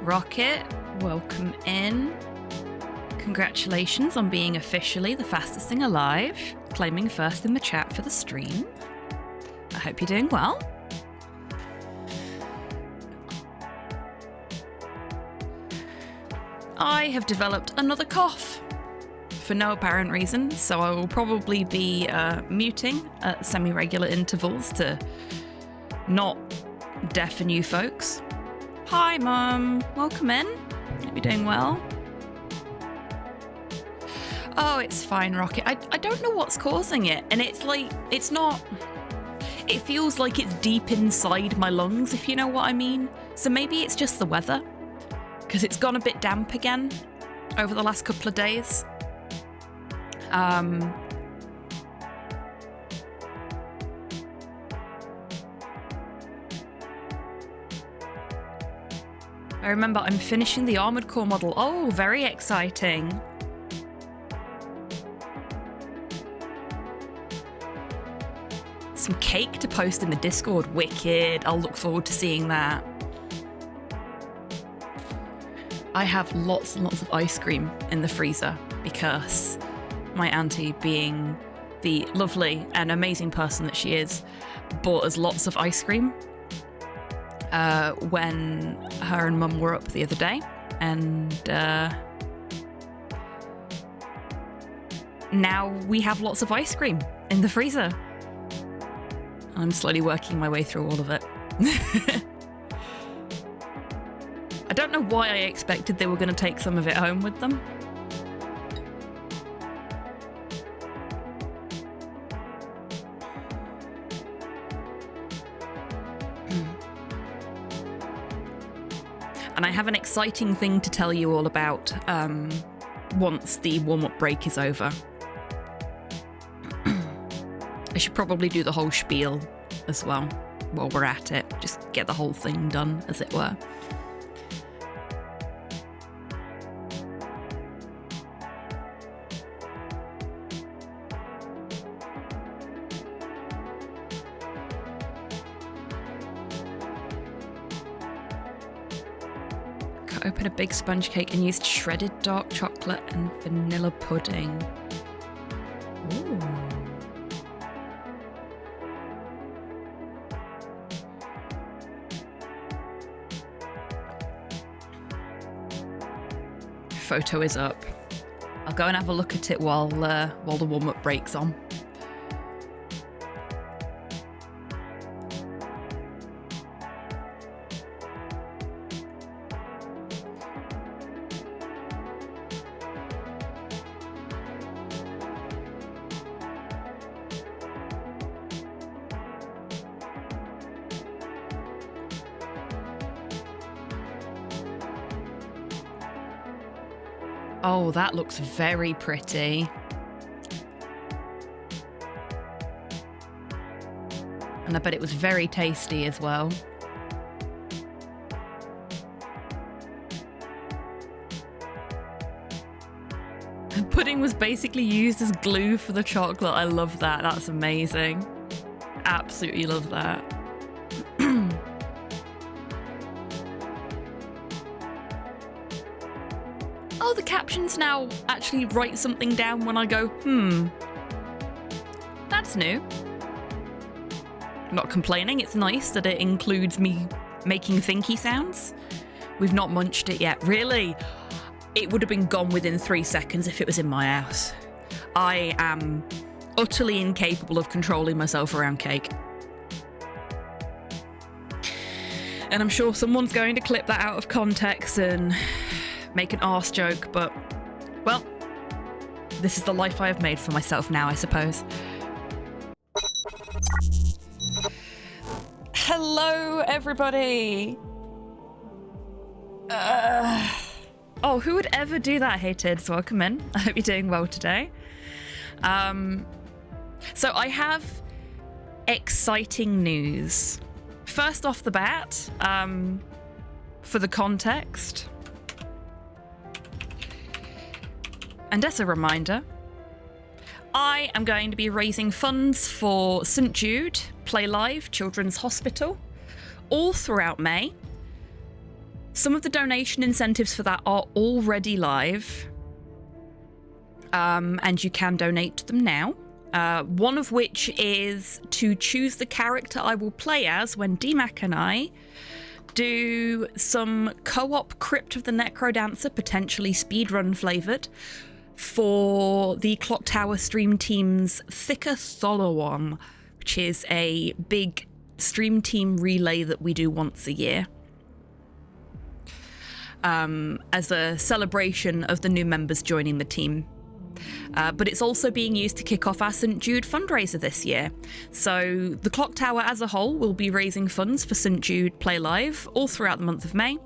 Rocket, welcome in. Congratulations on being officially the fastest thing alive, claiming first in the chat for the stream. I hope you're doing well. I have developed another cough for no apparent reason, so I will probably be muting at semi-regular intervals to not deafen you folks. Hi, Mum. Welcome in. Hope you're doing well. Oh, it's fine, Rocket. I don't know what's causing it, and it's like, it's not... It feels like it's deep inside my lungs, if you know what I mean. So maybe it's just the weather, because it's gone a bit damp again over the last couple of days. I remember I'm finishing the Armored Core model. Oh, very exciting. Some cake to post in the Discord. Wicked. I'll look forward to seeing that. I have lots and lots of ice cream in the freezer because my auntie, being the lovely and amazing person that she is, bought us lots of ice cream when her and Mum were up the other day, and now we have lots of ice cream in the freezer. I'm slowly working my way through all of it. I don't know why I expected they were going to take some of it home with them. And I have an exciting thing to tell you all about once the warm-up break is over. I should probably do the whole spiel as well while we're at it. Just get the whole thing done, as it were. Open a big sponge cake and used shredded dark chocolate and vanilla pudding. Ooh. Photo is up. I'll go and have a look at it while the warm-up break's on. Oh, that looks very pretty. And I bet it was very tasty as well. The pudding was basically used as glue for the chocolate. I love that. That's amazing. Absolutely love that. Oh, the captions now actually write something down when I go, That's new. I'm not complaining. It's nice that it includes me making thinky sounds. We've not munched it yet. Really? It would have been gone within 3 seconds if it was in my house. I am utterly incapable of controlling myself around cake. And I'm sure someone's going to clip that out of context and make an arse joke, but, well, this is the life I have made for myself now, I suppose. Hello, everybody! Oh, who would ever do that, Hey Tids? Welcome in. I hope you're doing well today. So I have exciting news. First off the bat, for the context, and as a reminder, I am going to be raising funds for St. Jude Play Live Children's Hospital all throughout May. Some of the donation incentives for that are already live, and you can donate to them now. One of which is to choose the character I will play as when DMAC and I do some co-op Crypt of the Necrodancer, potentially speedrun flavoured, for the Clock Tower stream team's Thicker Tholowon, which is a big stream team relay that we do once a year. As a celebration of the new members joining the team. But it's also being used to kick off our St. Jude fundraiser this year. So the Clock Tower as a whole will be raising funds for St. Jude Play Live all throughout the month of May.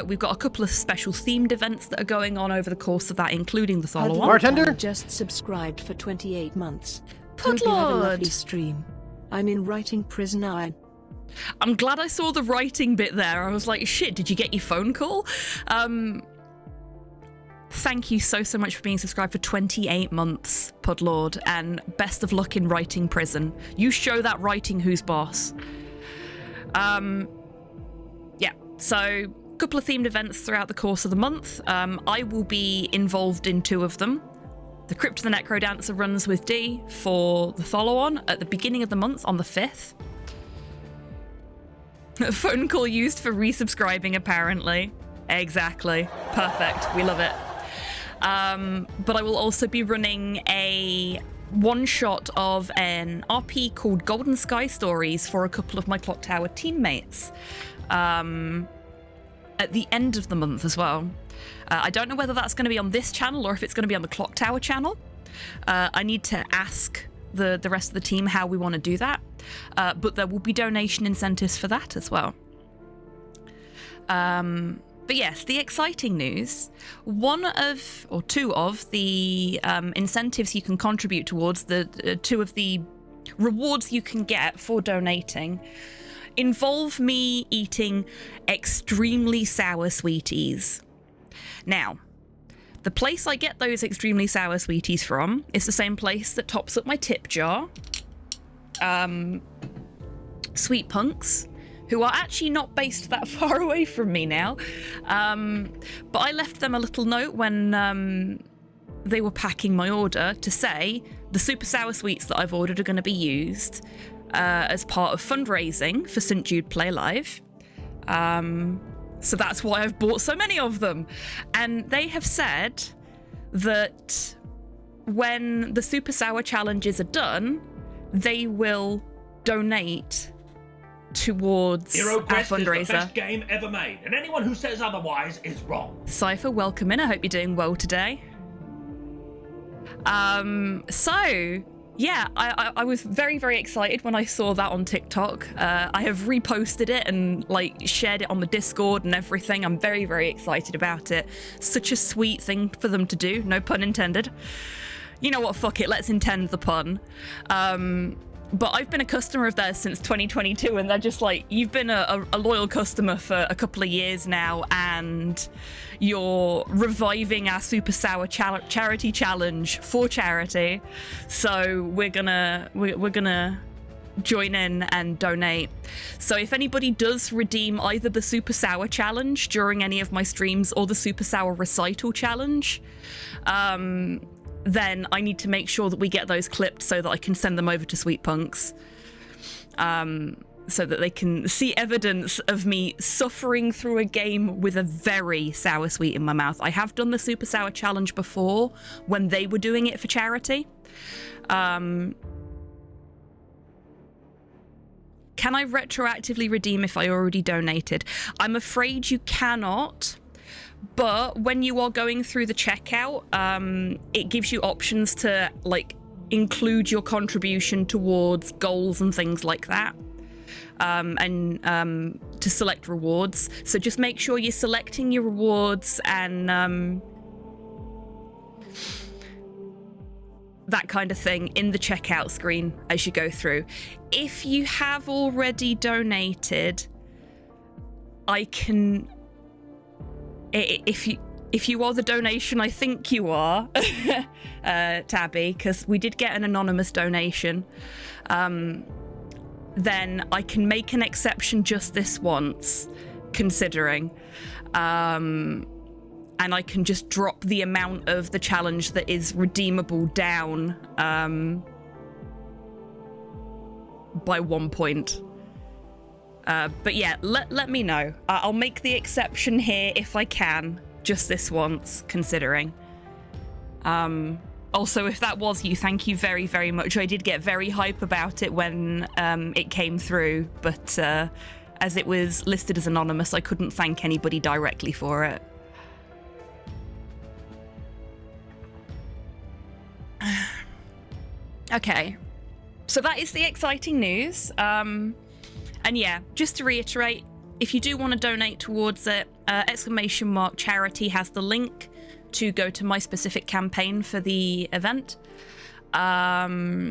We've got a couple of special themed events that are going on over the course of that, including the Tholowon. Bartender just subscribed for 28 months. Pudlord. Hope you have a lovely stream. I'm in writing prison now. I'm glad I saw the writing bit there. I was like, shit, did you get your phone call? Thank you so much for being subscribed for 28 months, Pudlord, and best of luck in writing prison. You show that writing who's boss. Yeah, so a couple of themed events throughout the course of the month. I will be involved in 2 of them. The Crypt of the Necrodancer runs with D for the Tholowon at the beginning of the month on the 5th. A phone call used for resubscribing, apparently. Exactly. Perfect. We love it. But I will also be running a one-shot of an RP called Golden Sky Stories for a couple of my Clock Tower teammates at the end of the month as well. I don't know whether that's going to be on this channel or if it's going to be on the Clock Tower channel. I need to ask the rest of the team how we want to do that. But there will be donation incentives for that as well. But yes, the exciting news, 1 of, or 2 of the incentives you can contribute towards, the 2 of the rewards you can get for donating, involve me eating extremely sour sweeties. Now, the place I get those extremely sour sweeties from is the same place that tops up my tip jar. Sweet Punks, who are actually not based that far away from me now. But I left them a little note when they were packing my order to say the super sour sweets that I've ordered are going to be used as part of fundraising for St. Jude Play Live. So that's why I've bought so many of them. And they have said that when the super sour challenges are done, they will donate towards Hero our Quest fundraiser. is the best game ever made, and anyone who says otherwise is wrong. Cypher, welcome in. I hope you're doing well today. So yeah, I was very, very excited when I saw that on TikTok. I have reposted it and shared it on the Discord and everything. I'm very, very excited about it. Such a sweet thing for them to do. No pun intended. You know what? Fuck it. Let's intend the pun. But I've been a customer of theirs since 2022, and they're just like, you've been a loyal customer for a couple of years now, and you're reviving our Super Sour charity challenge for charity. So we're gonna join in and donate. So if anybody does redeem either the Super Sour challenge during any of my streams or the Super Sour recital challenge, then I need to make sure that we get those clipped so that I can send them over to Sweet Punks, so that they can see evidence of me suffering through a game with a very sour sweet in my mouth. I have done the Super Sour challenge before when they were doing it for charity. Can I retroactively redeem if I already donated? I'm afraid you cannot. But when you are going through the checkout, it gives you options to include your contribution towards goals and things like that, and to select rewards. So just make sure you're selecting your rewards and that kind of thing in the checkout screen as you go through. If you have already donated, I can... If you are the donation I think you are, Tabby, because we did get an anonymous donation, then I can make an exception just this once, considering. And I can just drop the amount of the challenge that is redeemable down by 1 point. But yeah, let me know. I'll make the exception here if I can. Just this once, considering. Also, if that was you, thank you very, very much. I did get very hype about it when it came through, but as it was listed as anonymous, I couldn't thank anybody directly for it. Okay, so that is the exciting news. And yeah, just to reiterate, if you do want to donate towards it, !charity has the link to go to my specific campaign for the event. There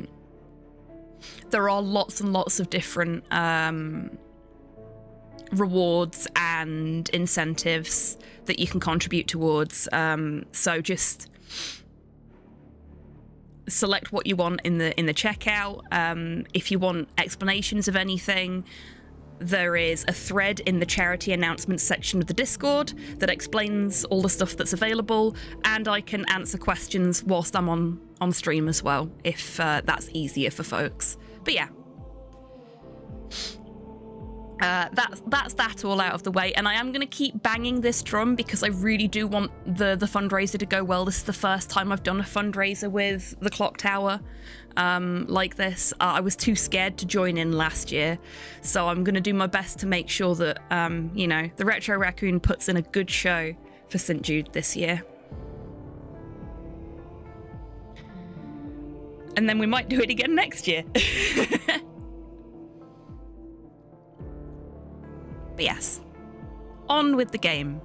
are lots and lots of different rewards and incentives that you can contribute towards. So just select what you want in the checkout. If you want explanations of anything, there is a thread in the charity announcements section of the Discord that explains all the stuff that's available, and I can answer questions whilst I'm on stream as well, if that's easier for folks. But yeah, that's that all out of the way, and I am going to keep banging this drum because I really do want the fundraiser to go well. This is the first time I've done a fundraiser with the Clock Tower like this. I was too scared to join in last year, so I'm going to do my best to make sure that you know, the Retro Raccoon puts in a good show for St. Jude this year. And then we might do it again next year. But yes, on with the game.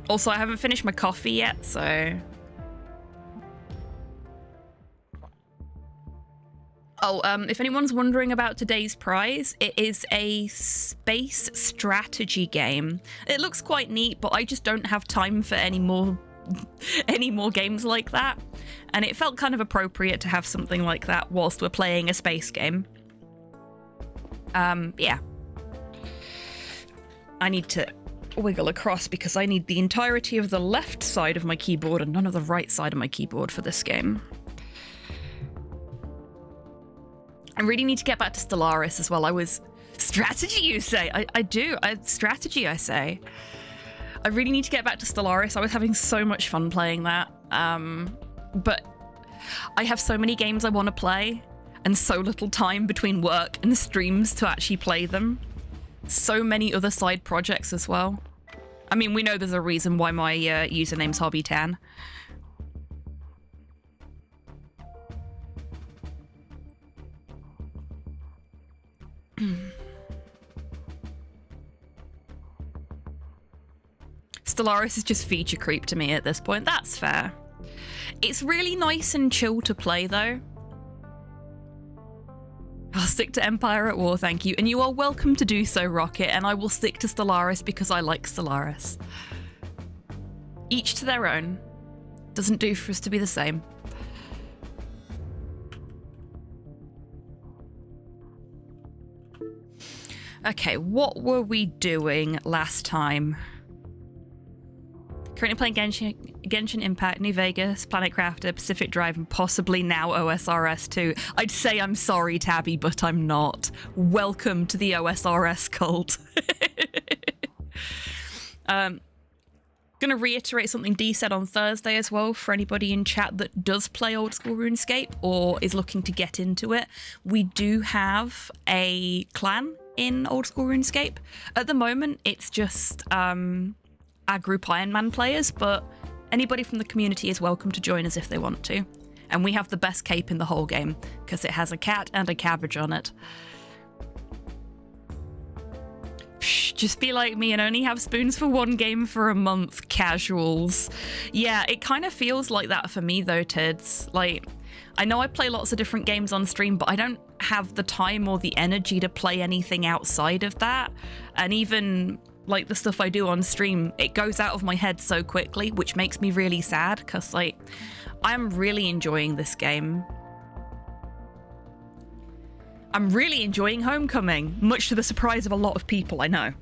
Also, I haven't finished my coffee yet, so... Oh, if anyone's wondering about today's prize, it is a space strategy game. It looks quite neat, but I just don't have time for any more games like that, and it felt kind of appropriate to have something like that whilst we're playing a space game. Yeah. I need to wiggle across because I need the entirety of the left side of my keyboard and none of the right side of my keyboard for this game. I really need to get back to Stellaris as well. Strategy, you say? I do. Strategy, I say. I really need to get back to Stellaris. I was having so much fun playing that. But I have so many games I want to play and so little time between work and streams to actually play them. So many other side projects as well. I mean, we know there's a reason why my username's HobbyTan. Stellaris is just feature creep to me at this point. That's fair. It's really nice and chill to play, though. I'll stick to Empire at War, thank you. And you are welcome to do so, Rocket, and I will stick to Stellaris because I like Stellaris. Each to their own. Doesn't do for us to be the same. Okay, what were we doing last time? Currently playing Genshin Impact, New Vegas, Planet Crafter, Pacific Drive, and possibly now OSRS 2. I'd say I'm sorry, Tabby, but I'm not. Welcome to the OSRS cult. Gonna reiterate something Dee said on Thursday as well for anybody in chat that does play old school RuneScape or is looking to get into it. We do have a clan in old school RuneScape. At the moment, it's just our group Iron Man players, but anybody from the community is welcome to join us if they want to. And we have the best cape in the whole game because it has a cat and a cabbage on it. Psh, Just be like me and only have spoons for one game for a month, casuals. Yeah, it kind of feels like that for me though, Tids. Like, I know I play lots of different games on stream, but I don't have the time or the energy to play anything outside of that. And even like the stuff I do on stream, it goes out of my head so quickly, which makes me really sad because like, I'm really enjoying this game. I'm really enjoying Homecoming, much to the surprise of a lot of people, I know.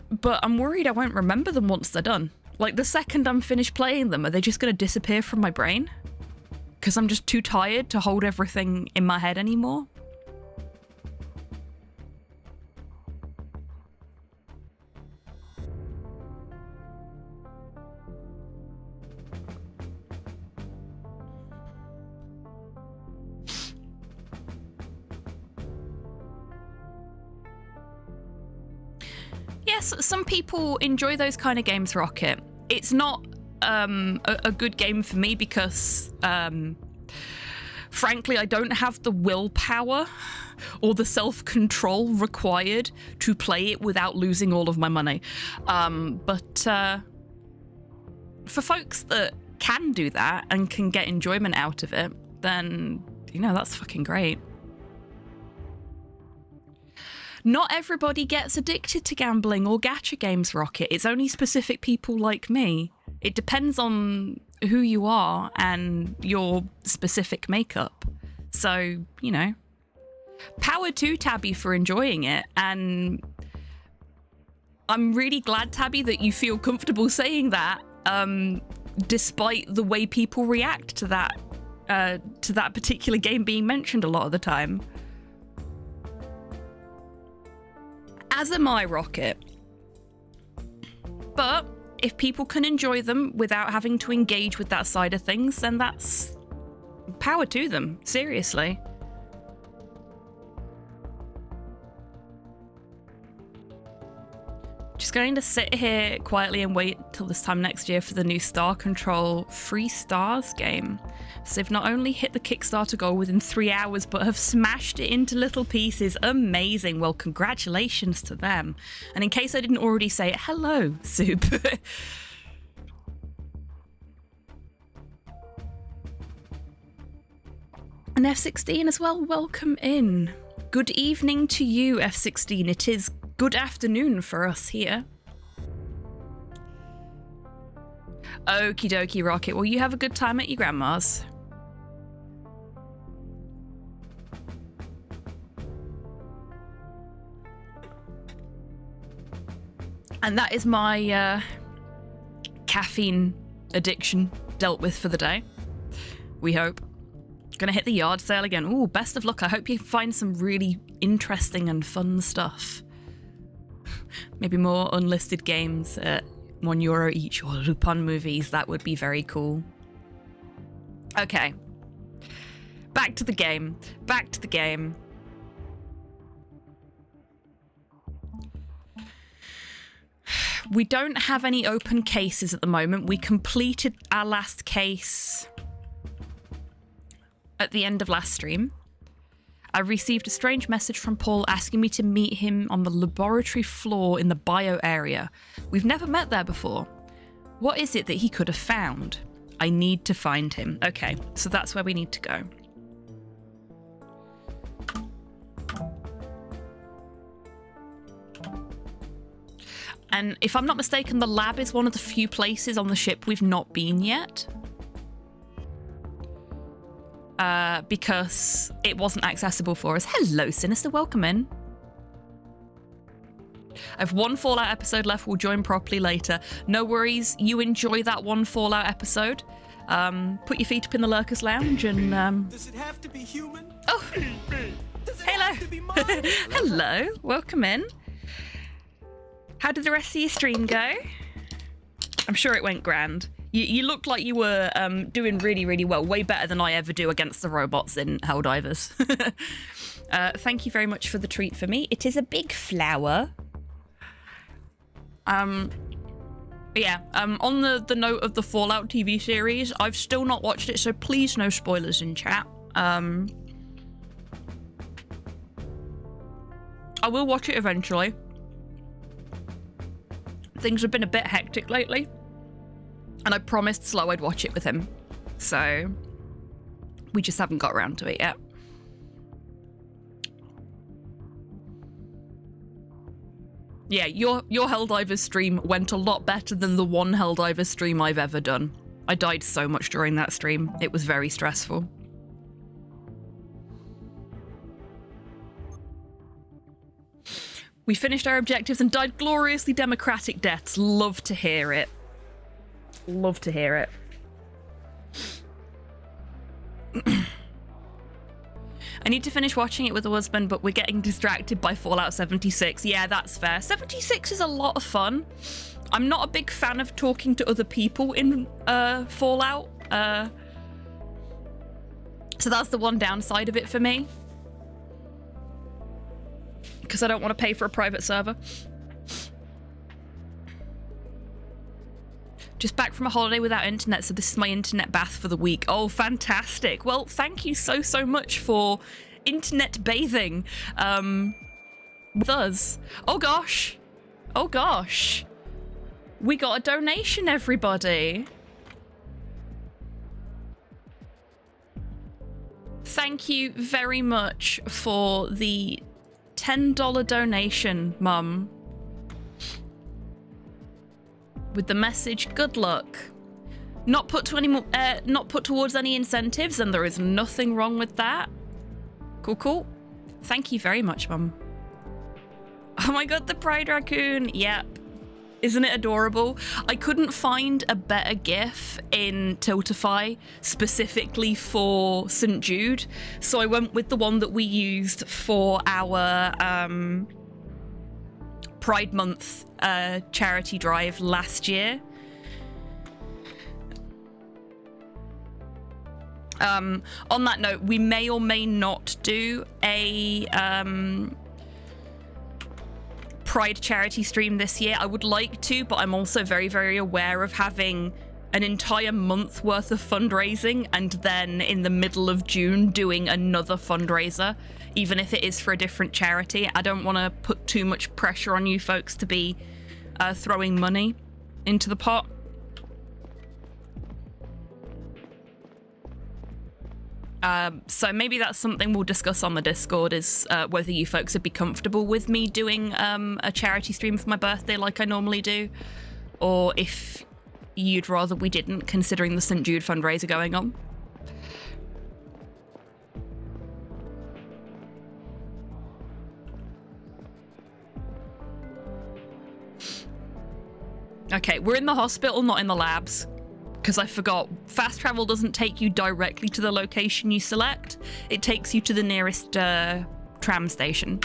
But I'm worried I won't remember them once they're done. Like, the second I'm finished playing them, are they just going to disappear from my brain? Because I'm just too tired to hold everything in my head anymore? Yes, some people enjoy those kind of games, Rocket. It's not a good game for me because, frankly, I don't have the willpower or the self-control required to play it without losing all of my money. But for folks that can do that and can get enjoyment out of it, then, you know, that's fucking great. Not everybody gets addicted to gambling or gacha games, Rocket. It's only specific people like me. It depends on who you are and your specific makeup. So, you know, power to Tabby for enjoying it. And I'm really glad, Tabby, that you feel comfortable saying that, despite the way people react to that particular game being mentioned a lot of the time. As am I, Rocket. But if people can enjoy them without having to engage with that side of things, then that's power to them, seriously. Just going to sit here quietly and wait till this time next year for the new Star Control Free Stars game. So they've not only hit the Kickstarter goal within 3 hours, but have smashed it into little pieces. Amazing. Well, congratulations to them. And in case I didn't already say it, hello, Soup. And F16 as well, welcome in. Good evening to you, F16. It is good afternoon for us here. Okie dokie, Rocket. Well, you have a good time at your grandma's. And that is my caffeine addiction dealt with for the day. We hope. Gonna hit the yard sale again. Ooh, best of luck. I hope you find some really interesting and fun stuff. Maybe more unlisted games at €1 each, or Lupin movies. That would be very cool. Okay. Back to the game. Back to the game. We don't have any open cases at the moment. We completed our last case at the end of last stream. I received a strange message from Paul asking me to meet him on the laboratory floor in the bio area. We've never met there before. What is it that he could have found? I need to find him. Okay, so that's where we need to go. And if I'm not mistaken, the lab is one of the few places on the ship we've not been yet. Because it wasn't accessible for us. Hello, Sinister. Welcome in. I have one Fallout episode left. We'll join properly later. No worries. You enjoy that one Fallout episode. Put your feet up in the Lurkers Lounge and... Does it have to be human? Oh! Hello! Hello. Welcome in. How did the rest of your stream go? I'm sure it went grand. You looked like you were doing really, really well. Way better than I ever do against the robots in Helldivers. Thank you very much for the treat for me. It is a big flower. Yeah, on the note of the Fallout TV series, I've still not watched it, so please no spoilers in chat. I will watch it eventually. Things have been a bit hectic lately, and I promised Slow I'd watch it with him. So we just haven't got around to it yet. Yeah, your Helldivers stream went a lot better than the one Helldivers stream I've ever done. I died so much during that stream. It was very stressful. We finished our objectives and died gloriously democratic deaths. Love to hear it. Love to hear it. I need to finish watching it with the husband, but we're getting distracted by Fallout 76. Yeah, that's fair. 76 is a lot of fun. I'm not a big fan of talking to other people in Fallout. So that's the one downside of it for me. Because I don't want to pay for a private server. Just back from a holiday without internet, so this is my internet bath for the week. Oh, fantastic. Well, thank you so, so much for internet bathing with us. Oh, gosh. Oh, gosh. We got a donation, everybody. Thank you very much for the $10 donation, Mum. With the message, good luck. Not put towards any incentives, and there is nothing wrong with that. Cool, cool. Thank you very much, Mum. Oh my god, the Pride Raccoon. Yep. Isn't it adorable? I couldn't find a better GIF in Tiltify specifically for St. Jude, so I went with the one that we used for our Pride Month charity drive last year. On that note, we may or may not do a Pride charity stream this year. I would like to, but I'm also very, very aware of having an entire month worth of fundraising and then in the middle of June doing another fundraiser, even if it is for a different charity. I don't want to put too much pressure on you folks to be throwing money into the pot. So maybe that's something we'll discuss on the Discord, is whether you folks would be comfortable with me doing a charity stream for my birthday like I normally do, or if you'd rather we didn't, considering the St. Jude fundraiser going on. Okay, we're in the hospital, not in the labs. Because I forgot, fast travel doesn't take you directly to the location you select. It takes you to the nearest tram station.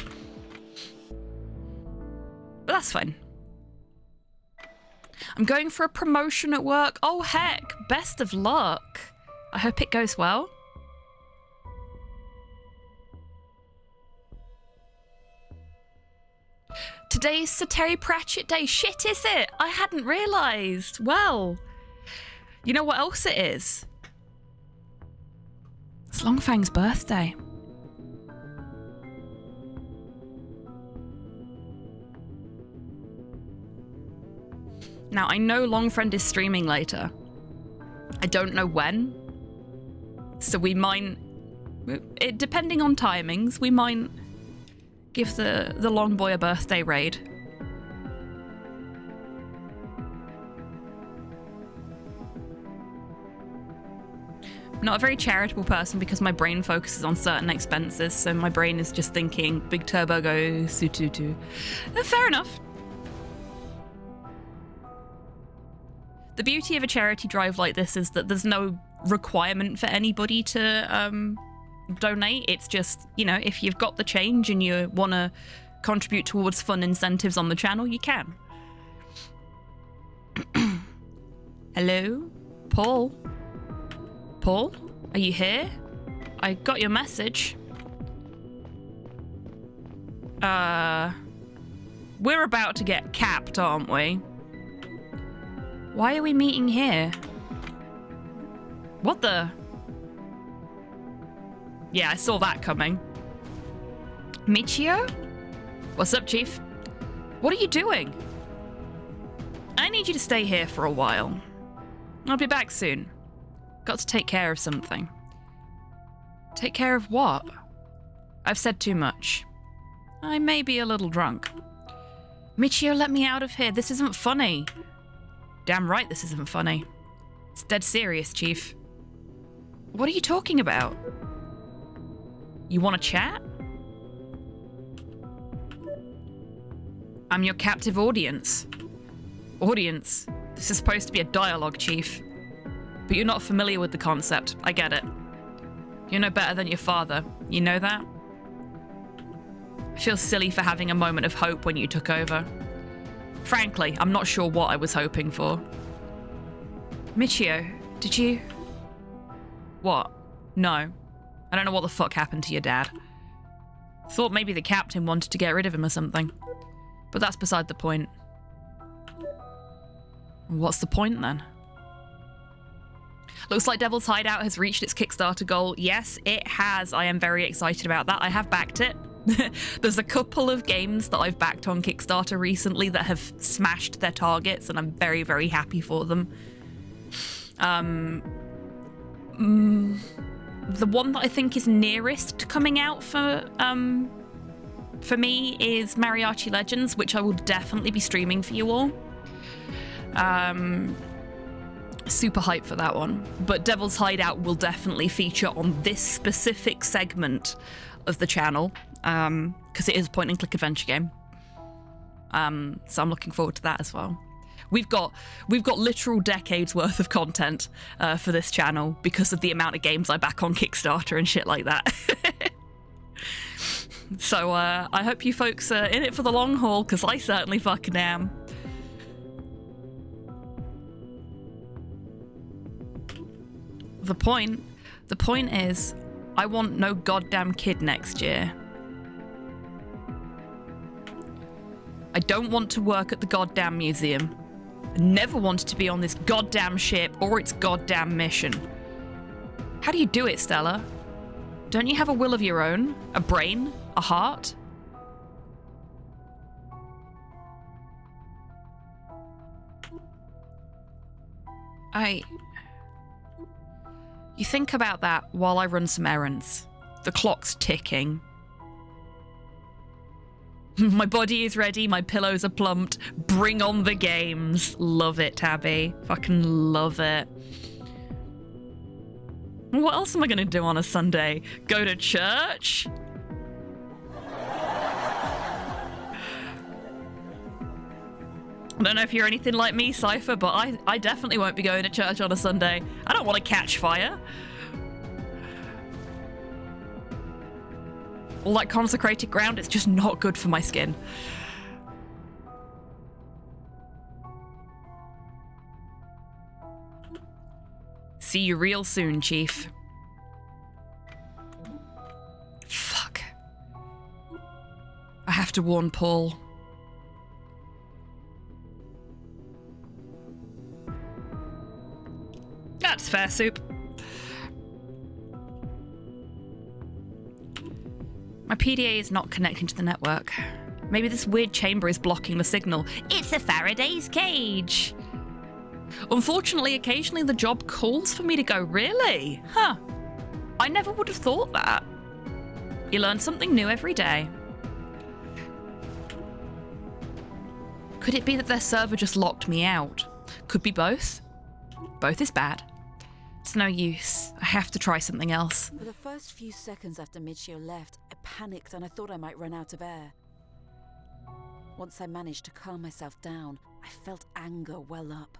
But that's fine. I'm going for a promotion at work. Oh, heck. Best of luck. I hope it goes well. Today's Sir Terry Pratchett Day. Shit, is it? I hadn't realised. Well... You know what else it is? It's Longfang's birthday. Now, I know Longfriend is streaming later. I don't know when. So we might... depending on timings, we might give the long boy a birthday raid. Not a very charitable person because my brain focuses on certain expenses, so my brain is just thinking big turbo go sututu. Fair enough. The beauty of a charity drive like this is that there's no requirement for anybody to donate. It's just, you know, if you've got the change and you want to contribute towards fun incentives on the channel, you can. Hello? Paul? Paul, are you here? I got your message. We're about to get capped, aren't we? Why are we meeting here? What the? Yeah, I saw that coming. Michio? What's up, Chief? What are you doing? I need you to stay here for a while. I'll be back soon. Got to take care of something. Take care of what? I've said too much. I may be a little drunk. Michio, let me out of here. This isn't funny. Damn right this isn't funny. It's dead serious, Chief. What are you talking about? You want to chat? I'm your captive audience. Audience? This is supposed to be a dialogue, Chief. But you're not familiar with the concept. I get it. You're no better than your father. You know that? I feel silly for having a moment of hope when you took over. Frankly, I'm not sure what I was hoping for. Michio, did you... What? No. I don't know what the fuck happened to your dad. Thought maybe the captain wanted to get rid of him or something. But that's beside the point. What's the point then? Looks like Devil's Hideout has reached its Kickstarter goal. Yes, it has. I am very excited about that. I have backed it. There's a couple of games that I've backed on Kickstarter recently that have smashed their targets, and I'm very, very happy for them. The one that I think is nearest to coming out for me is Mariachi Legends, which I will definitely be streaming for you all. Super hyped for that one. But Devil's Hideout will definitely feature on this specific segment of the channel, because it is a point-and-click adventure game. So I'm looking forward to that as well. We've got literal decades worth of content for this channel because of the amount of games I back on Kickstarter and shit like that. So I hope you folks are in it for the long haul, because I certainly fucking am. The point is, I want no goddamn kid next year. I don't want to work at the goddamn museum. I never wanted to be on this goddamn ship or its goddamn mission. How do you do it, Stella? Don't you have a will of your own? A brain? A heart? You think about that while I run some errands. The clock's ticking. My body is ready, my pillows are plumped. Bring on the games. Love it, Tabby. Fucking love it. What else am I gonna do on a Sunday? Go to church? I don't know if you're anything like me, Cypher, but I definitely won't be going to church on a Sunday. I don't want to catch fire. All that consecrated ground, it's just not good for my skin. See you real soon, Chief. Fuck. I have to warn Paul. That's fair, Soup. My PDA is not connecting to the network. Maybe this weird chamber is blocking the signal. It's a Faraday's cage. Unfortunately, occasionally the job calls for me to go, really? Huh. I never would have thought that. You learn something new every day. Could it be that their server just locked me out? Could be both. Both is bad. It's no use. I have to try something else. For the first few seconds after Michio left, I panicked and I thought I might run out of air. Once I managed to calm myself down, I felt anger well up.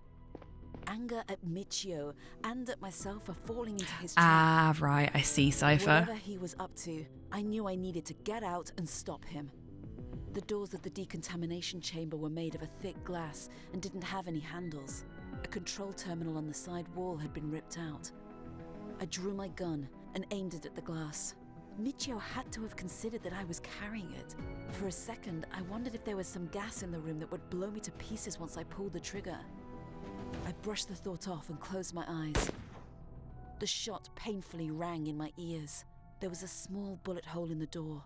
Anger at Michio and at myself for falling into his trap. Ah, right. I see, Cypher. Whatever he was up to, I knew I needed to get out and stop him. The doors of the decontamination chamber were made of a thick glass and didn't have any handles. A control terminal on the side wall had been ripped out. I drew my gun and aimed it at the glass. Michio had to have considered that I was carrying it. For a second, I wondered if there was some gas in the room that would blow me to pieces once I pulled the trigger. I brushed the thought off and closed my eyes. The shot painfully rang in my ears. There was a small bullet hole in the door.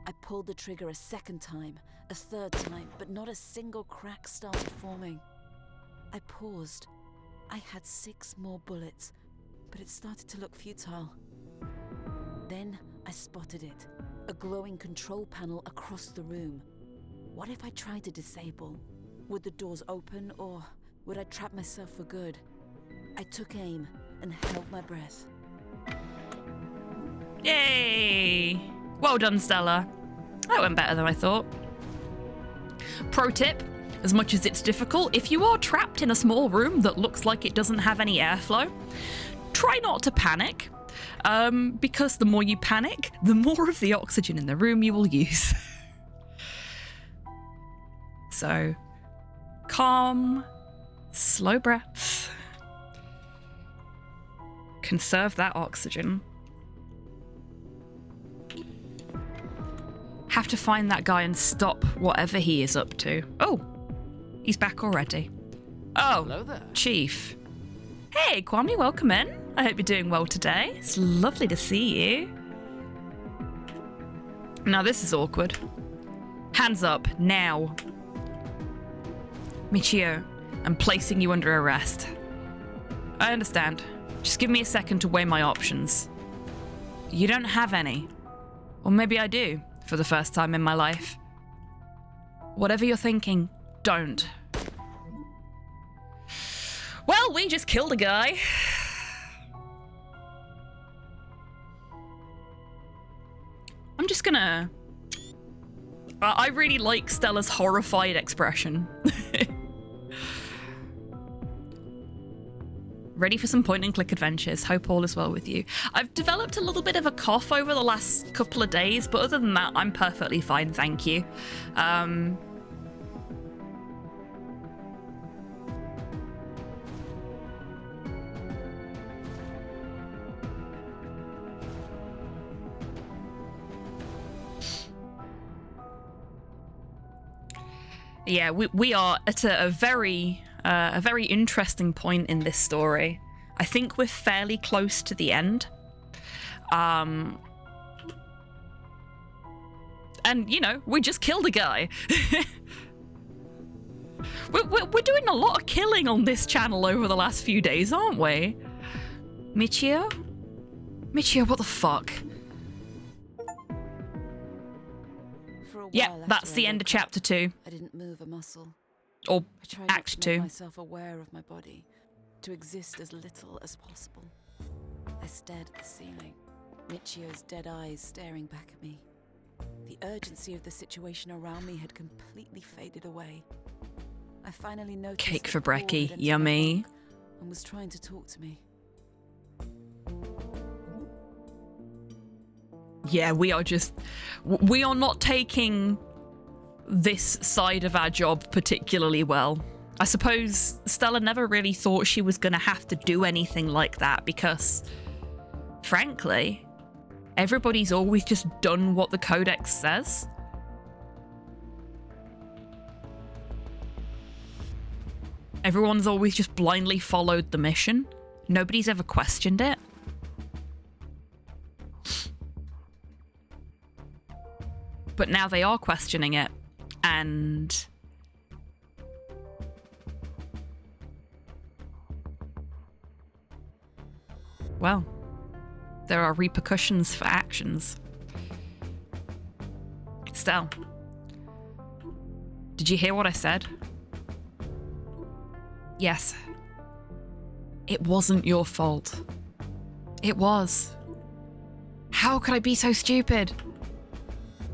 I pulled the trigger a second time, a third time, but not a single crack started forming. I paused. I had 6 more bullets, but it started to look futile. Then I spotted it, a glowing control panel across the room. What if I tried to disable? Would the doors open, or would I trap myself for good? I took aim and held my breath. Yay! Well done, Stella. That went better than I thought. Pro tip, as much as it's difficult, if you are trapped in a small room that looks like it doesn't have any airflow, try not to panic, because the more you panic, the more of the oxygen in the room you will use. So, calm, slow breaths. Conserve that oxygen. Have to find that guy and stop whatever he is up to. Oh, he's back already. Oh, hello there. Chief. Hey, Kwame, welcome in. I hope you're doing well today. It's lovely to see you. Now this is awkward. Hands up, now. Michio, I'm placing you under arrest. I understand. Just give me a second to weigh my options. You don't have any. Or maybe I do, for the first time in my life. Whatever you're thinking, don't. Well, we just killed a guy. I'm just gonna... I really like Stella's horrified expression. Ready for some point-and-click adventures. Hope all is well with you. I've developed a little bit of a cough over the last couple of days, but other than that, I'm perfectly fine, thank you. Yeah, we are at a very interesting point in this story. I think we're fairly close to the end. And, you know, we just killed a guy. We're doing a lot of killing on this channel over the last few days, aren't we? Michio? Michio, what the fuck? Yeah, that's the end of chapter 2. I didn't move a muscle. Or I tried not act to make 2. myself aware of my body, to exist as little as possible. I stared at the ceiling, Michio's dead eyes staring back at me. The urgency of the situation around me had completely faded away. I finally noticed Cake that for Paul brekkie, had entered my yummy. bunk and was trying to talk to me. Yeah, we are not taking this side of our job particularly well. I suppose Stella never really thought she was going to have to do anything like that because, frankly, everybody's always just done what the Codex says. Everyone's always just blindly followed the mission. Nobody's ever questioned it. But now they are questioning it, and well, there are repercussions for actions. Stell, did you hear what I said? Yes. It wasn't your fault. It was. How could I be so stupid?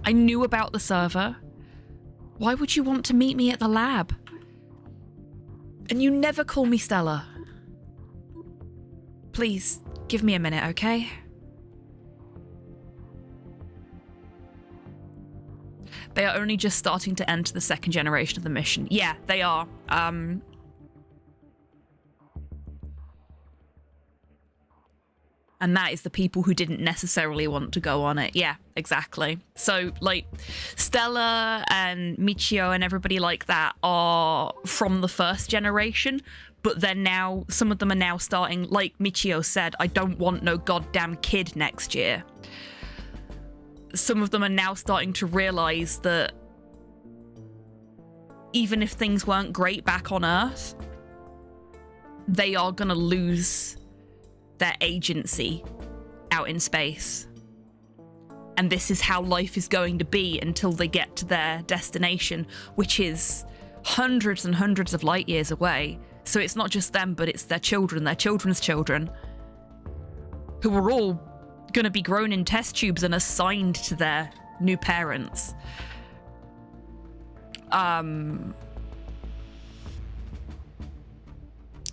I knew about the server. Why would you want to meet me at the lab? And you never call me Stella. Please, give me a minute, okay? They are only just starting to enter the second generation of the mission. Yeah, they are. And that is the people who didn't necessarily want to go on it. Yeah, exactly. So, like, Stella and Michio and everybody like that are from the first generation, but then now, some of them are now starting, like Michio said, I don't want no goddamn kid next year. some of them are now starting to realize that even if things weren't great back on Earth, they are going to lose their agency out in space. And this is how life is going to be until they get to their destination, which is hundreds and hundreds of light years away. So it's not just them, but it's their children, their children's children, who are all going to be grown in test tubes and assigned to their new parents.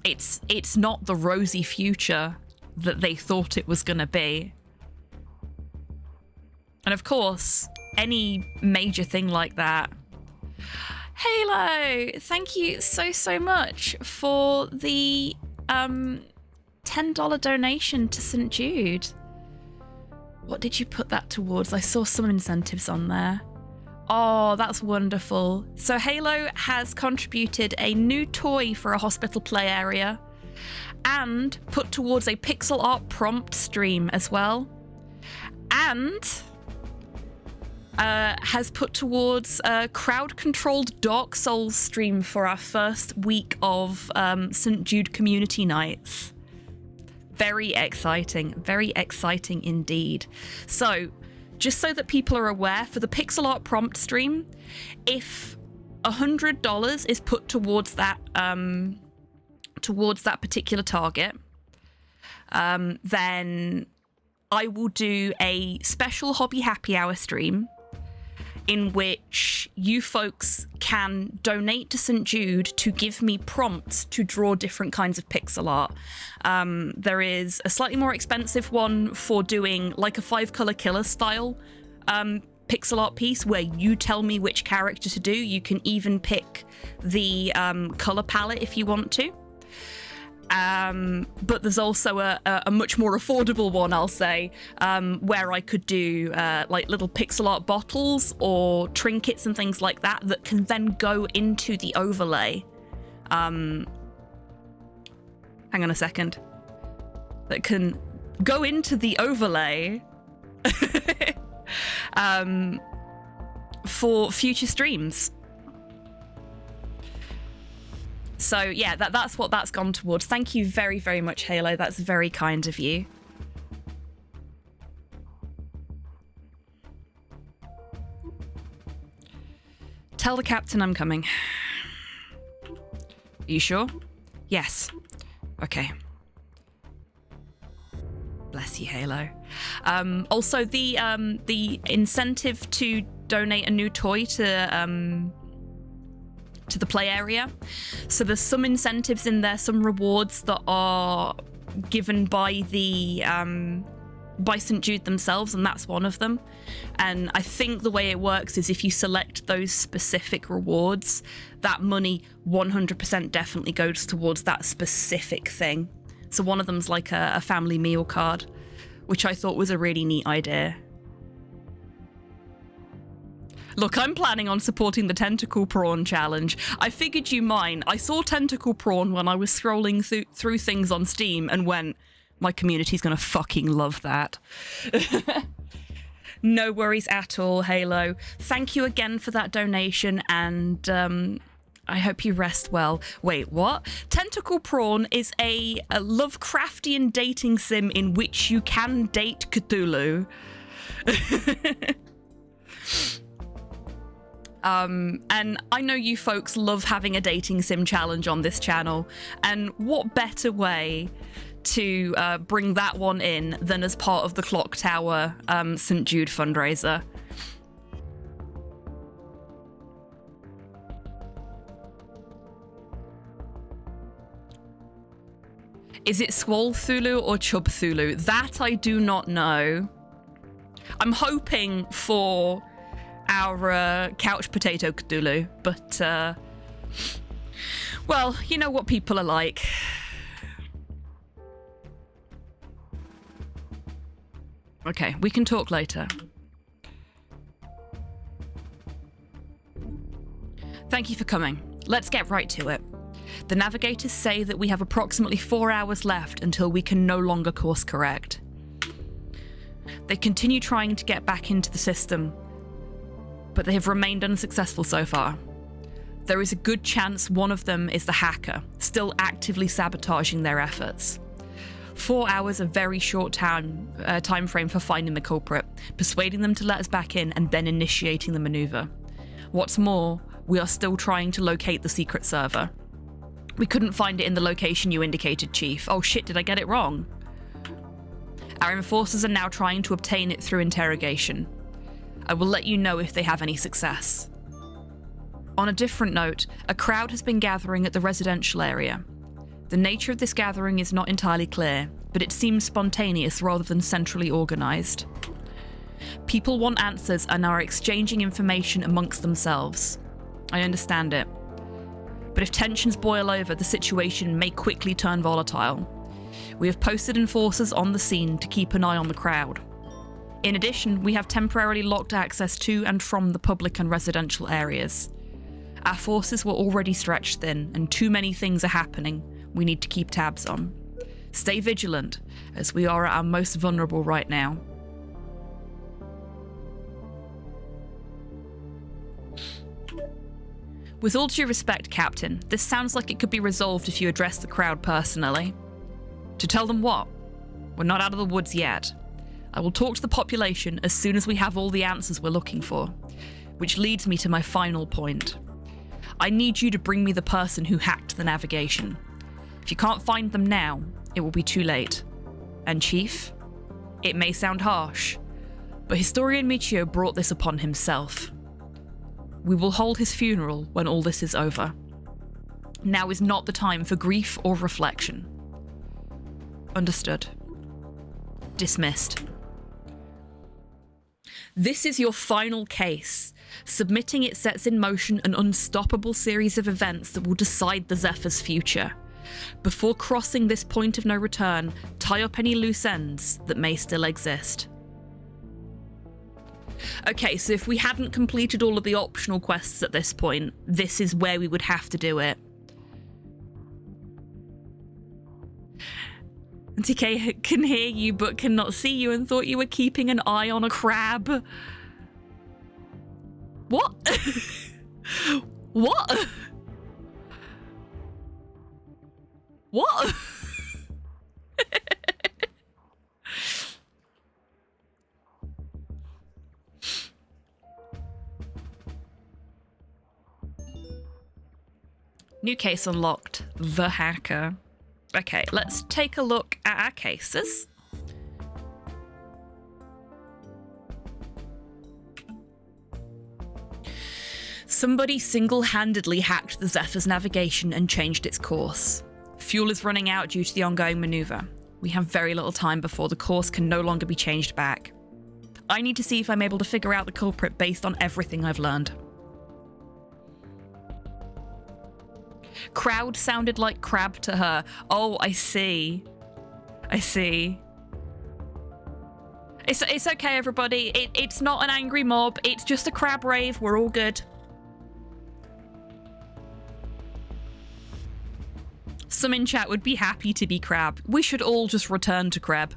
It's not the rosy future that they thought it was going to be. And of course, any major thing like that. Halo, thank you so much for the $10 donation to St. Jude. What did you put that towards? I saw some incentives on there. Oh, that's wonderful. So Halo has contributed a new toy for a hospital play area and put towards a pixel art prompt stream as well. And has put towards a crowd-controlled Dark Souls stream for our first week of St. Jude community nights. Very exciting indeed. So, just so that people are aware, for the pixel art prompt stream, if $100 is put towards that particular target, then I will do a special hobby happy hour stream in which you folks can donate to St. Jude to give me prompts to draw different kinds of pixel art. There is a slightly more expensive one for doing like a 5-color killer style pixel art piece where you tell me which character to do. You can even pick the color palette if you want to. But there's also a much more affordable one, I'll say, where I could do like little pixel art bottles or trinkets and things like that that can then go into the overlay. Hang on a second. That can go into the overlay for future streams. So yeah, that's what that's gone towards. Thank you very, very much, Halo. That's very kind of you. Tell the captain I'm coming. Are you sure? Yes. Okay. Bless you, Halo. Also, the incentive to donate a new toy to the play area. So there's some incentives in there, some rewards that are given by the by St. Jude themselves, and that's one of them. And I think the way it works is if you select those specific rewards, that money 100% definitely goes towards that specific thing. So one of them's like a family meal card, which I thought was a really neat idea. Look, I'm planning on supporting the Tentacle Prawn Challenge. I figured you might. I saw Tentacle Prawn when I was scrolling through things on Steam and went, my community's gonna fucking love that. No worries at all, Halo. Thank you again for that donation, and I hope you rest well. Wait, what? Tentacle Prawn is a Lovecraftian dating sim in which you can date Cthulhu. And I know you folks love having a dating sim challenge on this channel, and what better way to bring that one in than as part of the Clock Tower St. Jude fundraiser. Is it Squall Thulu or Chub Thulu? That I do not know. I'm hoping for our couch potato Cthulhu, but well, you know what people are like. Okay, we can talk later. Thank you for coming. Let's get right to it. The navigators say that we have approximately 4 hours left until we can no longer course correct. They continue trying to get back into the system, but they have remained unsuccessful so far. There is a good chance one of them is the hacker, still actively sabotaging their efforts. 4 hours, a very short time frame for finding the culprit, persuading them to let us back in, and then initiating the maneuver. What's more, we are still trying to locate the secret server. We couldn't find it in the location you indicated, Chief. Oh shit, did I get it wrong? Our enforcers are now trying to obtain it through interrogation. I will let you know if they have any success. On a different note, a crowd has been gathering at the residential area. The nature of this gathering is not entirely clear, but it seems spontaneous rather than centrally organised. People want answers and are exchanging information amongst themselves. I understand it. But if tensions boil over, the situation may quickly turn volatile. We have posted enforcers on the scene to keep an eye on the crowd. In addition, we have temporarily locked access to and from the public and residential areas. Our forces were already stretched thin, and too many things are happening we need to keep tabs on. Stay vigilant, as we are at our most vulnerable right now. With all due respect, Captain, this sounds like it could be resolved if you address the crowd personally. To tell them what? We're not out of the woods yet. I will talk to the population as soon as we have all the answers we're looking for, which leads me to my final point. I need you to bring me the person who hacked the navigation. If you can't find them now, it will be too late. And Chief, it may sound harsh, but Historian Michio brought this upon himself. We will hold his funeral when all this is over. Now is not the time for grief or reflection. Understood. Dismissed. This is your final case. Submitting it sets in motion an unstoppable series of events that will decide the Zephyr's future. Before crossing this point of no return, tie up any loose ends that may still exist. Okay, so if we hadn't completed all of the optional quests at this point, this is where we would have to do it. TK can hear you but cannot see you and thought you were keeping an eye on a crab. What? What? What? New case unlocked. The hacker. Okay, let's take a look at our cases. Somebody single-handedly hacked the Zephyr's navigation and changed its course. Fuel is running out due to the ongoing maneuver. We have very little time before the course can no longer be changed back. I need to see if I'm able to figure out the culprit based on everything I've learned. Crowd sounded like crab to her. Oh, I see. I see. It's okay, everybody. It's not an angry mob. It's just a crab rave. We're all good. Some in chat would be happy to be crab. We should all just return to crab.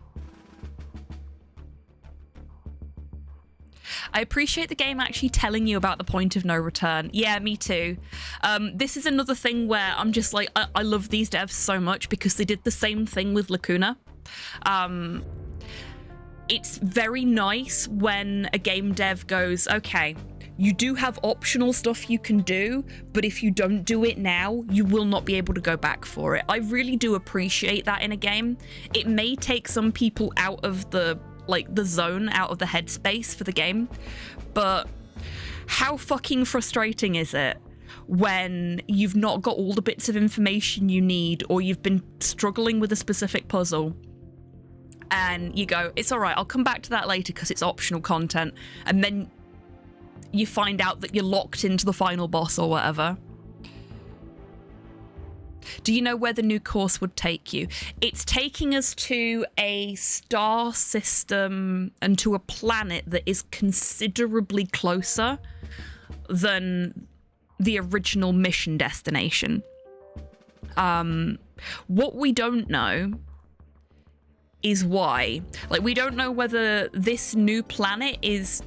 I appreciate the game actually telling you about the point of no return. Yeah, me too. This is another thing where I'm just like, I love these devs so much because they did the same thing with Lacuna. It's very nice when a game dev goes, okay, you do have optional stuff you can do, but if you don't do it now, you will not be able to go back for it. I really do appreciate that in a game. It may take some people out of the zone, out of the headspace for the game, but how fucking frustrating is it when you've not got all the bits of information you need, or you've been struggling with a specific puzzle and you go, it's all right, I'll come back to that later because it's optional content, and then you find out that you're locked into the final boss or whatever. Do you know where the new course would take you? It's taking us to a star system and to a planet that is considerably closer than the original mission destination. What we don't know is why. Like, we don't know whether this new planet is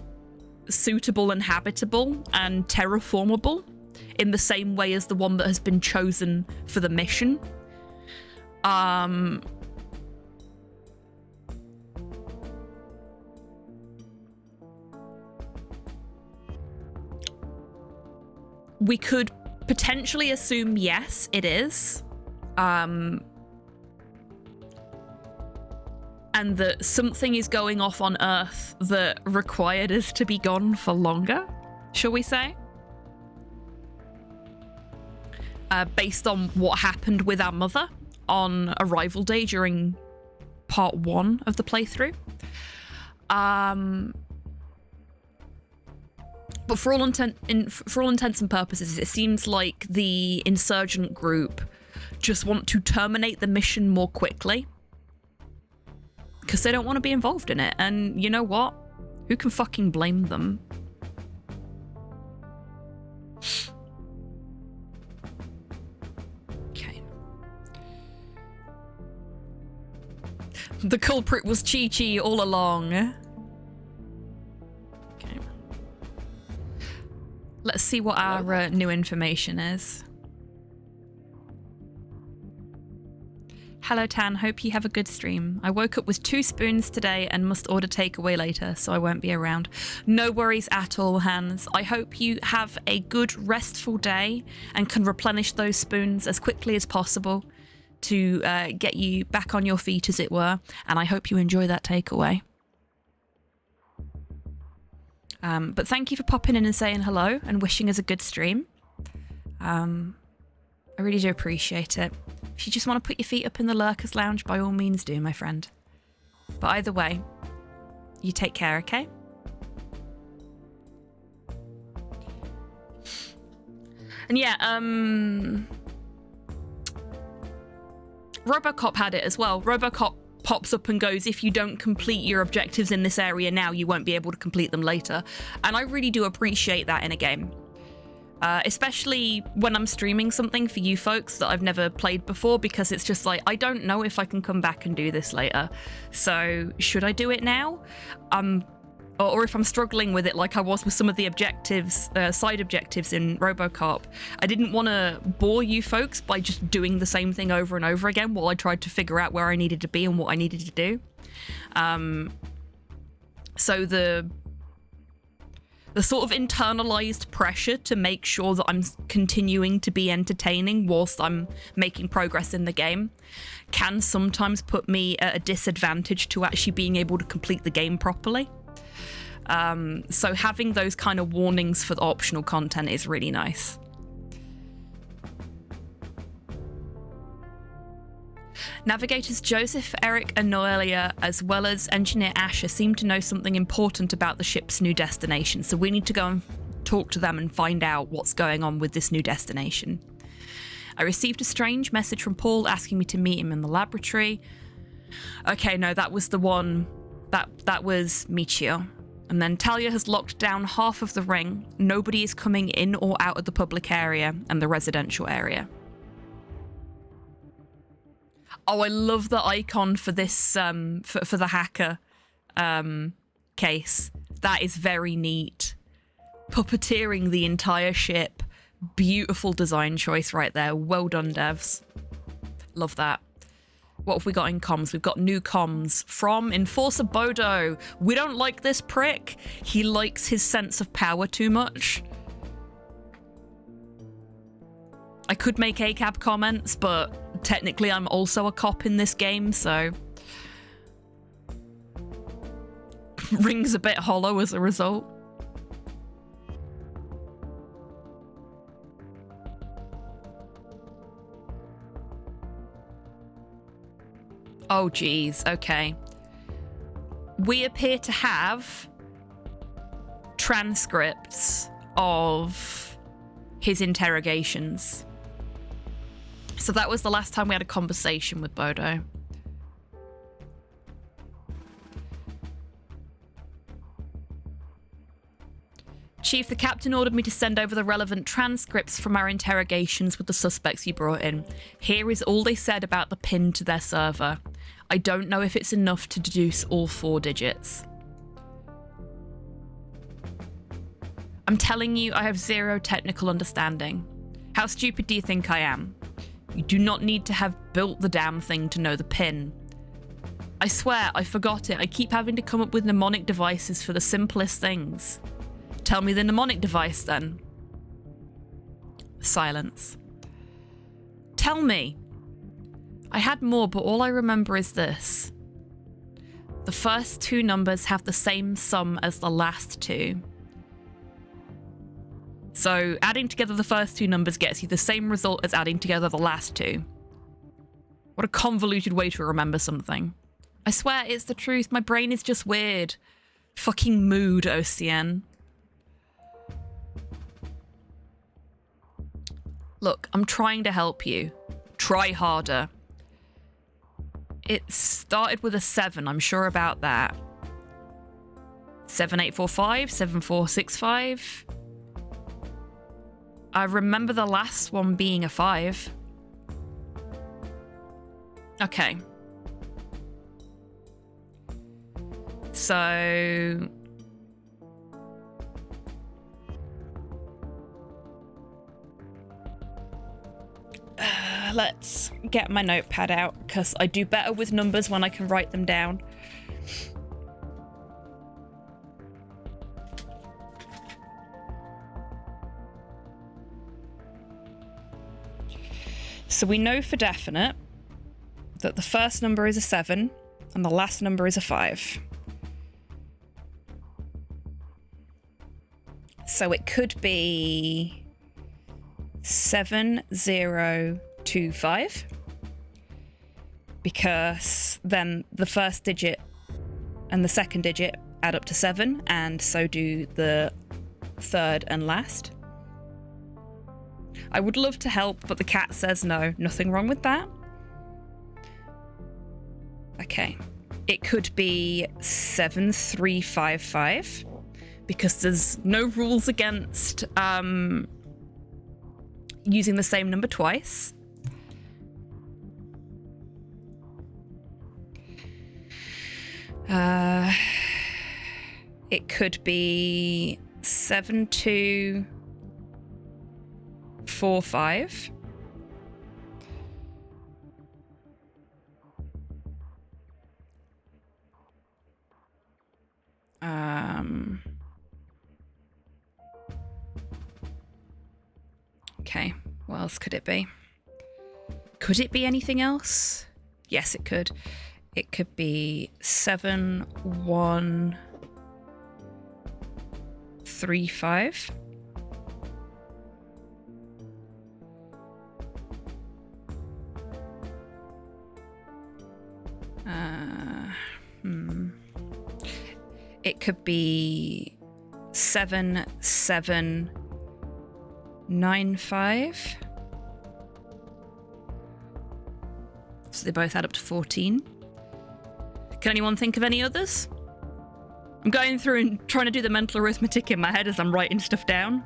suitable and habitable and terraformable in the same way as the one that has been chosen for the mission. We could potentially assume yes, it is. And that something is going off on Earth that required us to be gone for longer, shall we say? Based on what happened with our mother on arrival day during part 1 of the playthrough. But for all intents and purposes, it seems like the insurgent group just want to terminate the mission more quickly. Because they don't want to be involved in it. And you know what? Who can fucking blame them? Okay. The culprit was Chi-Chi all along. Okay. Let's see what our new information is. Hello Tan, hope you have a good stream. I woke up with 2 spoons today and must order takeaway later, so I won't be around. No worries at all, Hans. I hope you have a good restful day and can replenish those spoons as quickly as possible to get you back on your feet, as it were. And I hope you enjoy that takeaway. But thank you for popping in and saying hello and wishing us a good stream. I really do appreciate it. If you just want to put your feet up in the Lurkers Lounge, by all means do, my friend. But either way, you take care, okay? And yeah, Robocop had it as well. Robocop pops up and goes, if you don't complete your objectives in this area now, you won't be able to complete them later. And I really do appreciate that in a game. Especially when I'm streaming something for you folks that I've never played before, because it's just like, I don't know if I can come back and do this later. So should I do it now? Or if I'm struggling with it like I was with some of the objectives, side objectives in RoboCop, I didn't want to bore you folks by just doing the same thing over and over again while I tried to figure out where I needed to be and what I needed to do. So the sort of internalized pressure to make sure that I'm continuing to be entertaining whilst I'm making progress in the game can sometimes put me at a disadvantage to actually being able to complete the game properly. So having those kind of warnings for the optional content is really nice. Navigators Joseph, Eric, and Noelia, as well as Engineer Asher, seem to know something important about the ship's new destination, so we need to go and talk to them and find out what's going on with this new destination. I received a strange message from Paul asking me to meet him in the laboratory. Okay, no, that was the one. That was Michio. And then Talia has locked down half of the ring. Nobody is coming in or out of the public area and the residential area. Oh, I love the icon for this, for the hacker case. That is very neat. Puppeteering the entire ship. Beautiful design choice right there. Well done, devs. Love that. What have we got in comms? We've got new comms from Enforcer Bodo. We don't like this prick. He likes his sense of power too much. I could make ACAB comments, but technically I'm also a cop in this game, so rings a bit hollow as a result. Oh geez, okay. We appear to have transcripts of his interrogations. So that was the last time we had a conversation with Bodo. Chief, the captain ordered me to send over the relevant transcripts from our interrogations with the suspects you brought in. Here is all they said about the pin to their server. I don't know if it's enough to deduce all 4 digits. I'm telling you, I have zero technical understanding. How stupid do you think I am? You do not need to have built the damn thing to know the pin. I swear, I forgot it. I keep having to come up with mnemonic devices for the simplest things. Tell me the mnemonic device, then. Silence. Tell me. I had more, but all I remember is this. The first 2 numbers have the same sum as the last 2. So adding together the first 2 numbers gets you the same result as adding together the last 2. What a convoluted way to remember something. I swear it's the truth. My brain is just weird. Fucking mood, OCN. Look, I'm trying to help you. Try harder. It started with a 7, I'm sure about that. 7845, 7465. I remember the last one being a 5. Okay. So... let's get my notepad out, because I do better with numbers when I can write them down. So we know for definite that the first number is a 7 and the last number is a 5. So it could be 7025, because then the first digit and the second digit add up to 7, and so do the third and last. I would love to help, but the cat says no. Nothing wrong with that. Okay. It could be 7355, because there's no rules against using the same number twice. It could be 7245. Okay, what else could it be? Could it be anything else? Yes, it could. It could be 7135. It could be 7795. So they both add up to 14. Can anyone think of any others? I'm going through and trying to do the mental arithmetic in my head as I'm writing stuff down.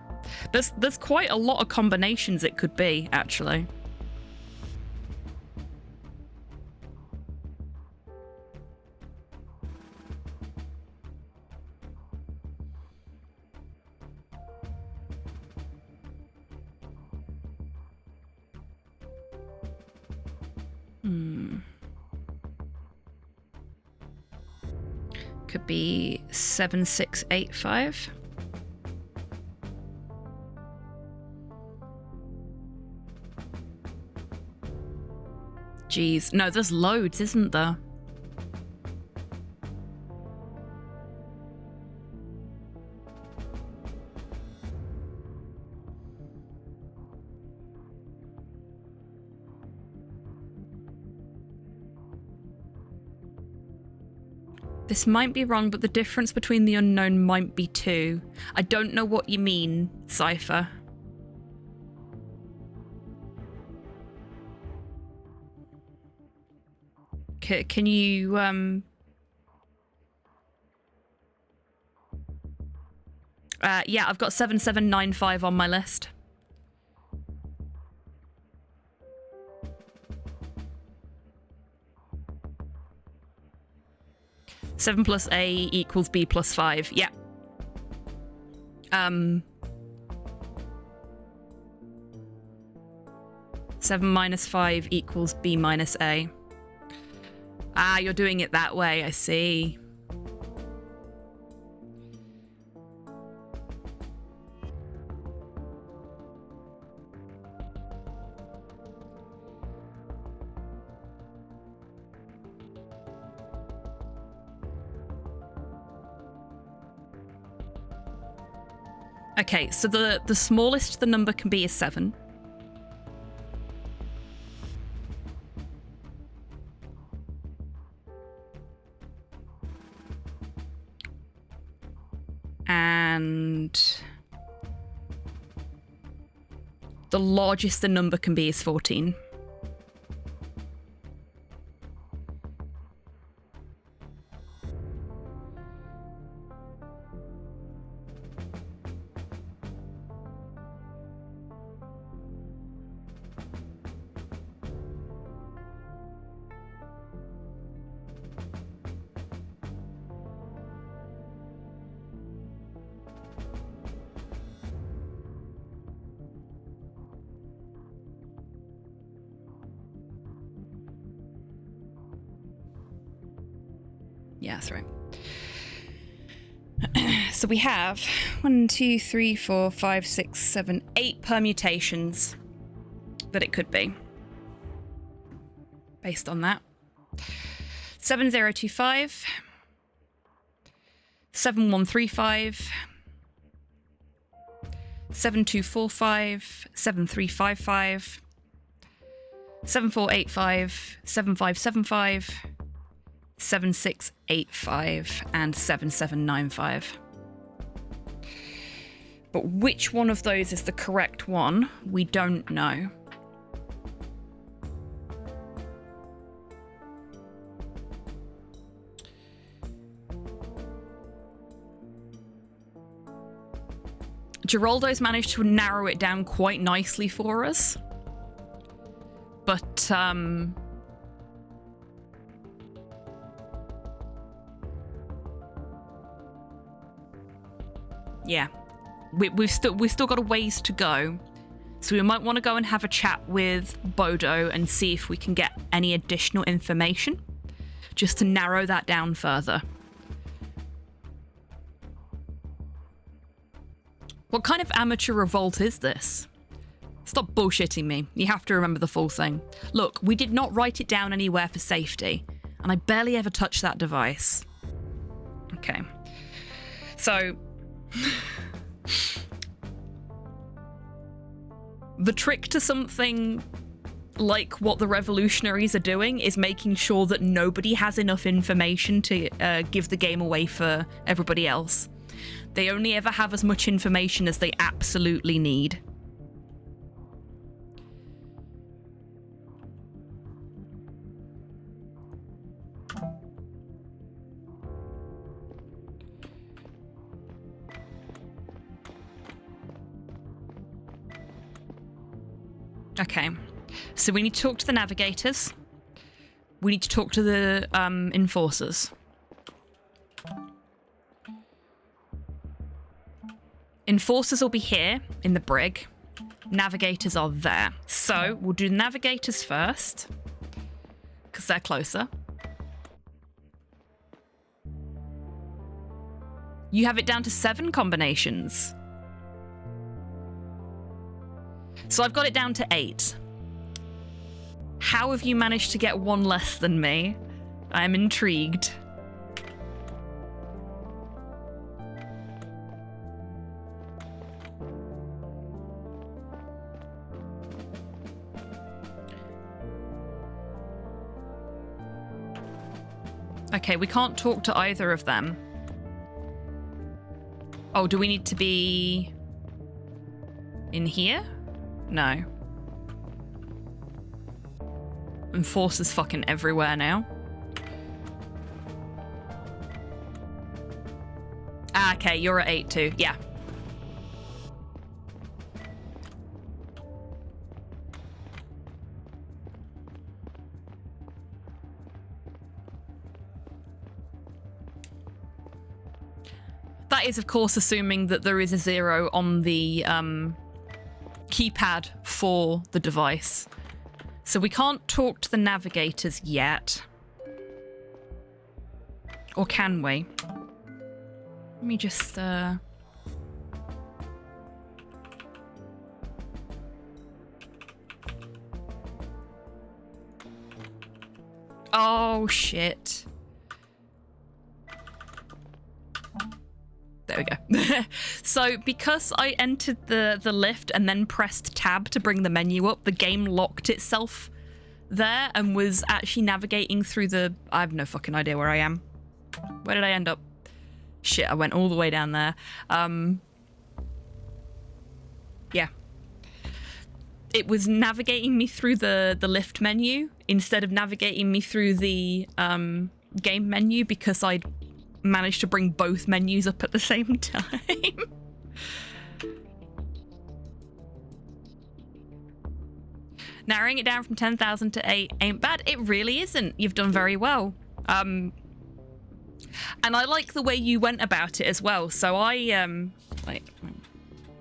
There's quite a lot of combinations it could be, actually. Could be 7685. Jeez, no, there's loads, isn't there? This might be wrong, but the difference between the unknown might be 2. I don't know what you mean, Zephyr. Can you, yeah, I've got 7795 on my list. 7 plus A equals B plus 5. Yeah. 7 minus 5 equals B minus A. Ah, you're doing it that way, I see. Okay, so the smallest the number can be is 7. And the largest the number can be is 14. Yeah, that's right. So we have 1, 2, 3, 4, 5, 6, 7, 8 permutations that it could be. Based on that. 7025, 7135, 7245, 7355, 7485, 7575, 7685 and 7795. But which one of those is the correct one, we don't know. Geraldo's managed to narrow it down quite nicely for us. But yeah, we've still got a ways to go, so we might want to go and have a chat with Bodo and see if we can get any additional information, just to narrow that down further. What kind of amateur revolt is this? Stop bullshitting me. You have to remember the full thing. Look, we did not write it down anywhere for safety, and I barely ever touched that device. Okay, so the trick to something like what the revolutionaries are doing is making sure that nobody has enough information to give the game away for everybody else. They only ever have as much information as they absolutely need. Okay, so we need to talk to the navigators. We need to talk to the enforcers. Enforcers will be here in the brig. Navigators are there. So we'll do navigators first, because they're closer. You have it down to 7 combinations. So I've got it down to 8. How have you managed to get one less than me? I'm intrigued. Okay, we can't talk to either of them. Oh, do we need to be in here? No. Enforcers fucking everywhere now. Ah, okay, you're at 8 too. Yeah. That is, of course, assuming that there is a 0 on the keypad for the device. So we can't talk to the navigators yet. Or can we? Let me just... Oh, shit. There we go. So because I entered the lift and then pressed tab to bring the menu up, the game locked itself there and was actually navigating through the... I have no fucking idea where I am. Where did I end up? Shit, I went all the way down there. Yeah. It was navigating me through the lift menu instead of navigating me through the game menu because I'd managed to bring both menus up at the same time. Narrowing it down from 10,000 to 8 ain't bad. It really isn't. You've done very well. And I like the way you went about it as well. So wait,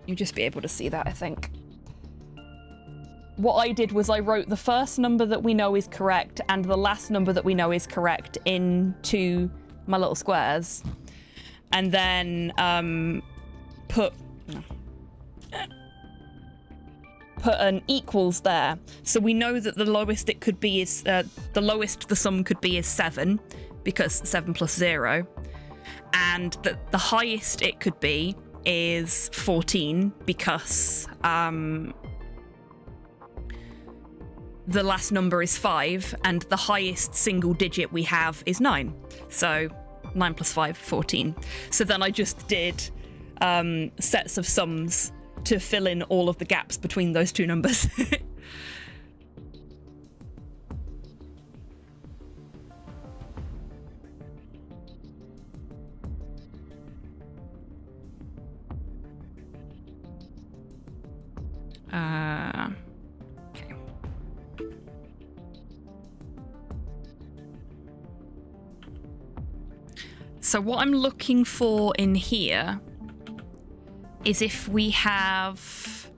you'll just be able to see that, I think. What I did was I wrote the first number that we know is correct and the last number that we know is correct into my little squares. And then put an equals there. So we know that the lowest it could be is, the lowest the sum could be is 7, because 7 plus 0. And the highest it could be is 14, because the last number is 5, and the highest single digit we have is 9. So 9 plus 5, 14. So then I just did sets of sums to fill in all of the gaps between those two numbers. Okay. So what I'm looking for in here is if we have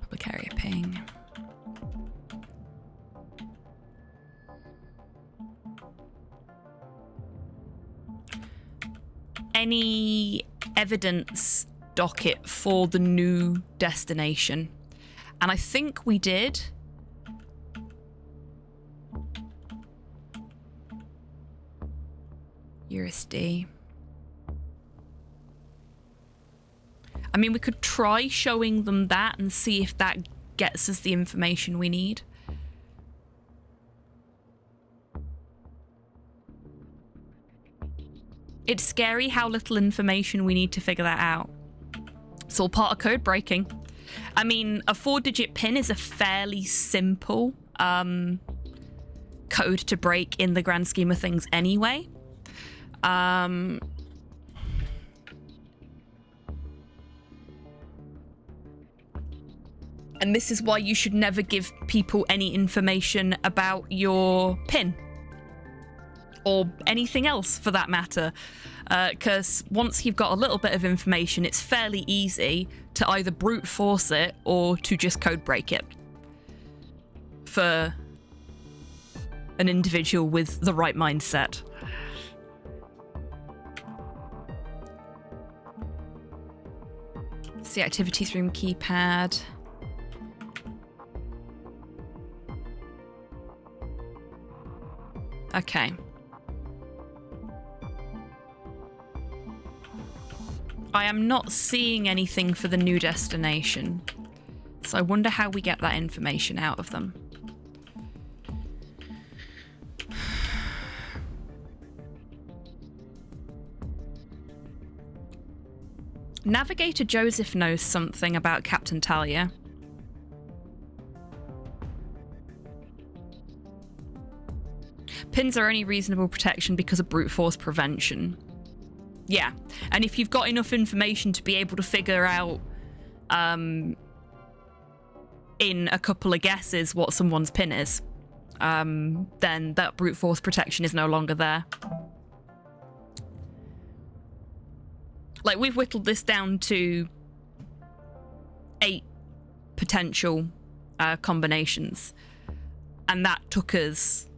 public area ping. Any evidence docket for the new destination. And I think we did. USD. I mean, we could try showing them that and see if that gets us the information we need. It's scary how little information we need to figure that out. It's all part of code breaking. I mean, a 4-digit PIN is a fairly simple code to break in the grand scheme of things anyway. And this is why you should never give people any information about your PIN. Or anything else for that matter. Because once you've got a little bit of information, it's fairly easy to either brute force it or to just code break it for an individual with the right mindset. It's the activities room keypad. Okay. I am not seeing anything for the new destination, so I wonder how we get that information out of them. Navigator Joseph knows something about Captain Talia. Pins are only reasonable protection because of brute force prevention. Yeah, and if you've got enough information to be able to figure out in a couple of guesses what someone's pin is, then that brute force protection is no longer there. Like, we've whittled this down to 8 potential combinations. And that took us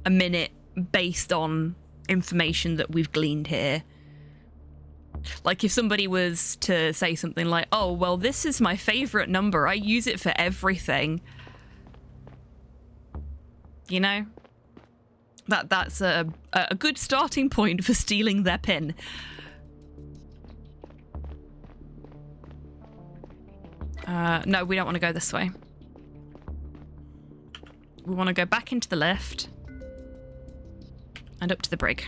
a minute based on information that we've gleaned here. Like, if somebody was to say something like, oh, well, this is my favorite number, I use it for everything. You know? That's a good starting point for stealing their pin. No, we don't want to go this way. We want to go back into the lift and up to the brig.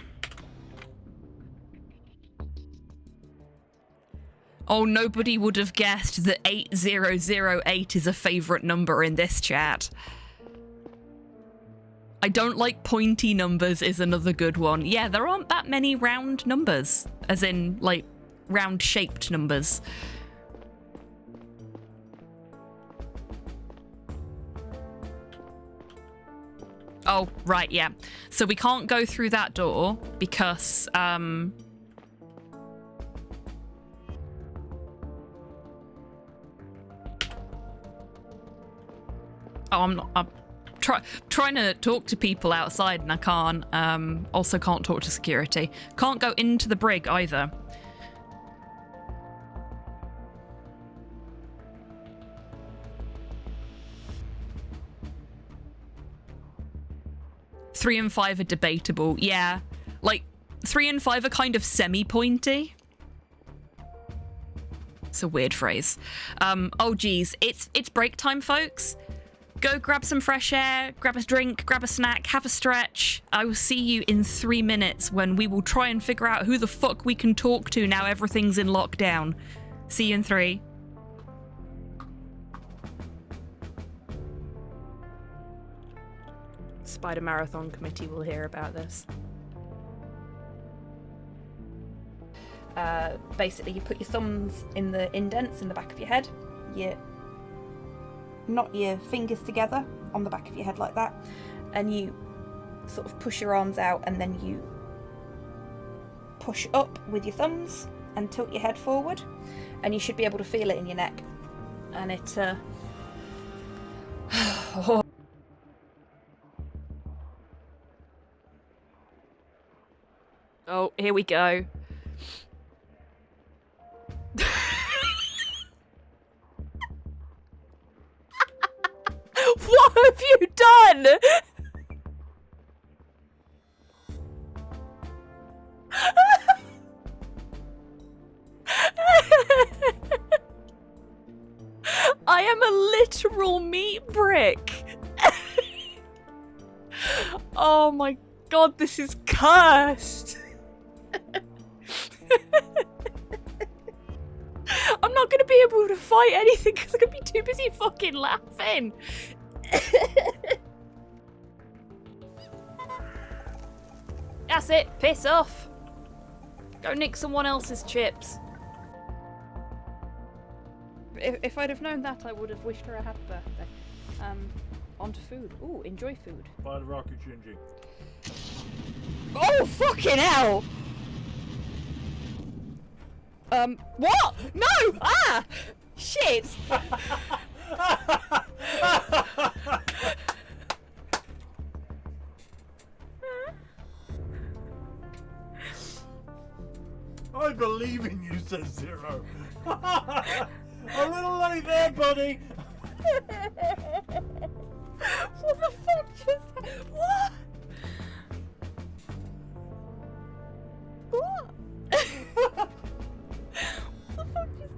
Oh, nobody would have guessed that 8008 is a favourite number in this chat. I don't like pointy numbers is another good one. Yeah, there aren't that many round numbers, as in, like, round-shaped numbers. Oh, right, yeah. So we can't go through that door because, Oh, I'm trying to talk to people outside and I can't. Also can't talk to security. Can't go into the brig either. Three and 5 are debatable. Yeah. Like, 3 and 5 are kind of semi-pointy. It's a weird phrase. Oh, geez. It's break time, folks. Go grab some fresh air, grab a drink, grab a snack, have a stretch. I will see you in 3 minutes when we will try and figure out who the fuck we can talk to now everything's in lockdown. See you in 3. Spider Marathon Committee will hear about this. Basically, you put your thumbs in the indents in the back of your head. You knot your fingers together on the back of your head like that, and you sort of push your arms out, and then you push up with your thumbs and tilt your head forward, and you should be able to feel it in your neck. And it Oh, here we go. What have you done? I am a literal meat brick. Oh my god, this is cursed. I'm not gonna be able to fight anything because I'm gonna be too busy fucking laughing. That's it, piss off. Go nick someone else's chips. If I'd have known that, I would have wished her a happy birthday. On to food. Ooh, enjoy food. Buy the rocket changing. Oh, fucking hell! What? No! Ah! Shit! I believe in you, says Zero. A little late there, buddy. What the fuck just... What? What? What the fuck just...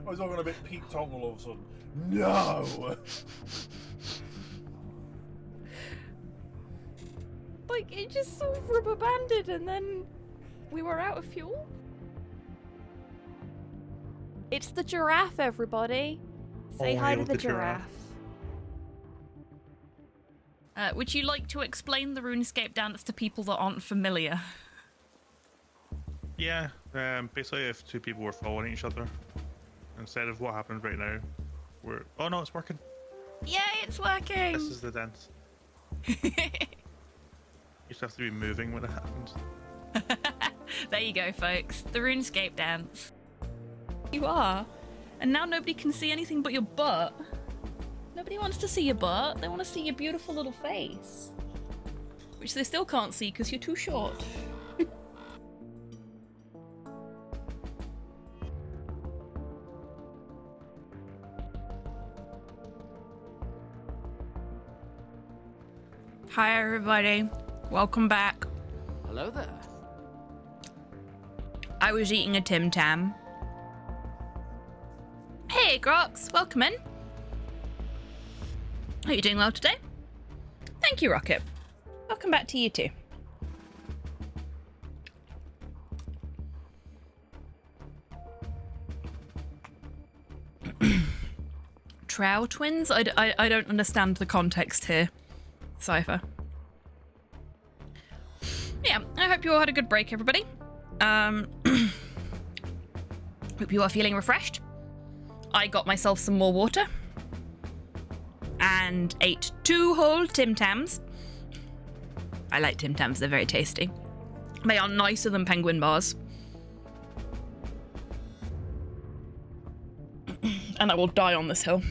I was all going a bit Pete Tong all of a sudden. No! Like, it just sort of rubber banded and then we were out of fuel? It's the giraffe, everybody. Say hi to the giraffe. Would you like to explain the RuneScape dance to people that aren't familiar? Yeah, basically if two people were following each other, instead of what happens right now, we're... Oh no, it's working. Yay, it's working! This is the dance. You just have to be moving when it happens. There you go, folks. The RuneScape dance. You are. And now nobody can see anything but your butt. Nobody wants to see your butt. They want to see your beautiful little face. Which they still can't see because you're too short. Hi everybody. Welcome back. Hello there. I was eating a Tim Tam. Hey Grox, welcome in. Are you doing well today? Thank you, Rocket. Welcome back to you too. Trow twins? I don't understand the context here, Cypher. Yeah, I hope you all had a good break, everybody. Hope you are feeling refreshed. I got myself some more water and ate 2 whole Tim Tams. I like Tim Tams, they're very tasty. They are nicer than penguin bars. And I will die on this hill.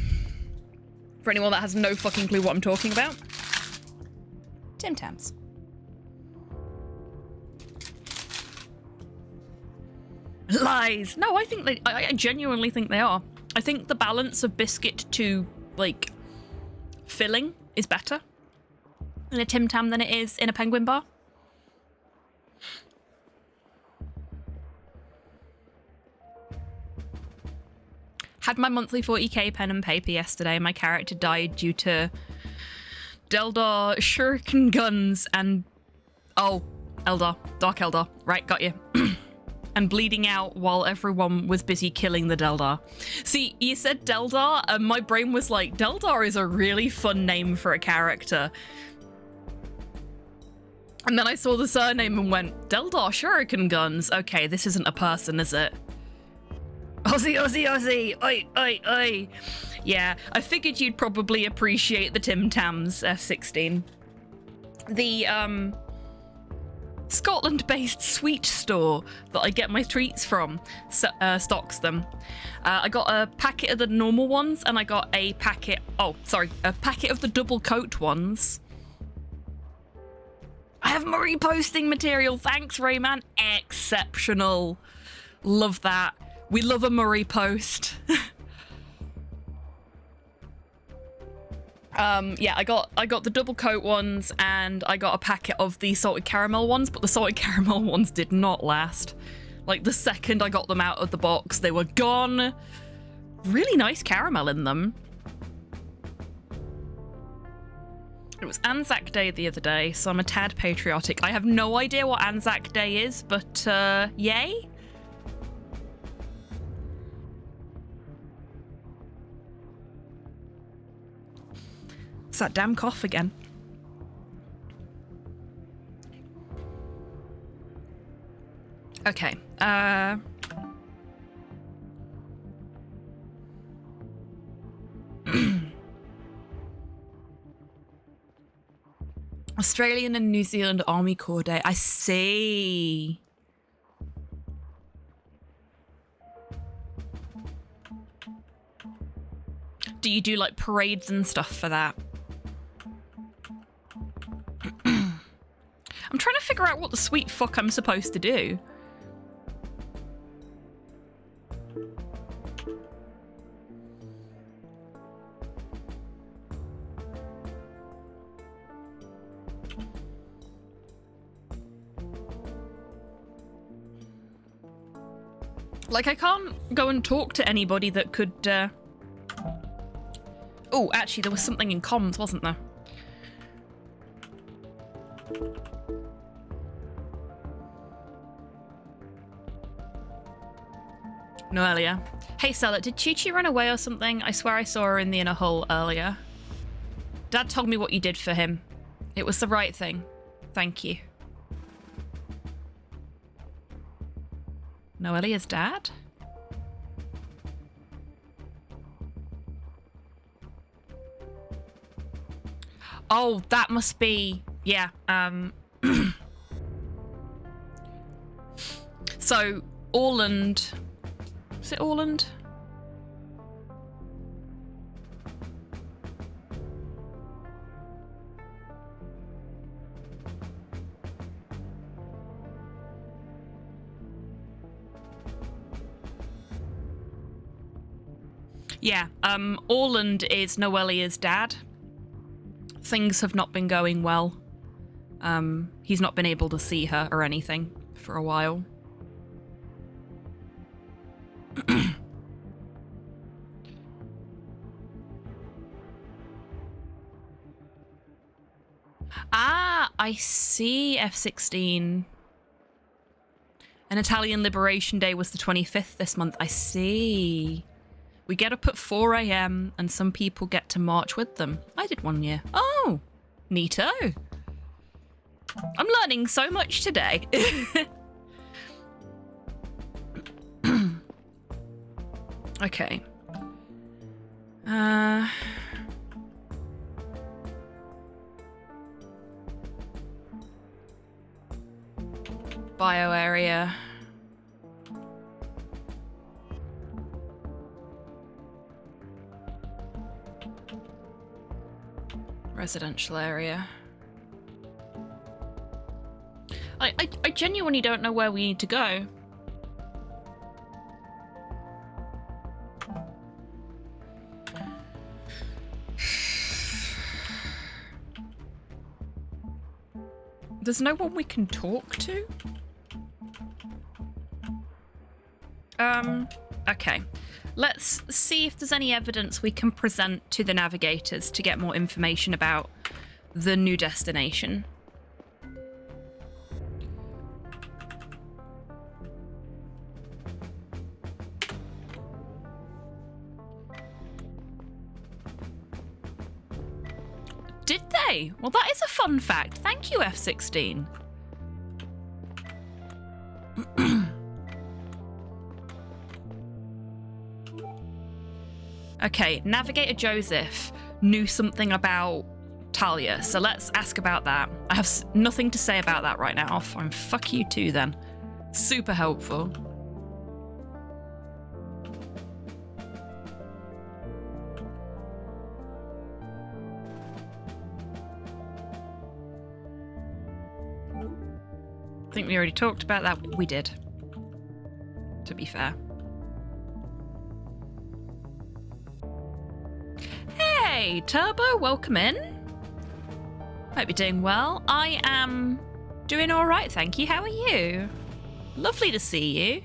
For anyone that has no fucking clue what I'm talking about, Tim Tams. Lies. No, I think I genuinely think they are. I think the balance of biscuit to, like, filling is better in a Tim Tam than it is in a penguin bar. Had my monthly 40k pen and paper yesterday. My character died due to Deldar shuriken guns and... Oh, Eldar. Dark Eldar. Right, got you. And bleeding out while everyone was busy killing the Deldar. See, you said Deldar, and my brain was like, Deldar is a really fun name for a character. And then I saw the surname and went, Deldar shuriken guns? Okay, this isn't a person, is it? Aussie, Aussie, Aussie! Oi, oi, oi! Yeah, I figured you'd probably appreciate the Tim Tams F16. The, Scotland-based sweet store that I get my treats from stocks them. I got a packet of the normal ones and I got a packet... Oh, sorry. A packet of the double coat ones. I have more reposting material. Thanks, Rayman. Exceptional. Love that. We love a Murray post. Yeah, I got the double coat ones and I got a packet of the salted caramel ones, but the salted caramel ones did not last. Like, the second I got them out of the box, they were gone. Really nice caramel in them. It was Anzac Day the other day, so I'm a tad patriotic. I have no idea what Anzac Day is, but yay. It's that damn cough again. Okay. Australian and New Zealand Army Corps Day. I see. Do you do like parades and stuff for that? I'm trying to figure out what the sweet fuck I'm supposed to do. Like, I can't go and talk to anybody that could, Oh, actually, there was something in comms, wasn't there? No, earlier. Hey, Stella, did Chi-Chi run away or something? I swear I saw her in the inner hall earlier. Dad told me what you did for him. It was the right thing. Thank you. Noelia's dad? Oh, that must be... Yeah, So, Orland... Is it Orland? Yeah, Orland is Noelia's dad. Things have not been going well. He's not been able to see her or anything for a while. Ah, I see, F-16. An Italian Liberation Day was the 25th this month. I see. We get up at 4 a.m. and some people get to march with them. I did one year. Oh, neato. I'm learning so much today. Okay. Bio area. Residential area. I genuinely don't know where we need to go. There's no one we can talk to? Okay. Let's see if there's any evidence we can present to the navigators to get more information about the new destination. Did they? Well, that is a fun fact. Thank you, F-16. Okay, Navigator Joseph knew something about Talia, so let's ask about that. I have nothing to say about that right now. Fine, fuck you too then. Super helpful. I think we already talked about that. We did, to be fair. Hey, Turbo, welcome in. Hope you're doing well. I am doing all right, thank you. How are you? Lovely to see you.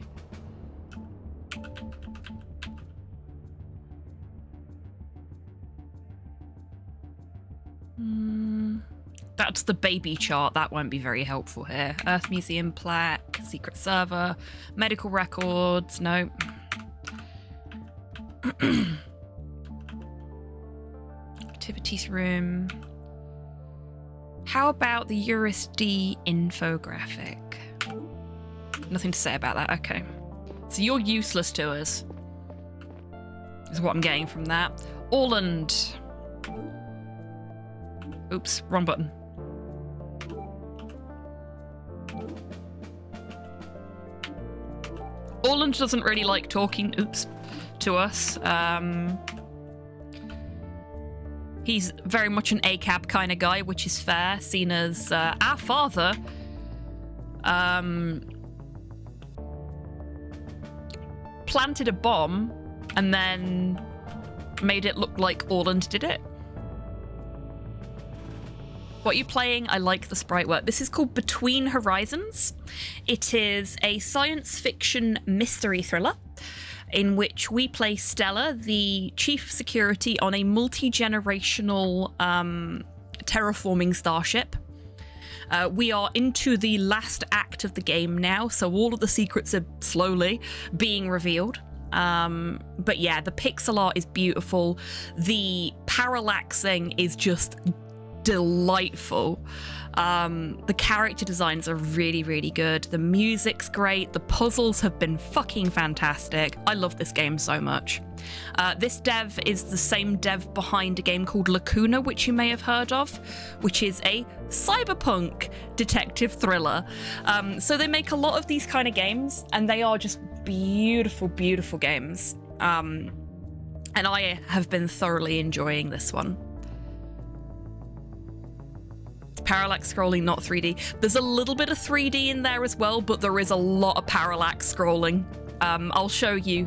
That's the baby chart. That won't be very helpful here. Earth Museum plaque, secret server, medical records. No. Activities room. How about the URISD infographic? Nothing to say about that. Okay. So you're useless to us, is what I'm getting from that. Orland. Oops, wrong button. Orland doesn't really like talking, to us. He's very much an ACAB kind of guy, which is fair, seen as our father planted a bomb and then made it look like Orland did it. What are you playing? I like the sprite work. This is called Between Horizons. It is a science fiction mystery thriller in which we play Stella, the chief of security on a multi-generational terraforming starship. We are into the last act of the game now, so all of the secrets are slowly being revealed. But yeah, the pixel art is beautiful. The parallaxing is just delightful. The character designs are really, really good. The music's great. The puzzles have been fucking fantastic. I love this game so much. This dev is the same dev behind a game called Lacuna, which you may have heard of, which is a cyberpunk detective thriller. So they make a lot of these kind of games, and they are just beautiful, beautiful games. And I have been thoroughly enjoying this one. Parallax scrolling, not 3D. There's a little bit of 3D in there as well, but there is a lot of parallax scrolling. I'll show you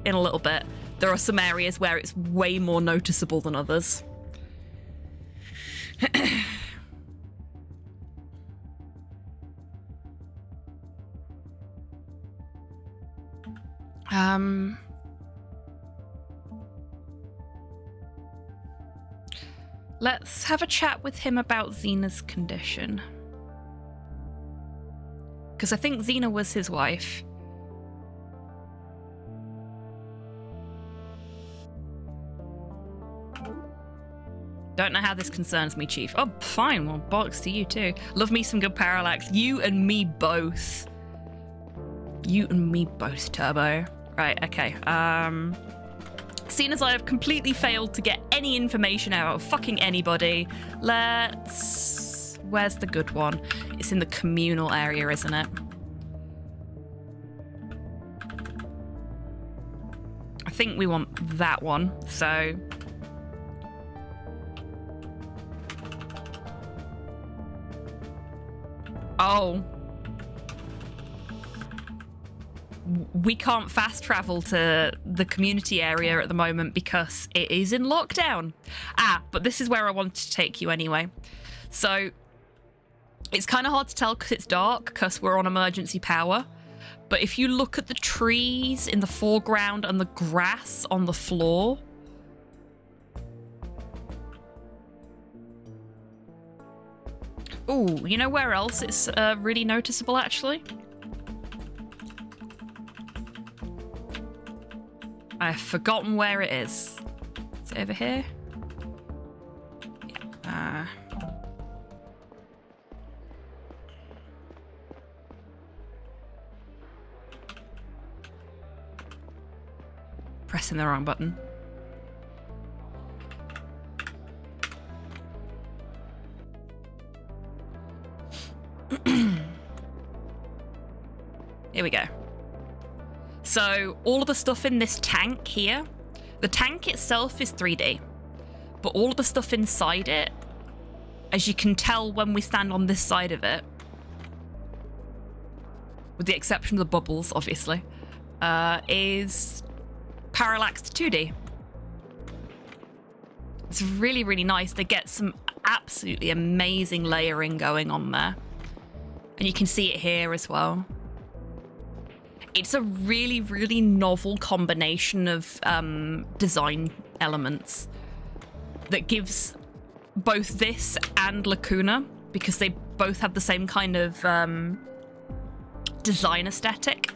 in a little bit. There are some areas where it's way more noticeable than others. Let's have a chat with him about Xena's condition. Because I think Xena was his wife. Don't know how this concerns me, Chief. Oh, fine. Well, bollocks to you too. Love me some good parallax. You and me both. You and me both, Turbo. Right, okay. Seeing as I have completely failed to get any information out of fucking anybody, let's... Where's the good one? It's in the communal area, isn't it? I think we want that one, so... Oh. We can't fast travel to the community area at the moment because it is in lockdown. But this is where I wanted to take you anyway. So it's kind of hard to tell because it's dark because we're on emergency power. But if you look at the trees in the foreground and the grass on the floor, ooh, you know where else it's really noticeable actually? I've forgotten where it is. Is it over here? Yeah. Pressing the wrong button. Here we go. So all of the stuff in this tank here, the tank itself is 3D, but all of the stuff inside it, as you can tell when we stand on this side of it, with the exception of the bubbles, obviously, is parallaxed 2D. It's really, really nice. They get some absolutely amazing layering going on there. And you can see it here as well. It's a really, really novel combination of design elements that gives both this and Lacuna, because they both have the same kind of design aesthetic.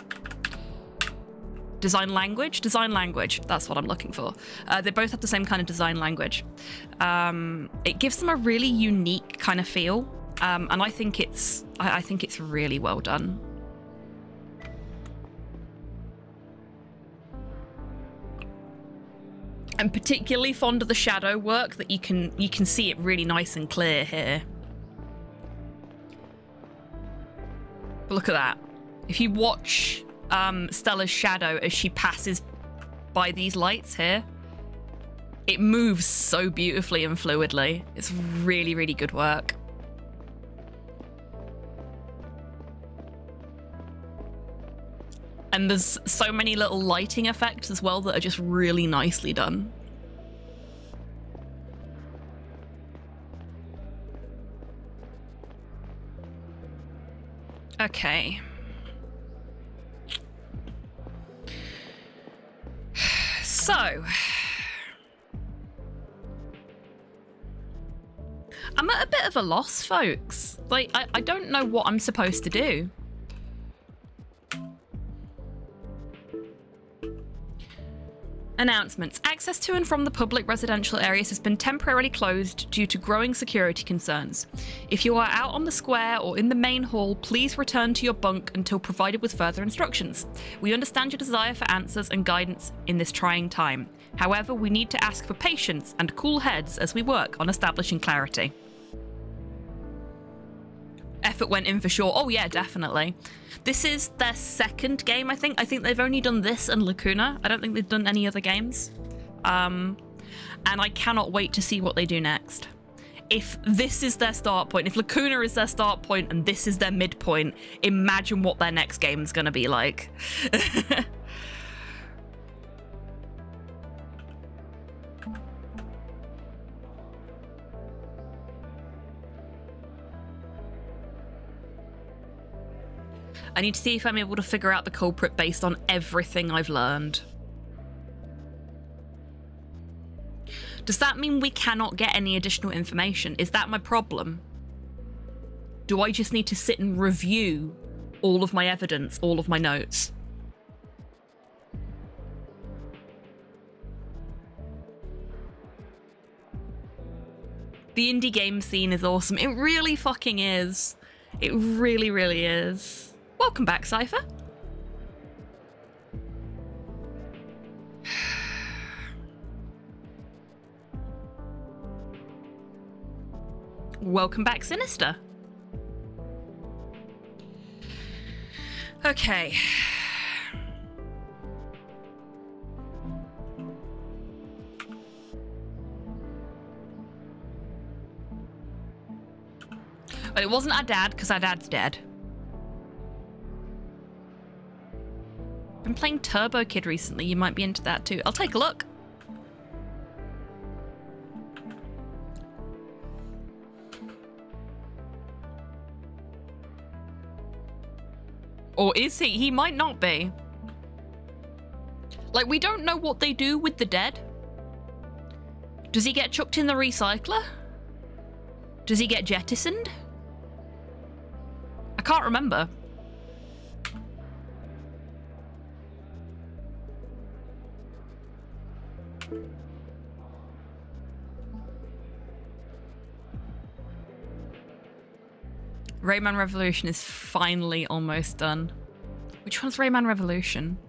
Design language, that's what I'm looking for. They both have the same kind of design language. It gives them a really unique kind of feel, and I think it's really well done. I'm particularly fond of the shadow work that you can see it really nice and clear here. But look at that. If you watch Stella's shadow as she passes by these lights here, it moves so beautifully and fluidly. It's really, really good work. And there's so many little lighting effects as well that are just really nicely done. Okay. So, I'm at a bit of a loss, folks. Like, I don't know what I'm supposed to do. Announcements. Access to and from the public residential areas has been temporarily closed due to growing security concerns. If you are out on the square or in the main hall, please return to your bunk until provided with further instructions. We understand your desire for answers and guidance in this trying time. However, we need to ask for patience and cool heads as we work on establishing clarity. Effort went in for sure. Oh yeah, definitely. This is their second game, I think. I think they've only done this and Lacuna. I don't think they've done any other games. And I cannot wait to see what they do next. If this is their start point, if Lacuna is their start point and this is their midpoint, imagine what their next game is going to be like. I need to see if I'm able to figure out the culprit based on everything I've learned. Does that mean we cannot get any additional information? Is that my problem? Do I just need to sit and review all of my evidence, all of my notes? The indie game scene is awesome. It really fucking is. It really, really is. Welcome back, Cypher. Welcome back, Sinister. Okay. But it wasn't our dad, because our dad's dead. Been playing Turbo Kid recently. You might be into that too. I'll take a look. Or is he? He might not be. Like, we don't know what they do with the dead. Does he get chucked in the recycler? Does he get jettisoned? I can't remember. Rayman Revolution is finally almost done. Which one's Rayman Revolution?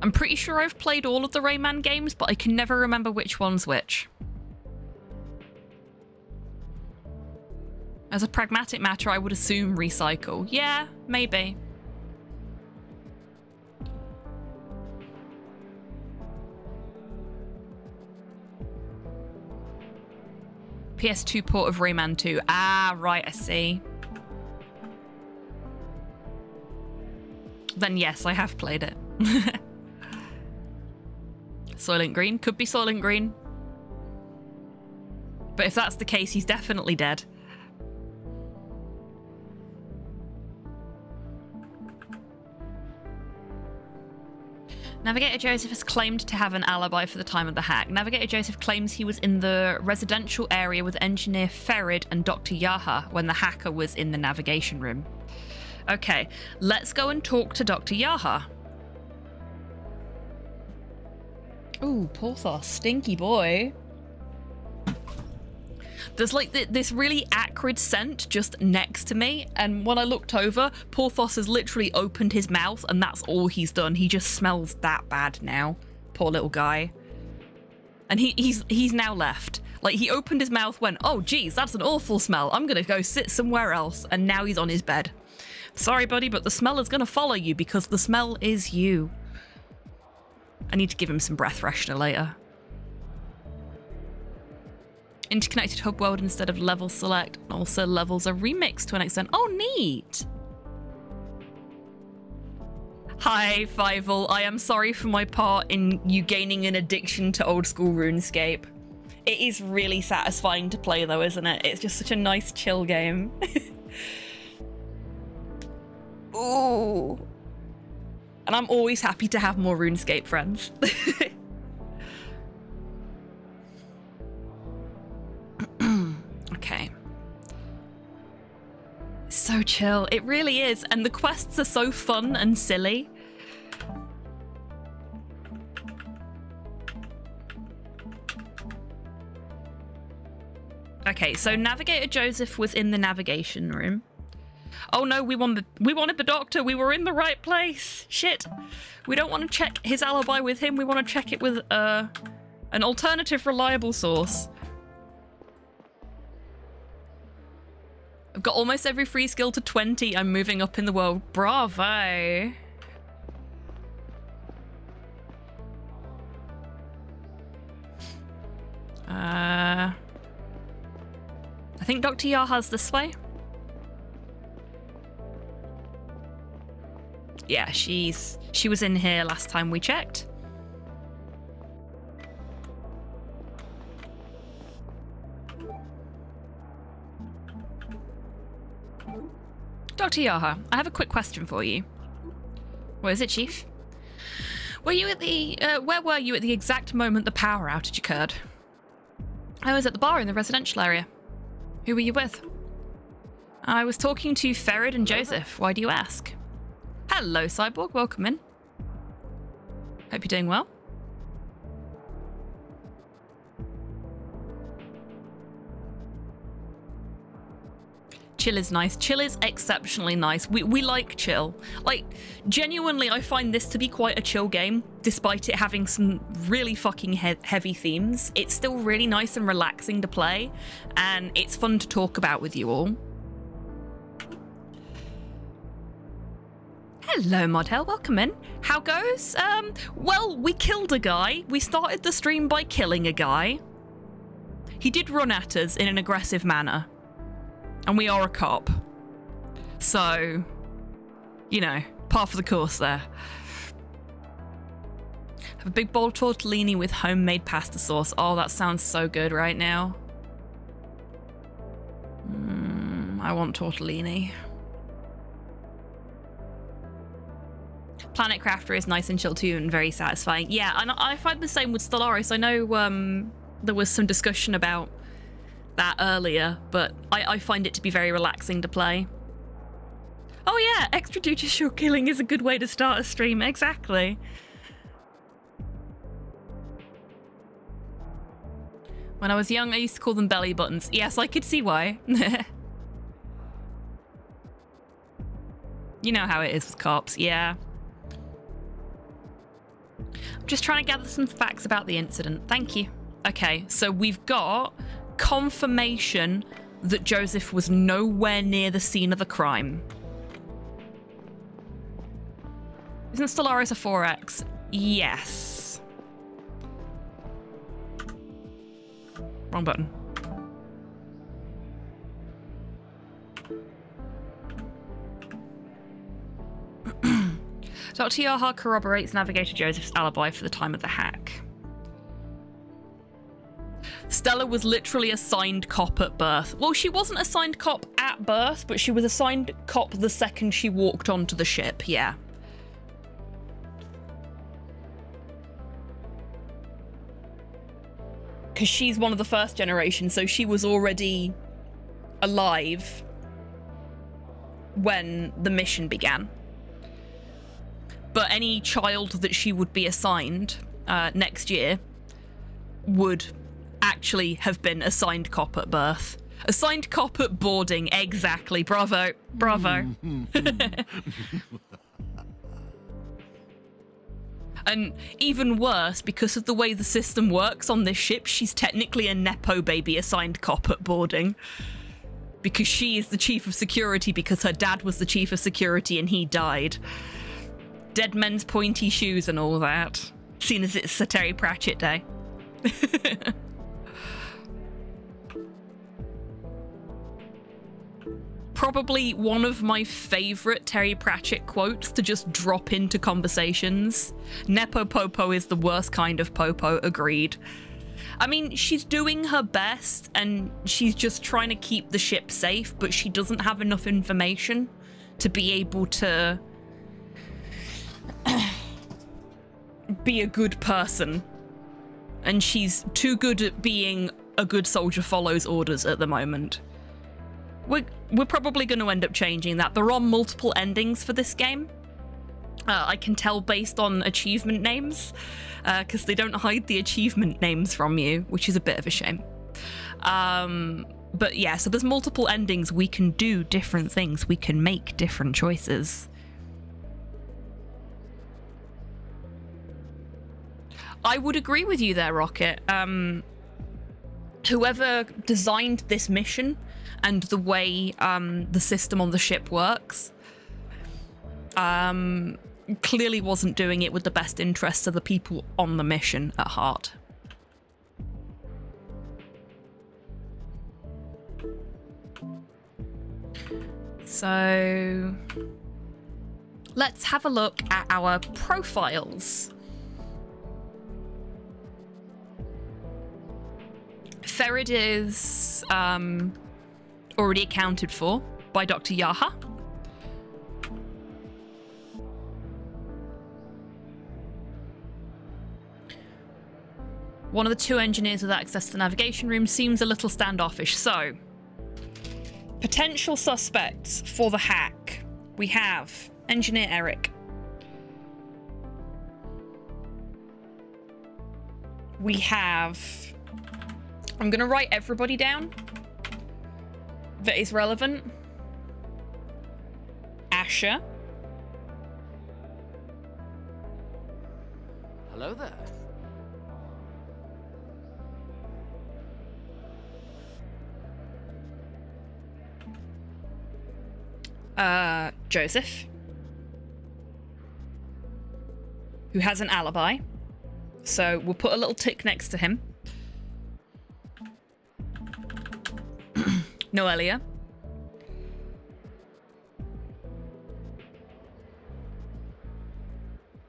I'm pretty sure I've played all of the Rayman games, but I can never remember which one's which. As a pragmatic matter, I would assume recycle. Yeah, maybe. PS2 port of Rayman 2. Ah, right, I see. Then yes, I have played it. Soylent Green. Could be Soylent Green. But if that's the case, he's definitely dead. Navigator Joseph has claimed to have an alibi for the time of the hack. Navigator Joseph claims he was in the residential area with Engineer Ferid and Dr. Yaha when the hacker was in the navigation room. Okay, let's go and talk to Dr. Yaha. Ooh, Porthos, stinky boy. There's like this really acrid scent just next to me, and when I looked over, Porthos has literally opened his mouth and that's all he's done. He just smells that bad now. Poor little guy. And he's now left. Like, he opened his mouth, went, oh geez, that's an awful smell. I'm gonna go sit somewhere else, and now he's on his bed. Sorry, buddy, but the smell is gonna follow you because the smell is you. I need to give him some breath freshener later. Interconnected hub world instead of level select. Also, levels are remixed to an extent. Oh, neat. Hi, Fievel. I am sorry for my part in you gaining an addiction to old school RuneScape. It is really satisfying to play though, isn't it? It's just such a nice chill game. Ooh. And I'm always happy to have more RuneScape friends. Okay. So chill. It really is. And the quests are so fun and silly. Okay, so Navigator Joseph was in the navigation room. Oh no, we wanted the doctor. We were in the right place. Shit. We don't want to check his alibi with him. We want to check it with an alternative reliable source. I've got almost every free skill to 20. I'm moving up in the world. Bravo. I think Dr. Yaha's this way. Yeah, she was in here last time we checked. Dr. Yaha, I have a quick question for you. What is it, Chief? Were you at the where were you at the exact moment the power outage occurred? I was at the bar in the residential area. Who were you with? I was talking to Ferid and Joseph. Why do you ask? Hello, Cyborg. Welcome in. Hope you're doing well. Chill is nice. Chill is exceptionally nice. We like chill. Like, genuinely, I find this to be quite a chill game, despite it having some really fucking heavy themes. It's still really nice and relaxing to play, and it's fun to talk about with you all. Hello, Modhel. Welcome in. How goes? Well, we killed a guy. We started the stream by killing a guy. He did run at us in an aggressive manner. And we are a cop. So, you know, par for the course there. Have a big bowl of tortellini with homemade pasta sauce. Oh, that sounds so good right now. I want tortellini. Planet Crafter is nice and chill too and very satisfying. Yeah, and I find the same with Stellaris. I know there was some discussion about that earlier, but I find it to be very relaxing to play. Oh yeah, extrajudicial killing is a good way to start a stream, exactly. When I was young, I used to call them belly buttons. Yes, I could see why. You know how it is with cops, yeah. I'm just trying to gather some facts about the incident. Thank you. Okay, so we've got confirmation that Joseph was nowhere near the scene of the crime. Isn't Stellaris a 4X? Yes. Wrong button. Dr. Yaha corroborates Navigator Joseph's alibi for the time of the hack. Stella was literally assigned cop at birth. Well, she wasn't assigned cop at birth, but she was assigned cop the second she walked onto the ship, yeah. Because she's one of the first generation, so she was already alive when the mission began. But any child that she would be assigned next year would actually have been assigned cop at birth. Assigned cop at boarding, exactly. Bravo. Bravo. And even worse, because of the way the system works on this ship, she's technically a Nepo baby assigned cop at boarding. Because she is the chief of security because her dad was the chief of security and he died. Dead men's pointy shoes and all that. Seeing as it's Sir Terry Pratchett Day. Probably one of my favourite Terry Pratchett quotes to just drop into conversations. Nepo Popo is the worst kind of Popo, agreed. I mean, she's doing her best and she's just trying to keep the ship safe, but she doesn't have enough information to be able to be a good person. And she's too good at being a good soldier follows orders at the moment. We're probably going to end up changing that. There are multiple endings for this game. I can tell based on achievement names, because they don't hide the achievement names from you, which is a bit of a shame. But yeah, so there's multiple endings. We can do different things. We can make different choices. I would agree with you there, Rocket. Whoever designed this mission and the way the system on the ship works clearly wasn't doing it with the best interests of the people on the mission at heart. So let's have a look at our profiles. Ferid is already accounted for by Dr. Yaha. One of the two engineers with access to the navigation room seems a little standoffish, so potential suspects for the hack. We have Engineer Eric. We have... I'm going to write everybody down that is relevant. Asher. Hello there. Joseph, who has an alibi, so we'll put a little tick next to him. Noelia,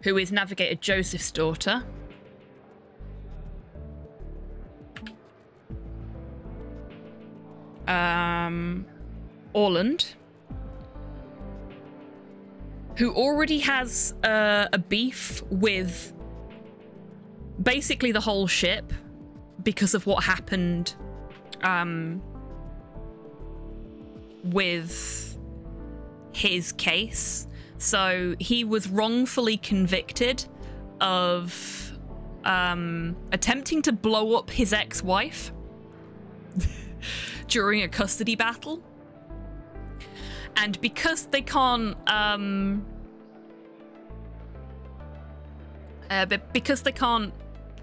who is Navigator Joseph's daughter. Orland, who already has a beef with basically the whole ship because of what happened with his case. So he was wrongfully convicted of attempting to blow up his ex-wife during a custody battle. And because they can't,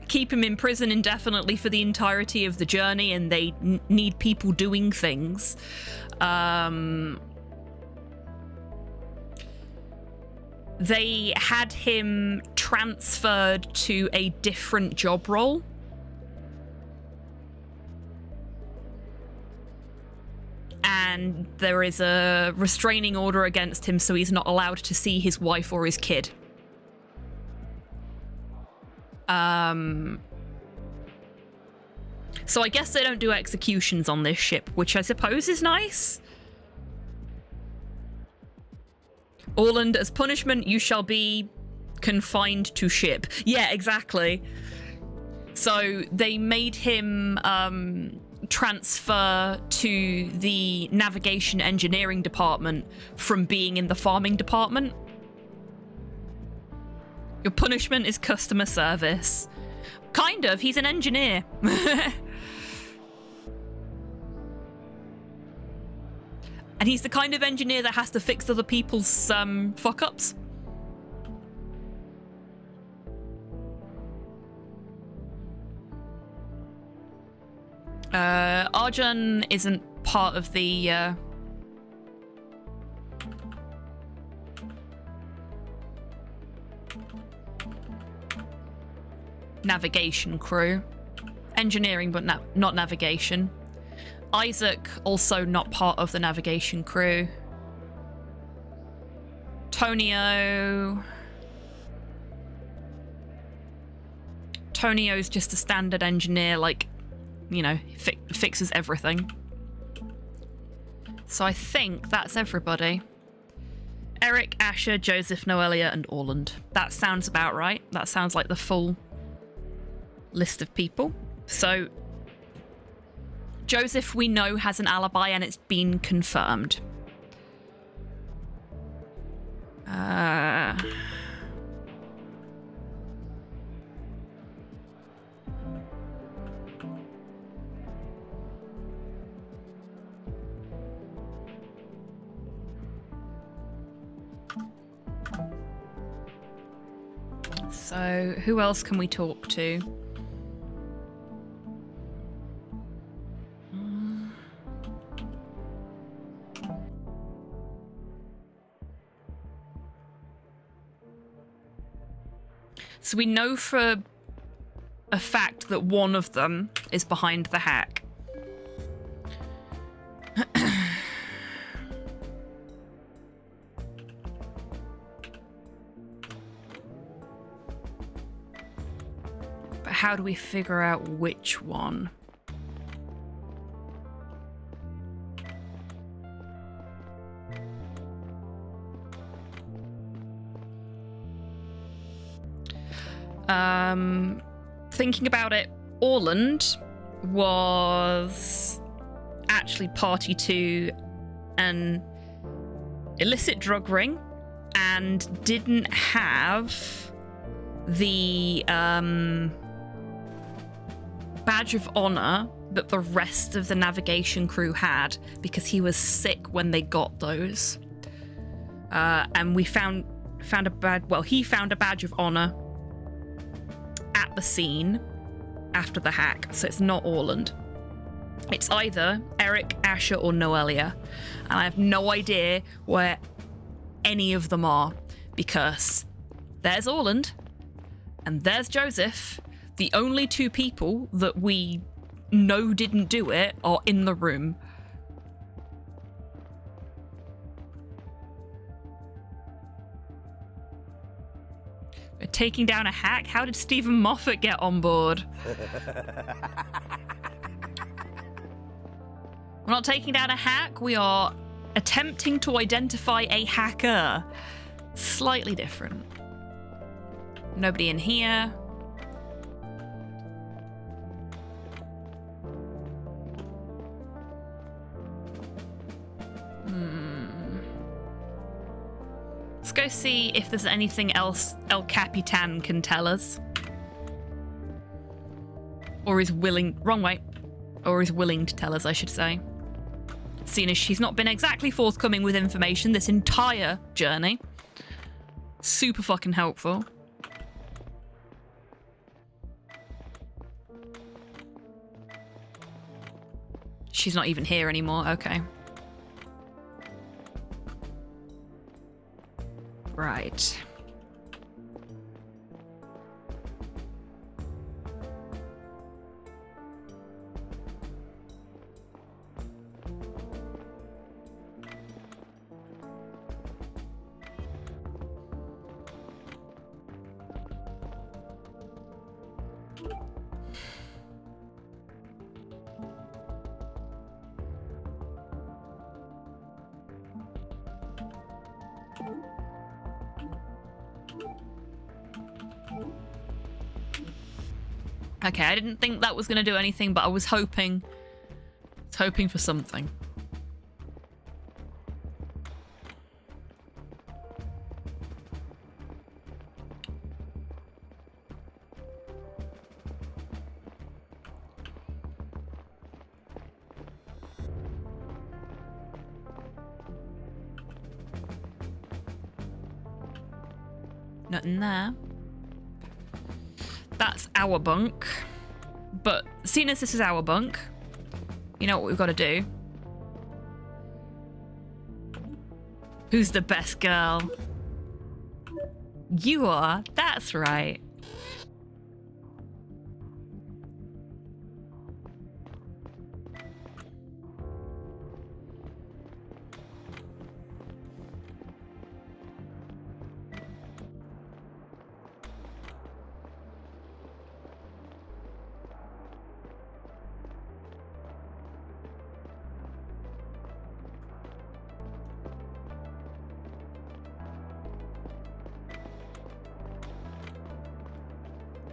keep him in prison indefinitely for the entirety of the journey, and they need people doing things, they had him transferred to a different job role. And there is a restraining order against him, so he's not allowed to see his wife or his kid. So I guess they don't do executions on this ship, which I suppose is nice. Orland, as punishment, you shall be confined to ship. Yeah, exactly. So they made him transfer to the navigation engineering department from being in the farming department. Your punishment is customer service. Kind of, he's an engineer. And he's the kind of engineer that has to fix other people's fuck-ups. Arjun isn't part of the navigation crew. Engineering, but not navigation. Isaac, also not part of the navigation crew. Tonio's just a standard engineer, like, you know, fixes everything. So I think that's everybody. Eric, Asher, Joseph, Noelia, and Orland. That sounds about right. That sounds like the full list of people. So Joseph, we know, has an alibi, and it's been confirmed. So, who else can we talk to? So we know for a fact that one of them is behind the hack. But how do we figure out which one? Thinking about it, Orland was actually party to an illicit drug ring and didn't have the badge of honor that the rest of the navigation crew had because he was sick when they got those. And we found a badge. Well, he found a badge of honor at the scene after the hack, so it's not Orland. It's either Eric, Asher, or Noelia, and I have no idea where any of them are because there's Orland and there's Joseph. The only two people that we know didn't do it are in the room. We're taking down a hack? How did Stephen Moffat get on board? We're not taking down a hack, we are attempting to identify a hacker. Slightly different. Nobody in here. Let's go see if there's anything else El Capitan can tell us. Or is willing... Wrong way. Or is willing to tell us, I should say. Seeing as she's not been exactly forthcoming with information this entire journey. Super fucking helpful. She's not even here anymore, okay. Right. Okay, I didn't think that was going to do anything, but I was hoping for something. Nothing there. That's our bunk. But seeing as this is our bunk, you know what we've got to do? Who's the best girl? You are. That's right.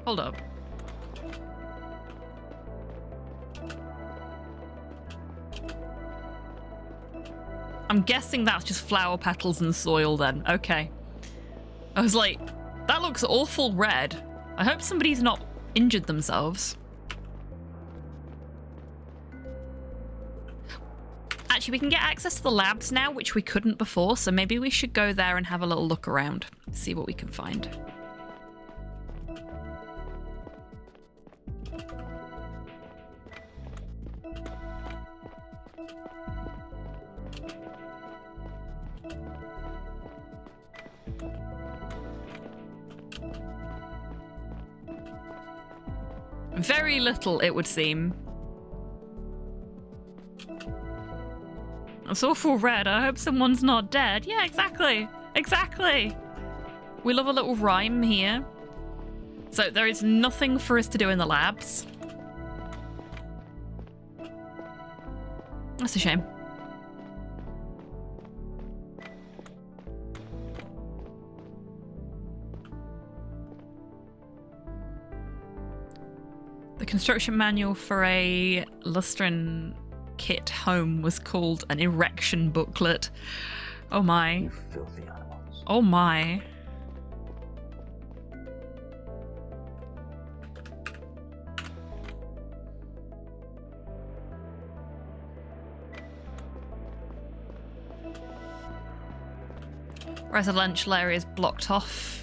Hold up. I'm guessing that's just flower petals and soil then. Okay. I was like, that looks awful red. I hope somebody's not injured themselves. Actually, we can get access to the labs now, which we couldn't before, so maybe we should go there and have a little look around. See what we can find. Very little, it would seem. It's awful red. I hope someone's not dead. Yeah, exactly. Exactly. We love a little rhyme here. So there is nothing for us to do in the labs. That's a shame. The construction manual for a Lustran kit home was called an erection booklet. Oh my. You filthy animals. Oh my. Residential area is blocked off.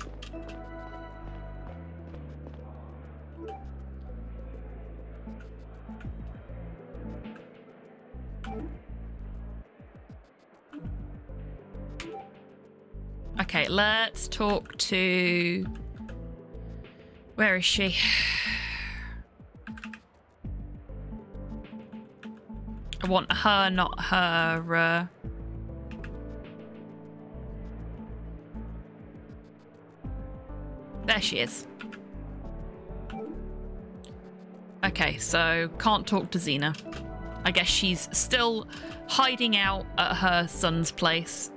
Okay, let's talk to... Where is she? I want her, not her. There she is. Okay, so can't talk to Xena. I guess she's still hiding out at her son's place.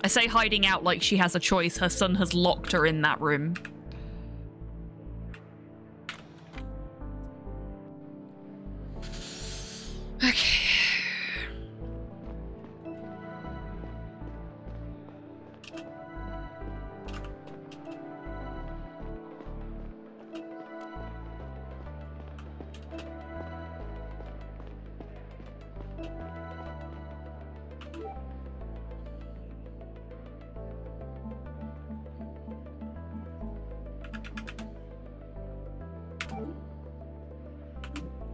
I say hiding out like she has a choice. Her son has locked her in that room. Okay.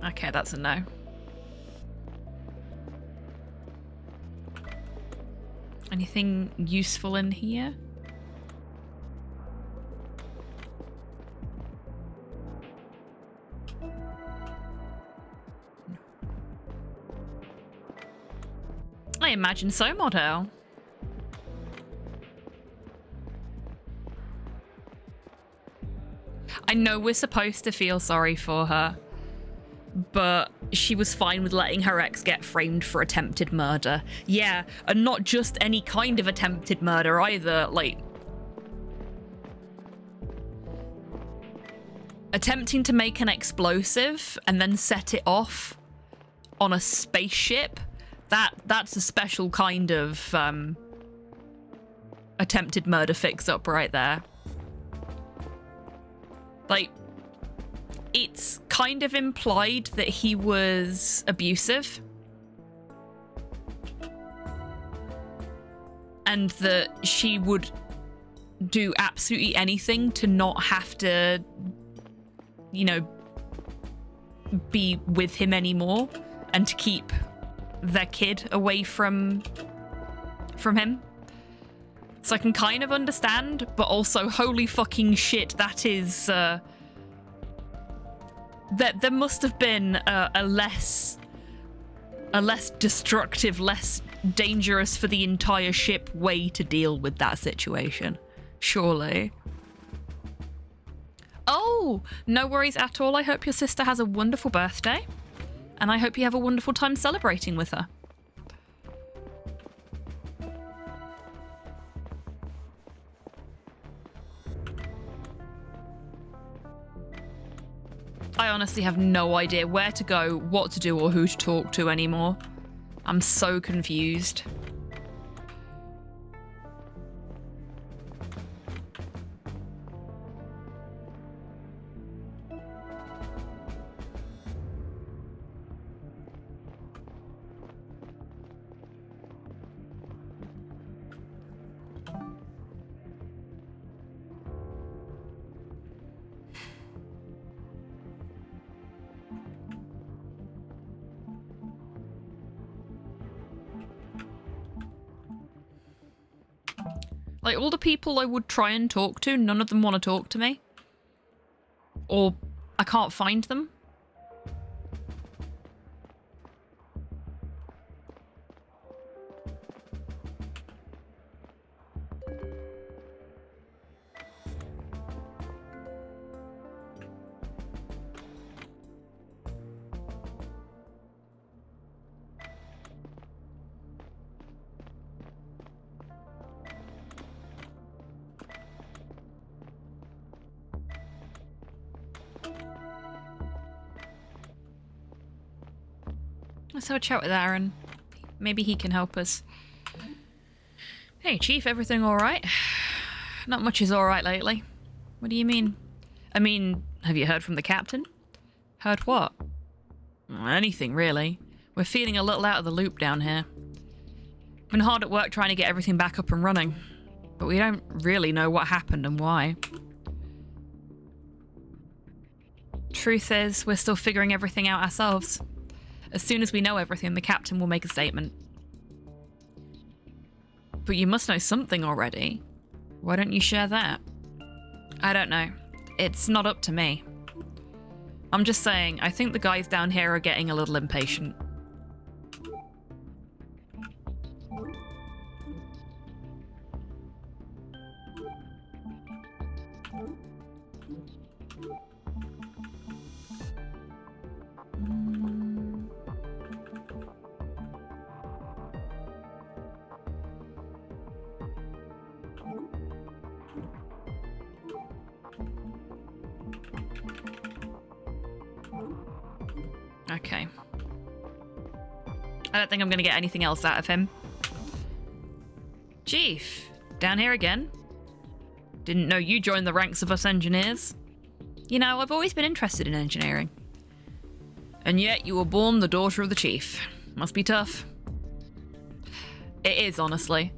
Okay, that's a no. Anything useful in here? I imagine so, Model. I know we're supposed to feel sorry for her, but she was fine with letting her ex get framed for attempted murder. Yeah, and not just any kind of attempted murder either, like... attempting to make an explosive and then set it off on a spaceship, that's a special kind of attempted murder fix-up right there. Like, it's kind of implied that he was abusive. And that she would do absolutely anything to not have to, you know, be with him anymore and to keep their kid away from him. So I can kind of understand, but also holy fucking shit, that is that there must have been a less destructive, less dangerous for the entire ship way to deal with that situation. Surely. Oh, no worries at all. I hope your sister has a wonderful birthday. And I hope you have a wonderful time celebrating with her. I honestly have no idea where to go, what to do, or who to talk to anymore. I'm so confused. Like, all the people I would try and talk to, none of them want to talk to me. Or I can't find them. Let's have a chat with Aaron. Maybe he can help us. Hey, Chief, everything alright? Not much is alright lately. What do you mean? I mean, have you heard from the captain? Heard what? Anything, really. We're feeling a little out of the loop down here. Been hard at work trying to get everything back up and running. But we don't really know what happened and why. Truth is, we're still figuring everything out ourselves. As soon as we know everything, the captain will make a statement. But you must know something already. Why don't you share that? I don't know. It's not up to me. I'm just saying, I think the guys down here are getting a little impatient. Okay. I don't think I'm going to get anything else out of him. Chief, down here again? Didn't know you joined the ranks of us engineers. You know, I've always been interested in engineering. And yet you were born the daughter of the chief. Must be tough. It is, honestly.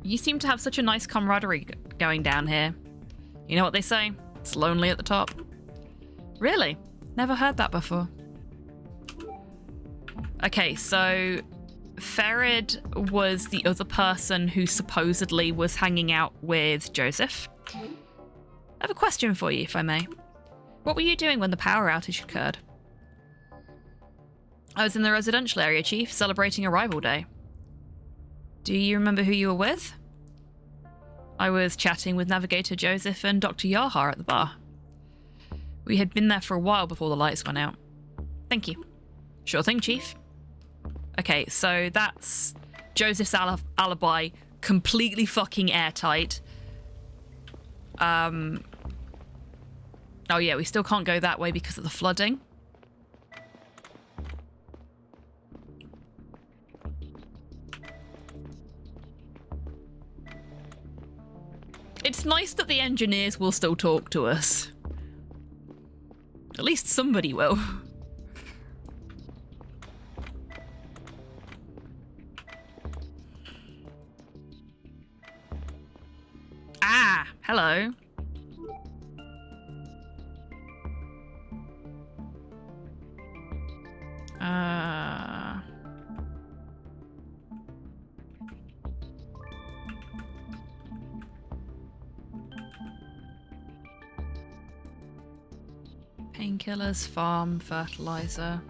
You seem to have such a nice camaraderie going down here. You know what they say? It's lonely at the top. Really? Never heard that before. Okay, so Ferid was the other person who supposedly was hanging out with Joseph. I have a question for you, if I may. What were you doing when the power outage occurred? I was in the residential area, Chief, celebrating Arrival Day. Do you remember who you were with? I was chatting with Navigator Joseph and Dr. Yahar at the bar. We had been there for a while before the lights went out. Thank you. Sure thing, Chief. Okay, so that's Joseph's alibi, completely fucking airtight. Oh yeah, we still can't go that way because of the flooding. It's nice that the engineers will still talk to us. At least somebody will. Ah, hello. Painkillers, farm, fertilizer.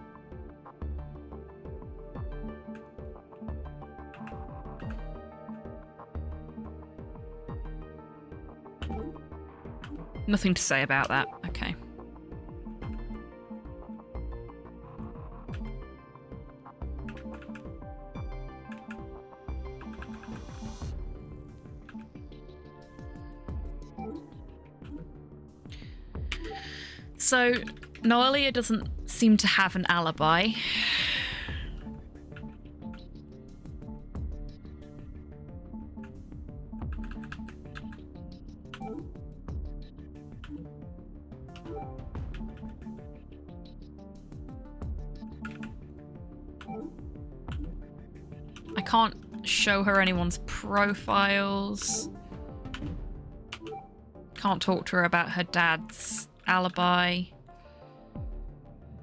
Nothing to say about that. Okay. So, Noelia doesn't seem to have an alibi. I can't show her anyone's profiles. Can't talk to her about her dad's alibi.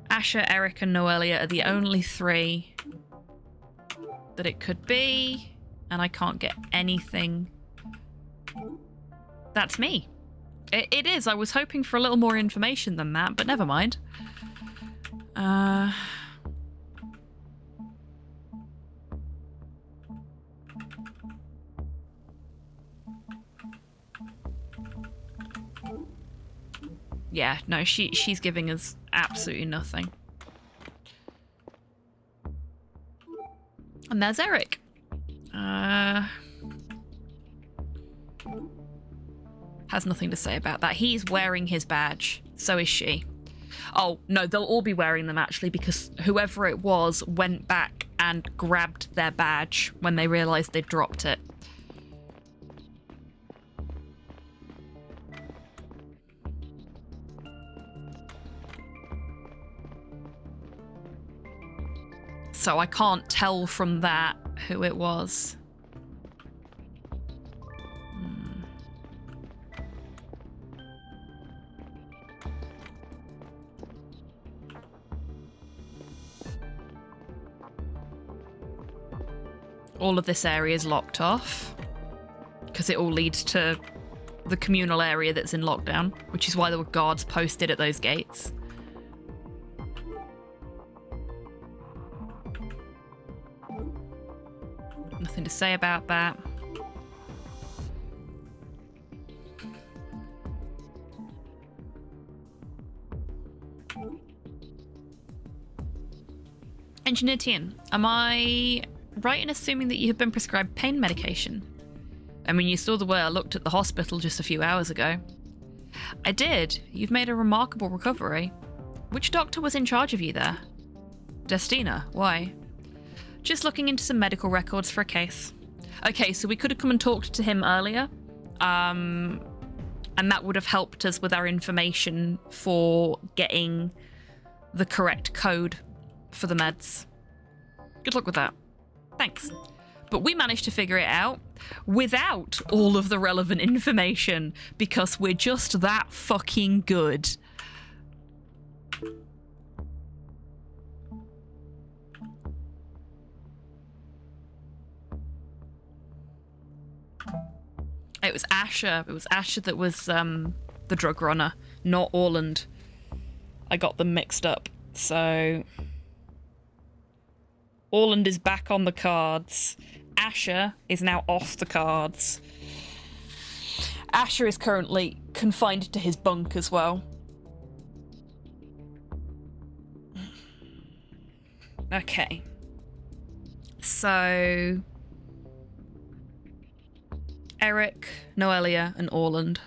Asher, Eric, and Noelia are the only three that it could be, and I can't get anything. That's me. It is. I was hoping for a little more information than that, but never mind. Yeah, no, she's giving us absolutely nothing. And there's Eric. Has nothing to say about that. He's wearing his badge. So is she. Oh, no, they'll all be wearing them, actually, because whoever it was went back and grabbed their badge when they realised they'd dropped it. So I can't tell from that who it was. All of this area is locked off because it all leads to the communal area that's in lockdown, which is why there were guards posted at those gates. Nothing to say about that. Engineer Tien, am I right in assuming that you have been prescribed pain medication? I mean, you saw the way I looked at the hospital just a few hours ago. I did. You've made a remarkable recovery. Which doctor was in charge of you there? Destina. Why? Just looking into some medical records for a case. Okay, so we could have come and talked to him earlier. And that would have helped us with our information for getting the correct code for the meds. Good luck with that. Thanks. But we managed to figure it out without all of the relevant information because we're just that fucking good. It was Asher. It was Asher that was the drug runner, not Orland. I got them mixed up. So Orland is back on the cards. Asher is now off the cards. Asher is currently confined to his bunk as well. Okay. So Eric, Noelia, and Orland.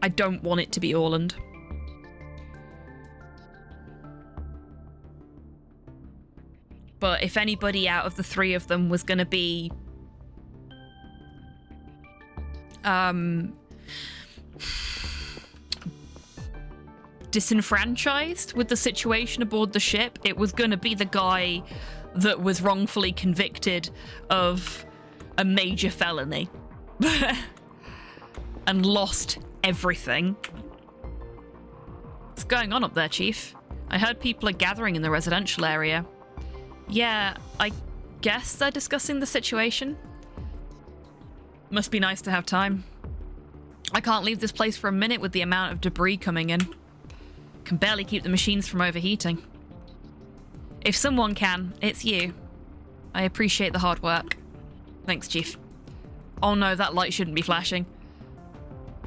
I don't want it to be Orland. But if anybody out of the three of them was going to be disenfranchised with the situation aboard the ship, it was going to be the guy that was wrongfully convicted of a major felony and lost everything. What's going on up there, Chief? I heard people are gathering in the residential area. Yeah, I guess they're discussing the situation. Must be nice to have time. I can't leave this place for a minute with the amount of debris coming in. Can barely keep the machines from overheating. If someone can, it's you. I appreciate the hard work. Thanks, Chief. Oh no, that light shouldn't be flashing.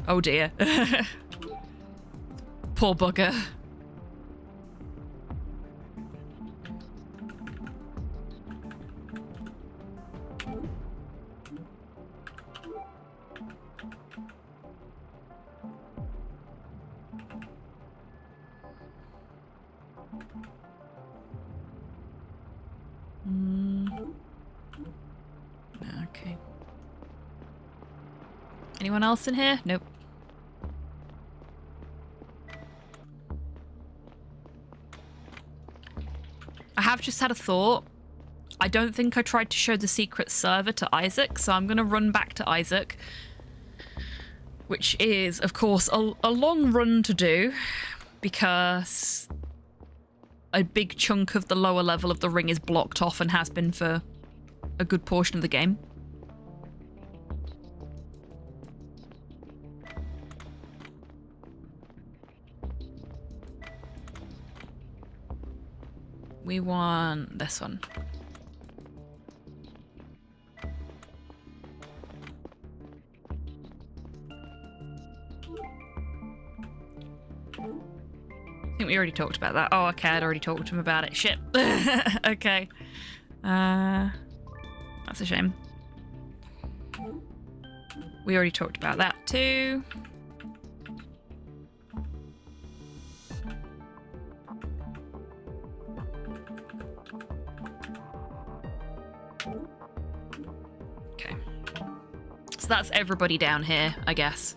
Oh dear. Poor bugger. Okay. Anyone else in here? Nope. I have just had a thought. I don't think I tried to show the secret server to Isaac, so I'm going to run back to Isaac. Which is, of course, a long run to do, because a big chunk of the lower level of the ring is blocked off and has been for a good portion of the game. We want this one. I think we already talked about that. Oh, okay, I'd already talked to him about it. Shit. Okay. That's a shame. We already talked about that too. Okay. So that's everybody down here, I guess.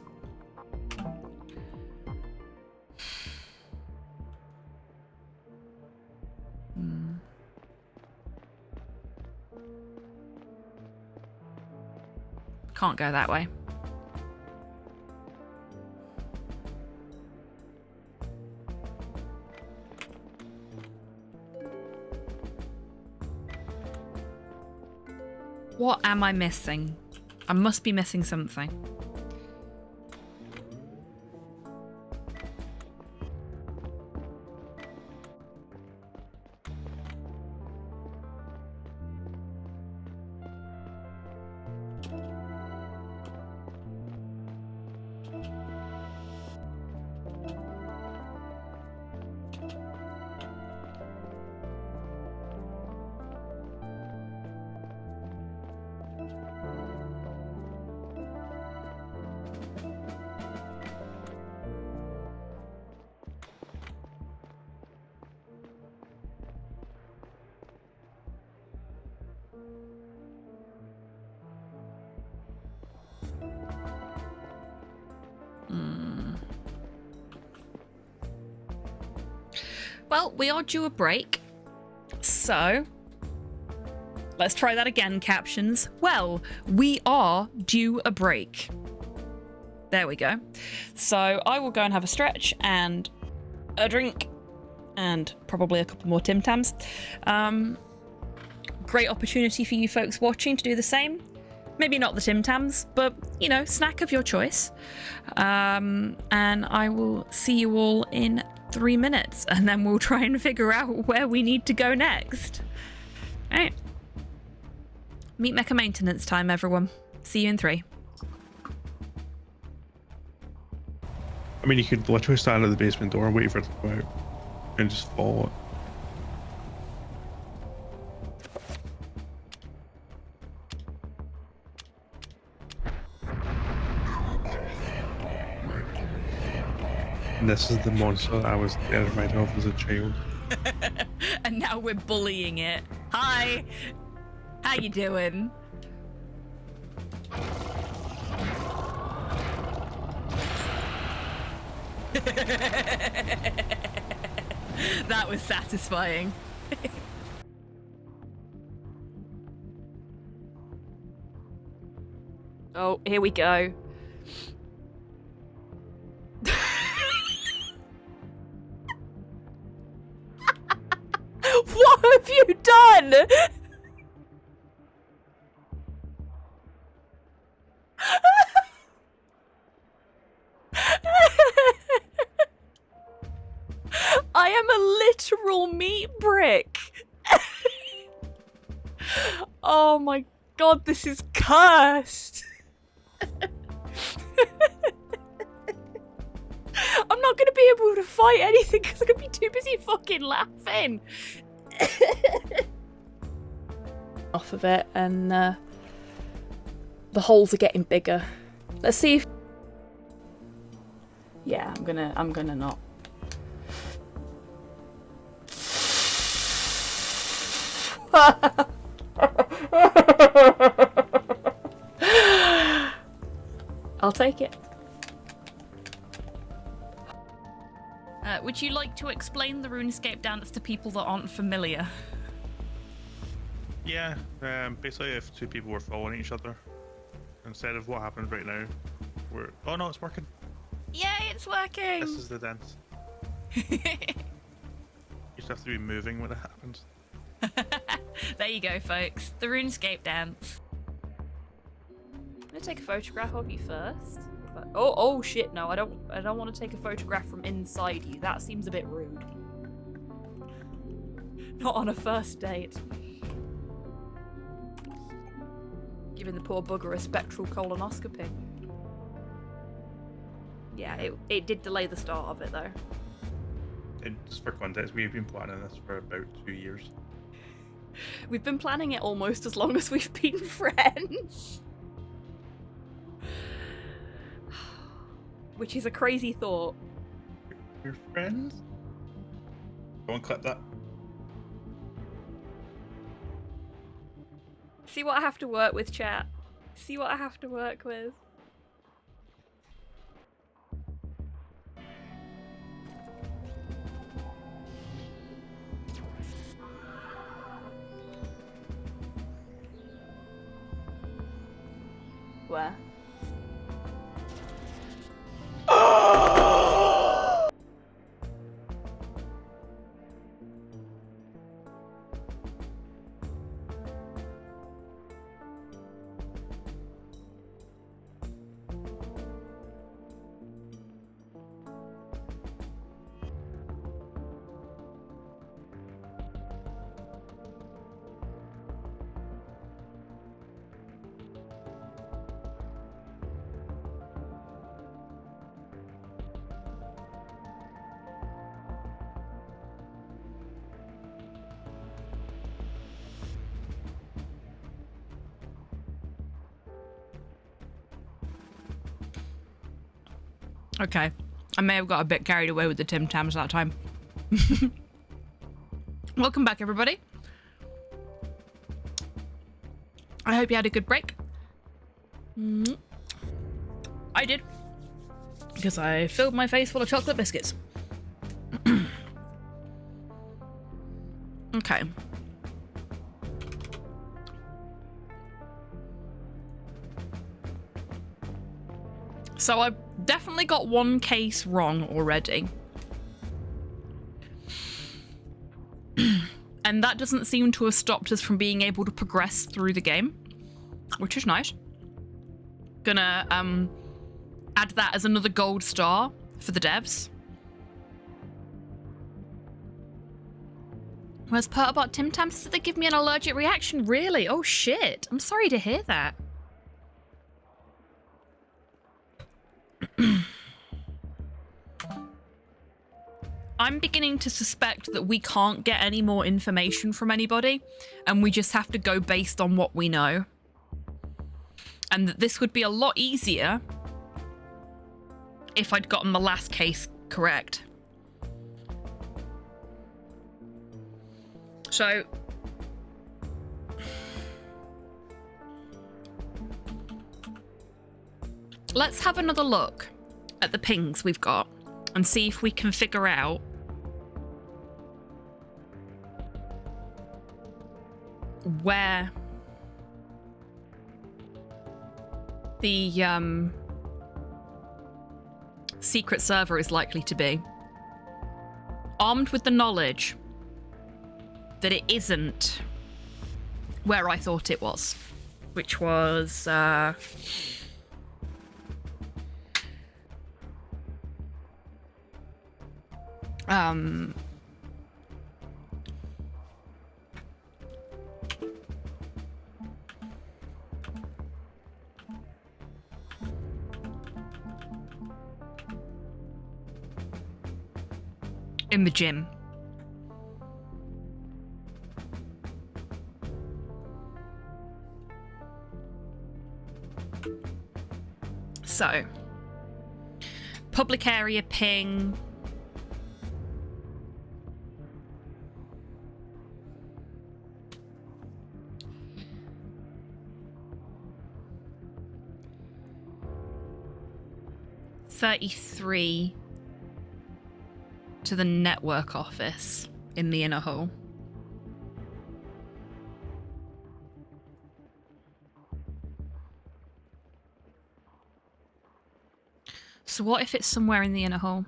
Can't go that way. What am I missing? I must be missing something. Well, we are due a break, so let's try that again, captions. Well, we are due a break. There we go. So I will go and have a stretch and a drink and probably a couple more Tim Tams. Great opportunity for you folks watching to do the same. Maybe not the Tim Tams, but, you know, snack of your choice. And I will see you all in 3 minutes, and then we'll try and figure out where we need to go next. All right. Meet Mecha maintenance time, everyone. See you in 3. I mean, you could literally stand at the basement door and wait for it to go out and just follow it. And this is the monster I was terrified of as a child. And now we're bullying it. Hi! How you doing? That was satisfying. Oh, here we go. What have you done? I am a literal meat brick. Oh my god, this is cursed. I'm not going to be able to fight anything because I'm going to be too busy fucking laughing. Off of it, and the holes are getting bigger. Let's see if... Yeah, I'm gonna not. I'll take it. Would you like to explain the RuneScape dance to people that aren't familiar? Yeah, basically if two people were following each other, instead of what happens right now, we're... Oh no, it's working. Yay, it's working! This is the dance. You just have to be moving when it happens. There you go, folks. The RuneScape dance. I'm gonna take a photograph of you first. But, oh shit! No, I don't want to take a photograph from inside you. That seems a bit rude. Not on a first date. Giving the poor bugger a spectral colonoscopy. Yeah, it did delay the start of it though. And just for context, we've been planning this for about 2 years. We've been planning it almost as long as we've been friends. Which is a crazy thought. We're friends? Go and clip that. See what I have to work with, chat. See what I have to work with. Where? Okay. I may have got a bit carried away with the Tim Tams that time. Welcome back, everybody. I hope you had a good break. I did. Because I filled my face full of chocolate biscuits. Okay. So I've definitely got one case wrong already. And that doesn't seem to have stopped us from being able to progress through the game, which is nice. Gonna add that as another gold star for the devs. Where's part about Tim Tam said they give me an allergic reaction? Really? Oh shit. I'm sorry to hear that. I'm beginning to suspect that we can't get any more information from anybody, and we just have to go based on what we know. And that this would be a lot easier if I'd gotten the last case correct. So let's have another look at the pings we've got and see if we can figure out where the secret server is likely to be. Armed with the knowledge that it isn't where I thought it was, which was in the gym. So, public area ping. $33 to the network office in the inner hall. So what if it's somewhere in the inner hall?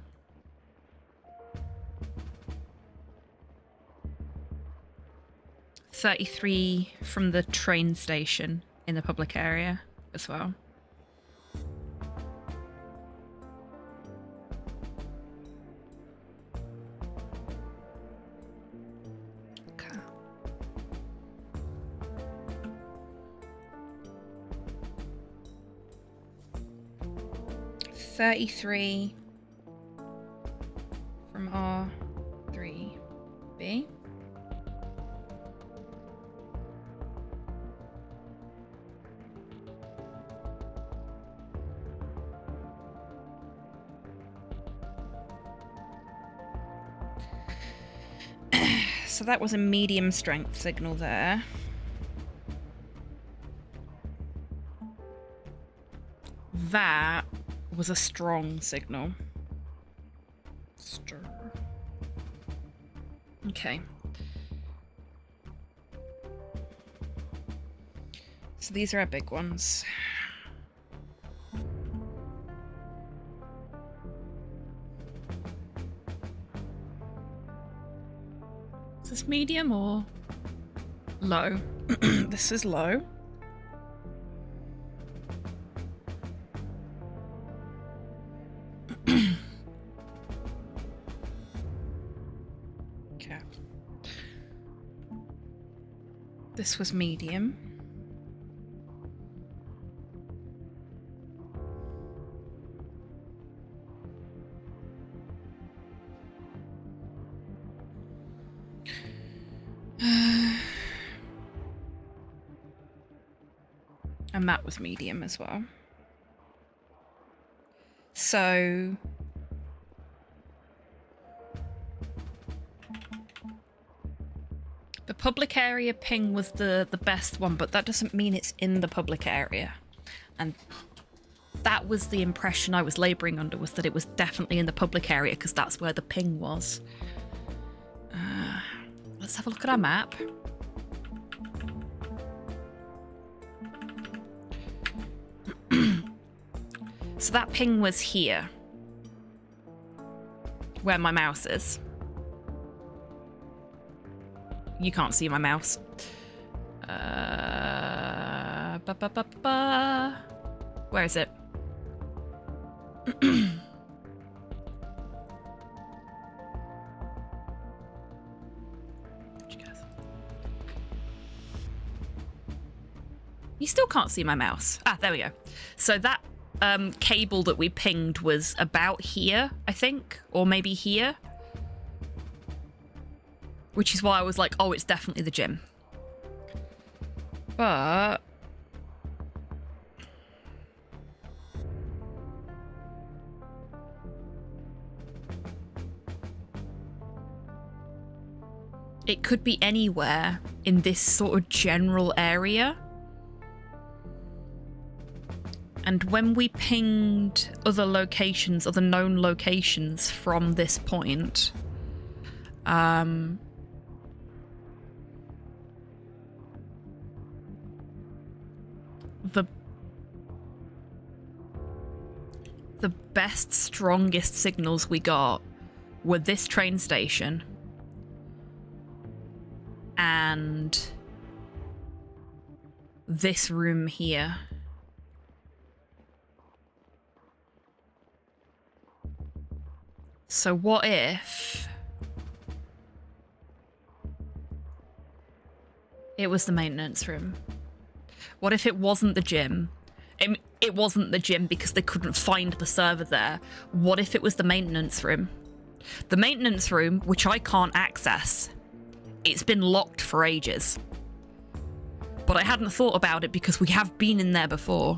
33 from the train station in the public area as well. Okay. 33 from R3B. So that was a medium strength signal there. That was a strong signal. Stir. Okay. So these are our big ones. Is this medium or low? This is low. Okay. This was medium. And that was medium as well. So the public area ping was the best one, but that doesn't mean it's in the public area. And that was the impression I was labouring under, was that it was definitely in the public area because that's where the ping was. Let's have a look at our map. So that ping was here, where my mouse is. You can't see my mouse. Where is it? You still can't see my mouse. Ah, there we go. So that cable that we pinged was about here, I think, or maybe here. Which is why I was like, oh, it's definitely the gym. But it could be anywhere in this sort of general area. And when we pinged other locations, other known locations from this point, the best, strongest signals we got were this train station and this room here. So what if it was the maintenance room? What if it wasn't the gym? It wasn't the gym because they couldn't find the server there. What if it was the maintenance room? The maintenance room, which I can't access. It's been locked for ages. But I hadn't thought about it because we have been in there before.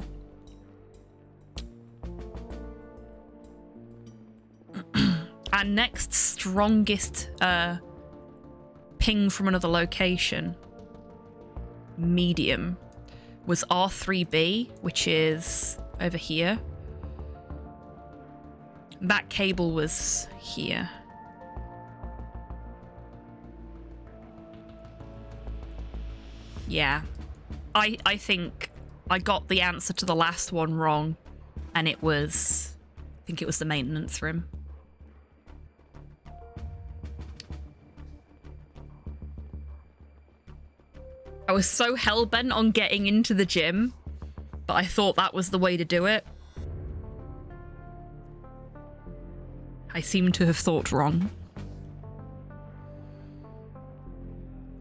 Our next strongest ping from another location, medium, was R3B, which is over here. That cable was here. Yeah. I think I got the answer to the last one wrong, and it was, I think it was the maintenance room. was so hell-bent on getting into the gym, but I thought that was the way to do it. I seem to have thought wrong.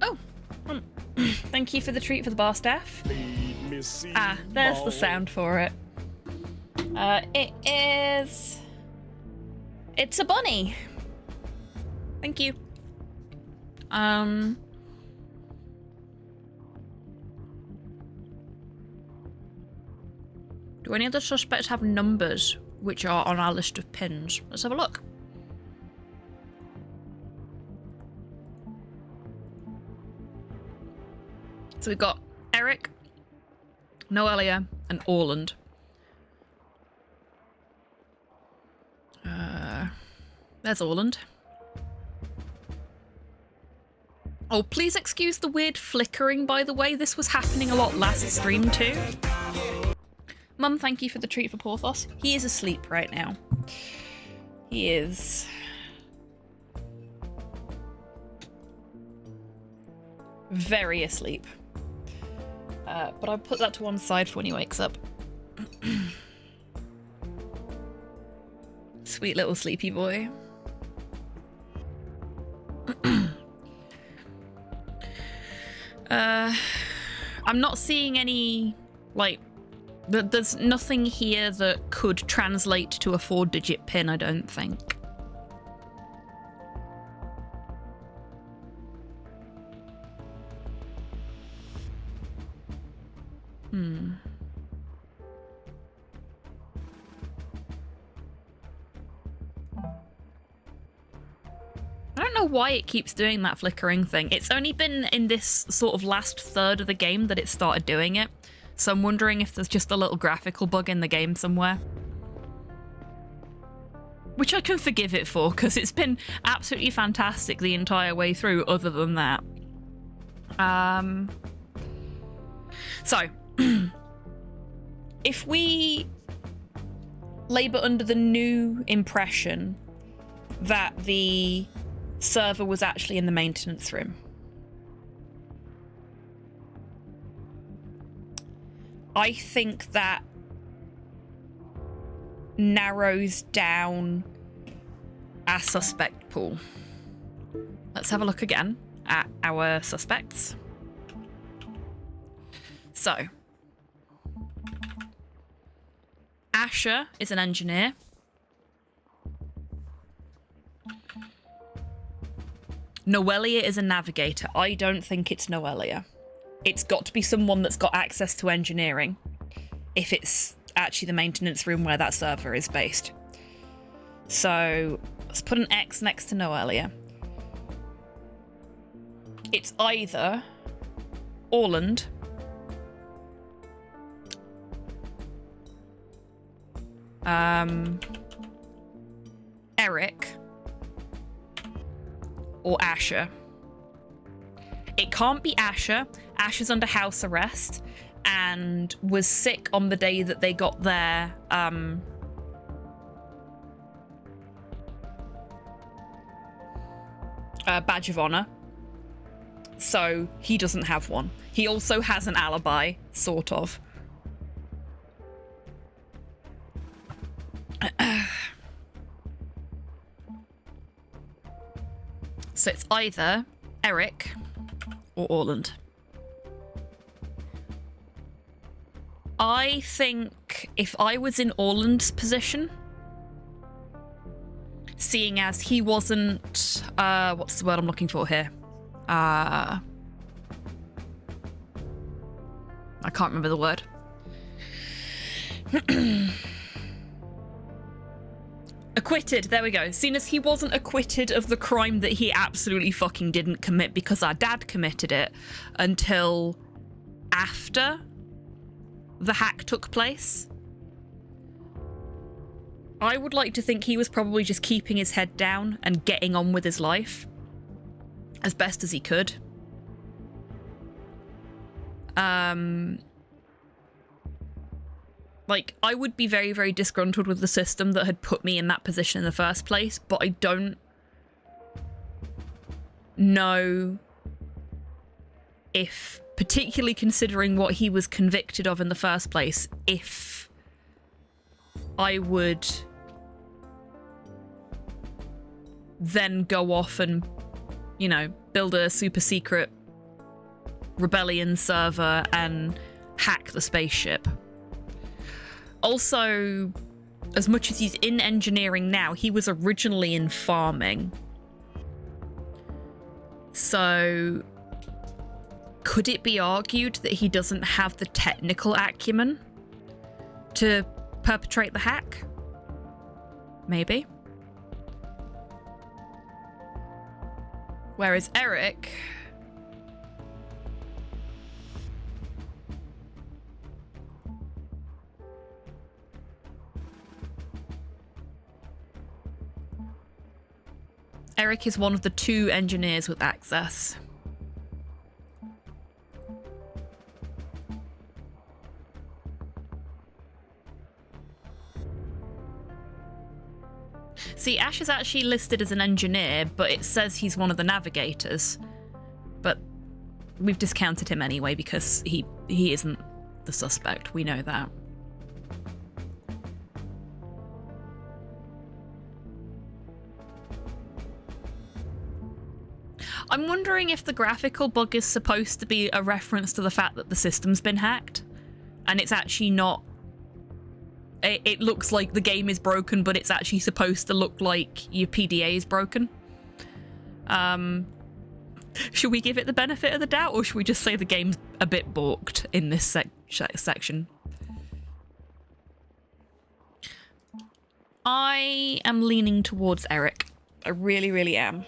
Oh, thank you for the treat for the bar staff. Ah, there's the sound for it. It's a bunny. Thank you. Do any of the suspects have numbers which are on our list of pins? Let's have a look. So we've got Eric, Noelia, and Orland. There's Orland. Oh, please excuse the weird flickering, by the way. This was happening a lot last stream too. Mum, thank you for the treat for Porthos. He is asleep right now. He is. Very asleep. But I'll put that to one side for when he wakes up. Sweet little sleepy boy. I'm not seeing any, like, there's nothing here that could translate to a 4-digit pin, I don't think. I don't know why it keeps doing that flickering thing. It's only been in this sort of last third of the game that it started doing it. So I'm wondering if there's just a little graphical bug in the game somewhere. Which I can forgive it for, because it's been absolutely fantastic the entire way through, other than that. So, if we labour under the new impression that the server was actually in the maintenance room, I think that narrows down our suspect pool. Let's have a look again at our suspects. So, Asher is an engineer. Noelia is a navigator. I don't think it's Noelia. It's got to be someone that's got access to engineering, if it's actually the maintenance room where that server is based. So let's put an X next to Noelia. It's either Orland, Eric, or Asher. It can't be Asher. Asher's under house arrest and was sick on the day that they got their badge of honor. So he doesn't have one. He also has an alibi, sort of. So it's either Eric or Orland. I think if I was in Orland's position, seeing as he wasn't, what's the word I'm looking for here? I can't remember the word. Acquitted, there we go. Seeing as he wasn't acquitted of the crime that he absolutely fucking didn't commit because our dad committed it until after the hack took place, I would like to think he was probably just keeping his head down and getting on with his life as best as he could. Like, I would be very, very disgruntled with the system that had put me in that position in the first place, but I don't know if particularly considering what he was convicted of in the first place, if I would then go off and, you know, build a super secret rebellion server and hack the spaceship. Also, as much as he's in engineering now, he was originally in farming. So, could it be argued that he doesn't have the technical acumen to perpetrate the hack? Maybe. Whereas Eric... Eric is one of the 2 engineers with access. See, Ash is actually listed as an engineer, but it says he's one of the navigators. But we've discounted him anyway because he isn't the suspect. We know that. I'm wondering if the graphical bug is supposed to be a reference to the fact that the system's been hacked, and it's actually not. It looks like the game is broken, but it's actually supposed to look like your PDA is broken. Should we give it the benefit of the doubt, or should we just say the game's a bit balked in this section? I am leaning towards Eric. I really, really am.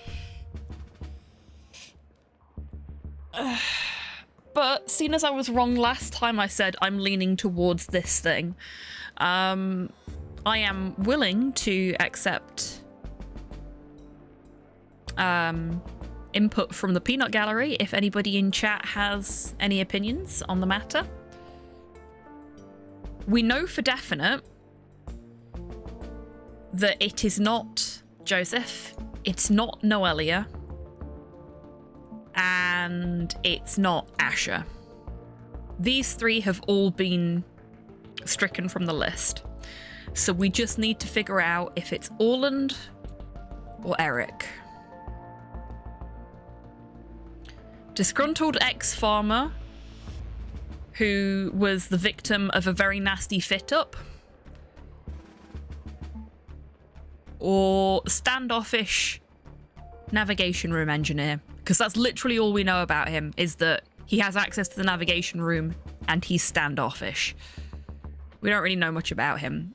But seeing as I was wrong last time I said I'm leaning towards this thing, I am willing to accept input from the peanut gallery if anybody in chat has any opinions on the matter. We know for definite that it is not Joseph, it's not Noelia, and it's not Asher. These 3 have all been stricken from the list. So we just need to figure out if it's Orland or Eric. Disgruntled ex-farmer who was the victim of a very nasty fit-up, or standoffish navigation room engineer, because that's literally all we know about him, is that he has access to the navigation room and he's standoffish. We don't really know much about him.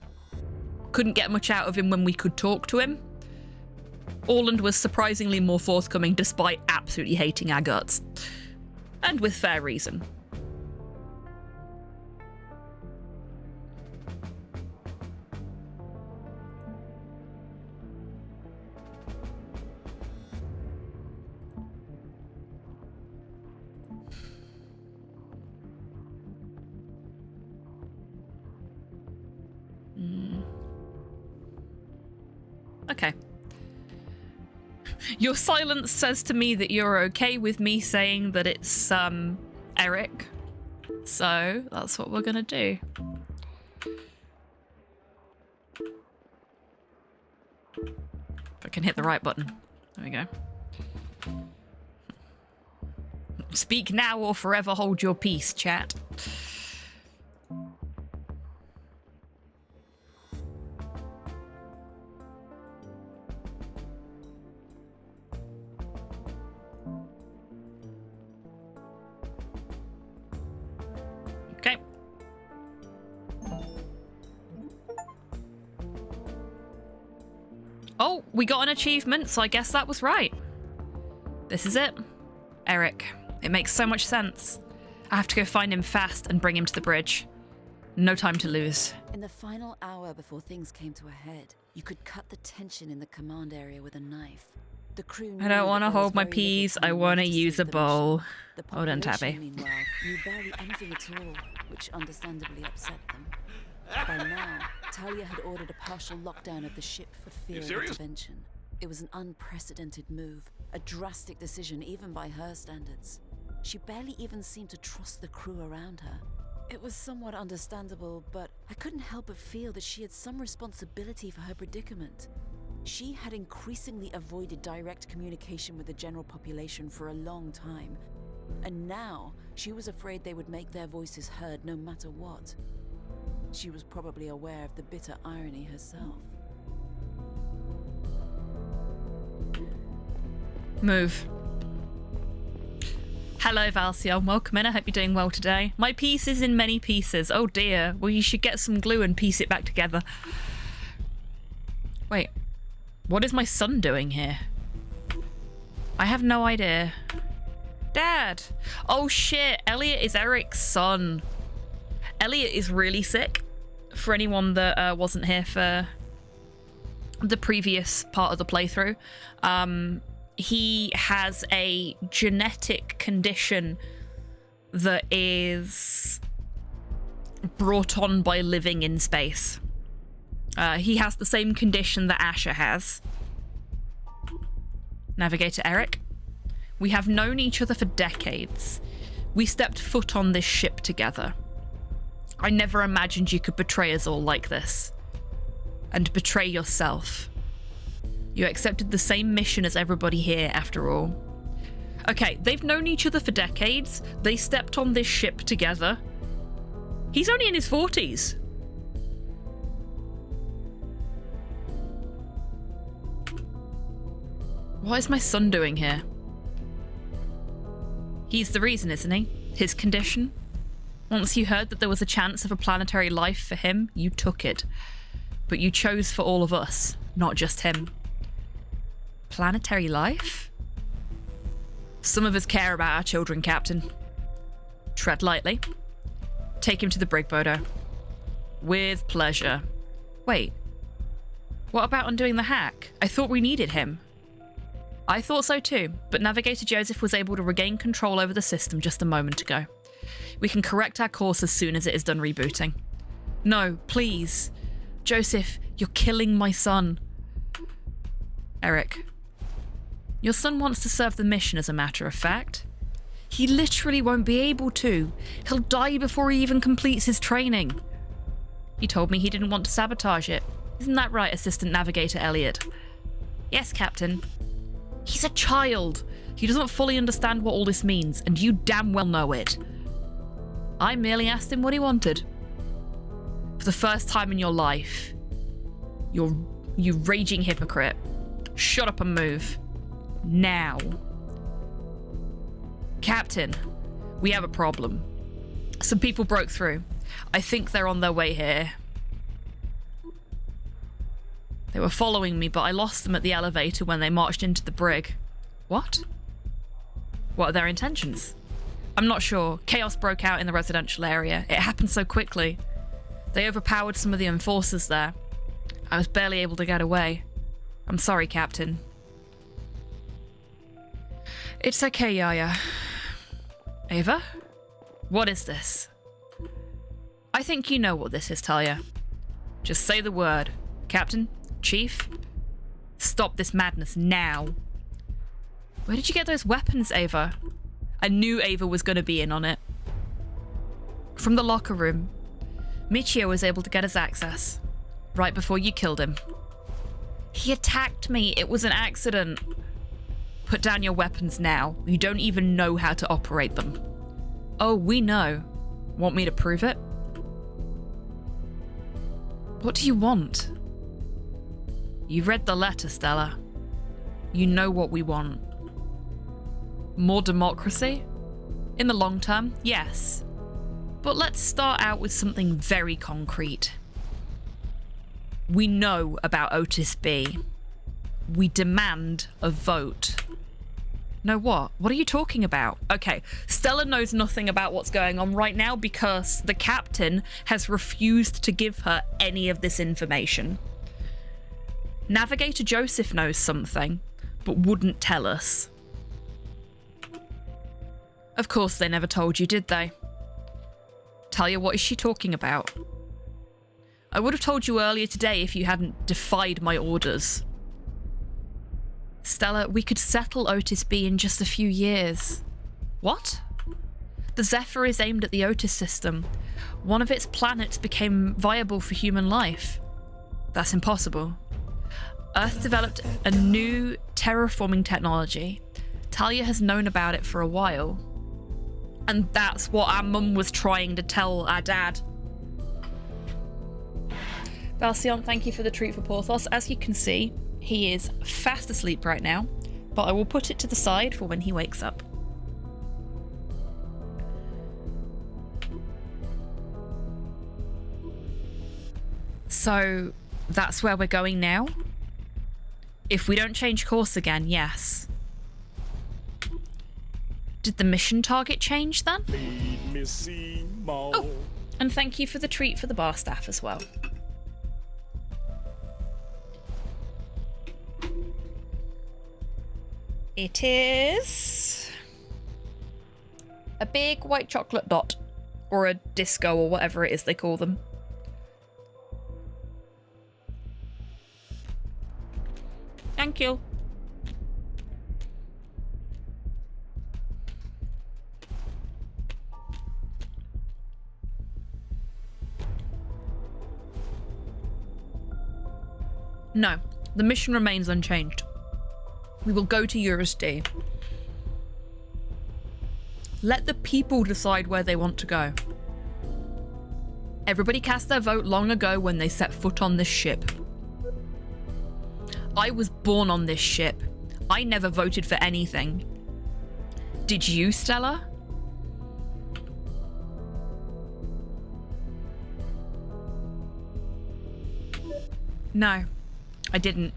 Couldn't get much out of him when we could talk to him. Orland was surprisingly more forthcoming despite absolutely hating our guts. And with fair reason. Okay. Your silence says to me that you're okay with me saying that it's Eric. So that's what we're gonna do. If I can hit the right button. There we go. Speak now or forever hold your peace, chat. Okay. Oh, we got an achievement, so I guess that was right. This is it. Eric. It makes so much sense. I have to go find him fast and bring him to the bridge. No time to lose. In the final hour before things came to a head, you could cut the tension in the command area with a knife. The crew I don't want to hold my peas. I want to use a bowl. Hold on, Tabby. Meanwhile, knew barely anything at all, which understandably upset them. By now, Talia had ordered a partial lockdown of the ship for fear of intervention. It was an unprecedented move, a drastic decision even by her standards. She barely even seemed to trust the crew around her. It was somewhat understandable, but I couldn't help but feel that she had some responsibility for her predicament. She had increasingly avoided direct communication with the general population for a long time, and now she was afraid they would make their voices heard no matter what. She was probably aware of the bitter irony herself. Move. Hello, Valcion. Welcome in. I hope you're doing well today. My piece is in many pieces. Oh dear. Well, you should get some glue and piece it back together. Wait. What is my son doing here? I have no idea. Dad! Oh shit, Elliot is Eric's son. Elliot is really sick. For anyone that wasn't here for the previous part of the playthrough. He has a genetic condition that is brought on by living in space. He has the same condition that Asher has. Navigator Eric, we have known each other for decades. We stepped foot on this ship together. I never imagined you could betray us all like this. And betray yourself. You accepted the same mission as everybody here, after all. Okay, they've known each other for decades. They stepped on this ship together. He's only in his 40s. What is my son doing here? He's the reason, isn't he? His condition? Once you heard that there was a chance of a planetary life for him, you took it. But you chose for all of us, not just him. Planetary life? Some of us care about our children, Captain. Tread lightly. Take him to the brig, Bodo. With pleasure. Wait. What about undoing the hack? I thought we needed him. I thought so too, but Navigator Joseph was able to regain control over the system just a moment ago. We can correct our course as soon as it is done rebooting. No, please. Joseph, you're killing my son. Eric. Your son wants to serve the mission, as a matter of fact. He literally won't be able to. He'll die before he even completes his training. He told me he didn't want to sabotage it. Isn't that right, Assistant Navigator Elliot? Yes, Captain. He's a child. He doesn't fully understand what all this means, and you damn well know it. I merely asked him what he wanted. For the first time in your life, you raging hypocrite. Shut up and move. Now. Captain, we have a problem. Some people broke through. I think they're on their way here. They were following me, but I lost them at the elevator when they marched into the brig. What? What are their intentions? I'm not sure. Chaos broke out in the residential area. It happened so quickly. They overpowered some of the enforcers there. I was barely able to get away. I'm sorry, Captain. It's okay, Yaya. Ava? What is this? I think you know what this is, Talia. Just say the word. Captain? Chief? Stop this madness now. Where did you get those weapons, Ava? I knew Ava was going to be in on it. From the locker room. Michio was able to get us access. Right before you killed him. He attacked me. It was an accident. Put down your weapons now. You don't even know how to operate them. Oh, we know. Want me to prove it? What do you want? You've read the letter, Stella. You know what we want. More democracy? In the long term, yes. But let's start out with something very concrete. We know about Otis B. We demand a vote. No, what? What are you talking about? Okay, Stella knows nothing about what's going on right now because the captain has refused to give her any of this information. Navigator Joseph knows something, but wouldn't tell us. Of course they never told you, did they? Talia, what is she talking about? I would have told you earlier today if you hadn't defied my orders. Stella, we could settle Otis B in just a few years. What? The Zephyr is aimed at the Otis system. One of its planets became viable for human life. That's impossible. Earth developed a new terraforming technology. Talia has known about it for a while. And that's what our mum was trying to tell our dad. Valcion, thank you for the treat for Porthos. As you can see, he is fast asleep right now, but I will put it to the side for when he wakes up. So that's where we're going now. If we don't change course again, yes. Did the mission target change then? Oh, and thank you for the treat for the bar staff as well. It is a big white chocolate dot, or a disco, or whatever it is they call them. Thank you. No, the mission remains unchanged. We will go to Eurus D. Let the people decide where they want to go. Everybody cast their vote long ago when they set foot on this ship. I was born on this ship. I never voted for anything. Did you, Stella? No, I didn't.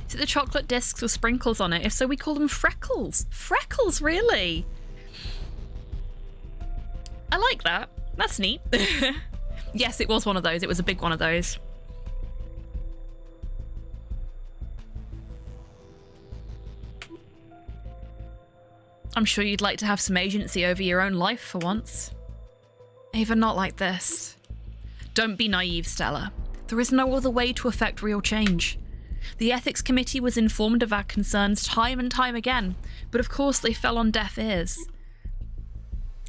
Is it the chocolate discs with sprinkles on it? If so, we call them freckles. Freckles, really? I like that. That's neat. Yes, it was one of those. It was a big one of those. I'm sure you'd like to have some agency over your own life for once. Ava, not like this. Don't be naive, Stella. There is no other way to affect real change. The ethics committee was informed of our concerns time and time again, but of course they fell on deaf ears.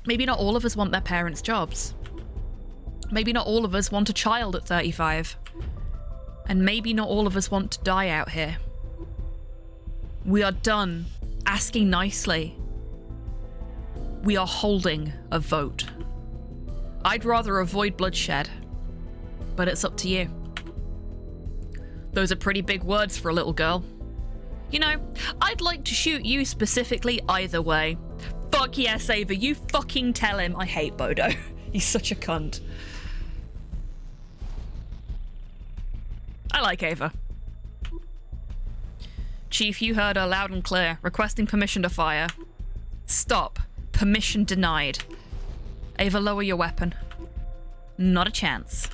Maybe not all of us want their parents' jobs. Maybe not all of us want a child at 35. And maybe not all of us want to die out here. We are done asking nicely. We are holding a vote. I'd rather avoid bloodshed, but it's up to you. Those are pretty big words for a little girl. You know, I'd like to shoot you specifically either way. Fuck yes, Ava, you fucking tell him. I hate Bodo. He's such a cunt. I like Ava. Chief, you heard her loud and clear, requesting permission to fire. Stop. Permission denied. Ava, lower your weapon. Not a chance.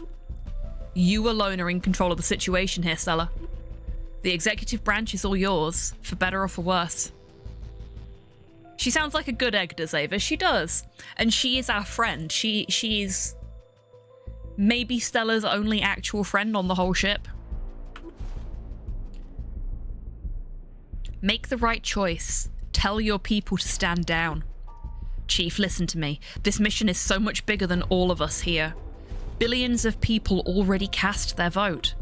You alone are in control of the situation here, Stella. The executive branch is all yours, for better or for worse. She sounds like a good egg, does Ava? She does. And she is our friend. She is maybe Stella's only actual friend on the whole ship. Make the right choice. Tell your people to stand down. Chief, listen to me. This mission is so much bigger than all of us here. Billions of people already cast their vote.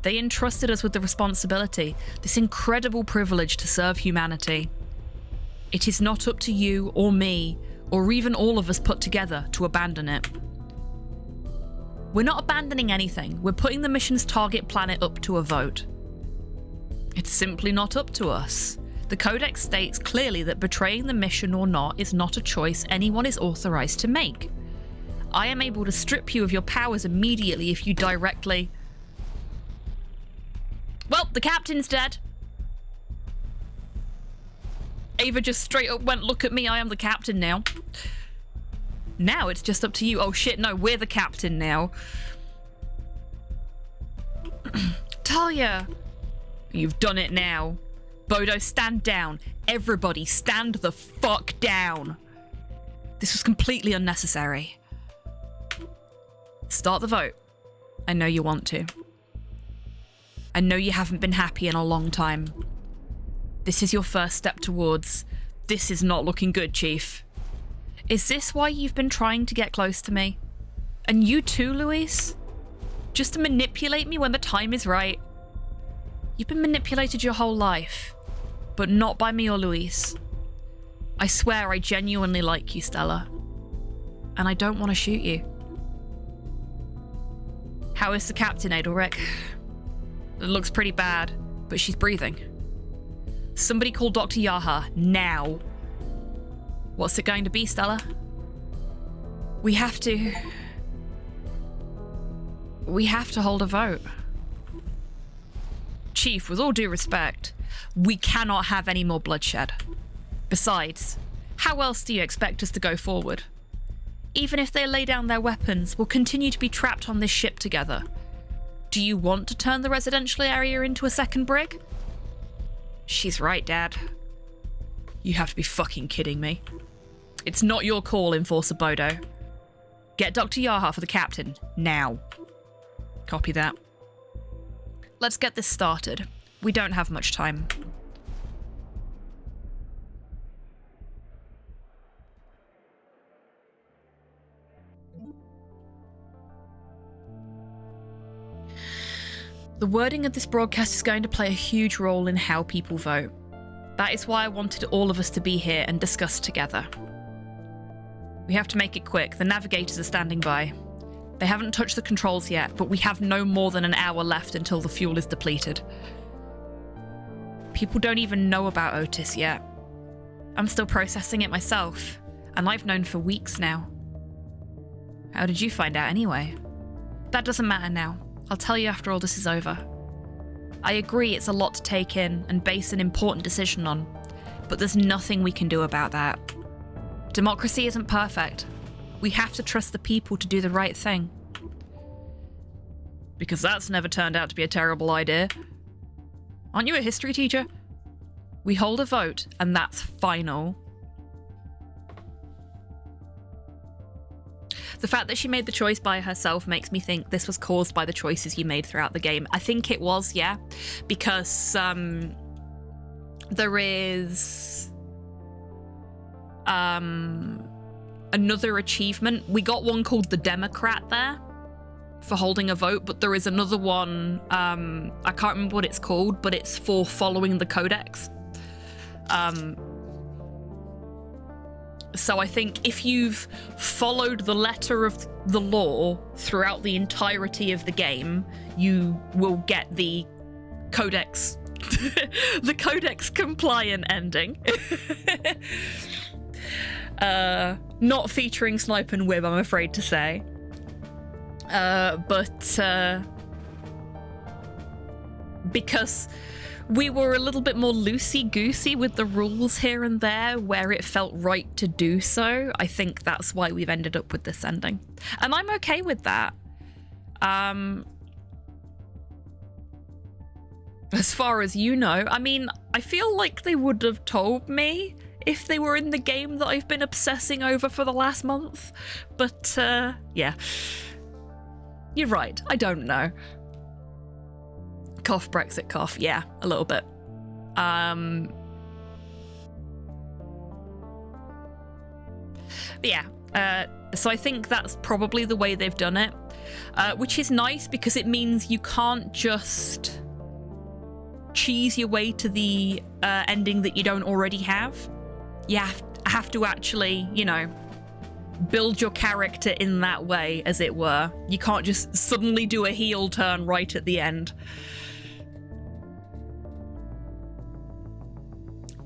They entrusted us with the responsibility, this incredible privilege to serve humanity. It is not up to you or me, or even all of us put together, to abandon it. We're not abandoning anything. We're putting the mission's target planet up to a vote. It's simply not up to us. The Codex states clearly that betraying the mission or not is not a choice anyone is authorized to make. I am able to strip you of your powers immediately if you directly... Well, the captain's dead. Ava just straight up went, look at me, I am the captain now. Now it's just up to you. Oh shit, no, we're the captain now. Talia! You've done it now. Bodo, stand down. Everybody, stand the fuck down. This was completely unnecessary. Start the vote. I know you want to. I know you haven't been happy in a long time. This is your first step towards... This is not looking good, Chief. Is this why you've been trying to get close to me? And you too, Luis? Just to manipulate me when the time is right? You've been manipulated your whole life, but not by me or Luis. I swear I genuinely like you, Stella. And I don't want to shoot you. How is the captain, Adelric? It looks pretty bad, but she's breathing. Somebody call Dr. Yaha, now. What's it going to be, Stella? We have to hold a vote. Chief, with all due respect, we cannot have any more bloodshed. Besides, how else do you expect us to go forward? Even if they lay down their weapons, we'll continue to be trapped on this ship together. Do you want to turn the residential area into a second brig? She's right, Dad. You have to be fucking kidding me. It's not your call, Enforcer Bodo. Get Dr. Yaha for the captain, now. Copy that. Let's get this started. We don't have much time. The wording of this broadcast is going to play a huge role in how people vote. That is why I wanted all of us to be here and discuss together. We have to make it quick. The navigators are standing by. They haven't touched the controls yet, but we have no more than an hour left until the fuel is depleted. People don't even know about Otis yet. I'm still processing it myself, and I've known for weeks now. How did you find out anyway? That doesn't matter now. I'll tell you after all this is over. I agree it's a lot to take in and base an important decision on, but there's nothing we can do about that. Democracy isn't perfect. We have to trust the people to do the right thing. Because that's never turned out to be a terrible idea. Aren't you a history teacher? We hold a vote, and that's final. The fact that she made the choice by herself makes me think this was caused by the choices you made throughout the game. I think it was, yeah, because there is another achievement. We got one called the Democrat there for holding a vote, but there is another one, I can't remember what it's called, but it's for following the codex. So I think if you've followed the letter of the law throughout the entirety of the game, you will get the codex, the codex compliant ending. Not featuring Snipe and Wib, I'm afraid to say. But because we were a little bit more loosey-goosey with the rules here and there where it felt right to do so, I think that's why we've ended up with this ending. And I'm okay with that. As far as you know, I mean, I feel like they would have told me if they were in the game that I've been obsessing over for the last month. But, yeah. You're right, I don't know. Cough, Brexit cough. Yeah, a little bit. But yeah, so I think that's probably the way they've done it, which is nice because it means you can't just cheese your way to the ending that you don't already have. You have to actually, you know, build your character in that way, as it were. You can't just suddenly do a heel turn right at the end.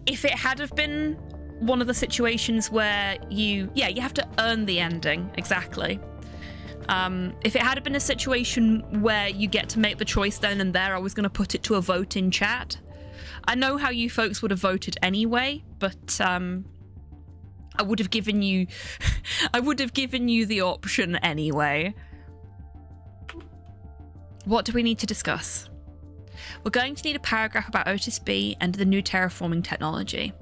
If it had have been one of the situations where you have to earn the ending, exactly. If it had have been a situation where you get to make the choice then and there, I was going to put it to a vote in chat. I know how you folks would have voted anyway, but I would have given you the option anyway. What do we need to discuss? We're going to need a paragraph about Otis B and the new terraforming technology,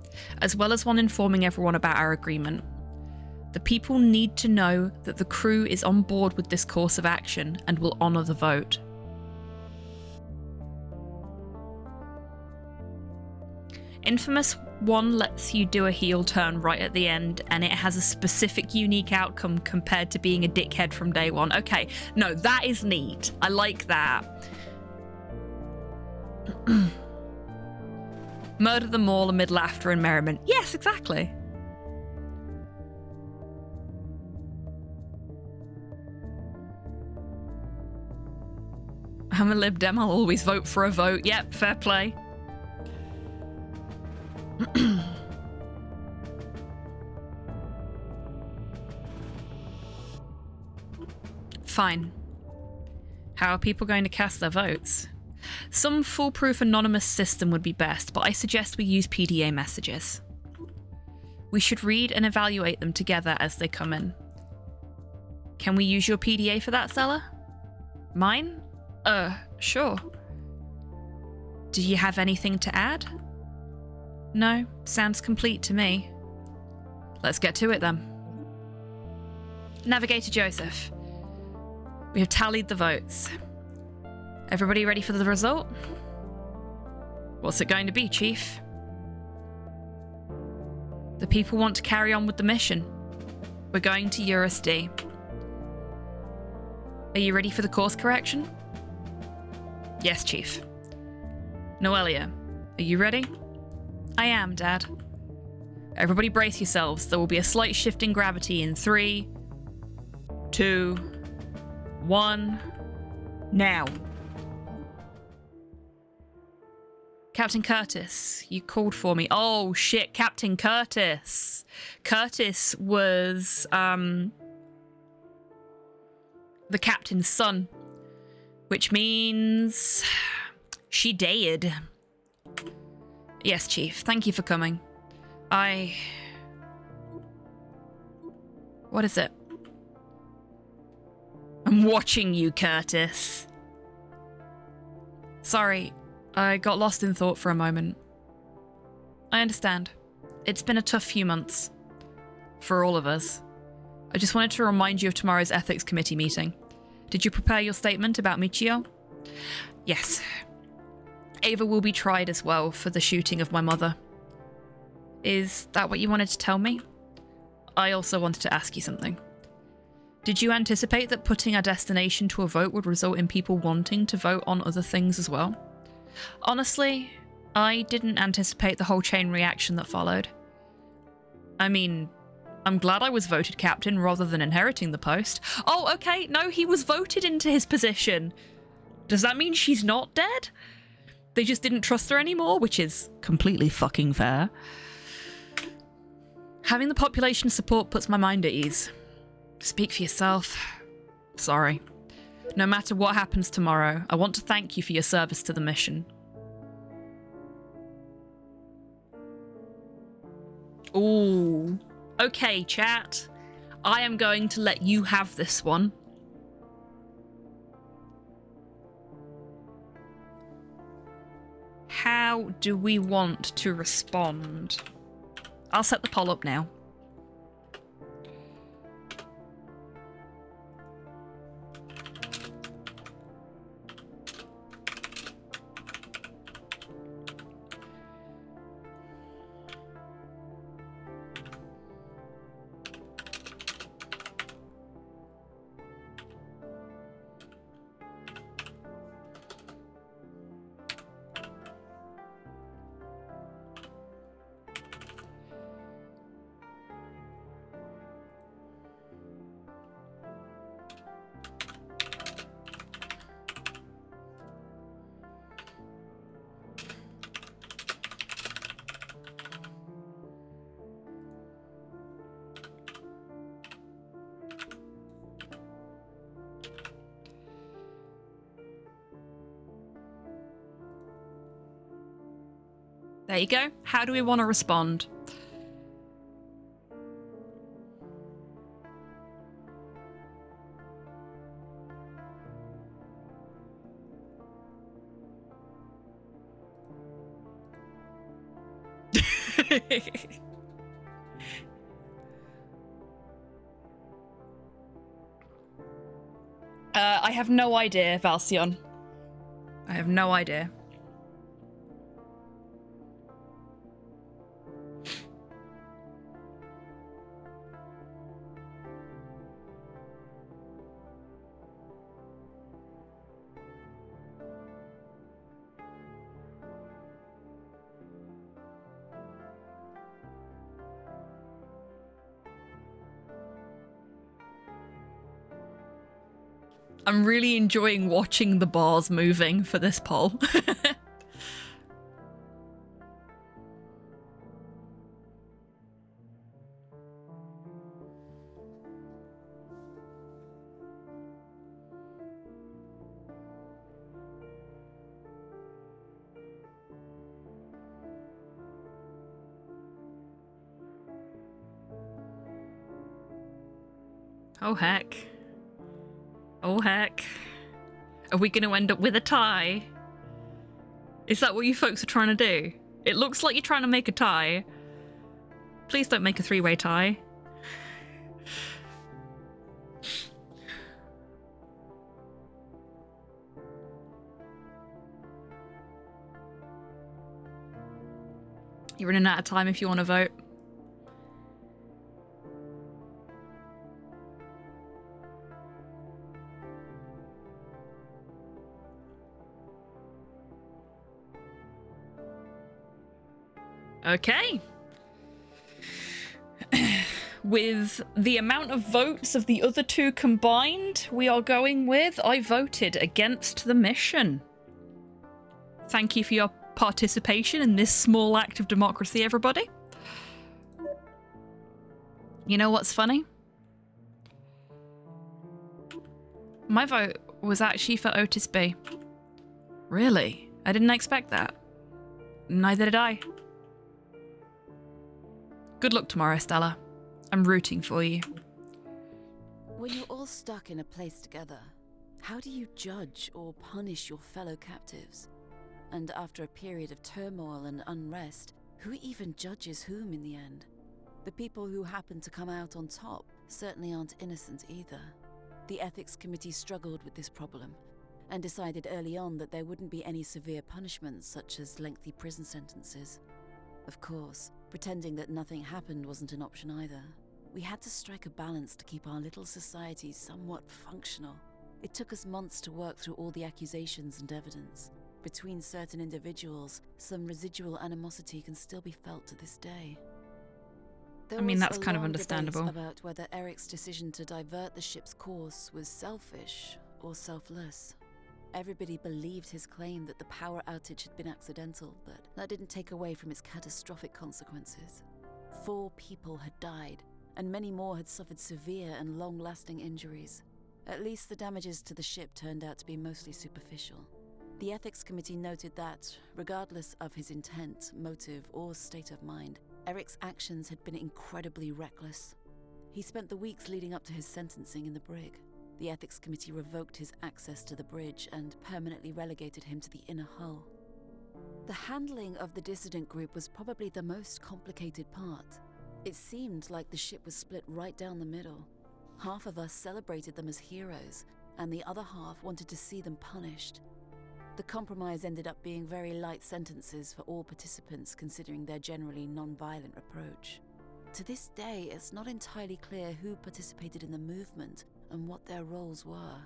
as well as one informing everyone about our agreement. The people need to know that the crew is on board with this course of action and will honour the vote. Infamous 1 lets you do a heel turn right at the end, and it has a specific unique outcome compared to being a dickhead from day one. Okay, no, that is neat. I like that. Murder them all amid laughter and merriment. Yes, exactly. I'm a Lib Dem, I'll always vote for a vote. Yep, fair play. Fine. How are people going to cast their votes? Some foolproof anonymous system would be best, but I suggest we use PDA messages. We should read and evaluate them together as they come in. Can we use your PDA for that, Stella? Mine? Sure. Do you have anything to add? No, sounds complete to me. Let's get to it then. Navigator Joseph. We have tallied the votes. Everybody ready for the result? What's it going to be, Chief? The people want to carry on with the mission. We're going to Eurus D. Are you ready for the course correction? Yes, Chief. Noelia, are you ready? I am, Dad. Everybody brace yourselves. There will be a slight shift in gravity in 3, 2, 1, now. Captain Curtis, you called for me. Oh shit, Captain Curtis. Curtis was the captain's son, which means she dead. Yes, Chief. Thank you for coming. What is it? I'm watching you, Curtis. Sorry, I got lost in thought for a moment. I understand. It's been a tough few months. For all of us. I just wanted to remind you of tomorrow's ethics committee meeting. Did you prepare your statement about Michio? Yes. Ava will be tried as well for the shooting of my mother. Is that what you wanted to tell me? I also wanted to ask you something. Did you anticipate that putting our destination to a vote would result in people wanting to vote on other things as well? Honestly, I didn't anticipate the whole chain reaction that followed. I mean, I'm glad I was voted captain rather than inheriting the post. Oh, okay, no, he was voted into his position. Does that mean she's not dead? They just didn't trust her anymore, which is completely fucking fair. Having the population support puts my mind at ease. Speak for yourself. Sorry. No matter what happens tomorrow, I want to thank you for your service to the mission. Ooh. Okay, chat. I am going to let you have this one. How do we want to respond? I'll set the poll up now. There you go. How do we want to respond? I have no idea, Valsion. I have no idea. I'm really enjoying watching the bars moving for this poll. Oh heck. Oh heck. Are we going to end up with a tie? Is that what you folks are trying to do? It looks like you're trying to make a tie. Please don't make a three-way tie. You're running out of time if you want to vote. Okay. With the amount of votes of the other two combined, we are going with I voted against the mission. Thank you for your participation in this small act of democracy, everybody. You know what's funny? My vote was actually for Otis B. Really? I didn't expect that. Neither did I. Good luck tomorrow, Stella. I'm rooting for you. When you're all stuck in a place together, how do you judge or punish your fellow captives? And after a period of turmoil and unrest, who even judges whom in the end? The people who happen to come out on top certainly aren't innocent either. The Ethics Committee struggled with this problem and decided early on that there wouldn't be any severe punishments such as lengthy prison sentences. Of course, pretending that nothing happened wasn't an option either. We had to strike a balance to keep our little society somewhat functional. It took us months to work through all the accusations and evidence. Between certain individuals, some residual animosity can still be felt to this day. I mean, that's kind of understandable. About whether Eric's decision to divert the ship's course was selfish or selfless. Everybody believed his claim that the power outage had been accidental, but that didn't take away from its catastrophic consequences. 4 people had died, and many more had suffered severe and long-lasting injuries. At least the damages to the ship turned out to be mostly superficial. The Ethics Committee noted that, regardless of his intent, motive, or state of mind, Eric's actions had been incredibly reckless. He spent the weeks leading up to his sentencing in the brig. The Ethics Committee revoked his access to the bridge and permanently relegated him to the inner hull. The handling of the dissident group was probably the most complicated part. It seemed like the ship was split right down the middle. Half of us celebrated them as heroes, and the other half wanted to see them punished. The compromise ended up being very light sentences for all participants, considering their generally non-violent approach. To this day, it's not entirely clear who participated in the movement and what their roles were.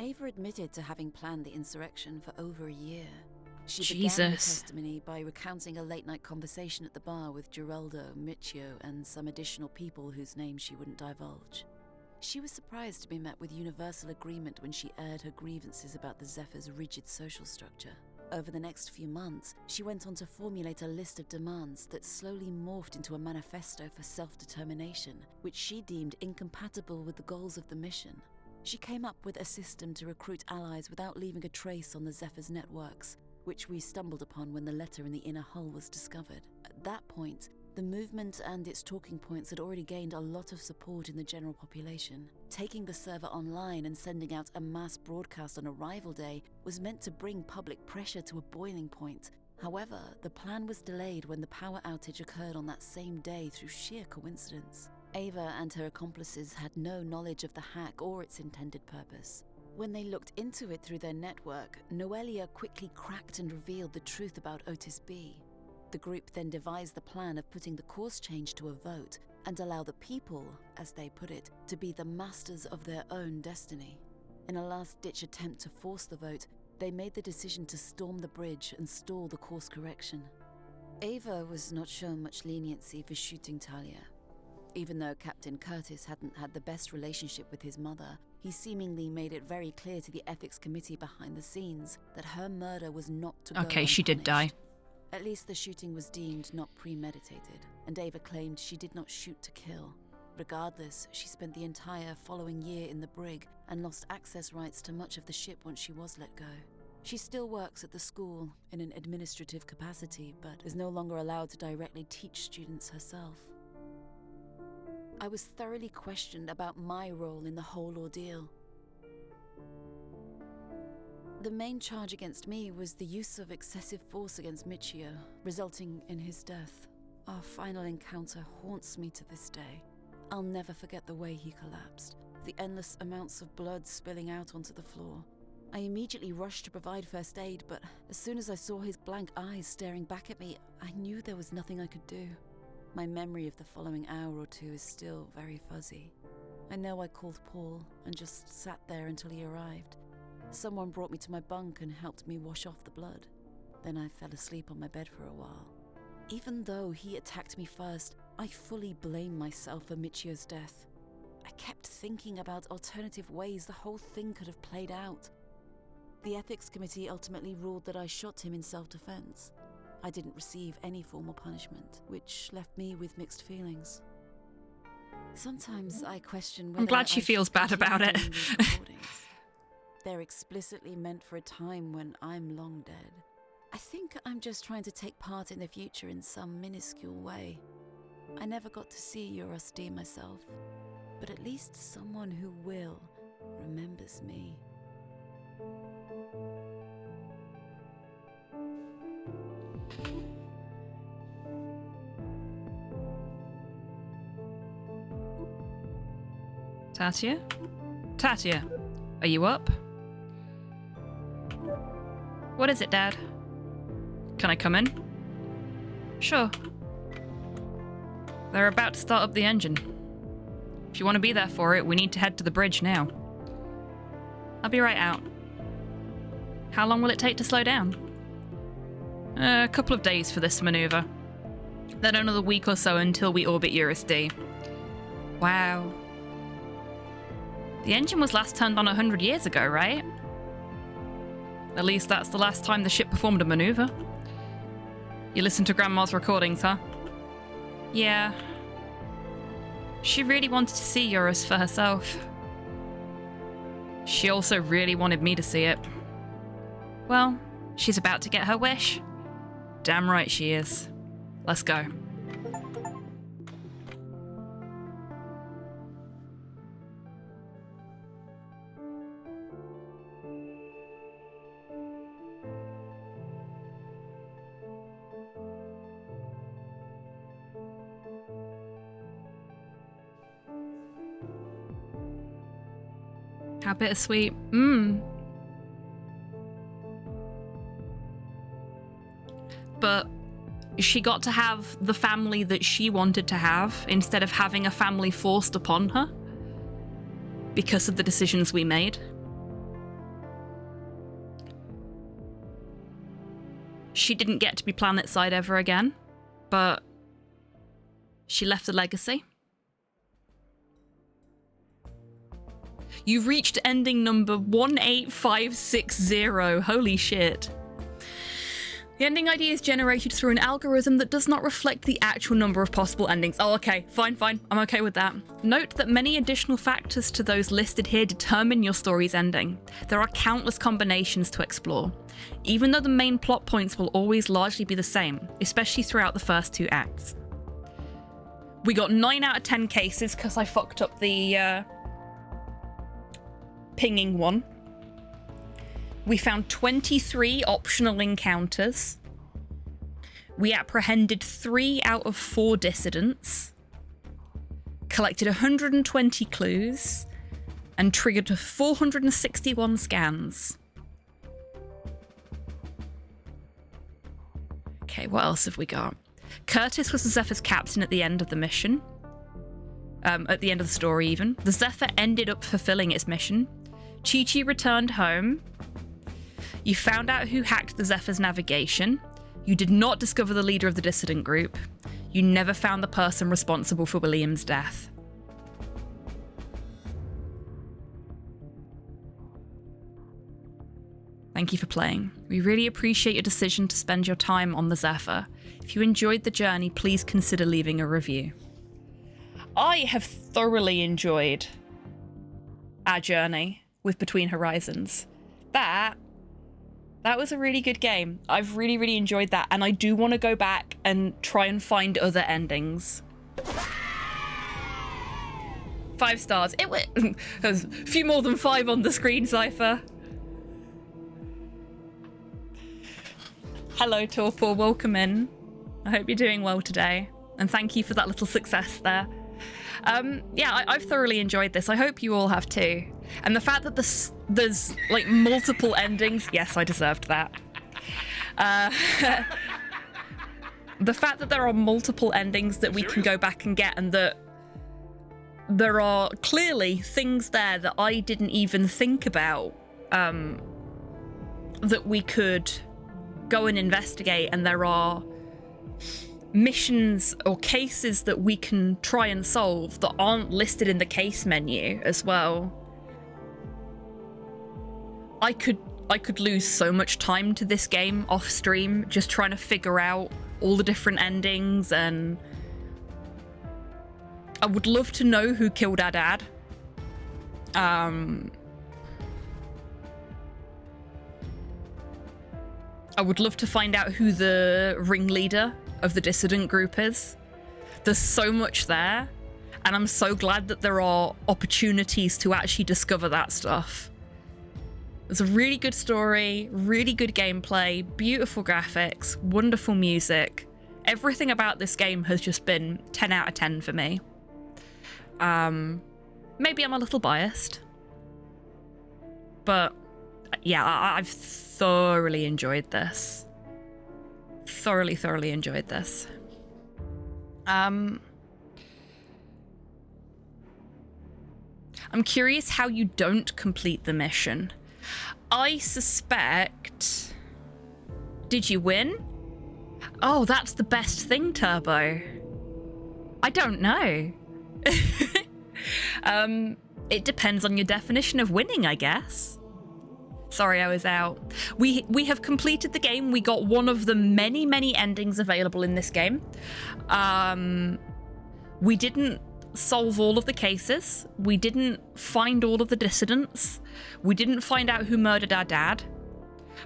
Ava admitted to having planned the insurrection for over a year. She began her testimony by recounting a late-night conversation at the bar with Geraldo, Michio, and some additional people whose names she wouldn't divulge. She was surprised to be met with universal agreement when she aired her grievances about the Zephyr's rigid social structure. Over the next few months, she went on to formulate a list of demands that slowly morphed into a manifesto for self-determination, which she deemed incompatible with the goals of the mission. She came up with a system to recruit allies without leaving a trace on the Zephyr's networks, which we stumbled upon when the letter in the inner hull was discovered. At that point, the movement and its talking points had already gained a lot of support in the general population. Taking the server online and sending out a mass broadcast on arrival day was meant to bring public pressure to a boiling point. However, the plan was delayed when the power outage occurred on that same day through sheer coincidence. Ava and her accomplices had no knowledge of the hack or its intended purpose. When they looked into it through their network, Noelia quickly cracked and revealed the truth about Otis B. The group then devised the plan of putting the course change to a vote and allow the people, as they put it, to be the masters of their own destiny. In a last-ditch attempt to force the vote, they made the decision to storm the bridge and stall the course correction. Ava was not shown much leniency for shooting Talia. Even though Captain Curtis hadn't had the best relationship with his mother, He seemingly made it very clear to the ethics committee behind the scenes that her murder was not to go Okay, she did die. unpunished. At least the shooting was deemed not premeditated, and Ava claimed she did not shoot to kill. Regardless, she spent the entire following year in the brig and lost access rights to much of the ship once she was let go. She still works at the school in an administrative capacity, but is no longer allowed to directly teach students herself. I was thoroughly questioned about my role in the whole ordeal. The main charge against me was the use of excessive force against Michio, resulting in his death. Our final encounter haunts me to this day. I'll never forget the way he collapsed, the endless amounts of blood spilling out onto the floor. I immediately rushed to provide first aid, but as soon as I saw his blank eyes staring back at me, I knew there was nothing I could do. My memory of the following hour or two is still very fuzzy. I know I called Paul and just sat there until he arrived. Someone brought me to my bunk and helped me wash off the blood. Then I fell asleep on my bed for a while. Even though he attacked me first, I fully blame myself for Michio's death. I kept thinking about alternative ways the whole thing could have played out. The ethics committee ultimately ruled that I shot him in self-defense. I didn't receive any formal punishment, which left me with mixed feelings. Sometimes I question whether I'm glad she I feels should bad about continue it. doing these recordings. They're explicitly meant for a time when I'm long dead. I think I'm just trying to take part in the future in some minuscule way. I never got to see Eurosty myself, but at least someone who will remembers me. Tatia? Tatia, are you up? What is it, Dad? Can I come in? Sure. They're about to start up the engine. If you want to be there for it, we need to head to the bridge now. I'll be right out. How long will it take to slow down? A couple of days for this maneuver. Then another week or so until we orbit Eurus D. Wow. The engine was last turned on 100 years ago, right? At least that's the last time the ship performed a maneuver. You listened to Grandma's recordings, huh? Yeah. She really wanted to see Eurus for herself. She also really wanted me to see it. Well, she's about to get her wish. Damn right she is. Let's go. How bittersweet. But she got to have the family that she wanted to have instead of having a family forced upon her because of the decisions we made. She didn't get to be planetside ever again, but she left a legacy. You've reached ending number 18560. Holy shit. The ending ID is generated through an algorithm that does not reflect the actual number of possible endings. Oh, okay. Fine. I'm okay with that. Note that many additional factors to those listed here determine your story's ending. There are countless combinations to explore, even though the main plot points will always largely be the same, especially throughout the first two acts. We got 9 out of 10 cases because I fucked up the pinging one. We found 23 optional encounters. We apprehended 3 out of 4 dissidents, collected 120 clues, and triggered 461 scans. Okay, what else have we got? Curtis was the Zephyr's captain at the end of the mission. At the end of the story, even. The Zephyr ended up fulfilling its mission. Chi-Chi returned home. You found out who hacked the Zephyr's navigation. You did not discover the leader of the dissident group. You never found the person responsible for William's death. Thank you for playing. We really appreciate your decision to spend your time on the Zephyr. If you enjoyed the journey, please consider leaving a review. I have thoroughly enjoyed our journey with Between Horizons. That was a really good game. I've really, really enjoyed that, and I do want to go back and try and find other endings. 5 stars. There's a few more than 5 on the screen, Zephyr. Hello, Torpor. Welcome in. I hope you're doing well today, and thank you for that little success there. Yeah, I've thoroughly enjoyed this. I hope you all have too. And the fact that there's like multiple endings. Yes, I deserved that. The fact that there are multiple endings that we can go back and get, and that there are clearly things there that I didn't even think about that we could go and investigate, and there are missions or cases that we can try and solve that aren't listed in the case menu as well. I could lose so much time to this game off stream just trying to figure out all the different endings, and I would love to know who killed our dad. I would love to find out who the ringleader of the dissident group is. There's so much there, and I'm so glad that there are opportunities to actually discover that stuff. There's a really good story, really good gameplay, beautiful graphics, wonderful music. Everything about this game has just been 10 out of 10 for me. Maybe I'm a little biased, but yeah, I've thoroughly enjoyed this. Thoroughly enjoyed this. I'm curious how you don't complete the mission. I suspect... Did you win? Oh, that's the best thing, Turbo. I don't know. It depends on your definition of winning, I guess. Sorry, I was out. We have completed the game. We got one of the many endings available in this game. We didn't solve all of the cases. We didn't find all of the dissidents. We didn't find out who murdered our dad.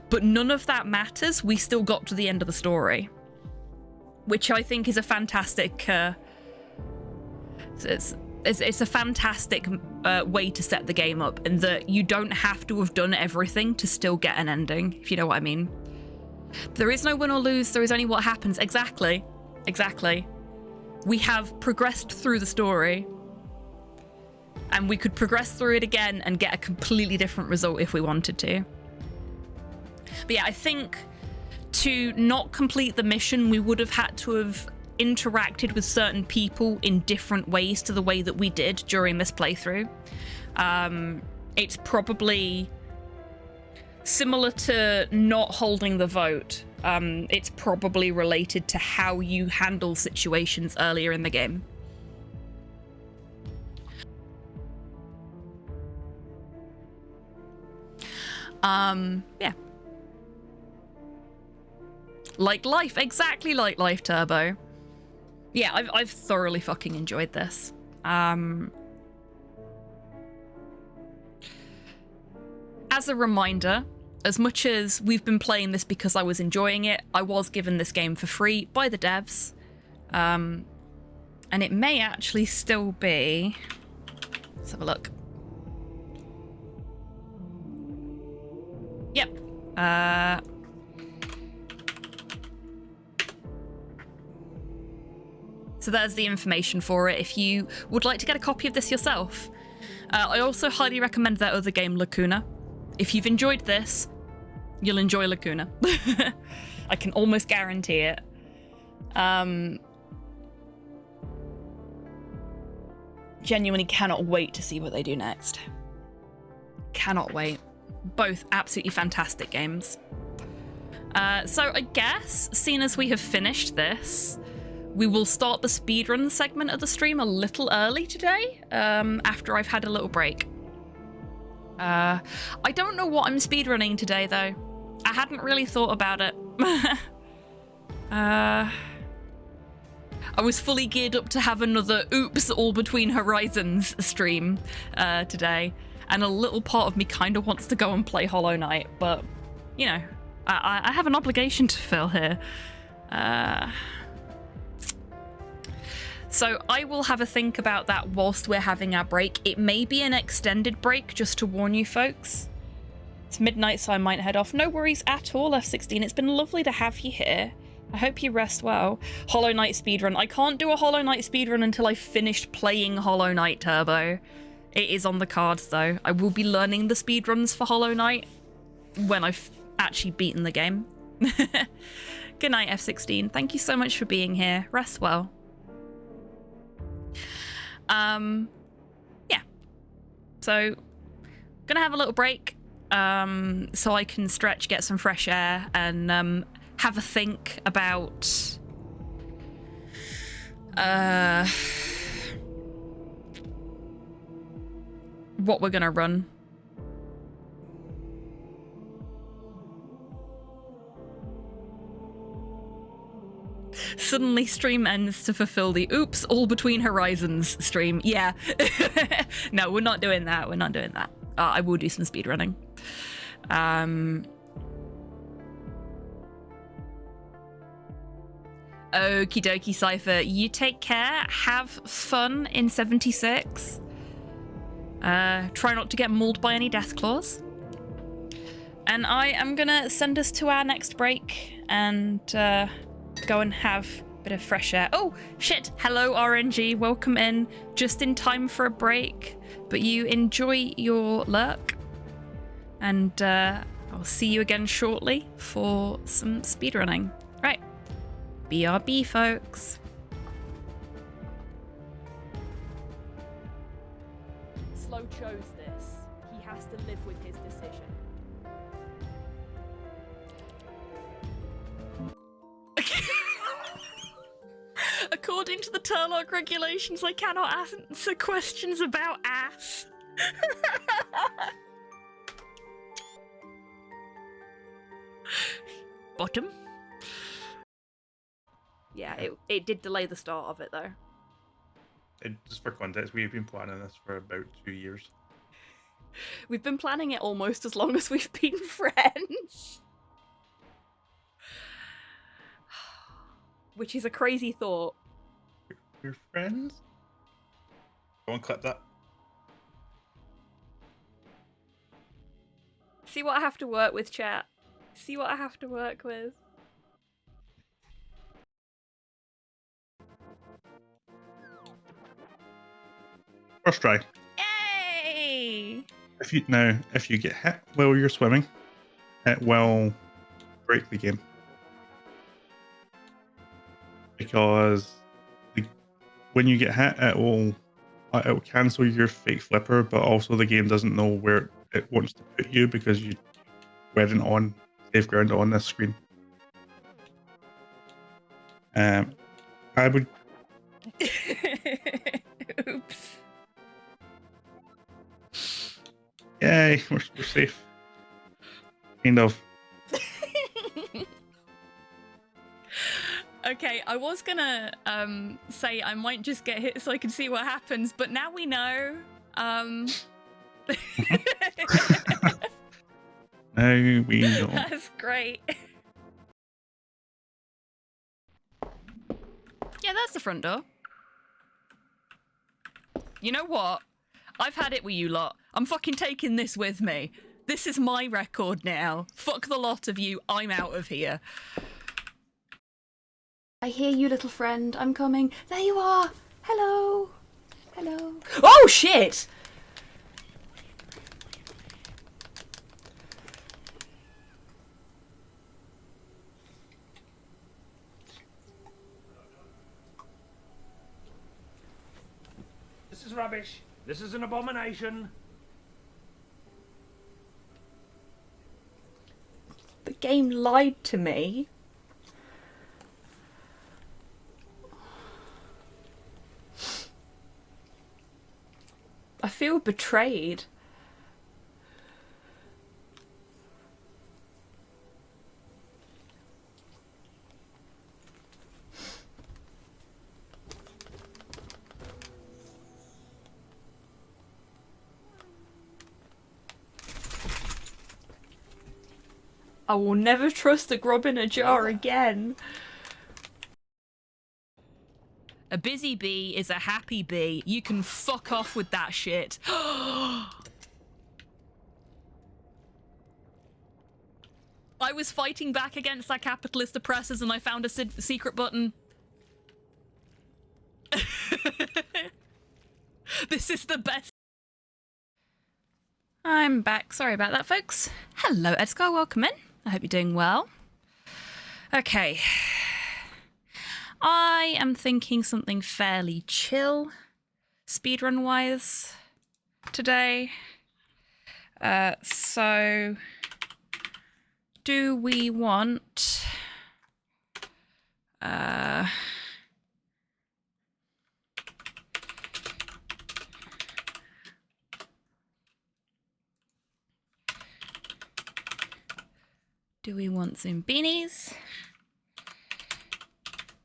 But none of that matters. We still got to the end of the story, which I think is a fantastic... It's a fantastic way to set the game up, in that you don't have to have done everything to still get an ending, if you know what I mean. There is no win or lose, there is only what happens. Exactly. We have progressed through the story, and we could progress through it again and get a completely different result if we wanted to. But yeah, I think to not complete the mission, we would have had to have interacted with certain people in different ways to the way that we did during this playthrough. It's probably similar to not holding the vote. It's probably related to how you handle situations earlier in the game. Yeah. Like life, exactly like life, Turbo. Yeah, I've thoroughly fucking enjoyed this. As a reminder, as much as we've been playing this because I was enjoying it, I was given this game for free by the devs. And it may actually still be... Let's have a look. Yep. So there's the information for it if you would like to get a copy of this yourself. I also highly recommend their other game, Lacuna. If you've enjoyed this, you'll enjoy Lacuna. I can almost guarantee it. Genuinely cannot wait to see what they do next. Cannot wait. Both absolutely fantastic games. So I guess, seeing as we have finished this, we will start the speedrun segment of the stream a little early today, after I've had a little break. I don't know what I'm speedrunning today, though. I hadn't really thought about it. I was fully geared up to have another Oops All Between Horizons stream today, and a little part of me kind of wants to go and play Hollow Knight, but, you know, I have an obligation to fulfill here. So I will have a think about that whilst we're having our break. It may be an extended break, just to warn you folks. It's midnight, so I might head off. No worries at all, F16. It's been lovely to have you here. I hope you rest well. Hollow Knight speedrun. I can't do a Hollow Knight speedrun until I've finished playing Hollow Knight Turbo. It is on the cards, though. I will be learning the speedruns for Hollow Knight when I've actually beaten the game. Good night, F16. Thank you so much for being here. Rest well. Yeah. So, gonna have a little break, so I can stretch, get some fresh air, and have a think about what we're gonna run. Suddenly stream ends to fulfill the Oops All Between Horizons stream. Yeah. No, we're not doing that. We're not doing that. I will do some speedrunning. Okie dokie, Cypher. You take care. Have fun in 76. Try not to get mauled by any death claws. And I am gonna send us to our next break and go and have a bit of fresh air. Oh, shit. Hello, RNG. Welcome in. Just in time for a break. But you enjoy your lurk. And I'll see you again shortly for some speedrunning. Right. BRB, folks. Slow chose this. He has to live with his decision. According to the Turlock regulations, I cannot answer questions about ass. Bottom. Yeah, it did delay the start of it, though. Just for context, we've been planning this for about 2 years. We've been planning it almost as long as we've been friends. Which is a crazy thought. We're friends? Go and clip that. See what I have to work with, chat. See what I have to work with. First try. Yay! If you get hit while you're swimming, it will break the game. Because when you get hit, it will cancel your fake flipper, but also the game doesn't know where it wants to put you because you weren't on safe ground on this screen. I would. Oops. Yay, we're safe. Kind of. Okay, I was gonna say I might just get hit so I can see what happens, but now we know. Now we know. That's great. Yeah, that's the front door. You know what? I've had it with you lot. I'm fucking taking this with me. This is my record now. Fuck the lot of you. I'm out of here. I hear you, little friend. I'm coming. There you are. Hello. Hello. Oh, shit! This is rubbish. This is an abomination. The game lied to me. I feel betrayed. I will never trust a grub in a jar again. A busy bee is a happy bee. You can fuck off with that shit. I was fighting back against that capitalist oppressors and I found a secret button. This is the best. I'm back. Sorry about that, folks. Hello, Edgar. Welcome in. I hope you're doing well. Okay. I am thinking something fairly chill, speedrun-wise, today. So, do we want... do we want some beanies?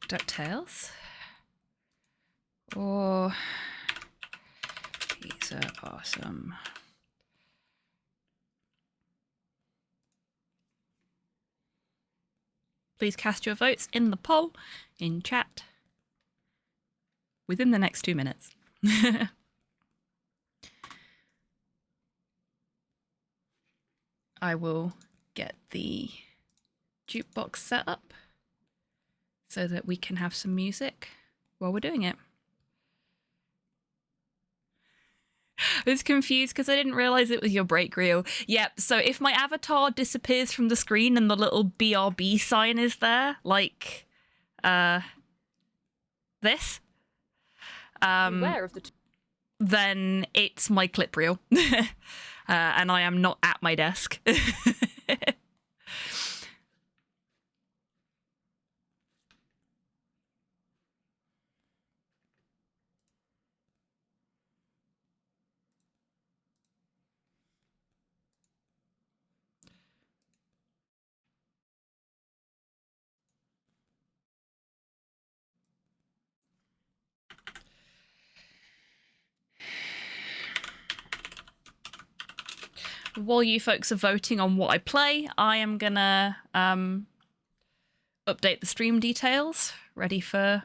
DuckTales? Or these are awesome. Please cast your votes in the poll in chat within the next 2 minutes. I will get the jukebox set up so that we can have some music while we're doing it. I was confused because I didn't realize it was your break reel. Yep, so if my avatar disappears from the screen and the little BRB sign is there, like this, Beware of the then it's my clip reel. And I am not at my desk. While you folks are voting on what I play, I am gonna update the stream details. Ready for...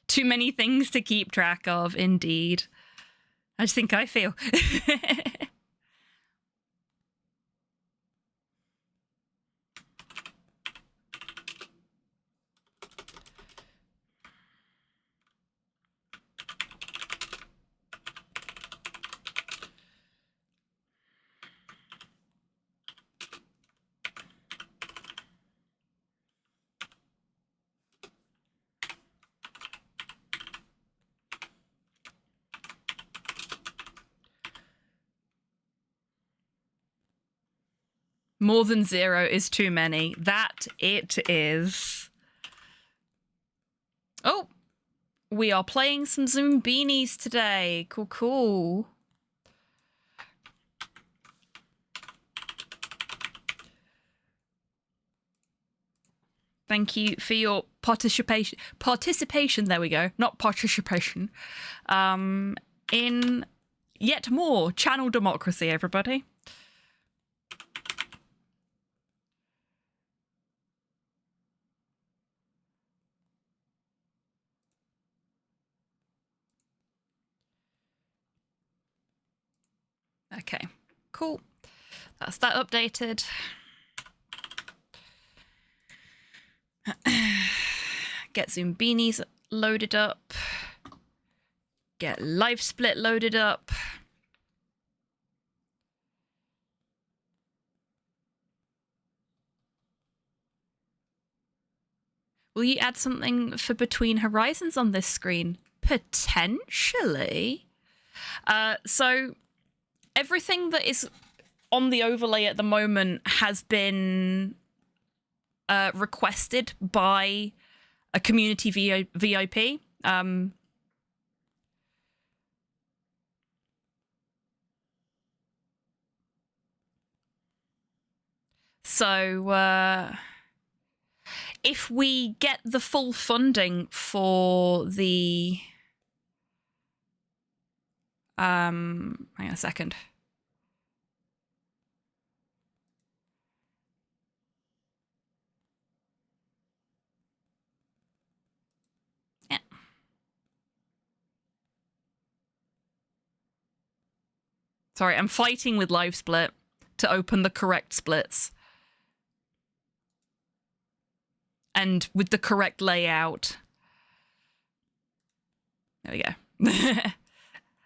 Too many things to keep track of, indeed. I just think I feel. More than 0 is too many. That it is. Oh, we are playing some Zoombinis today. Cool, cool. Thank you for your participation. Participation, there we go. Not participation. In yet more channel democracy, everybody. Okay, cool. That's that updated. Get Zoombinis loaded up. Get Live Split loaded up. Will you add something for Between Horizons on this screen? Potentially. So everything that is on the overlay at the moment has been requested by a community VIP. So if we get the full funding for the Hang on a second. Yeah. Sorry, I'm fighting with Live Split to open the correct splits. And with the correct layout. There we go.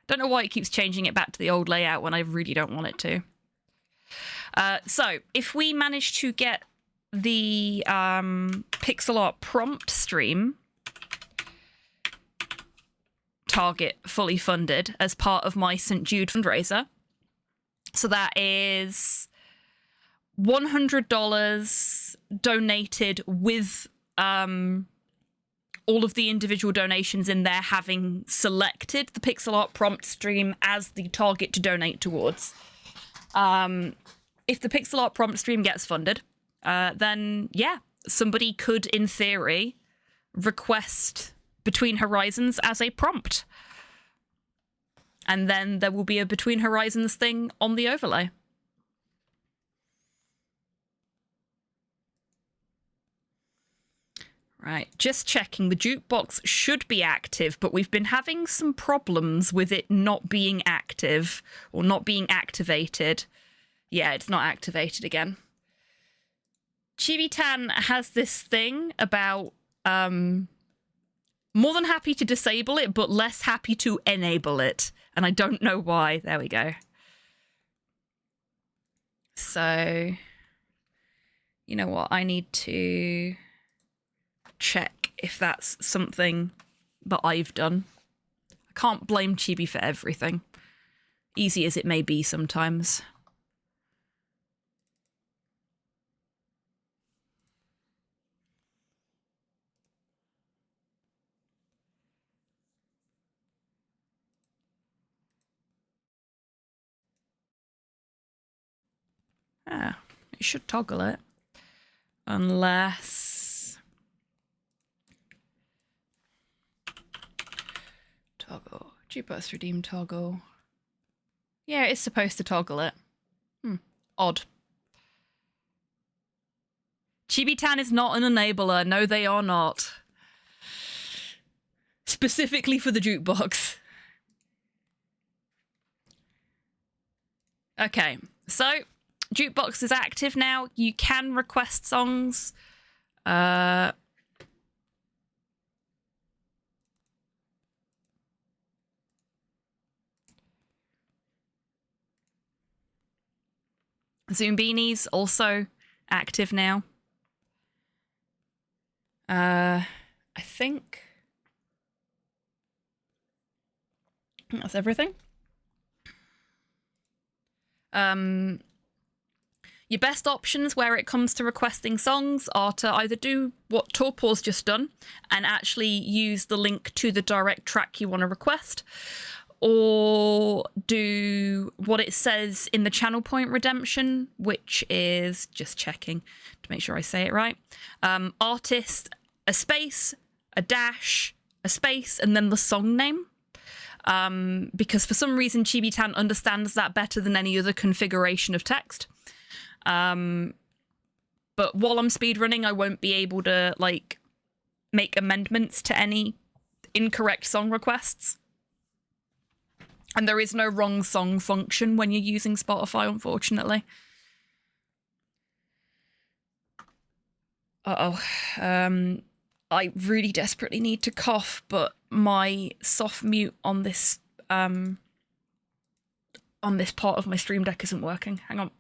Don't know why it keeps changing it back to the old layout when I really don't want it to. So, if we manage to get the pixel art prompt stream target fully funded as part of my St. Jude fundraiser, so that is $100 donated with all of the individual donations in there having selected the pixel art prompt stream as the target to donate towards. If the pixel art prompt stream gets funded, then yeah, somebody could, in theory, request Between Horizons as a prompt. And then there will be a Between Horizons thing on the overlay. Right, just checking. The jukebox should be active, but we've been having some problems with it not being active or not being activated. Yeah, it's not activated again. HobbyTan has this thing about more than happy to disable it, but less happy to enable it. And I don't know why. There we go. So, you know what? I need to check if that's something that I've done. I can't blame Chibi for everything, easy as it may be sometimes. Ah, it should toggle it. Unless... Toggle. Jukebox redeem toggle. Yeah, it's supposed to toggle it. Odd. HobbyTan is not an enabler. No, they are not. Specifically for the jukebox. Okay, so jukebox is active now. You can request songs. Zoombeanies also active now. I think that's everything. Your best options where it comes to requesting songs are to either do what Torpor's just done and actually use the link to the direct track you want to request, or do what it says in the channel point redemption, which is, just checking to make sure I say it right, artist, a space, a dash, a space, and then the song name. Because for some reason HobbyTan understands that better than any other configuration of text. But while I'm speedrunning, I won't be able to, like, make amendments to any incorrect song requests. And there is no wrong song function when you're using Spotify, unfortunately. I really desperately need to cough, but my soft mute on this part of my Stream Deck isn't working. Hang on.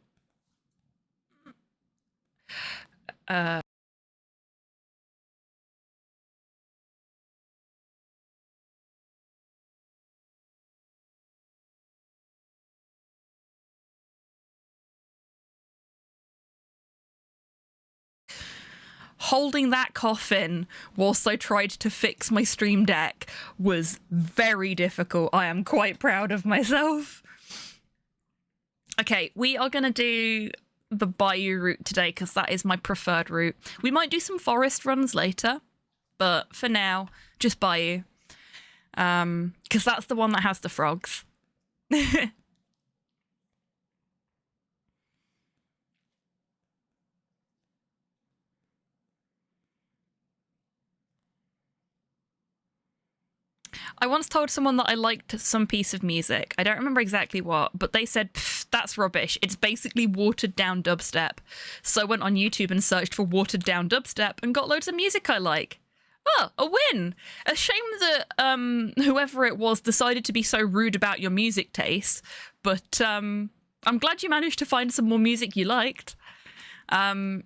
Holding that cough in whilst I tried to fix my Stream Deck was very difficult. I am quite proud of myself. Okay, we are going to do the Bayou route today because that is my preferred route. We might do some forest runs later, but for now, just Bayou. Because that's the one that has the frogs. I once told someone that I liked some piece of music. I don't remember exactly what, but they said, that's rubbish. It's basically watered down dubstep. So I went on YouTube and searched for watered down dubstep and got loads of music I like. Oh, a win. A shame that whoever it was decided to be so rude about your music taste, but I'm glad you managed to find some more music you liked. We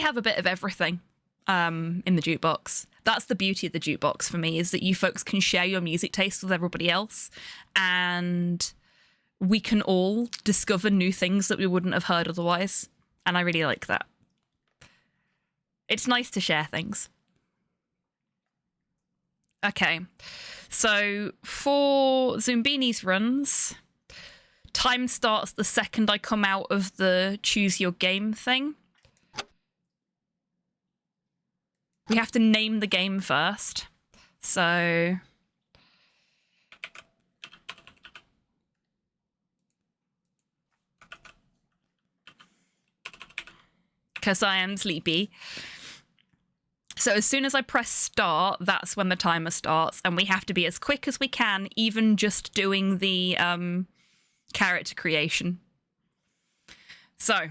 have a bit of everything in the jukebox. That's the beauty of the jukebox for me, is that you folks can share your music taste with everybody else, and we can all discover new things that we wouldn't have heard otherwise. And I really like that. It's nice to share things. Okay, so for Zumbini's runs, time starts the second I come out of the choose your game thing. We have to name the game first. So because I am sleepy. So as soon as I press start, that's when the timer starts, and we have to be as quick as we can, even just doing the character creation. So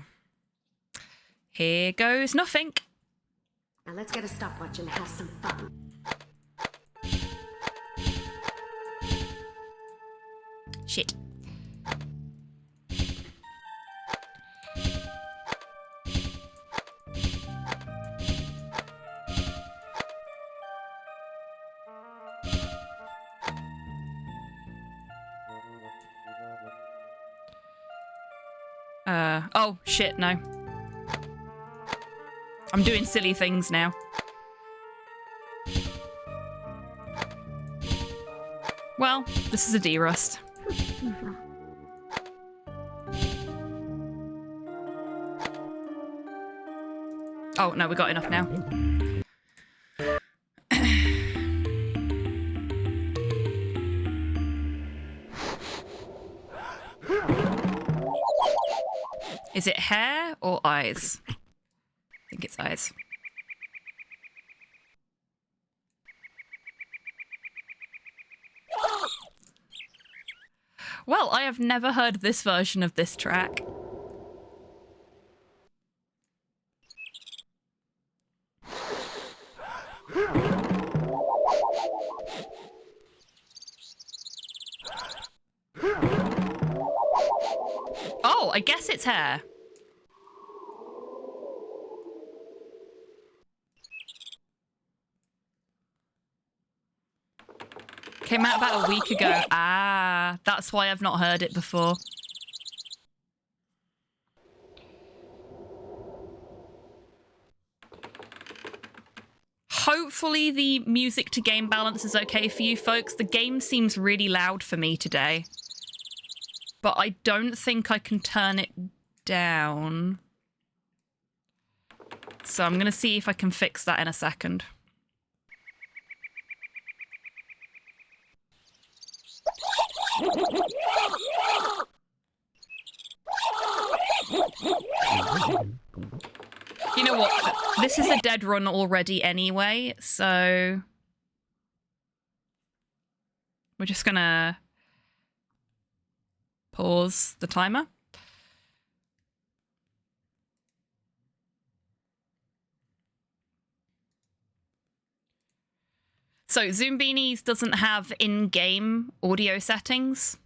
here goes nothing. Now let's get a stopwatch and have some fun. Shit. Oh, shit, no. I'm doing silly things now. Well, this is a D-Rust. Oh, no, we got enough now. Is it hair or eyes? I think it's eyes. Well, I have never heard this version of this track. Oh, I guess it's hair. Came out about a week ago. Ah, that's why I've not heard it before. Hopefully the music to game balance is okay for you folks. The game seems really loud for me today, but I don't think I can turn it down. So I'm going to see if I can fix that in a second. You know what? This is a dead run already anyway, so we're just gonna pause the timer. So Zoombeanies doesn't have in-game audio settings.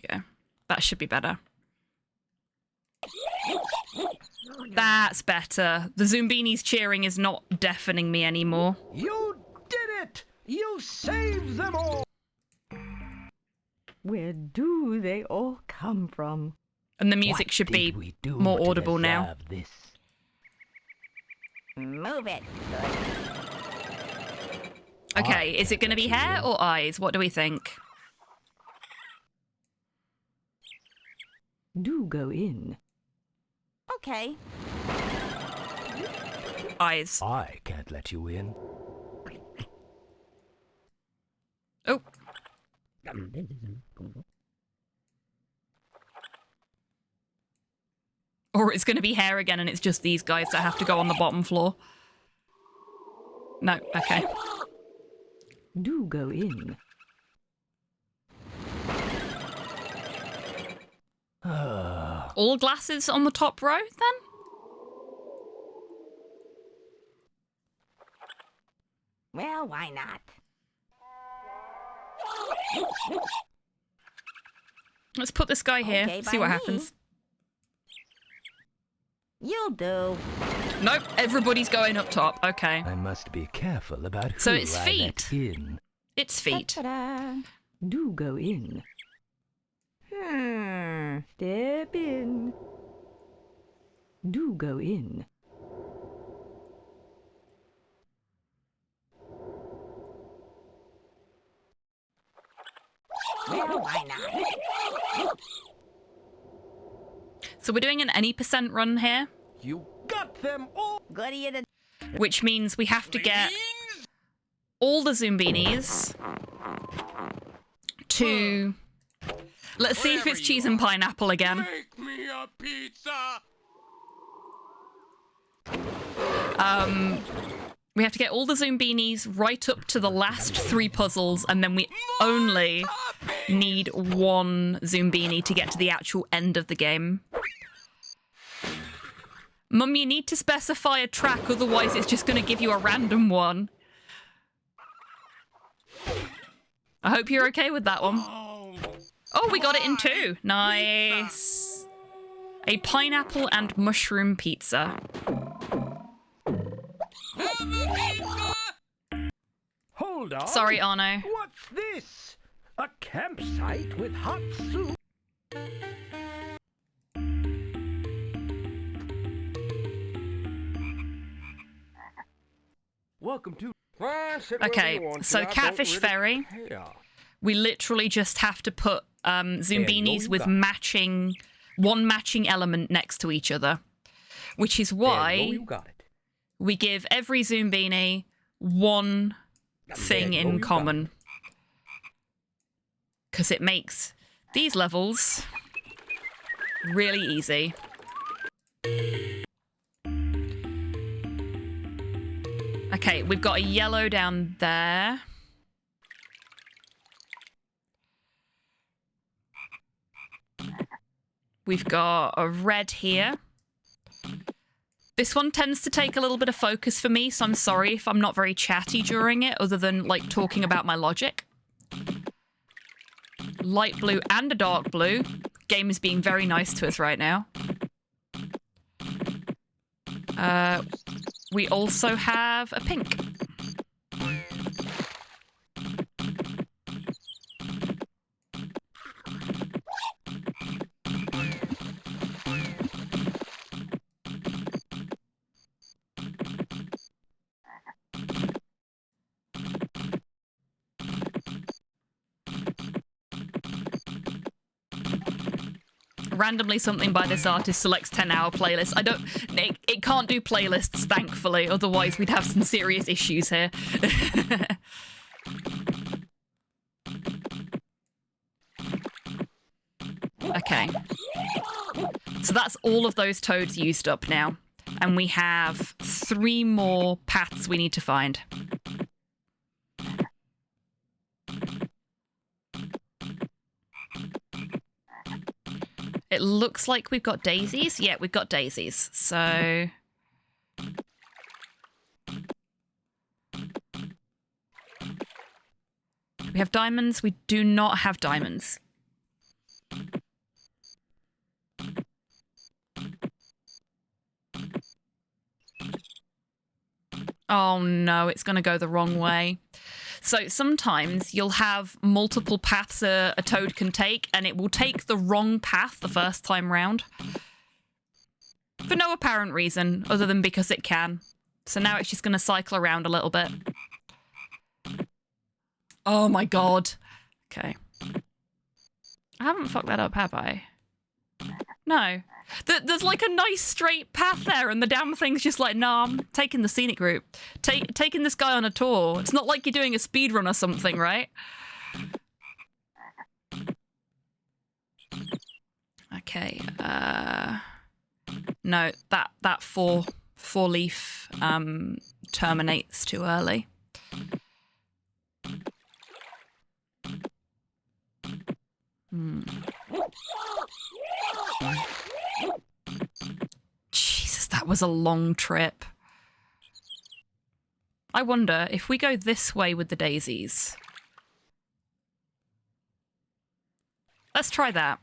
Yeah, that should be better. That's better. The Zoombeanies cheering is not deafening me anymore. You did it! You saved them all! Where do they all come from? And the music should be more audible now. This? Move it. Okay, is it going to be hair or eyes? What do we think? Do go in. Okay. eyes. I can't let you in. Oh. Or it's going to be hair again and it's just these guys that have to go on the bottom floor. No, okay. Do go in. All glasses on the top row, then? Well, why not? Let's put this guy here, Okay, see by what me. happens. You'll do. Nope, everybody's going up top. Okay. I must be careful about who So it's I feet. let in. It's feet. Ta-da. Do go in. Step in. Do go in. Well, why not? So we're doing an any % run here, You got them all. Good of you to... which means we have to get all the Zoombinis to... Let's see if it's cheese and pineapple again. Make me a pizza. We have to get all the Zoombinis right up to the last 3 puzzles, and then we only need 1 Zoombini to get to the actual end of the game. Mum, you need to specify a track, otherwise it's just going to give you a random one. I hope you're okay with that one. Oh, we got it in 2. Nice. A pineapple and mushroom pizza. Hold on. Sorry, Arno. What's this? A campsite with hot soup? Welcome to... Okay, so Catfish Ferry. We literally just have to put Zoombinis with matching element next to each other, which is why we give every Zoombini 1 thing in common, because it makes these levels really easy. Okay, we've got a yellow down there. We've got a red here. This one tends to take a little bit of focus for me, so I'm sorry if I'm not very chatty during it, other than, like, talking about my logic. Light blue and a dark blue. Game is being very nice to us right now. We also have a pink. Randomly something by this artist selects 10-hour playlist. It can't do playlists, thankfully, otherwise we'd have some serious issues here. Okay. So that's all of those toads used up now. And we have 3 more paths we need to find. It looks like we've got daisies. Yeah, we've got daisies. So... we have diamonds. We do not have diamonds. Oh no, it's going to go the wrong way. So sometimes you'll have multiple paths a toad can take, and it will take the wrong path the first time round. For no apparent reason, other than because it can. So now it's just going to cycle around a little bit. Oh my god. Okay. I haven't fucked that up, have I? No. There's like a nice straight path there, and the damn thing's just like, nah, I'm taking the scenic route. Taking this guy on a tour. It's not like you're doing a speed run or something, right? Okay. No, that four leaf terminates too early. Jesus, that was a long trip. I wonder if we go this way with the daisies. Let's try that.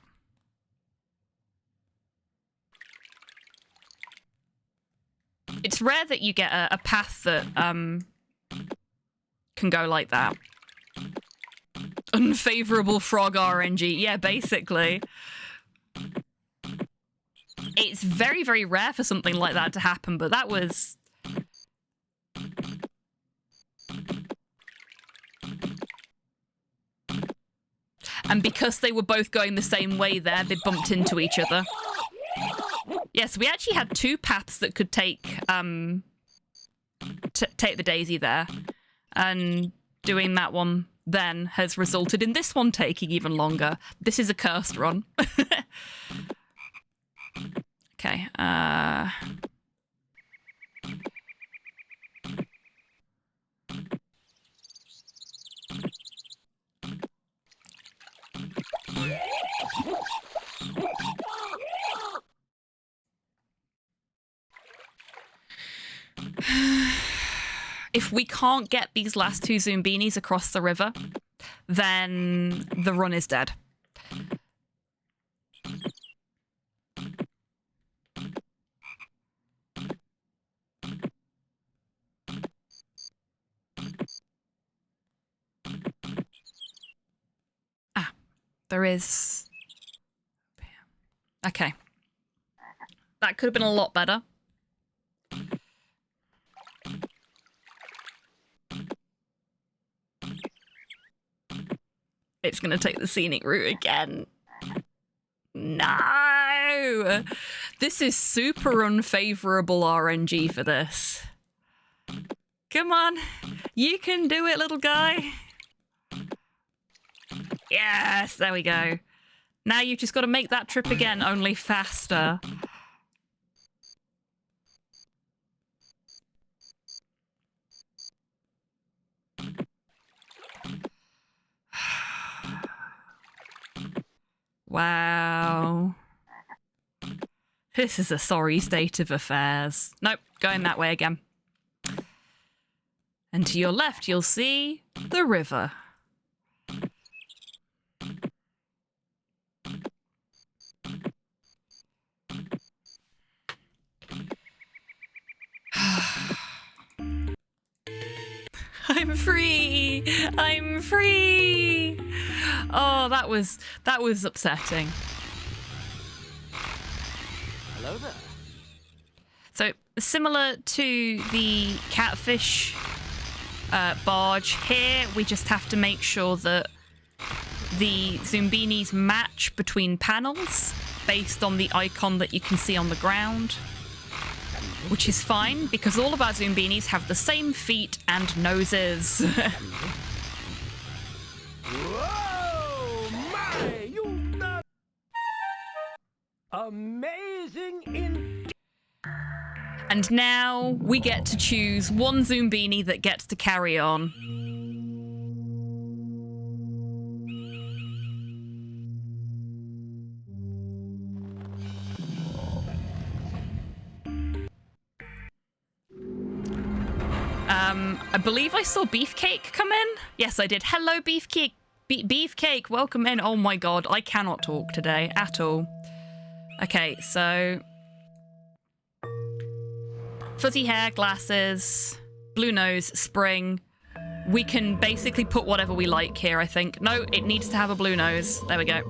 It's rare that you get a path that can go like that. Unfavorable frog RNG. Yeah, basically. It's very, very rare for something like that to happen, but that was... And because they were both going the same way there, they bumped into each other. Yes, we actually had two paths that could take take the daisy there. And doing that one then has resulted in this one taking even longer. This is a cursed run. Okay, if we can't get these last two Zoombinis across the river, then the run is dead. Ah, there is... Okay. That could have been a lot better. It's going to take the scenic route again. No! This is super unfavorable RNG for this. Come on. You can do it, little guy. Yes, there we go. Now you've just got to make that trip again, only faster. Wow. This is a sorry state of affairs. Nope, going that way again. And to your left, you'll see the river. I'm free! I'm free! Oh, that was upsetting. Hello there. So, similar to the catfish barge, here we just have to make sure that the Zoombinis match between panels based on the icon that you can see on the ground. Which is fine, because all of our Zoombinis have the same feet and noses. Whoa, my, you've done amazing in. And now we get to choose one Zoombini that gets to carry on. I believe I saw Beefcake come in. Yes, I did. Hello, Beefcake. Beefcake, welcome in. Oh my god, I cannot talk today at all. Okay, so... fuzzy hair, glasses, blue nose, spring. We can basically put whatever we like here, I think. No, it needs to have a blue nose. There we go.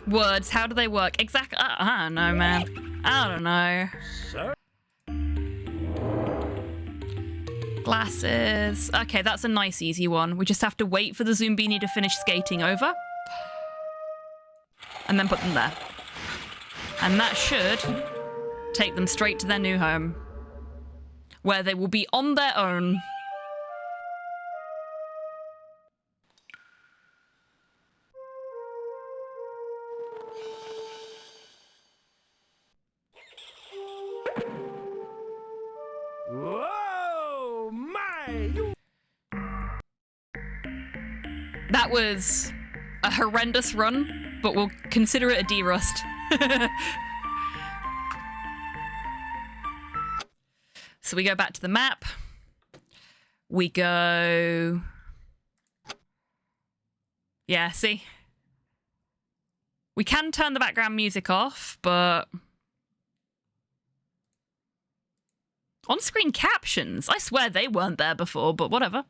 Words, how do they work? Exactly. I don't know, man. I don't know. Sir? Glasses. Okay, that's a nice, easy one. We just have to wait for the Zoombini to finish skating over. And then put them there. And that should take them straight to their new home, where they will be on their own. Whoa, my! That was a horrendous run, but we'll consider it a de-rust. So we go back to the map. We go... Yeah, see? We can turn the background music off, but... On-screen captions? I swear they weren't there before, but whatever.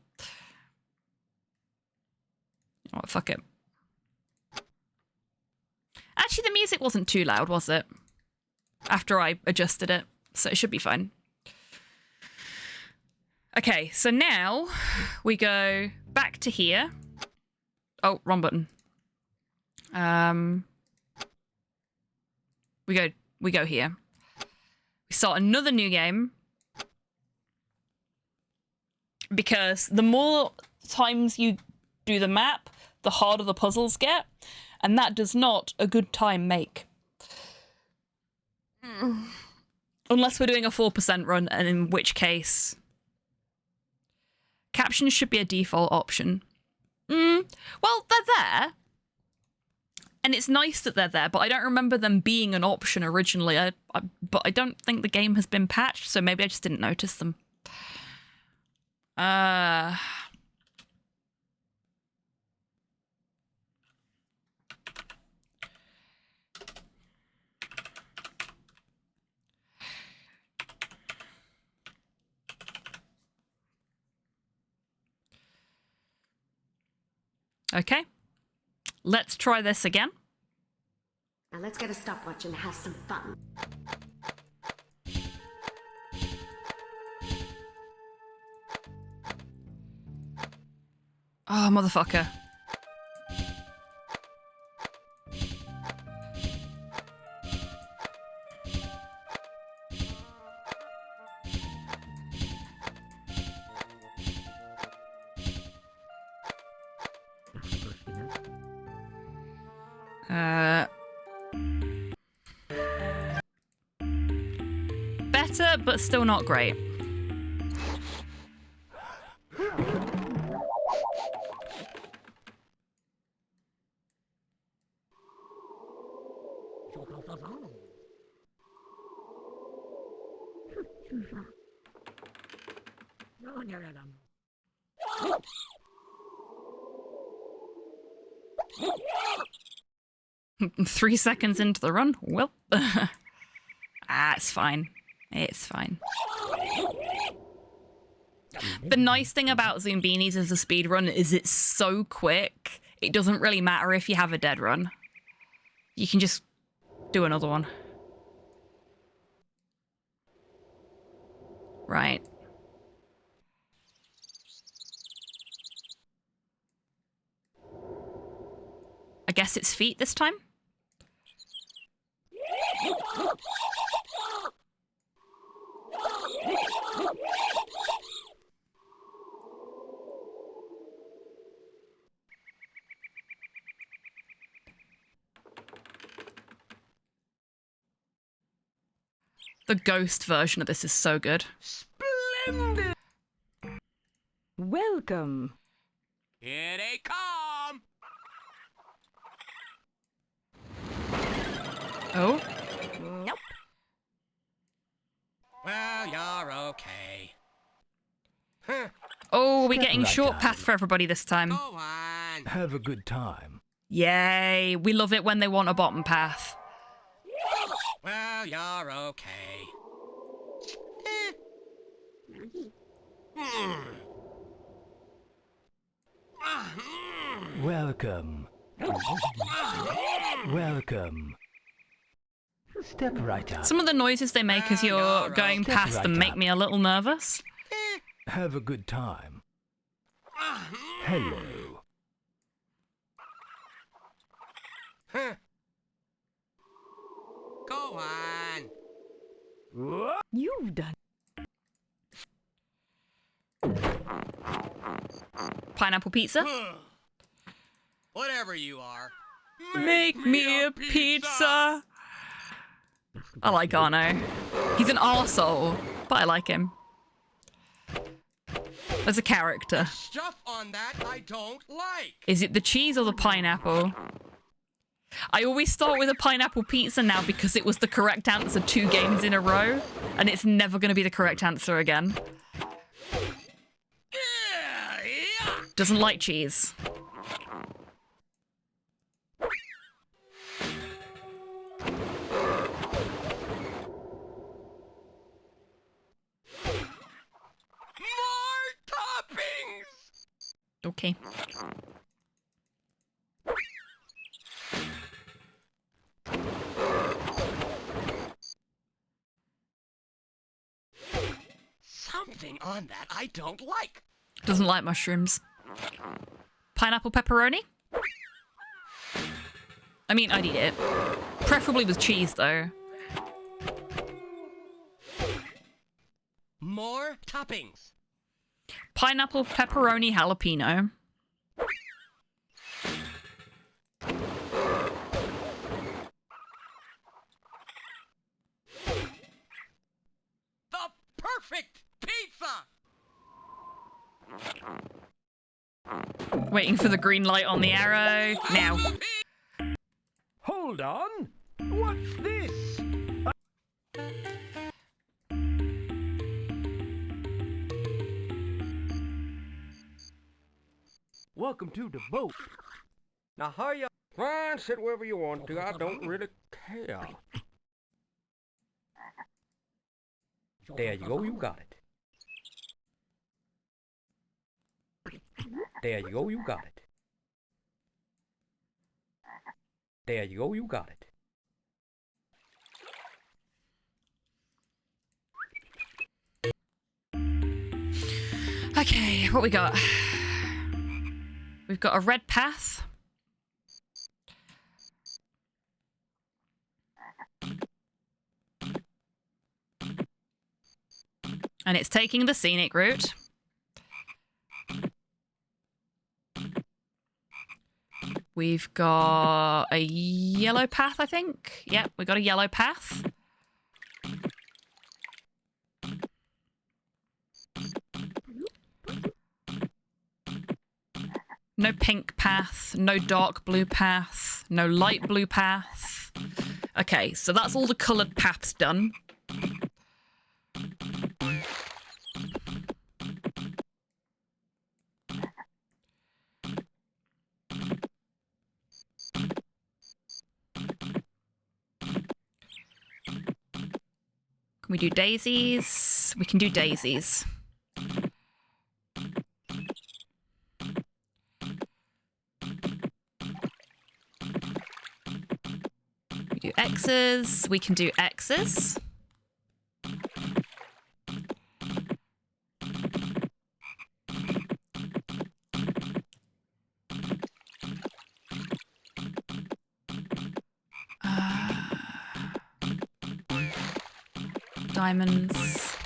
Oh, fuck it. Actually, the music wasn't too loud, was it? After I adjusted it, so it should be fine. Okay, so now we go back to here. Oh, wrong button. We go here. We start another new game. Because the more times you do the map, the harder the puzzles get. And that does not a good time make. Unless we're doing a 4% run, and in which case... Captions should be a default option. Well, they're there. And it's nice that they're there, but I don't remember them being an option originally. But I don't think the game has been patched, so maybe I just didn't notice them. Okay, let's try this again. Now let's get a stopwatch and have some fun. Oh, motherfucker. Better, but still not great. Three seconds into the run? Well, it's fine. It's fine. The nice thing about Zoombinis as a speed run is it's so quick. It doesn't really matter if you have a dead run. You can just do another one. Right. I guess it's feet this time? The ghost version of this is so good. Splendid! Welcome. Here they come! Oh? Nope. Well, you're okay. Oh, we're Step getting right short out. path for everybody this time. Go on. Have a good time. Yay! We love it when they want a bottom path. Well, you're okay. Welcome. Welcome. Step right out. Some of the noises they make as you're going Step past right them make up. me a little nervous. Have a good time. Hello. Huh. Go on. What? You've done. Pineapple pizza? Whatever you are. Make me a pizza. I like Arno. He's an arsehole, but I like him. As a character. Stuff on that I don't like. Is it the cheese or the pineapple? I always start with a pineapple pizza now because it was the correct answer 2 games in a row, and it's never going to be the correct answer again. Doesn't like cheese. More toppings! Okay. Something on that I don't like. Doesn't like mushrooms. Pineapple pepperoni? I mean, I'd eat it. Preferably with cheese, though. More toppings. Pineapple pepperoni jalapeno. The perfect pizza! Waiting for the green light on the arrow. Now. Hold on. What's this? Welcome to the boat. Now, hiya. Fine, sit wherever you want to. I don't really care. There you go, you got it. There you go, you got it. There you go, you got it. Okay, what we got? We've got a red path. And it's taking the scenic route. We've got a yellow path, I think. Yep, we got a yellow path. No pink path, no dark blue path, no light blue path. Okay, so that's all the coloured paths done. Can we do daisies? We can do daisies. We do X's. We can do X's. Diamonds.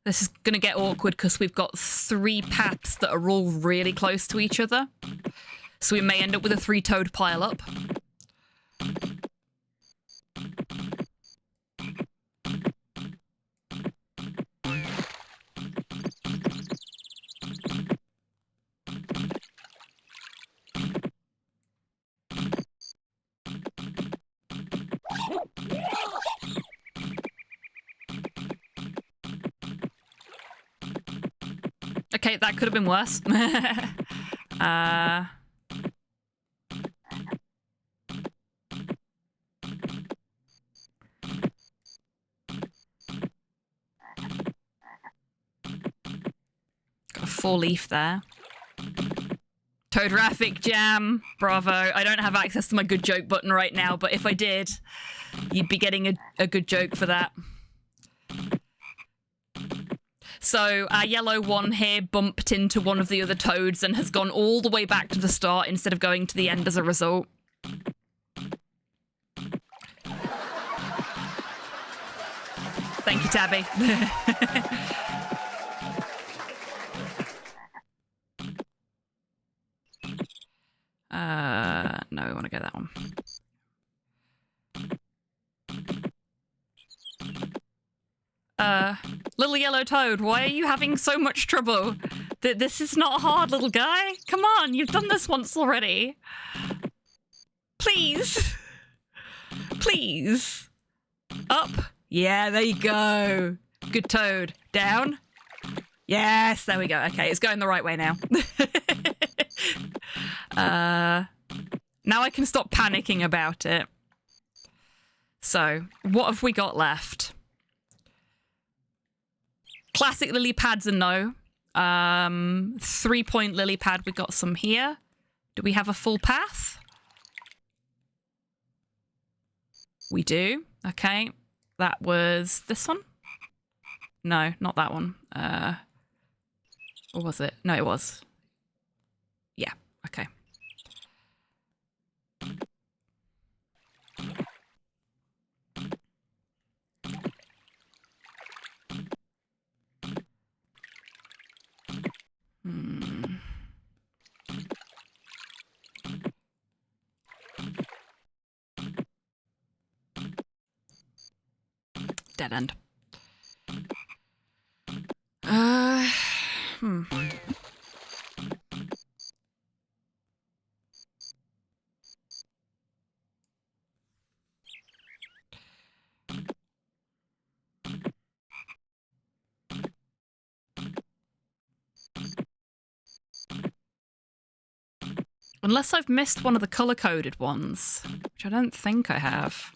This is going to get awkward because we've got 3 paths that are all really close to each other. So we may end up with a 3-toed pile-up. Okay, that could have been worse. Got a 4-leaf there. Toad-graphic jam. Bravo. I don't have access to my good joke button right now, but if I did, you'd be getting a good joke for that. So our yellow one here bumped into one of the other toads and has gone all the way back to the start instead of going to the end as a result. Thank you, Tabby. No, we want to go that one. Little yellow toad, why are you having so much trouble? This is not hard, little guy. Come on, you've done this once already. Please. Please. Up. Yeah, there you go. Good toad. Down. Yes, there we go. Okay, it's going the right way now. Now I can stop panicking about it. So, what have we got left? Classic lily pads and no. 3-point lily pad, we got some here. Do we have a full path? We do. Okay. That was this one? No, not that one. Or was it? No, it was. Yeah, okay. Dead end. Unless I've missed one of the color-coded ones, which I don't think I have.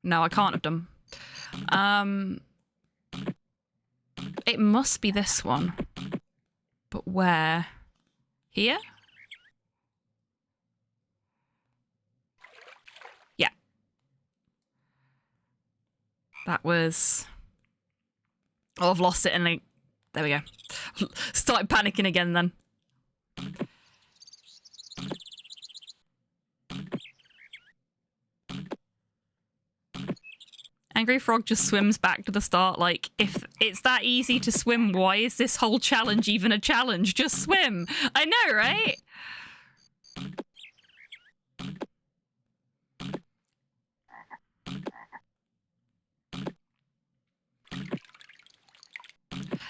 No, I can't have done. It must be this one. But where? Here? Yeah. That was... Oh, I've lost it and like... There we go. Started panicking again then. Angry Frog just swims back to the start like, if it's that easy to swim, why is this whole challenge even a challenge? Just swim. I know, right?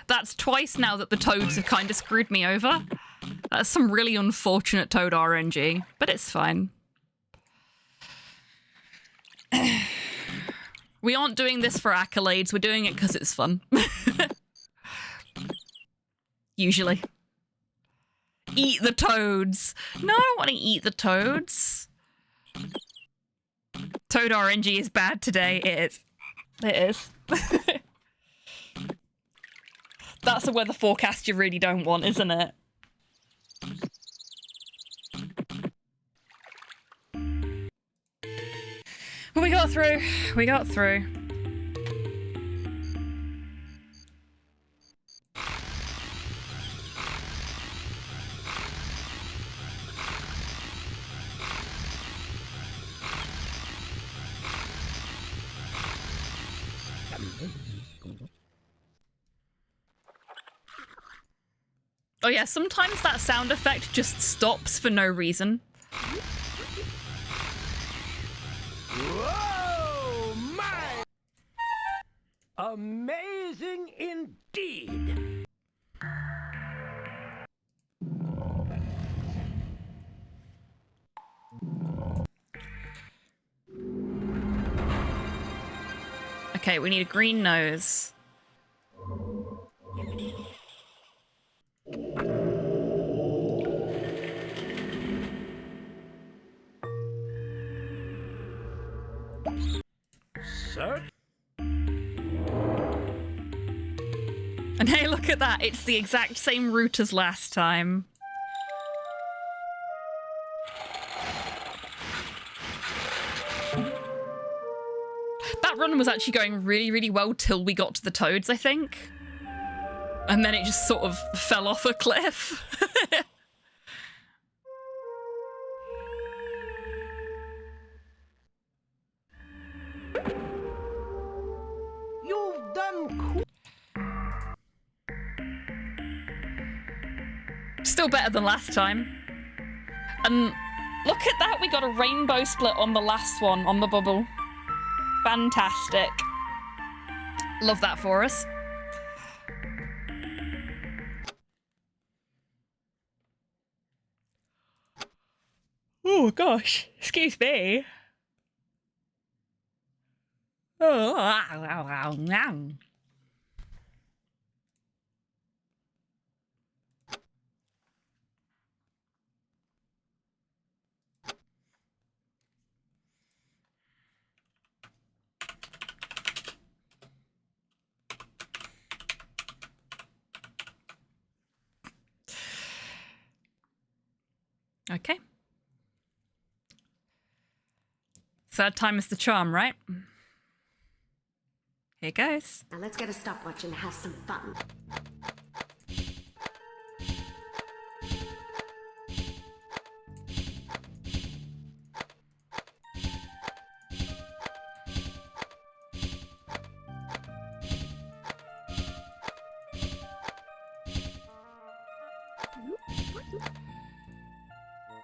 That's twice now that the toads have kind of screwed me over. That's some really unfortunate toad RNG, but it's fine. We aren't doing this for accolades, we're doing it because it's fun. Usually. Eat the toads. No, I don't want to eat the toads. Toad RNG is bad today. It is. It is. That's a weather forecast you really don't want, isn't it? But we got through. We got through. Oh yeah, sometimes that sound effect just stops for no reason. Whoa, my! Amazing indeed. Okay, we need a green nose. Sir? And hey, look at that. It's the exact same route as last time. run was actually going really, really well till we got to the toads, I think. And then it just sort of fell off a cliff. You've done Still better than last time. And look at that, we got a rainbow split on the last one, on the bubble. Fantastic. Love that for us. Oh gosh, excuse me. Oh, okay. Third time is the charm, right? Here goes. Now let's get a stopwatch and have some fun.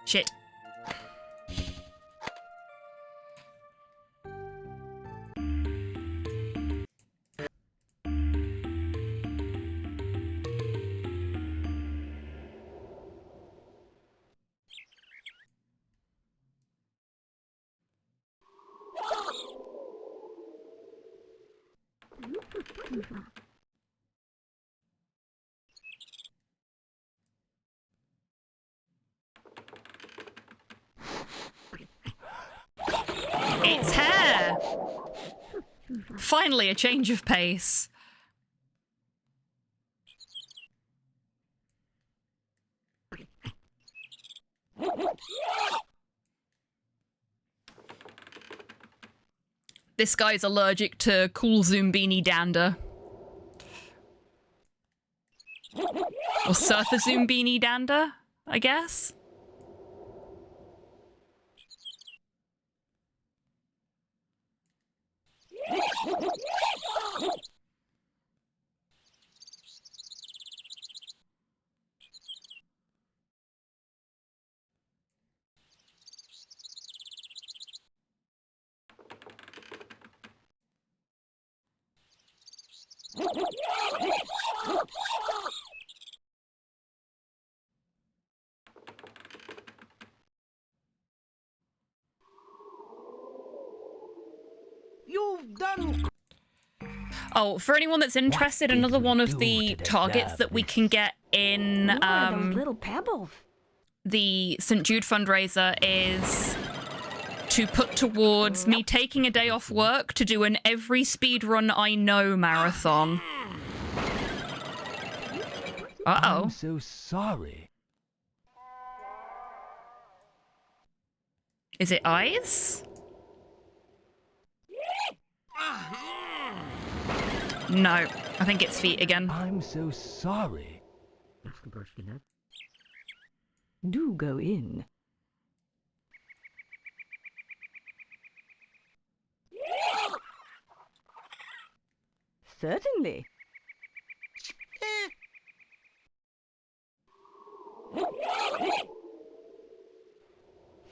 Shit. It's hair! Finally, a change of pace. This guy's allergic to cool Zoombini dander. Or Surfer Zoombini dander, I guess? You've done. Oh, for anyone that's interested, another one of the targets that we can get in those little pebbles. the St. Jude fundraiser is to put towards me taking a day off work to do an every speedrun I know marathon. Uh-oh. I'm so sorry. Is it eyes? No, I think it's feet again. I'm so sorry. Do go in. Certainly.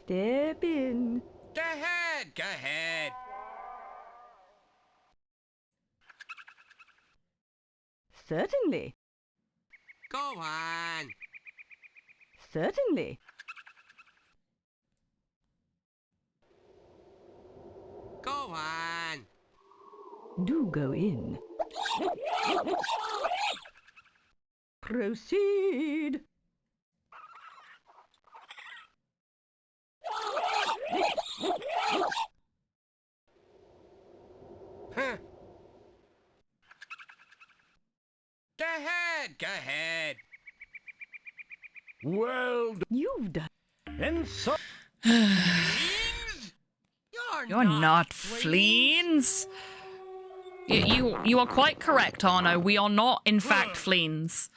Step in. Go ahead, go ahead. Certainly. Go on. Certainly. Go on. Do go in. Proceed. Huh. Go ahead, go ahead. Well, you've done. And so. You're not fleens. You are quite correct, Arno. We are not, in fact, fleens.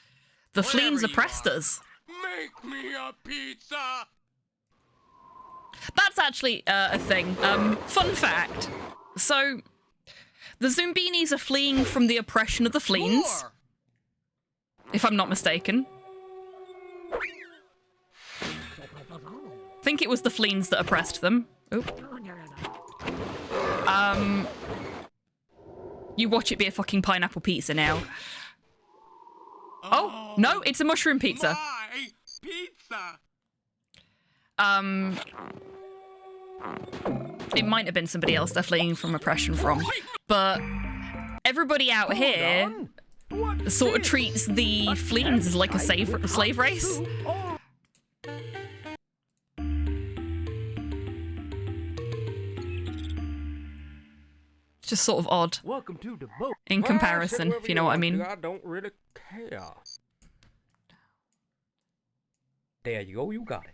The fleens oppressed us. Make me a pizza! That's actually a thing. Fun fact. So, the Zumbinis are fleeing from the oppression of the fleens. If I'm not mistaken. I think it was the fleens that oppressed them. Oop. You watch it be a fucking pineapple pizza now. Oh, no, it's a mushroom pizza. My pizza! It might have been somebody else they're fleeing from oppression from. But everybody out here sort of treats the fleens as like a slave race. It's just sort of odd Welcome to the boat. in comparison, if you know what I mean. I don't really care. There you go, you got it.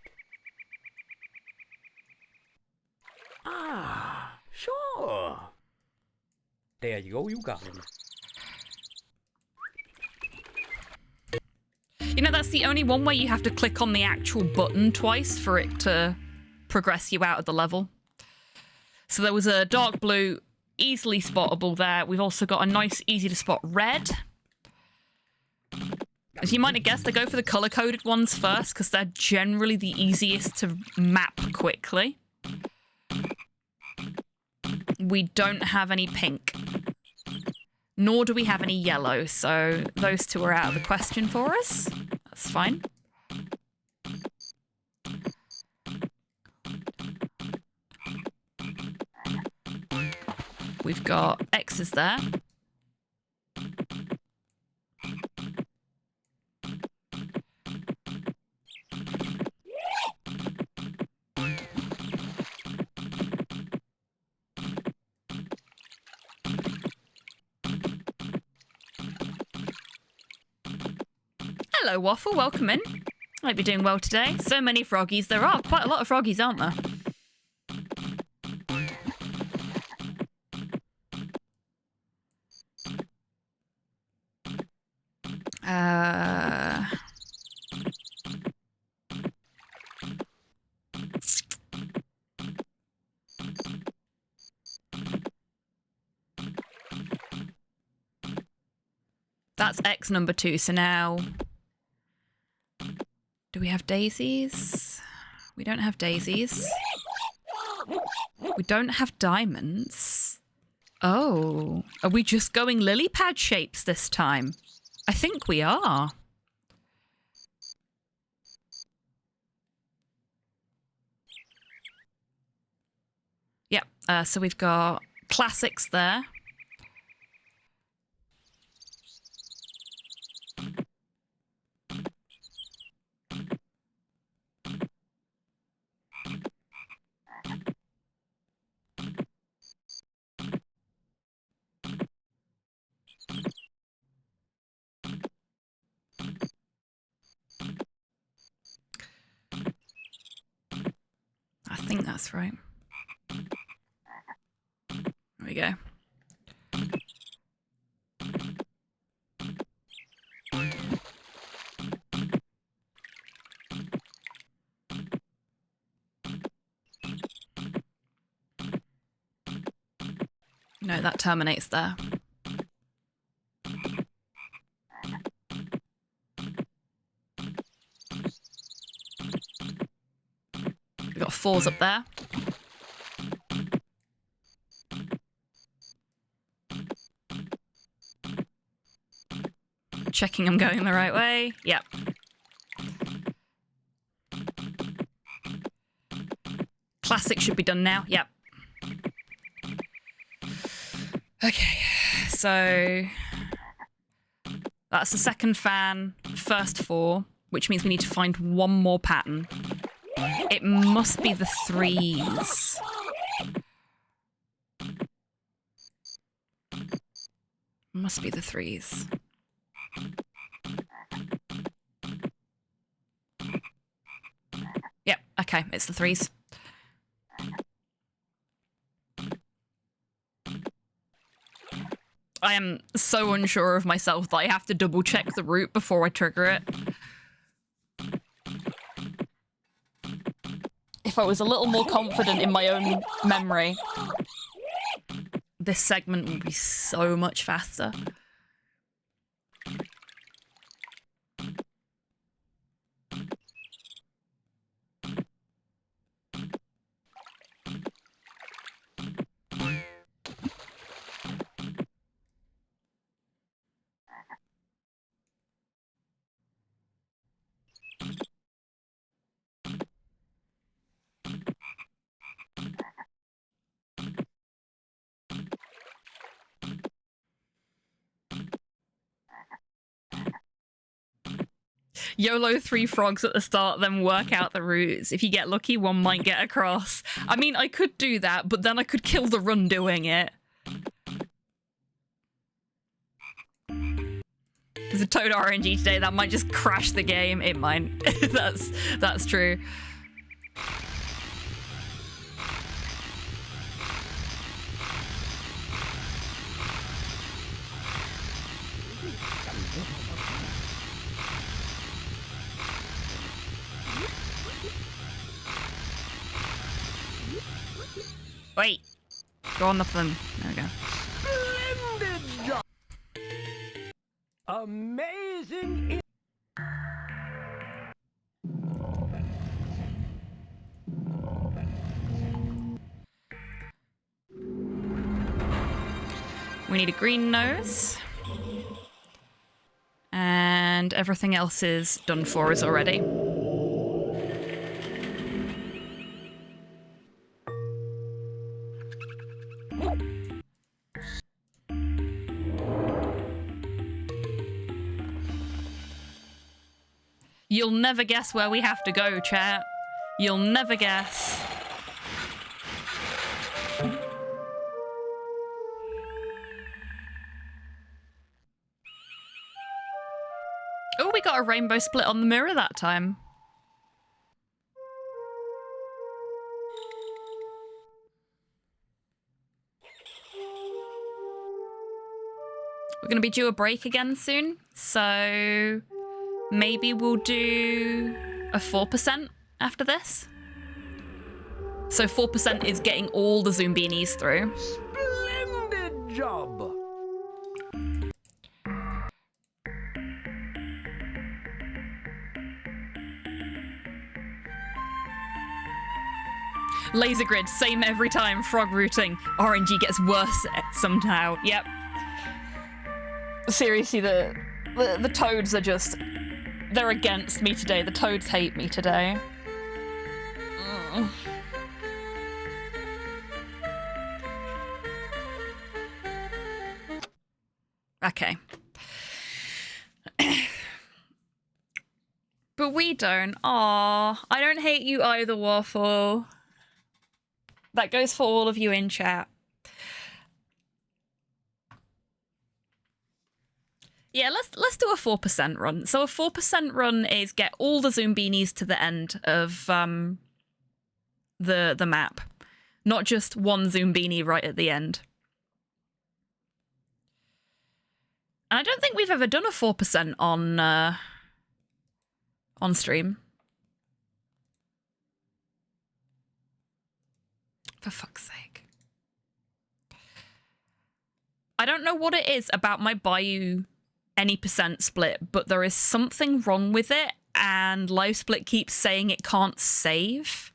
Ah, sure. There you go, you got it. You know, that's the only one where you have to click on the actual button twice for it to progress you out of the level. So there was a dark blue, easily spottable there. We've also got a nice, easy to spot red. As you might have guessed, I go for the color-coded ones first because they're generally the easiest to map quickly. We don't have any pink. Nor do we have any yellow, so those two are out of the question for us. That's fine. We've got X's there. Hello, Waffle. Welcome in. Hope you're doing well today. So many froggies. There are quite a lot of froggies, aren't there? That's X number 2. So now, do we have daisies? We don't have daisies. We don't have diamonds. Oh, are we just going lily pad shapes this time? I think we are. Yep, so we've got classics there. I think that's right. There we go. No, that terminates there. We've got 4s up there. Checking I'm going the right way. Yep. Classic should be done now. Yep. Okay, so that's the second fan, first 4, which means we need to find one more pattern. It must be the 3s. Must be the 3s. Yep, okay, it's the 3s. I am so unsure of myself that I have to double check the route before I trigger it. If I was a little more confident in my own memory, this segment would be so much faster. YOLO 3 frogs at the start, then work out the routes. If you get lucky, one might get across. I mean, I could do that, but then I could kill the run doing it. There's a Toad RNG today that might just crash the game. It might. That's true. Wait. Go on the them. There we go. Splendid job. Amazing. We need a green nose. And everything else is done for us already. You'll never guess where we have to go, chat. You'll never guess. Oh, we got a rainbow split on the mirror that time. We're going to be due a break again soon, so maybe we'll do a 4% after this. So 4% is getting all the Zoombinis through. Splendid job. Laser grid, same every time. Frog routing. RNG gets worse somehow. Yep. Seriously, the toads are just... They're against me today. The toads hate me today. Okay. But we don't. Aw, I don't hate you either, Waffle. That goes for all of you in chat. Yeah, let's do a 4% run. So a 4% run is get all the Zoombinis to the end of the map, not just one Zoombini right at the end. And I don't think we've ever done a 4% on stream. For fuck's sake. I don't know what it is about my Bayou any percent split, but there is something wrong with it, and LiveSplit keeps saying it can't save.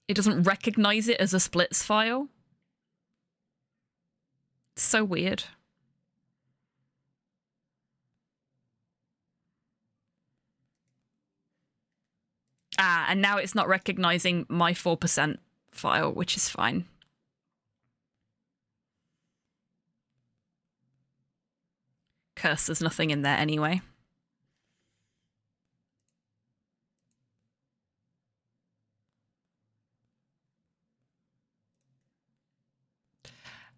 It doesn't recognize it as a splits file. It's so weird. Ah, and now it's not recognizing my 4% file, which is fine. Curse, there's nothing in there anyway.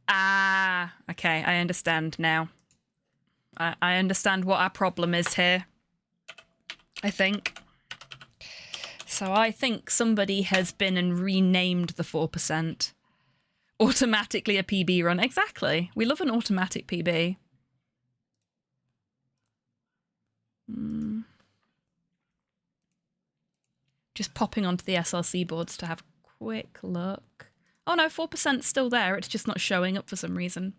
Ah, okay, I understand now. I understand what our problem is here. I think. So I think somebody has been and renamed the 4%. automatically a PB run. Exactly. We love an automatic PB. Just popping onto the SRC boards to have a quick look. Oh no, 4% still there. It's just not showing up for some reason.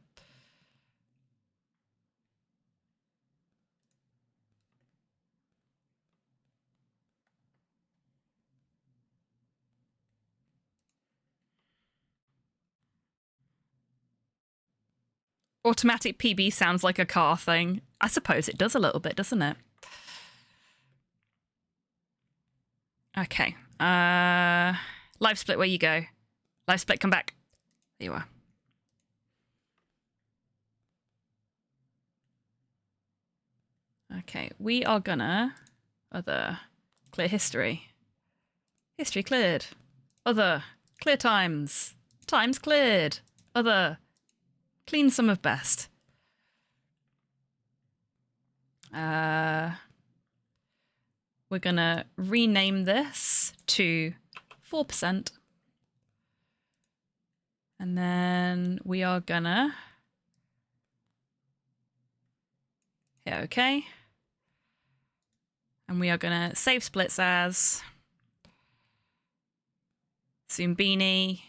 Automatic PB sounds like a car thing. I suppose it does a little bit, doesn't it? Okay. Live split, where you go? Live split, come back. There you are. Okay, we are gonna... Other. Clear history. History cleared. Other. Clear times. Times cleared. Other. Clean some of best. We're gonna rename this to 4%. And then we are gonna hit OK. And we are gonna save splits as Zoombini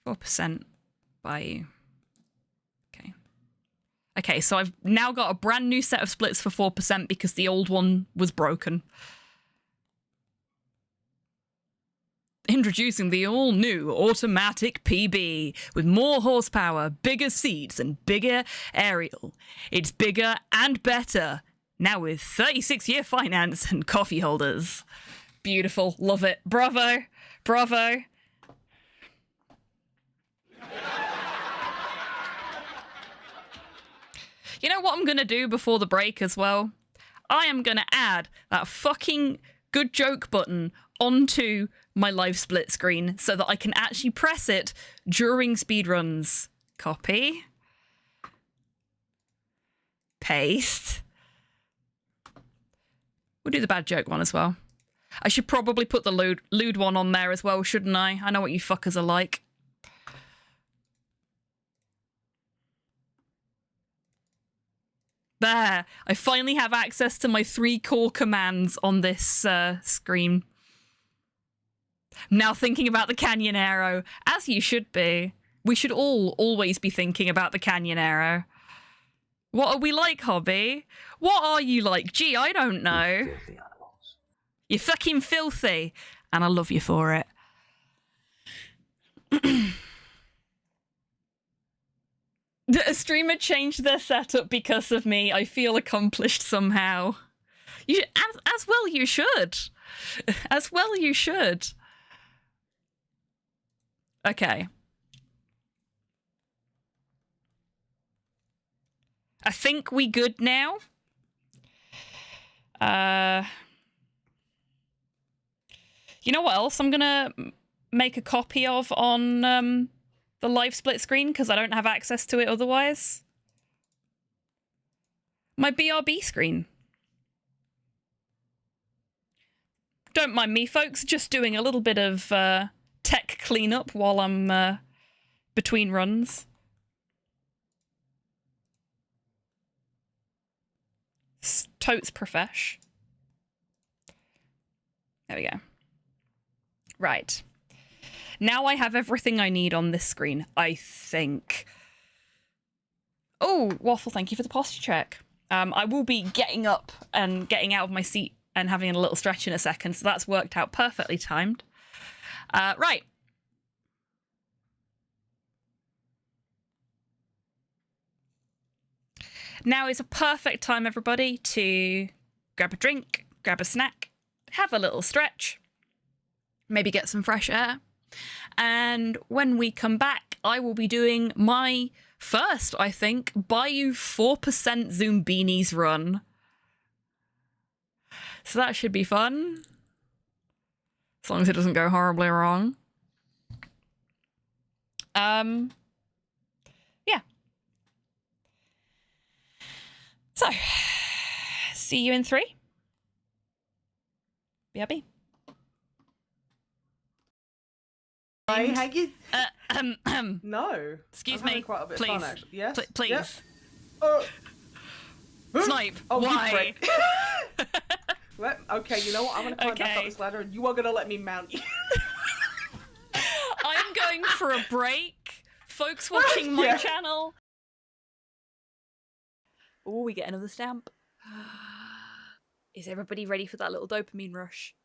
4% by you. Okay. Okay, so I've now got a brand new set of splits for 4% because the old one was broken. Introducing the all-new automatic PB with more horsepower, bigger seats, and bigger aerial. It's bigger and better, now with 36-year finance and coffee holders. Beautiful. Love it. Bravo. Bravo. You know what I'm going to do before the break as well? I am going to add that fucking good joke button onto my live split screen so that I can actually press it during speedruns. Copy. Paste. We'll do the bad joke one as well. I should probably put the lewd one on there as well, shouldn't I? I know what you fuckers are like. There, I finally have access to my 3 core commands on this screen. I'm now thinking about the Canyon Arrow, as you should be. We should all always be thinking about the Canyon Arrow. What are we like, Hobby? What are you like? Gee, I don't know. You filthy animals. You're fucking filthy, and I love you for it. A streamer changed their setup because of me. I feel accomplished somehow. You, as well you should. As well you should. Okay. I think we good now. You know what else I'm gonna make a copy of on the live split screen because I don't have access to it otherwise? My BRB screen. Don't mind me, folks, just doing a little bit of tech cleanup while I'm between runs. Totes profesh. There we go. Right. Now I have everything I need on this screen, I think. Oh, Waffle, thank you for the posture check. I will be getting up and getting out of my seat and having a little stretch in a second, so that's worked out perfectly timed. Right. Now is a perfect time, everybody, to grab a drink, grab a snack, have a little stretch, maybe get some fresh air. And when we come back, I will be doing my first, I think, Bayou 4% Zoombinis run. So that should be fun. As long as it doesn't go horribly wrong. Yeah. So, see you in 3. BRB. No. Excuse I'm having me, quite a bit please. of fun, actually. Yes. Please. Yeah. Snipe. Oh, you Why? prick. Okay, you know what? I'm gonna climb back up this ladder, and you are gonna let me mount you. I'm going for a break. Folks watching my channel. Oh, we get another stamp. Is everybody ready for that little dopamine rush?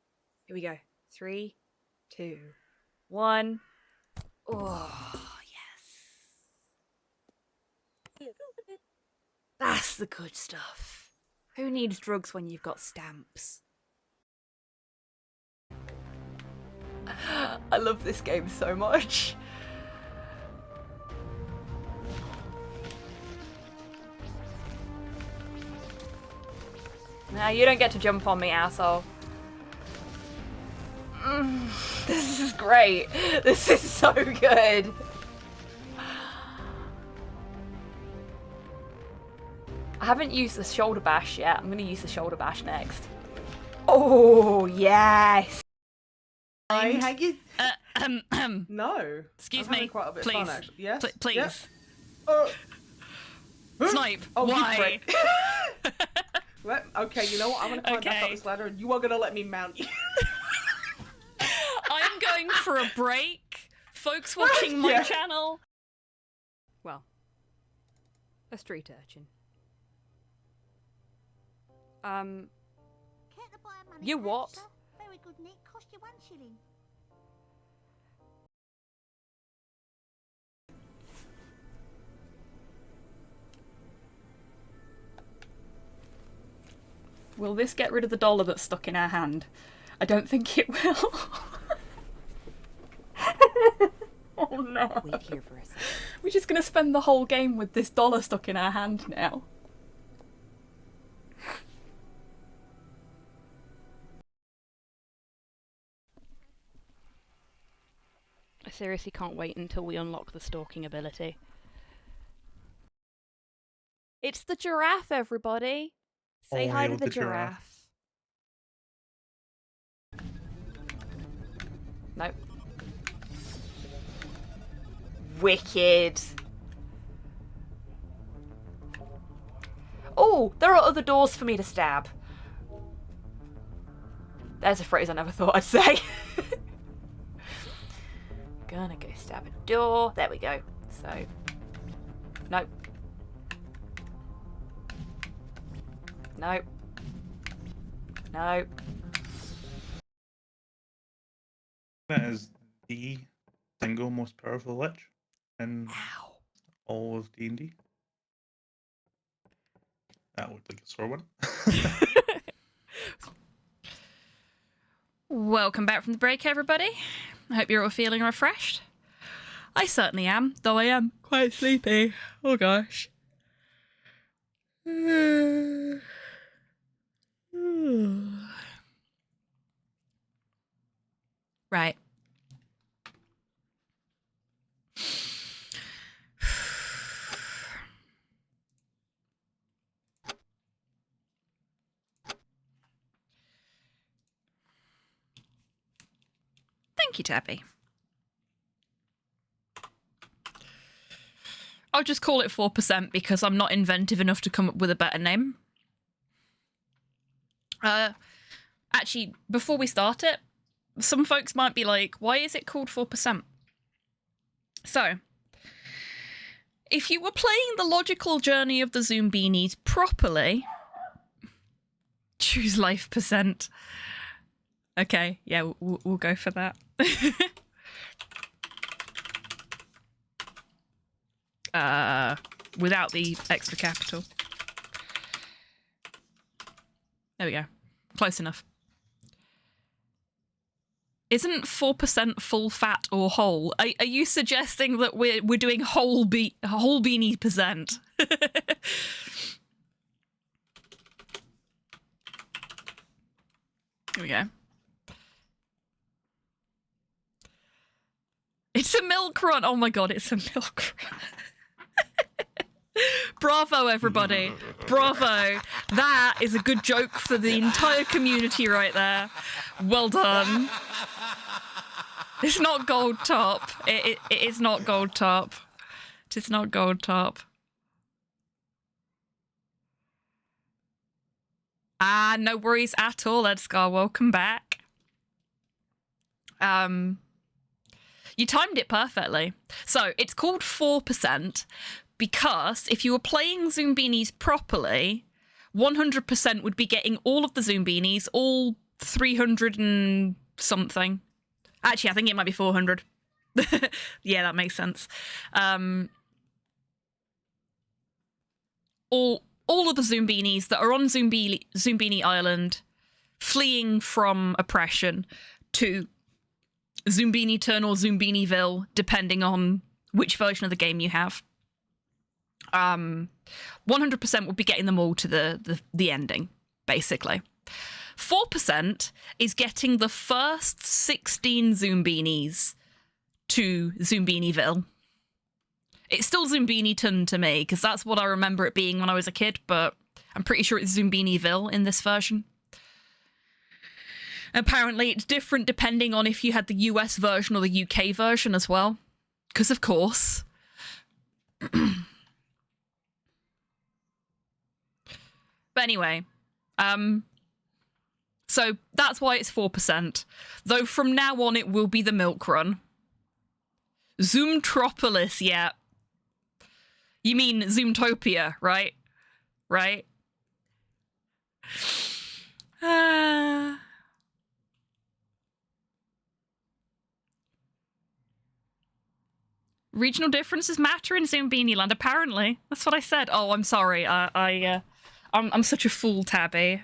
Here we go. 3, 2, 1. Oh, yes. That's the good stuff. Who needs drugs when you've got stamps? I love this game so much. Nah, you don't get to jump on me, asshole. This is great. This is so good. I haven't used the shoulder bash yet. I'm going to use the shoulder bash next. Oh, yes. No. Excuse I'm having me, quite a bit please. of fun, actually. Yes. Please. Yeah. Snipe. Oh, you Why? prick. Okay, you know what? I'm gonna climb back up this ladder, and you are gonna let me mount you. I'm going for a break. Folks watching my channel. Well, a street urchin. You what? Very good, Nick. Cost you 1 shilling. Will this get rid of the dollar that's stuck in our hand? I don't think it will. Oh no. Wait here for a second. We're just gonna spend the whole game with this dollar stuck in our hand now. I seriously can't wait until we unlock the stalking ability. It's the giraffe, everybody! Say hi to the giraffe. Nope. Wicked! Oh, there are other doors for me to stab. There's a phrase I never thought I'd say. Gonna go stab a door. There we go. So, nope. Nope. Nope. That is the single most powerful lich in all of D&D. That looked like a sore one. Welcome back from the break, everybody. I hope you're all feeling refreshed. I certainly am, though I am quite sleepy. Oh gosh. Right. Thank you, Tabby. I'll just call it 4% because I'm not inventive enough to come up with a better name. Actually, before we start it, some folks might be like, why is it called 4%? So, if you were playing the logical journey of the Zoombeanies properly, choose life percent. Okay, yeah, we'll go for that. Without the extra capital. There we go. Close enough. Isn't 4% full fat or whole? Are you suggesting that we're doing whole beanie percent? Here we go. It's a milk run. Oh my god, it's a milk run. Bravo, everybody. Bravo. That is a good joke for the entire community right there. Well done. It's not gold top. It is not gold top. It is not gold top. Ah, no worries at all, Edgar. Welcome back. You timed it perfectly. So it's called 4% because if you were playing Zoombinis properly, 100% would be getting all of the Zoombinis, all 300 and something. Actually, I think it might be 400. Yeah, that makes sense. All of the Zoombinis that are on Zoombini Island fleeing from oppression to Zoombini Turn or Zoombiniville, depending on which version of the game you have. 100% would be getting them all to the ending, basically. 4% is getting the first 16 Zoombinis to Zoombiniville. It's still Zoombiniton to me, because that's what I remember it being when I was a kid, but I'm pretty sure it's Zoombiniville in this version. Apparently, it's different depending on if you had the US version or the UK version as well. Because, of course. But anyway, so that's why it's 4%. Though from now on, it will be the milk run. Zoomtropolis, yeah. You mean Zoomtopia, right? Right? Regional differences matter in Zoombini Land, apparently. That's what I said. Oh, I'm sorry. I'm such a fool, Tabby.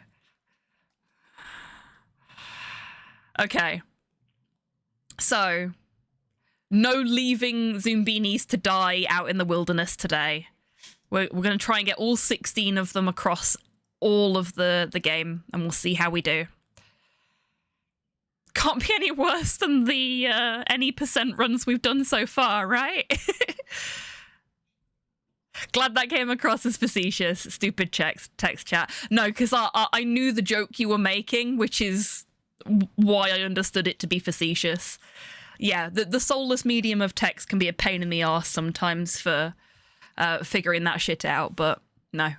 Okay. So, no leaving Zoombinis to die out in the wilderness today. We're going to try and get all 16 of them across all of the game, and we'll see how we do. Can't be any worse than the any percent runs we've done so far, right? Glad that came across as facetious. Stupid text chat. No, because I knew the joke you were making, which is why I understood it to be facetious. Yeah, the soulless medium of text can be a pain in the arse sometimes for figuring that shit out, but no.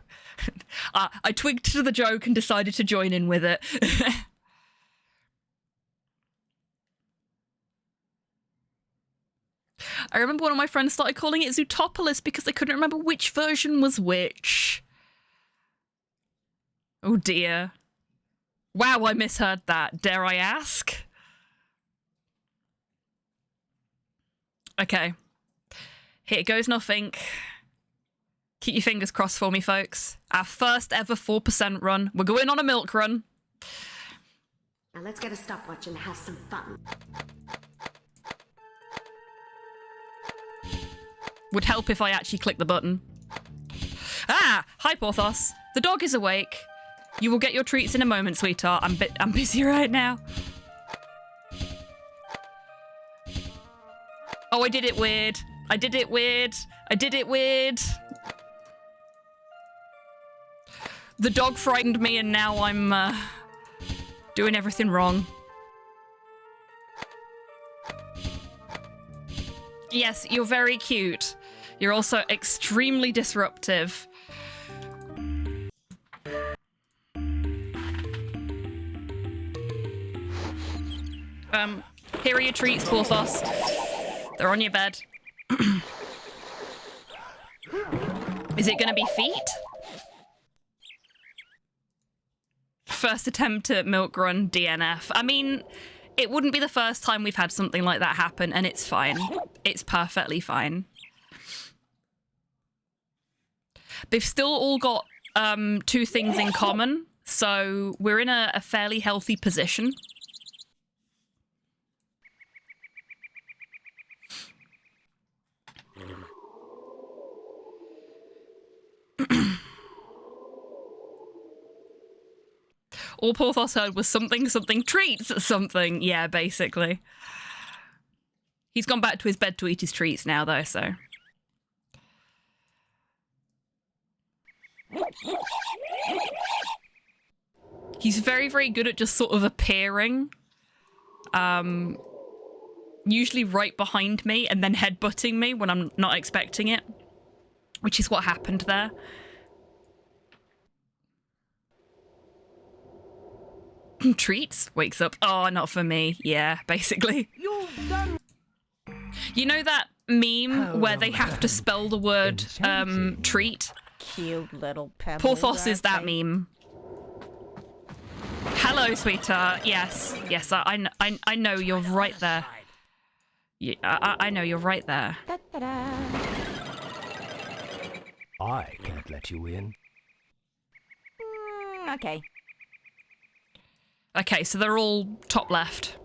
I twigged to the joke and decided to join in with it. I remember one of my friends started calling it Zootopolis because they couldn't remember which version was which. Oh dear. Wow, I misheard that. Dare I ask? Okay. Here goes nothing. Keep your fingers crossed for me, folks. Our first ever 4% run. We're going on a milk run. Now let's get a stopwatch and have some fun. Would help if I actually click the button. Ah! Hi, Porthos. The dog is awake. You will get your treats in a moment, sweetheart. I'm busy right now. Oh, I did it weird. I did it weird. I did it weird. The dog frightened me and now I'm doing everything wrong. Yes, you're very cute. You're also extremely disruptive. Here are your treats, Porthos. They're on your bed. Is it gonna be feet? First attempt at milk run DNF. I mean, it wouldn't be the first time we've had something like that happen, and it's fine. It's perfectly fine. They've still all got 2 things in common, so we're in a fairly healthy position. All Porthos heard was something treats something. Yeah, basically. He's gone back to his bed to eat his treats now, though, so. He's very, very good at just sort of appearing. usually right behind me and then headbutting me when I'm not expecting it, which is what happened there. Treats? Wakes up. Oh, not for me. Yeah, basically. You know that meme where they have to spell the word treat? Cute little pebble. Porthos is that meme. Hello, sweetheart. Yes, yes, I know you're right there. Yeah, I know you're right there. I can't let you in. Okay. Okay, so they're all top left.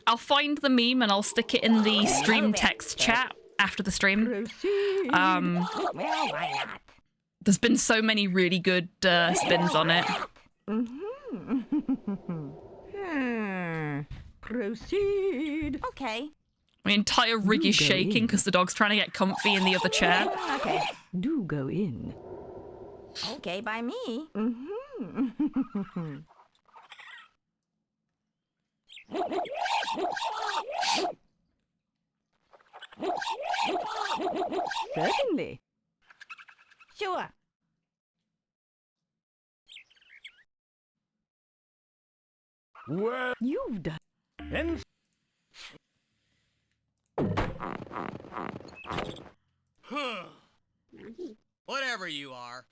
I'll find the meme and I'll stick it in the stream text chat after the stream. Well, why not? There's been so many really good spins on it. Proceed. Okay. My entire rig is go shaking in. because the dog's trying to get comfy in the other chair. Okay. Do go in. Okay, by me. Certainly. Sure. Well, You've done. and Whatever you are.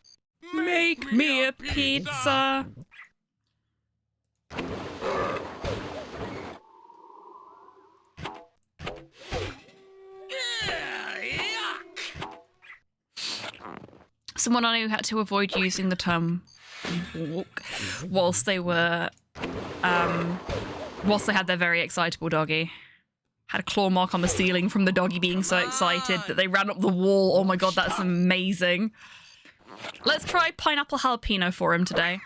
Make me a pizza. Someone I knew had to avoid using the term walk whilst they were, whilst they had their very excitable doggy. Had a claw mark on the ceiling from the doggy being so excited that they ran up the wall. Oh my god, that's amazing. Let's try pineapple jalapeno for him today.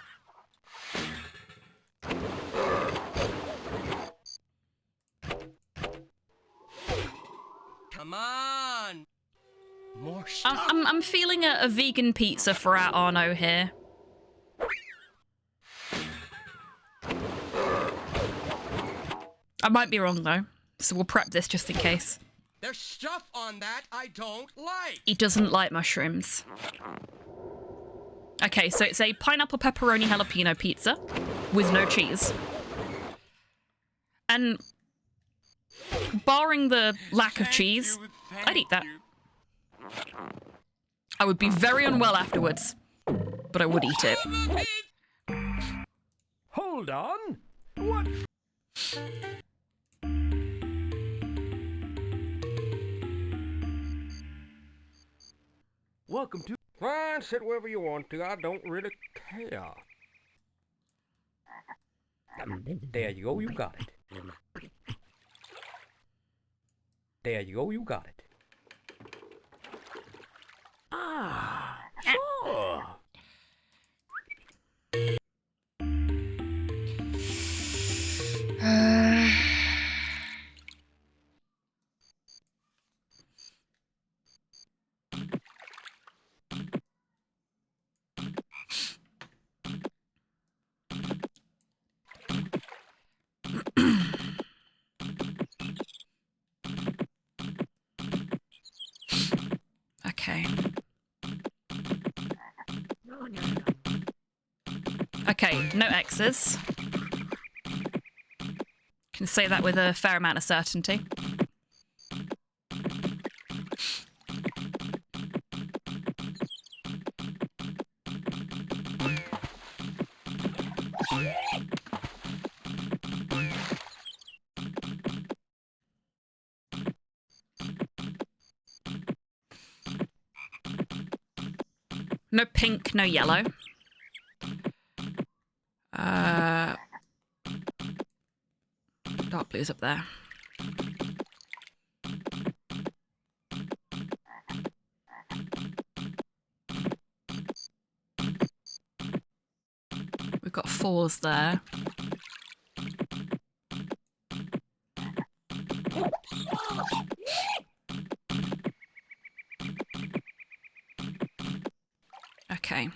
Come on. More stuff. I'm feeling a vegan pizza for our Arno here. I might be wrong though, so we'll prep this just in case. There's stuff on that I don't like. He doesn't like mushrooms. Okay, so it's a pineapple pepperoni jalapeno pizza with no cheese. And barring the lack of cheese, I'd eat that. I would be very unwell afterwards, but I would eat it. hold on. What? Welcome to. Fine, sit wherever you want to. I don't really care. There you go, you got it. There you go, you got it. Ah, sure. Okay. Okay, no X's. Can say that with a fair amount of certainty. No pink, no yellow. Dark blue's up there. We've got fours there. Okay.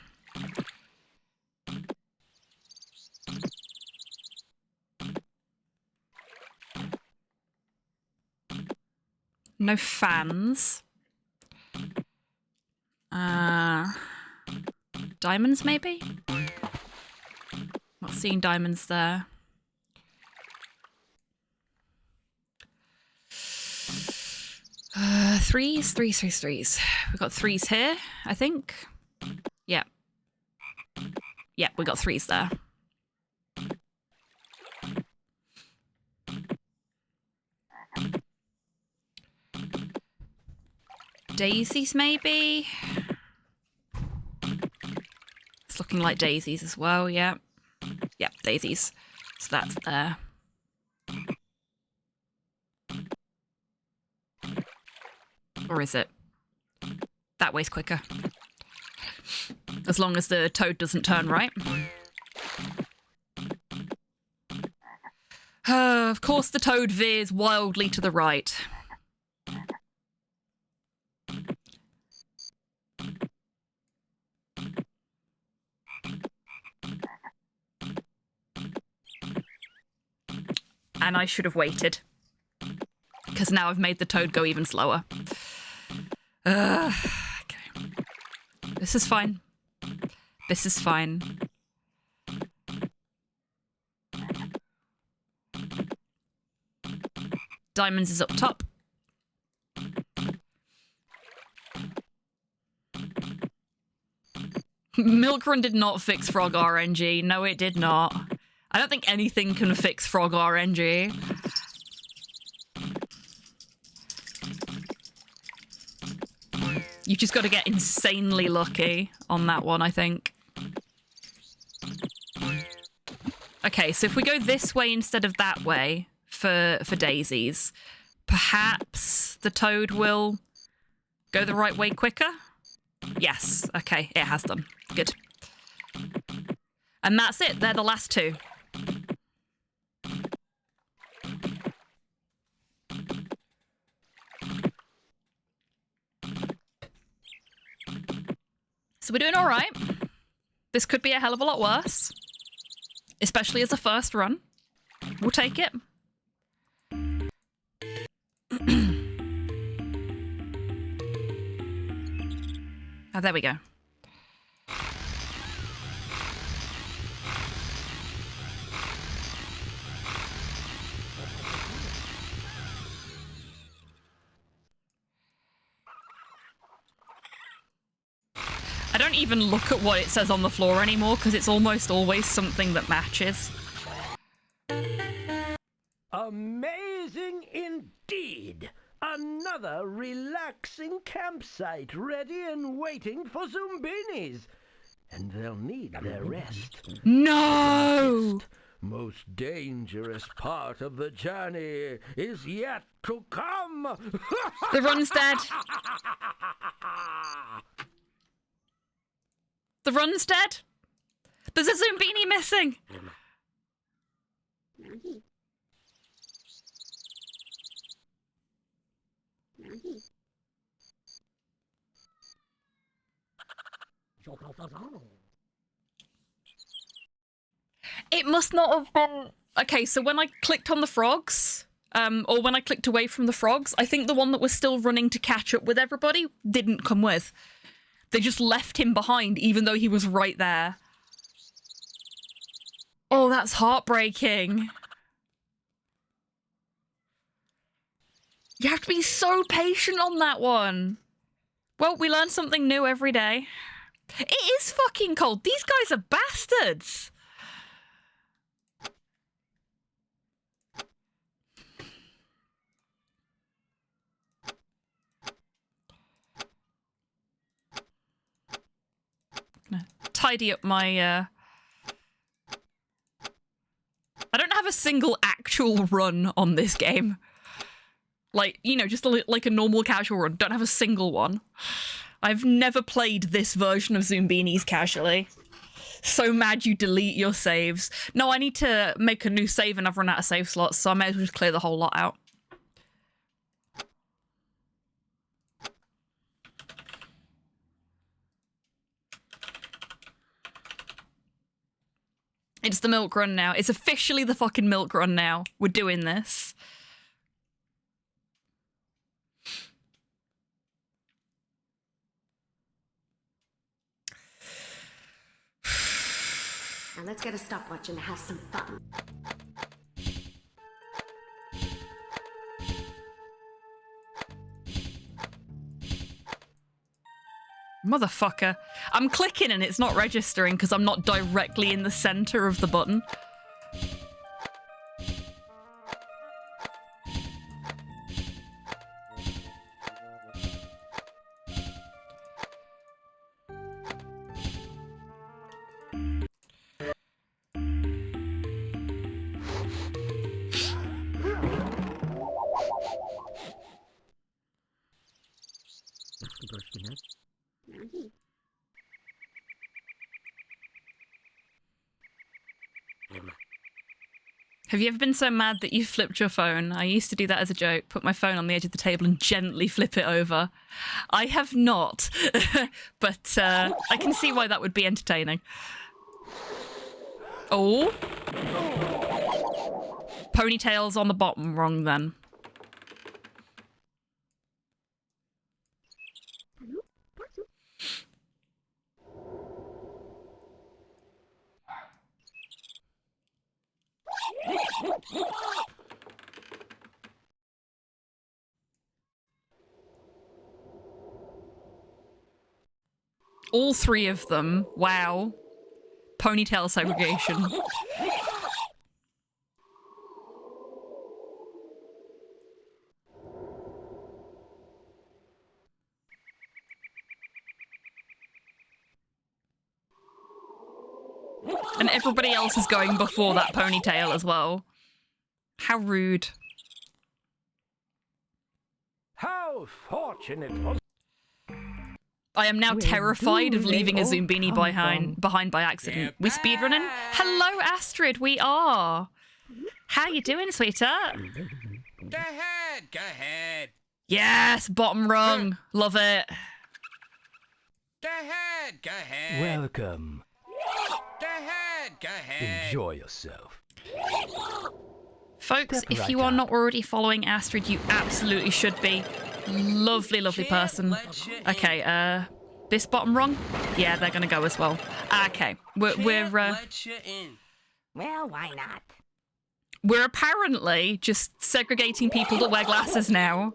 No fans. Diamonds, maybe? Not seeing diamonds there. Threes. We got threes here, I think. Yeah. Yeah, we got threes there. Daisies, maybe? It's looking like daisies as well, yeah. Yeah, daisies. So that's there. Or is it? That way's quicker. As long as the toad doesn't turn right. Of course the toad veers wildly to the right. And I should have waited. Because now I've made the toad go even slower. Okay. This is fine. This is fine. Diamonds is up top. Milk Run did not fix Frog RNG. No, it did not. I don't think anything can fix Frog RNG. You've just got to get insanely lucky on that one, I think. Okay, so if we go this way instead of that way for daisies, perhaps the toad will go the right way quicker? Yes, okay, it has done. Good. And that's it, they're the last two. So we're doing all right. This could be a hell of a lot worse, especially as a first run. We'll take it. Oh, there we go. I don't even look at what it says on the floor anymore because it's almost always something that matches. Amazing indeed! Another relaxing campsite ready and waiting for Zumbinis. And they'll need their rest. No! Most dangerous part of the journey is yet to come. The run's dead. The run's dead. There's a Zumbini missing. It must not have been... Okay, so when I clicked on the frogs, or when I clicked away from the frogs, I think the one that was still running to catch up with everybody didn't come with. They just left him behind, even though he was right there. Oh, that's heartbreaking. You have to be so patient on that one. Well, we learn something new every day. It is fucking cold. These guys are bastards. Tidy up my I don't have a single actual run on this game. Like, you know, just like a normal casual run. Don't have a single one. I've never played this version of Zumbinis casually. So mad you delete your saves. No, I need to make a new save and I've run out of save slots, so I may as well just clear the whole lot out. It's the milk run now. It's officially the fucking milk run now. We're doing this. Now let's get a stopwatch and have some fun. Motherfucker. I'm clicking and it's not registering because I'm not directly in the center of the button. Have you ever been so mad that you flipped your phone? I used to do that as a joke, put my phone on the edge of the table and gently flip it over. I have not, but I can see why that would be entertaining. Oh. Ponytail's on the bottom wrong then. All three of them. Wow. Ponytail segregation. And everybody else is going before that ponytail as well. How rude. How fortunate was... I am now terrified of leaving a Zoombini behind by accident. We speedrunning? Hello, Astrid, we are. How you doing, sweetheart? Go ahead, go ahead. Yes, bottom rung. Love it. Go ahead, go ahead. Welcome. Go ahead, go ahead. Enjoy yourself. Folks, if you are not already following Astrid, you absolutely should be. Lovely, lovely person. Okay, this bottom rung? Yeah, they're gonna go as well. Okay, we're Well, why not? we're apparently just segregating people that wear glasses now.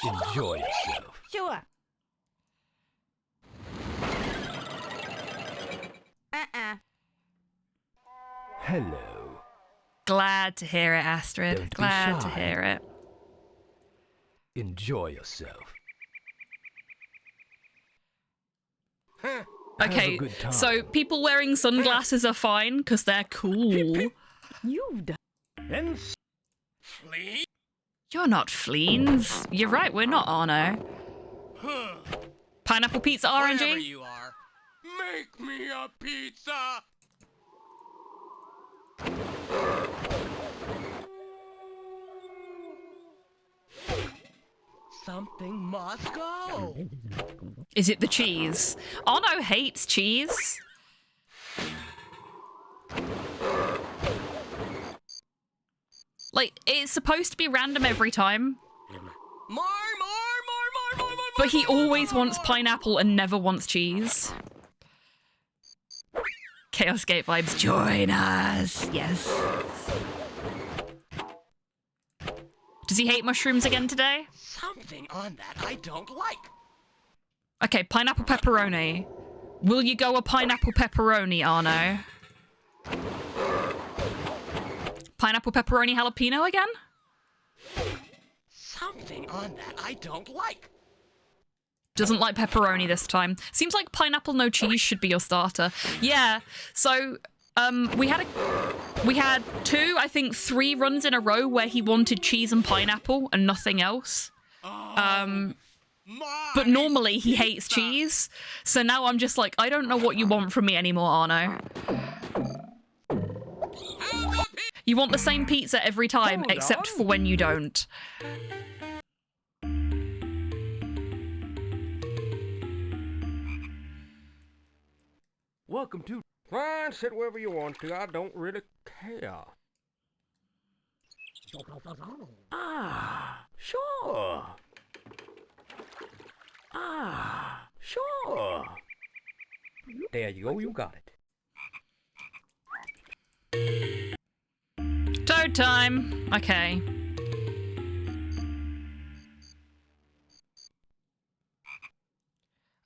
Enjoy yourself. Sure. Hello. Glad to hear it, Astrid. Don't be Glad to shy. hear it. Enjoy yourself. Have Okay, a good time. so people wearing sunglasses are fine because they're cool. You've done. And Flea? You're not Fleens. You're right, we're not Arno. Pineapple pizza Whatever RNG? you are, make me a pizza. Something must go. Is it the cheese? Arno hates cheese. Like, it's supposed to be random every time. More. But he always wants pineapple and never wants cheese. Chaos Gate vibes, join us. Yes. Does he hate mushrooms again today? Something on that I don't like. Okay, pineapple pepperoni. Will you go a pineapple pepperoni, Arno? Pineapple pepperoni jalapeno again? Something on that I don't like. Doesn't like pepperoni this time. Seems like pineapple no cheese should be your starter. Yeah, so we had two, I think 3 runs in a row where he wanted cheese and pineapple and nothing else. But normally he hates cheese. So now I'm just like, I don't know what you want from me anymore, Arno. You want the same pizza every time, except for when you don't. Welcome to... Fine, sit wherever you want to. I don't really care. Ah, sure. Ah, sure. There you go, you got it. Toad time. Okay.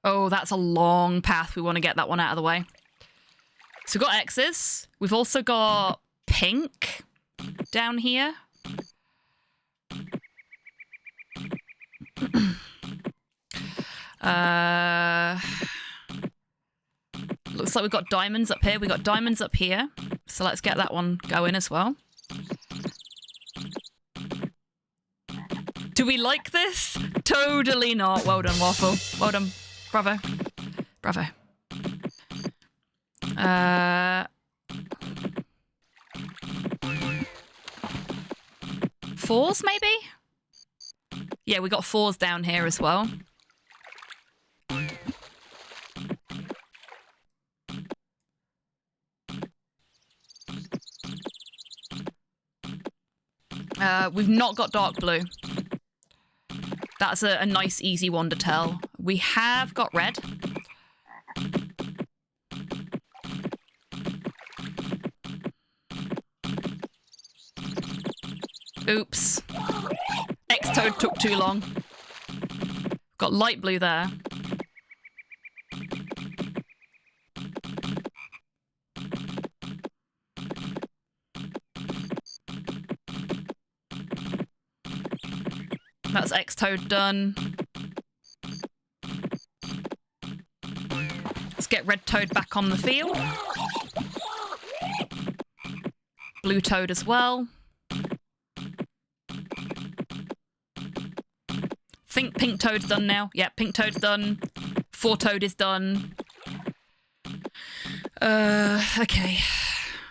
Oh, that's a long path. We want to get that one out of the way. So we've got X's. We've also got pink down here. Looks like we've got diamonds up here. We've got diamonds up here. So let's get that one going as well. Do we like this? Totally not. Well done, Waffle. Well done. Bravo. Bravo. Fours, maybe? Yeah, we got fours down here as well. We've not got dark blue. That's a nice, easy one to tell. We have got red. Oops. X-Toad took too long. Got light blue there. That's X-Toad done. Let's get Red Toad back on the field. Blue Toad as well. Think Pink Toad's done now. Yeah, Pink Toad's done. 4 Toad is done. Okay.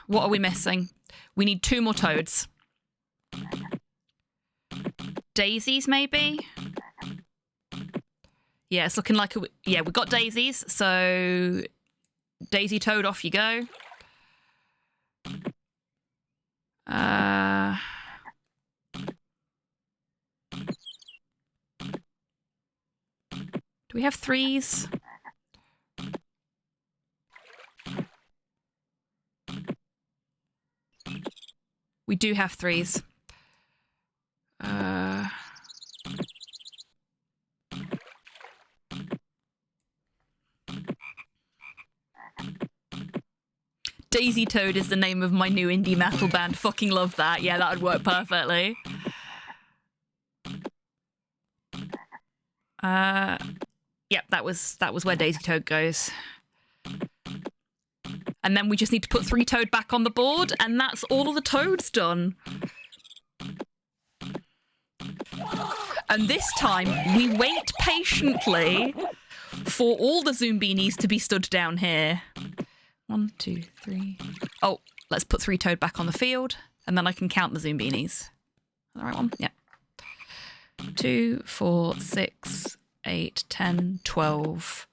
What are we missing? We need 2 more Toads. Daisies, maybe? Yeah, it's looking like yeah, we got daisies, so Daisy Toad, off you go. Do we have 3s? We do have 3s. Daisy Toad is the name of my new indie metal band. Fucking love that. Yeah, that would work perfectly. Yep, that was where Daisy Toad goes. And then we just need to put 3 Toad back on the board, and that's all of the Toads done. And this time, we wait patiently for all the Zoombeanies to be stood down here. 1, 2, 3. Oh, let's put 3 Toad back on the field, and then I can count the Zoombeanies. The right one? Yeah. 2, 4, 6, 8, 10, 12,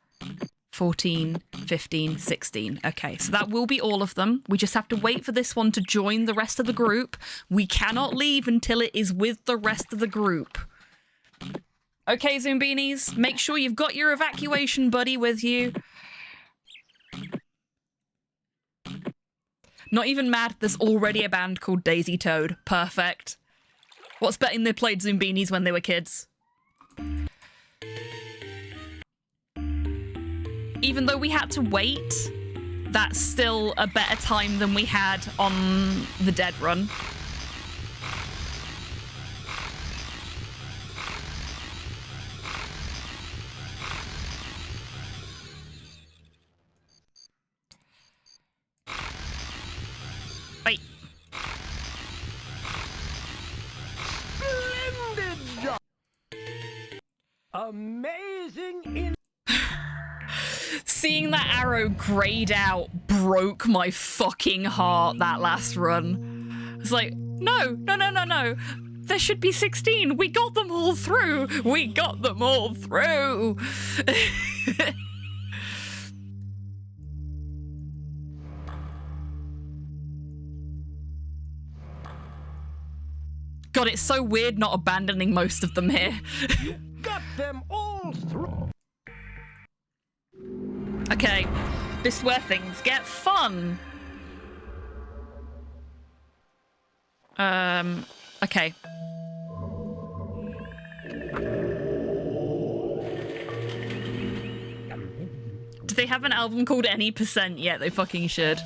14, 15, 16. Okay, so that will be all of them. We just have to wait for this one to join the rest of the group. We cannot leave until it is with the rest of the group. Okay, Zoombeanies, make sure you've got your evacuation buddy with you. Not even mad, there's already a band called Daisy Toad. Perfect. What's betting they played Zoombeanies when they were kids? Even though we had to wait, that's still a better time than we had on the Dead Run. Wait. Splendid job! Amazing. Seeing that arrow grayed out broke my fucking heart that last run. It's like, no. There should be 16. We got them all through. We got them all through. God, it's so weird not abandoning most of them here. You got them all through. Okay, this is where things get fun. Okay. Do they have an album called Any Percent yet? They fucking should.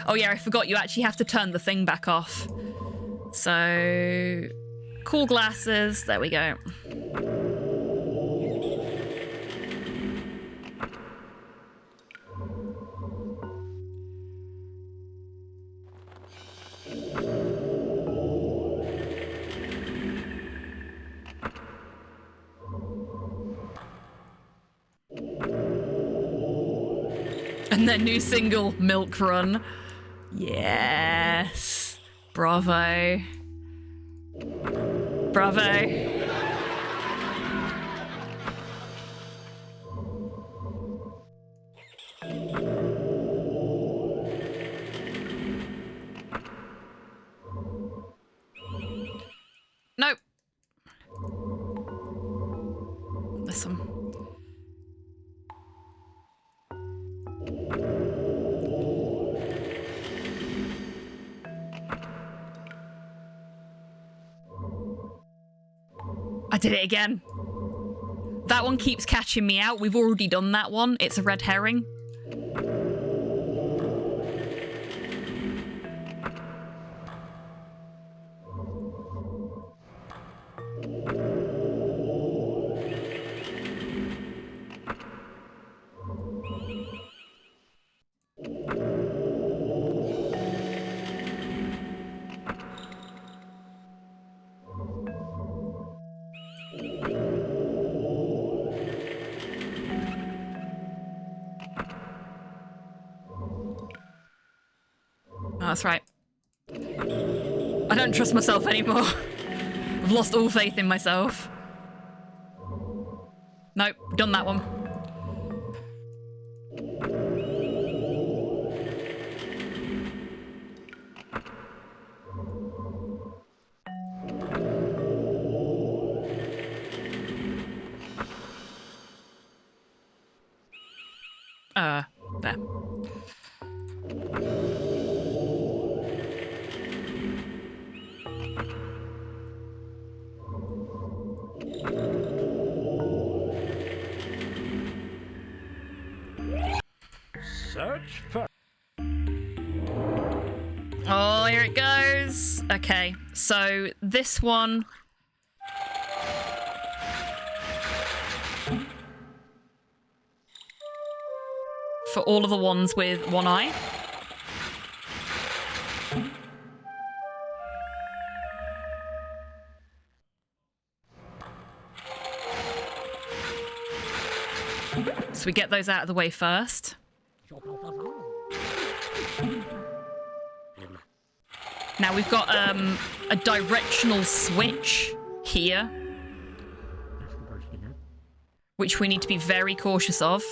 Oh yeah, I forgot you actually have to turn the thing back off. So, cool glasses, there we go. And their new single, Milk Run. Yes. Bravo. Bravo. Nope. This one. I did it again. That one keeps catching me out. We've already done that one. It's a red herring. Oh, that's right. I don't trust myself anymore. I've lost all faith in myself. Nope, done that one. There. Search for... Oh, here it goes. Okay, so this one... For all of the ones with one eye. So we get those out of the way first. Now we've got a directional switch here, which we need to be very cautious of.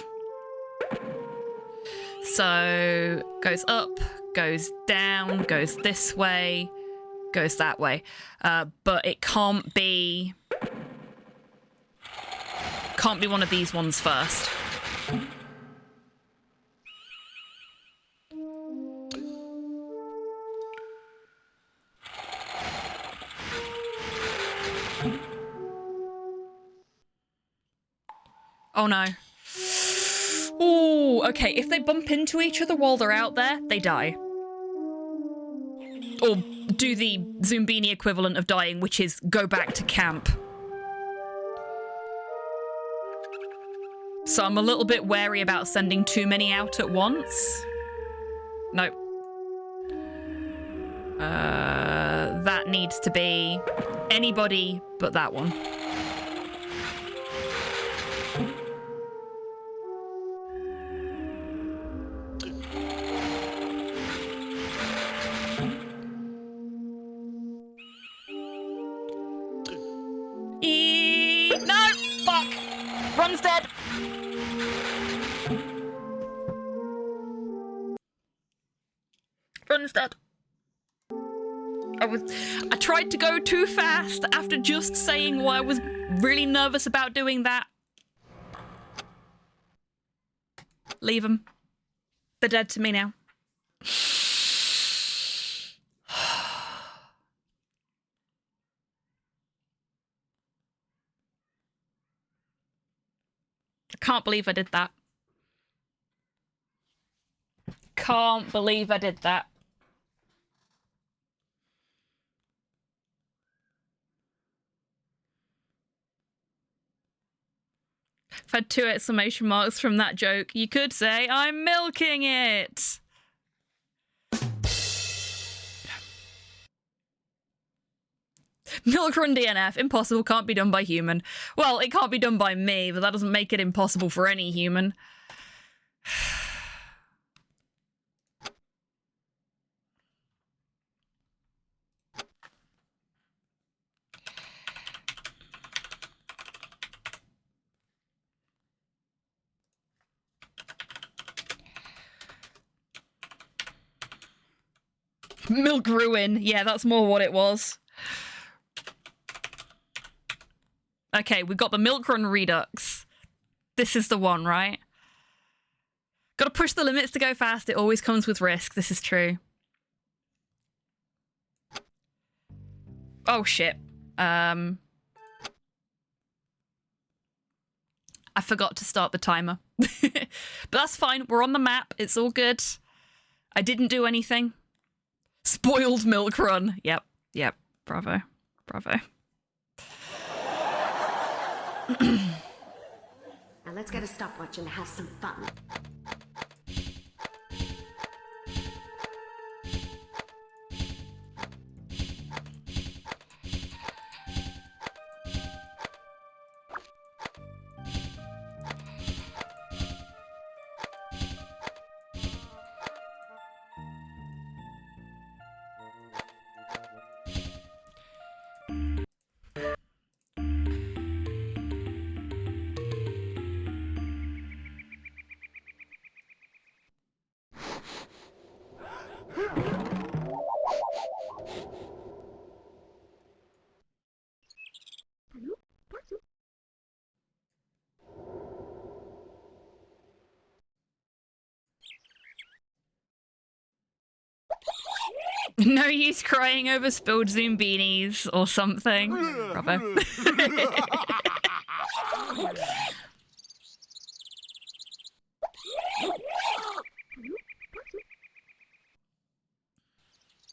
So goes up, goes down, goes this way, goes that way. But it can't be one of these ones first. Oh no. Ooh, okay, if they bump into each other while they're out there, they die. Or do the Zumbini equivalent of dying, which is go back to camp. So I'm a little bit wary about sending too many out at once. Nope. That needs to be anybody but that one. No! Fuck! Run's dead! Run's dead. I tried to go too fast after just saying why I was really nervous about doing that. Leave them. They're dead to me now. I can't believe I did that. Can't believe I did that. I've had 2 exclamation marks from that joke. You could say, I'm milking it. Milk run DNF. Impossible. Can't be done by human. Well, it can't be done by me, but that doesn't make it impossible for any human. Milk ruin. Yeah, that's more what it was. Okay, we got the milk run redux. This is the one, right? Gotta push the limits to go fast. It always comes with risk. This is true. Oh, shit. I forgot to start the timer. But that's fine. We're on the map. It's all good. I didn't do anything. Spoiled milk run. Yep. Yep. Bravo. Bravo. Now let's get a stopwatch and have some fun. No use crying over spilled Zoom beanies or something. Bravo.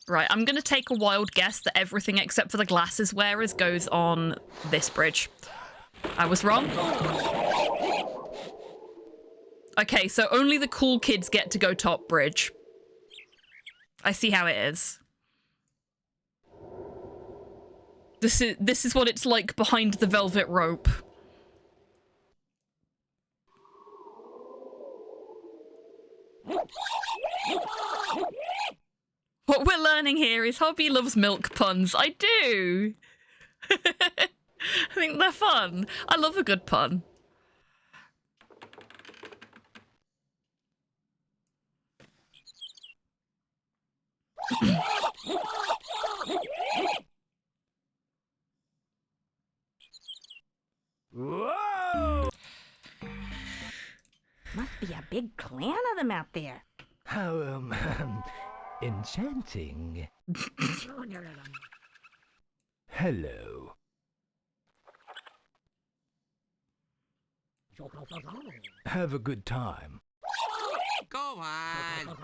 Right, I'm going to take a wild guess that everything except for the glasses wearers goes on this bridge. I was wrong. Okay, so only the cool kids get to go top bridge. I see how it is. This is what it's like behind the velvet rope. What we're learning here is Hobby loves milk puns. I do. I think they're fun. I love a good pun. Whoa! Must be a big clan of them out there. How, enchanting. Hello. Have a good time. Go on.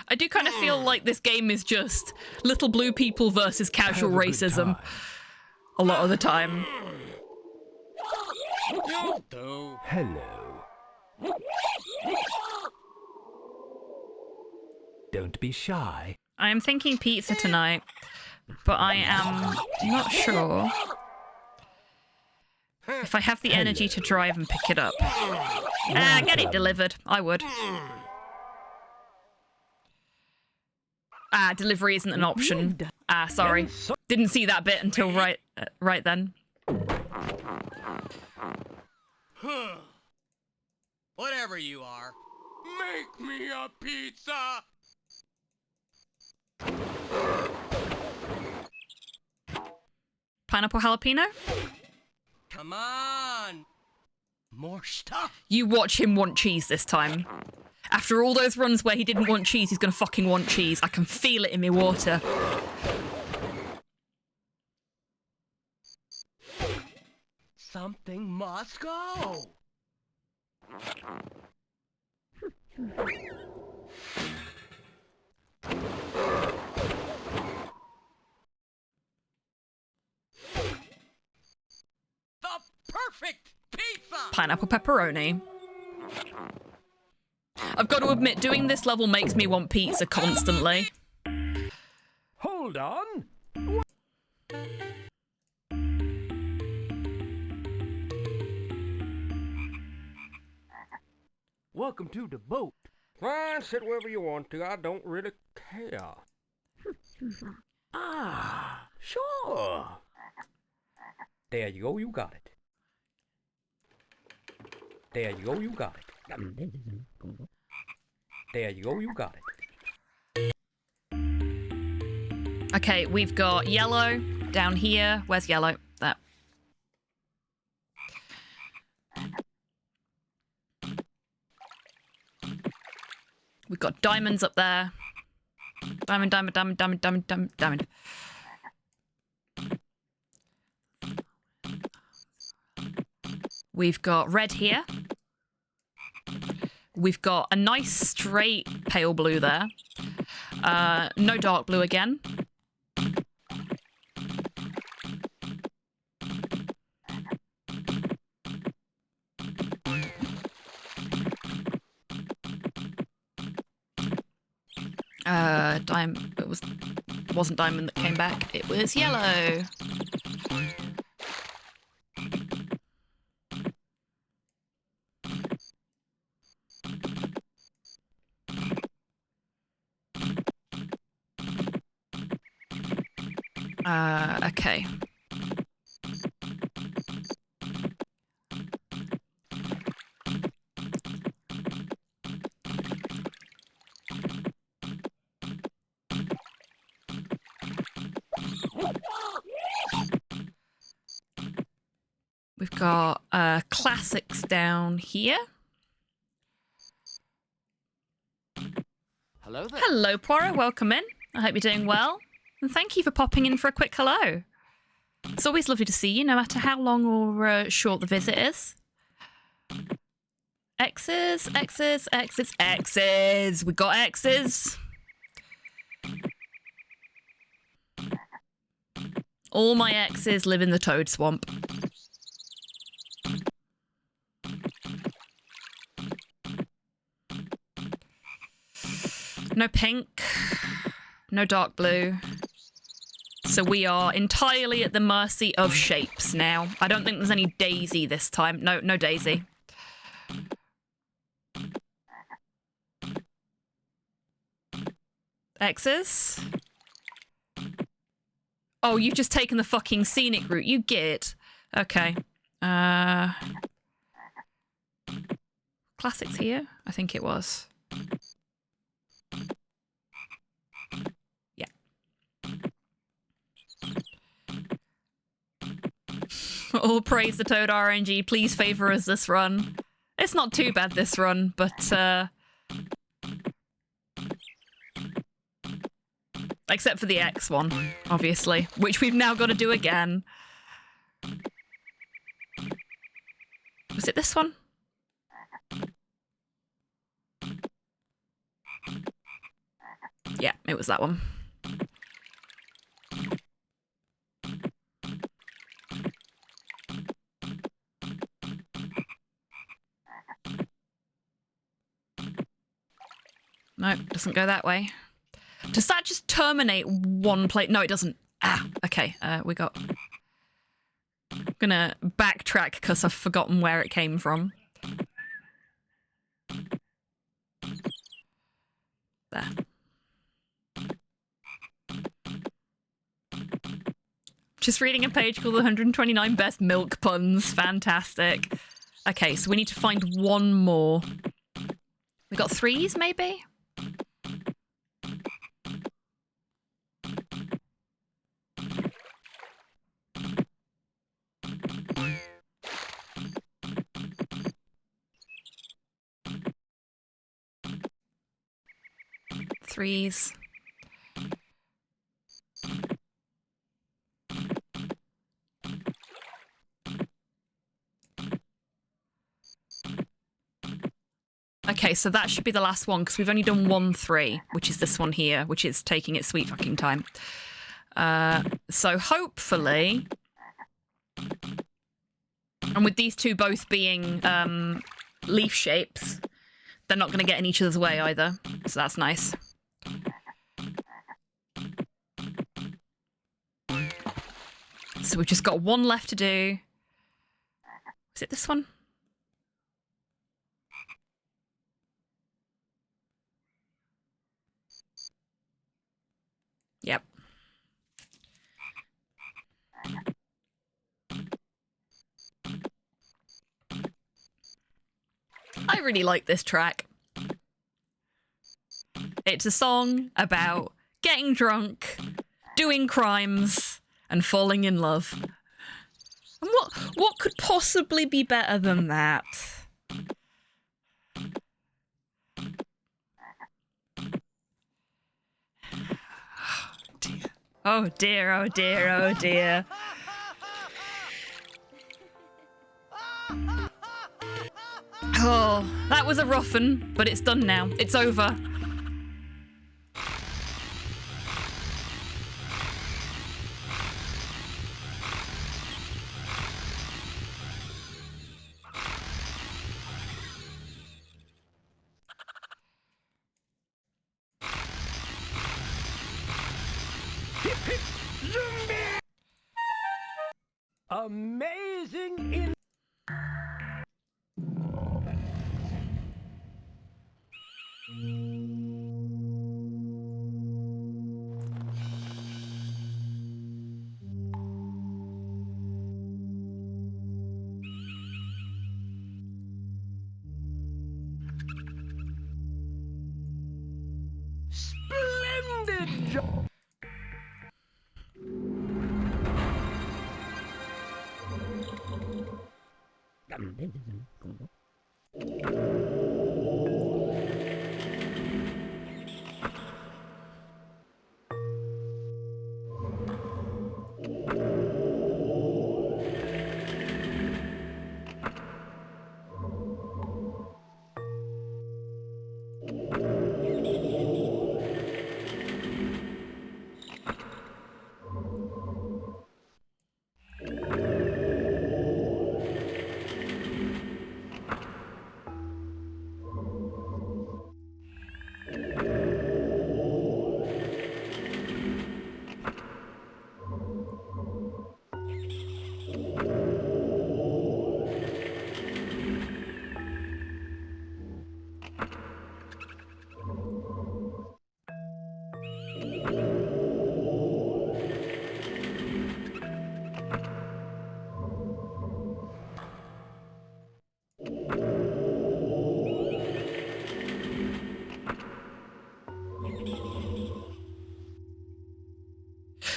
I do kind of feel like this game is just little blue people versus casual racism a lot of the time. Hello. Don't be shy. I am thinking pizza tonight, but I am not sure if I have the energy to drive and pick it up. Get it delivered. I would. Delivery isn't an option. Sorry. Didn't see that bit until right then. Whatever you are, make me a pizza. Pineapple jalapeno? Come on. More stuff. You watch him want cheese this time. After all those runs where he didn't want cheese, he's gonna fucking want cheese. I can feel it in my water. Something must go. The perfect pizza! Pineapple pepperoni. I've got to admit, doing this level makes me want pizza constantly. Hold on. Welcome to the boat. Fine, sit wherever you want to. I don't really care. Ah, sure. There you go, you got it. There you go, you got it. There you go, you got it. Okay, we've got yellow down here. Where's yellow? That. We've got diamonds up there. Diamond, diamond, diamond, diamond, diamond, diamond, diamond. We've got red here. We've got a nice straight pale blue there. No dark blue again. It wasn't diamond that came back. It was yellow. Okay. We've got classics down here. Hello there. Hello, Poirot. Welcome in. I hope you're doing well. And thank you for popping in for a quick hello. It's always lovely to see you, no matter how long or short the visit is. X's, X's, X's, X's. We got X's. All my exes live in the Toad Swamp. No pink. No dark blue. So we are entirely at the mercy of shapes now. I don't think there's any Daisy this time. No, no Daisy. X's. Oh, you've just taken the fucking scenic route. You git. Okay. Classics here? I think it was. Yeah. All praise the Toad RNG. Please favor us this run. It's not too bad this run, but except for the X one, obviously, which we've now got to do again. Was it this one? Yeah, it was that one. No, doesn't go that way. Does that just terminate one plate? No, it doesn't. Ah, okay. We got... I'm gonna backtrack because I've forgotten where it came from. There. Just reading a page called 129 Best Milk Puns. Fantastic. Okay, so we need to find one more. We got threes, maybe? Threes. Okay, so that should be the last one because we've only done 1-3, which is this one here, which is taking its sweet fucking time. So hopefully, and with these two both being leaf shapes, they're not going to get in each other's way either. So that's nice. So we've just got one left to do. Is it this one? Yep. I really like this track. It's a song about getting drunk, doing crimes, and falling in love. And what could possibly be better than that? Oh dear, oh dear, oh dear. Oh, that was a rough one, but it's done now. It's over. Amazing in... Splendid job!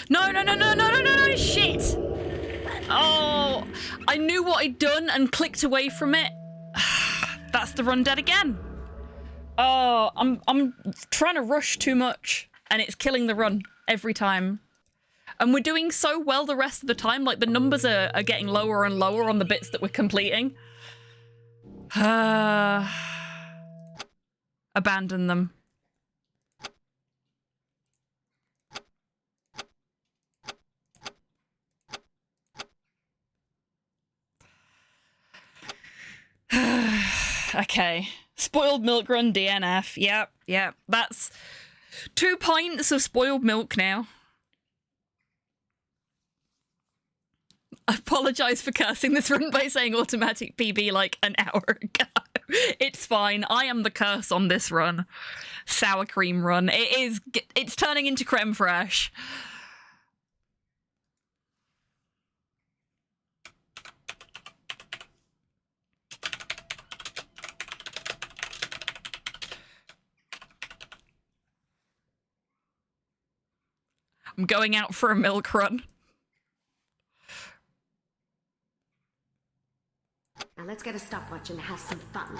No, shit! Oh, I knew what I'd done and clicked away from it. That's the run dead again. Oh, I'm trying to rush too much and it's killing the run every time. And we're doing so well the rest of the time, like the numbers are getting lower and lower on the bits that we're completing. Abandon them. Okay. Spoiled milk run DNF. Yep. That's 2 pints of spoiled milk now. I apologise for cursing this run by saying automatic PB like an hour ago. It's fine. I am the curse on this run. Sour cream run. It's turning into creme fraiche. I'm going out for a milk run. Now let's get a stopwatch and have some fun.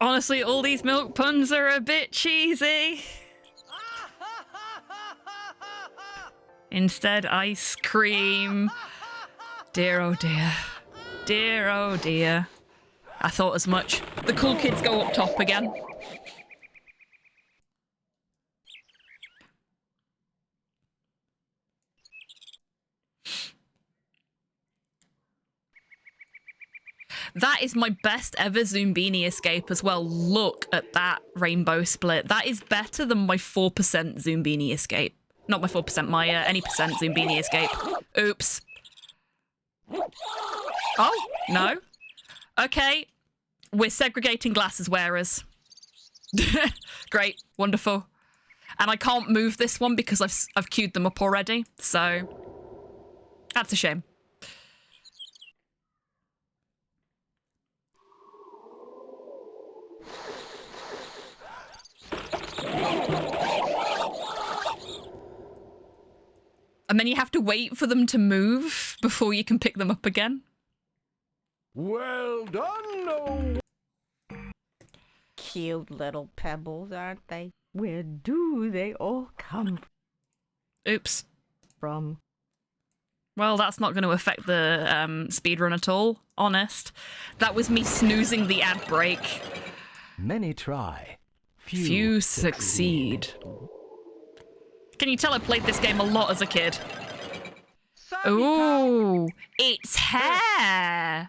Honestly, all these milk puns are a bit cheesy. Instead, ice cream. Dear, oh dear. Dear, oh dear. I thought as much. The cool kids go up top again. That is my best ever Zoombini escape as well. Look at that rainbow split. That is better than my 4% Zoombini escape. Not my 4%, my any percent Zoombini escape. Oops. Oh, no. Okay. We're segregating glasses wearers. Great. Wonderful. And I can't move this one because I've queued them up already. So that's a shame. And then you have to wait for them to move before you can pick them up again. Well done, no. Cute little pebbles, aren't they? Where do they all come Oops. from? Well, that's not going to affect the speedrun at all, honest. That was me snoozing the ad break. Many try. Few succeed. Can you tell I played this game a lot as a kid? Ooh, it's hair.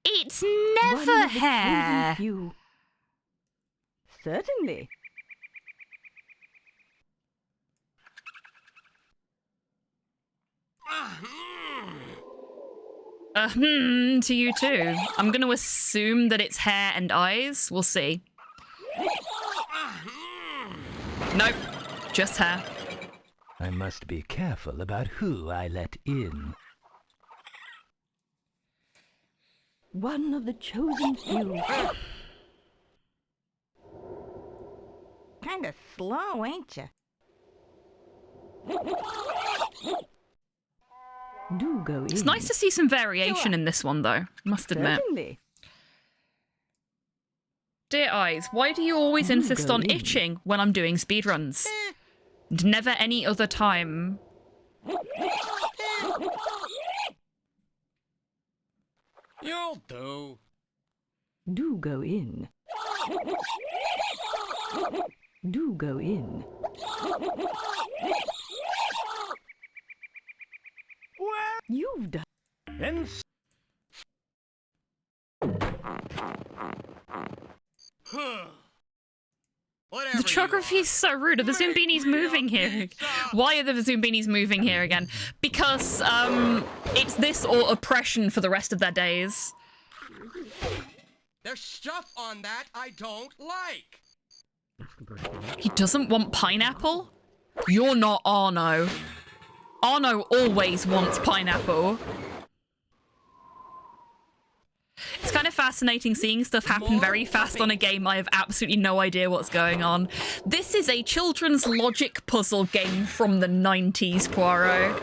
It's never hair. Certainly. To you too. I'm going to assume that it's hair and eyes. We'll see. Nope, just hair. I must be careful about who I let in. One of the chosen few. Kinda slow, ain't ya? Do go in. It's nice to see some variation in this one, though, must admit. Certainly. Dear Eyes, why do you always insist on itching when I'm doing speedruns? And never any other time. You'll do. Do go in. Do go in. Well, You've done. and Whatever The geography is so rude. Are the Zoombinis moving here? Why are the Zoombinis moving here again? Because it's this or oppression for the rest of their days. There's stuff on that I don't like. He doesn't want pineapple? You're not Arno. Arno always wants pineapple. It's kind of fascinating seeing stuff happen very fast on a game. I have absolutely no idea what's going on. This is a children's logic puzzle game from the 90s, Poirot.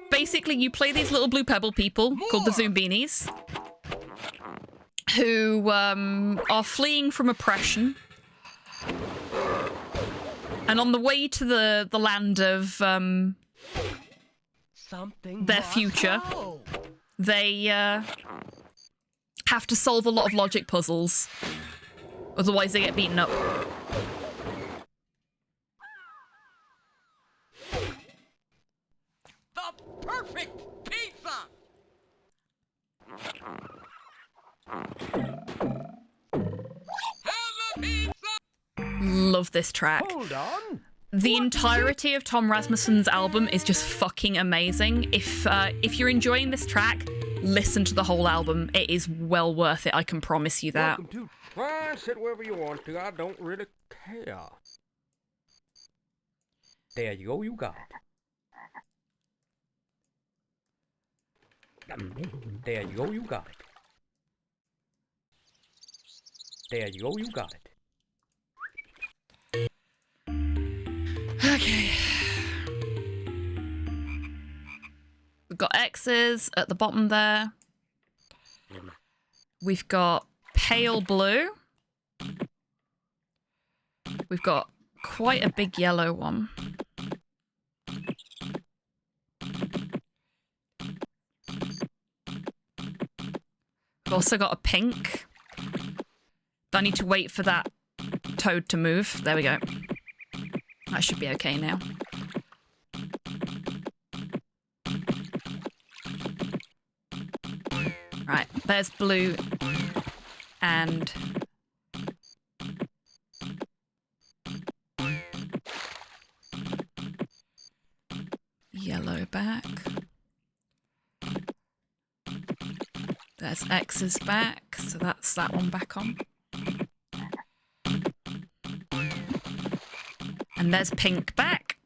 Basically, you play these little blue pebble people called the Zoombinis, who are fleeing from oppression. And on the way to the land of their future, they have to solve a lot of logic puzzles. Otherwise, they get beaten up. The perfect pizza! Love this track. hold on. The entirety of Tom Rasmussen's album is just fucking amazing. If you're enjoying this track, listen to the whole album. It is well worth it, I can promise you that. Welcome to. Fine, sit wherever you want to. I don't really care. There you go. You got it. There you go. You got it. There you go. You got it. Okay. We've got X's at the bottom there. We've got pale blue. We've got quite a big yellow one. We've also got a pink. I need to wait for that toad to move. There we go. That should be okay now. Right, there's blue and yellow back. There's X's back, so that's that one back on. And there's pink back.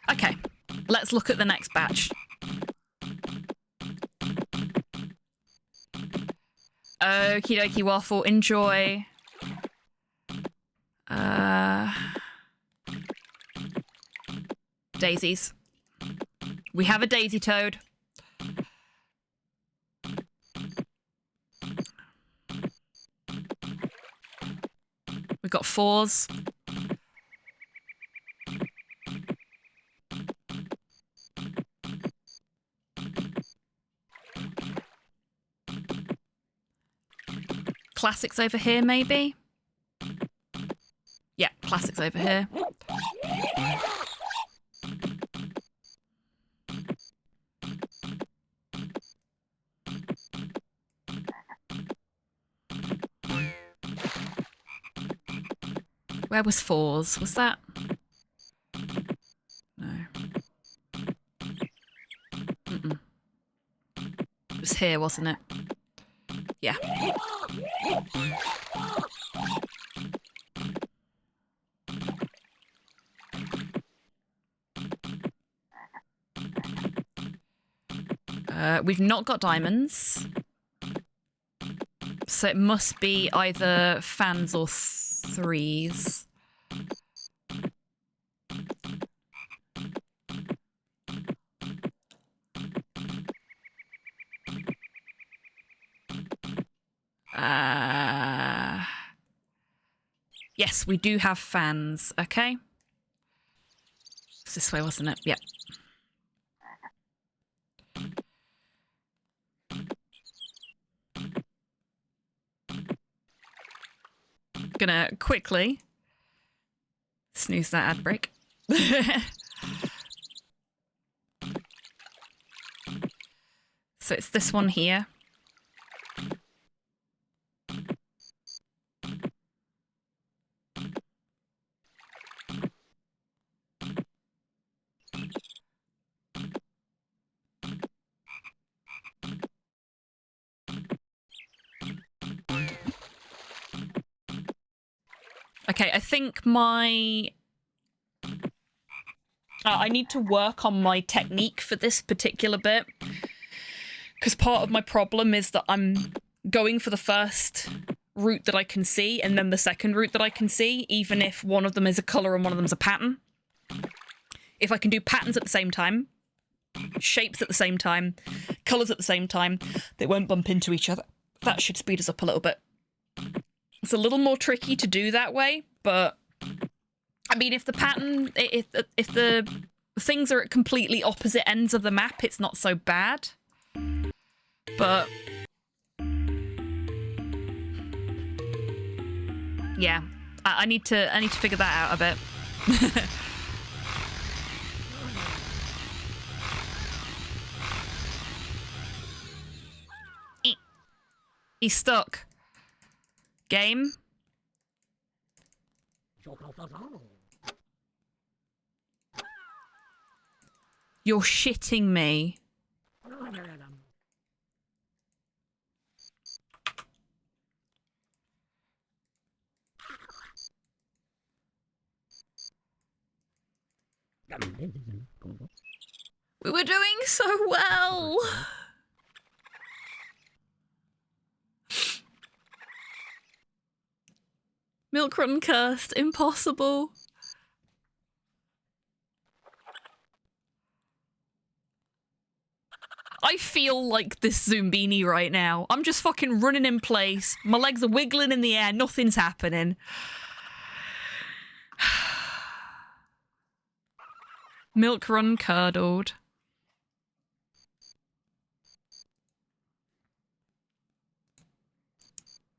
Okay, let's look at the next batch. Okie dokie waffle, enjoy. Daisies. We have a daisy toad. We've got 4s. Classics over here, maybe? Yeah, classics over here. Where was 4s? Was that? No. Mm-mm. It was here, wasn't it? Yeah. We've not got diamonds. So it must be either fans or 3s. Yes, we do have fans, okay? It's this way, wasn't it? Yep. Gonna quickly snooze that ad break. So it's this one here. Okay, I think my... I need to work on my technique for this particular bit. Because part of my problem is that I'm going for the first route that I can see and then the second route that I can see, even if one of them is a colour and one of them is a pattern. If I can do patterns at the same time, shapes at the same time, colours at the same time, they won't bump into each other. That should speed us up a little bit. It's a little more tricky to do that way, but I mean, if the pattern, if the things are at completely opposite ends of the map, it's not so bad. But yeah, I need to figure that out a bit. He's stuck. Game. You're shitting me. We were doing so well. Milk run cursed. Impossible. feel like this Zumbini right now. I'm just fucking running in place. My legs are wiggling in the air. Nothing's happening. Milk run curdled.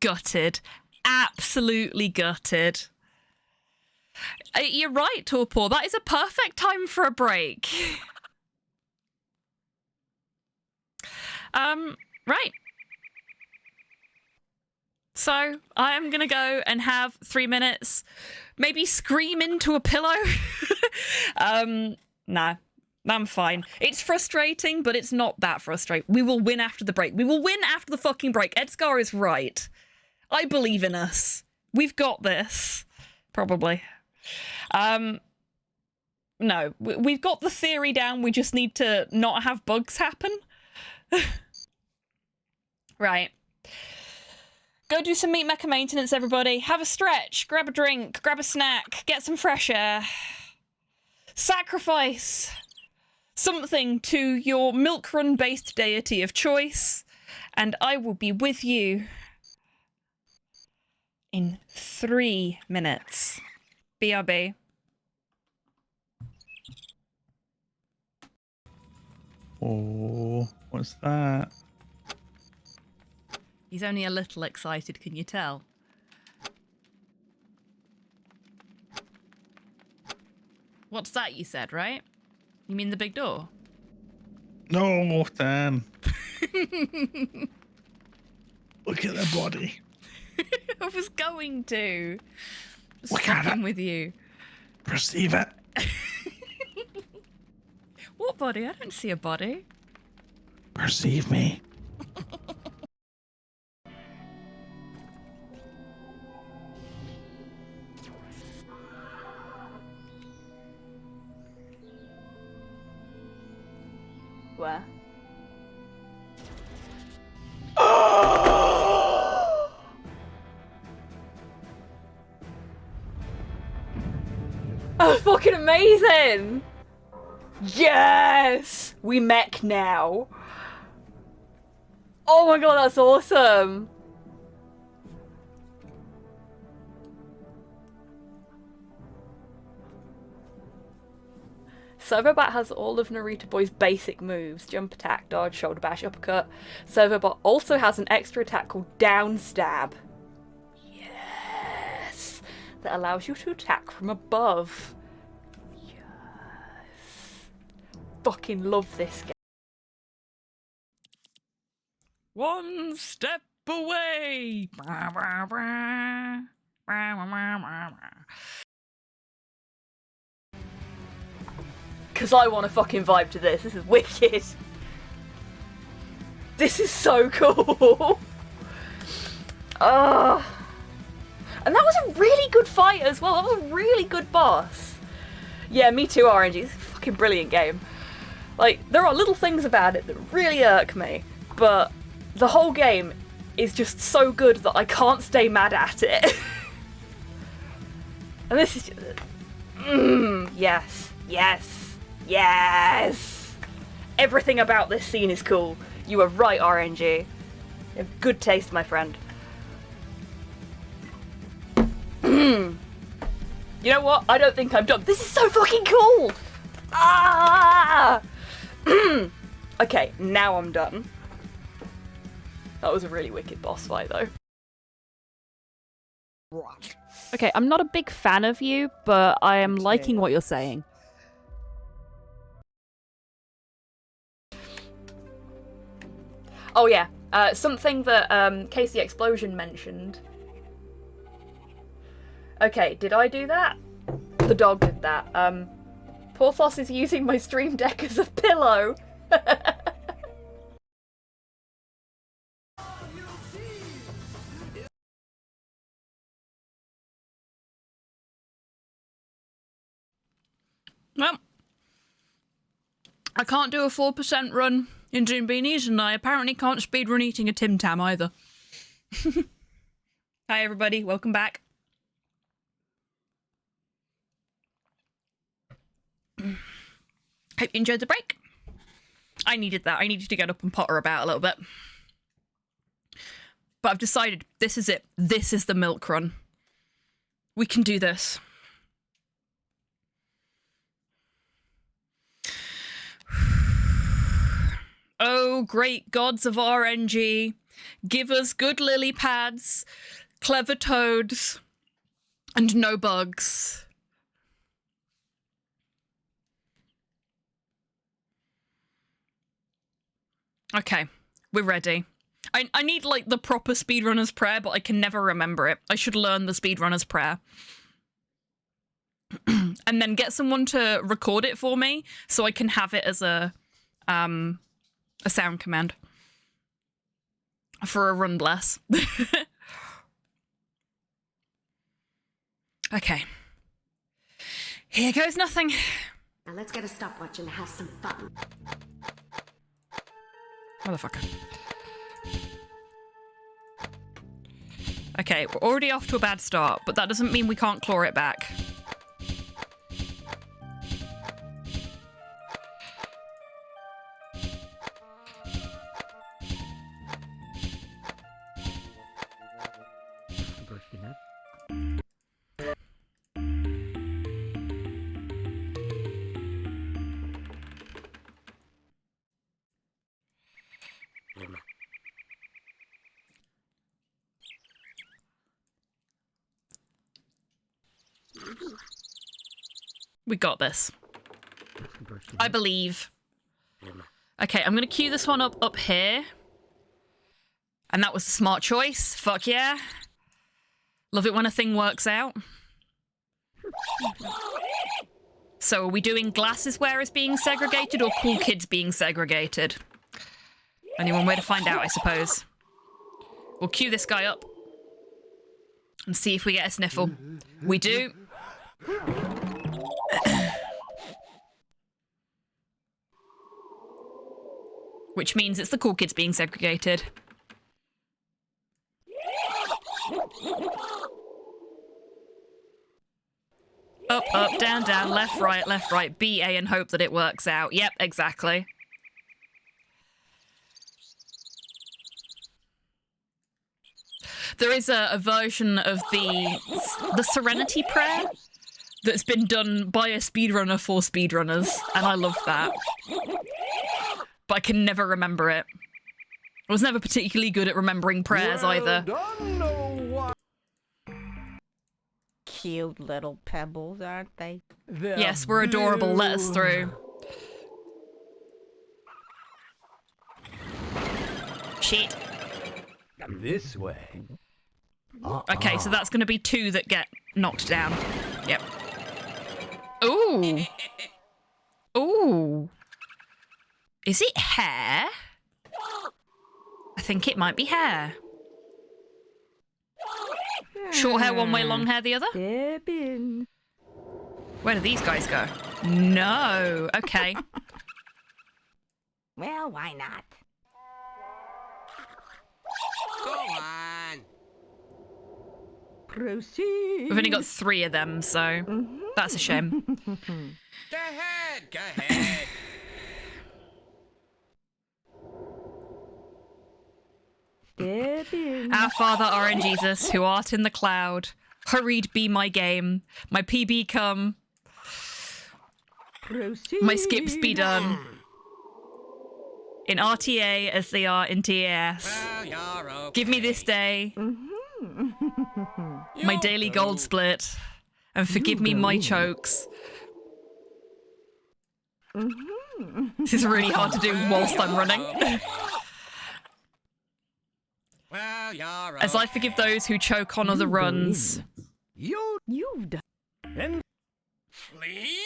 Gutted. Absolutely gutted. You're right, Torpor. That is a perfect time for a break. Right. So, I am gonna go and have 3 minutes. Maybe scream into a pillow. Nah. I'm fine. It's frustrating, but it's not that frustrating. We will win after the break. We will win after the fucking break. Edscar is right. I believe in us. We've got this. Probably. No. We've got the theory down. We just need to not have bugs happen. Right. Go do some meat mecha maintenance, everybody. Have a stretch. Grab a drink. Grab a snack. Get some fresh air. Sacrifice something to your milk run based deity of choice, and I will be with you in 3 minutes. BRB. Oh, what's that? He's only a little excited, can you tell? What's that you said, right? You mean the big door? No, Dan. Look at the body. I was going to. Look at it. With you. Perceive it. What body? I don't see a body. Perceive me. Where? That was fucking amazing! Yes! We mech now. Oh my god, that's awesome! Servobot has all of Naruto Boy's basic moves: jump attack, dodge, shoulder bash, uppercut. Servobot also has an extra attack called down stab. Yes! That allows you to attack from above. Yes. Fucking love this game. One step away. Because I want to fucking vibe to this. This is wicked. This is so cool. And that was a really good fight as well. That was a really good boss. Yeah, me too, RNG. It's a fucking brilliant game. Like, there are little things about it that really irk me, but the whole game is just so good that I can't stay mad at it. And this is just... yes. Yes. Yes! Everything about this scene is cool. You are right, RNG. You have good taste, my friend. You know what? I don't think I'm done. This is so fucking cool! Ah! Okay, now I'm done. That was a really wicked boss fight, though. Okay, I'm not a big fan of you, but I am liking what you're saying. Oh yeah, something that Casey Explosion mentioned. Okay, did I do that? The dog did that. Porthos is using my stream deck as a pillow. Well, I can't do a 4% run in Zoombeanies, and I apparently can't speedrun eating a Tim Tam either. Hi everybody, welcome back. Hope you enjoyed the break. I needed that. I needed to get up and potter about a little bit. But I've decided this is it. This is the milk run. We can do this. Oh, great gods of RNG, give us good lily pads, clever toads, and no bugs. Okay, we're ready. I need, like, the proper speedrunner's prayer, but I can never remember it. I should learn the speedrunner's prayer. And then get someone to record it for me so I can have it as a sound command. For a run bless. Okay. Here goes nothing. Now let's get a stopwatch and have some fun. Motherfucker. Okay, we're already off to a bad start, but that doesn't mean we can't claw it back. We got this. I believe. Okay, I'm gonna queue this one up here. And that was a smart choice. Fuck yeah. Love it when a thing works out. So are we doing glasses where it's being segregated or cool kids being segregated? Only one way to find out, I suppose. We'll queue this guy up. And see if we get a sniffle. We do. Which means it's the cool kids being segregated. Up, up, down, down, left, right, B, A, and hope that it works out. Yep, exactly. There is a version of the Serenity Prayer that's been done by a speedrunner for speedrunners, and I love that. But I can never remember it. I was never particularly good at remembering prayers either. Cute little pebbles, aren't they? Yes, we're adorable. Let us through. Shit. This way. Okay, so that's going to be 2 that get knocked down. Yep. Ooh. Ooh. Is it hair? I think it might be hair. Short hair one way, long hair the other? Step in. Where do these guys go? No. Okay. Well, why not? Go on. Proceed. We've only got 3 of them, so that's a shame. Go ahead. Go ahead. Step in. Our Father, art in Jesus, who art in the cloud, hurried be my game, my PB come, Proceed. my skips be done. In RTA as they are in TAS. Well, you're okay. Give me this day my daily gold split, and forgive me my chokes. This is really hard to do whilst I'm running. Well, you're As I forgive those who choke on other runs. You've done. And flee.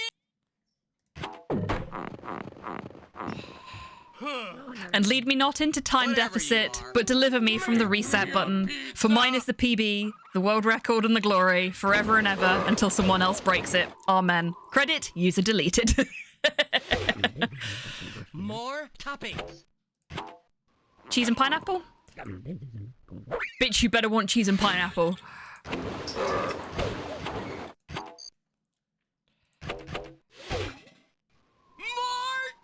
And lead me not into time deficit, but deliver me from the reset button. For mine is the PB, the world record and the glory, forever and ever, until someone else breaks it. Amen. Credit, user deleted. More toppings. Cheese and pineapple? Bitch, you better want cheese and pineapple. More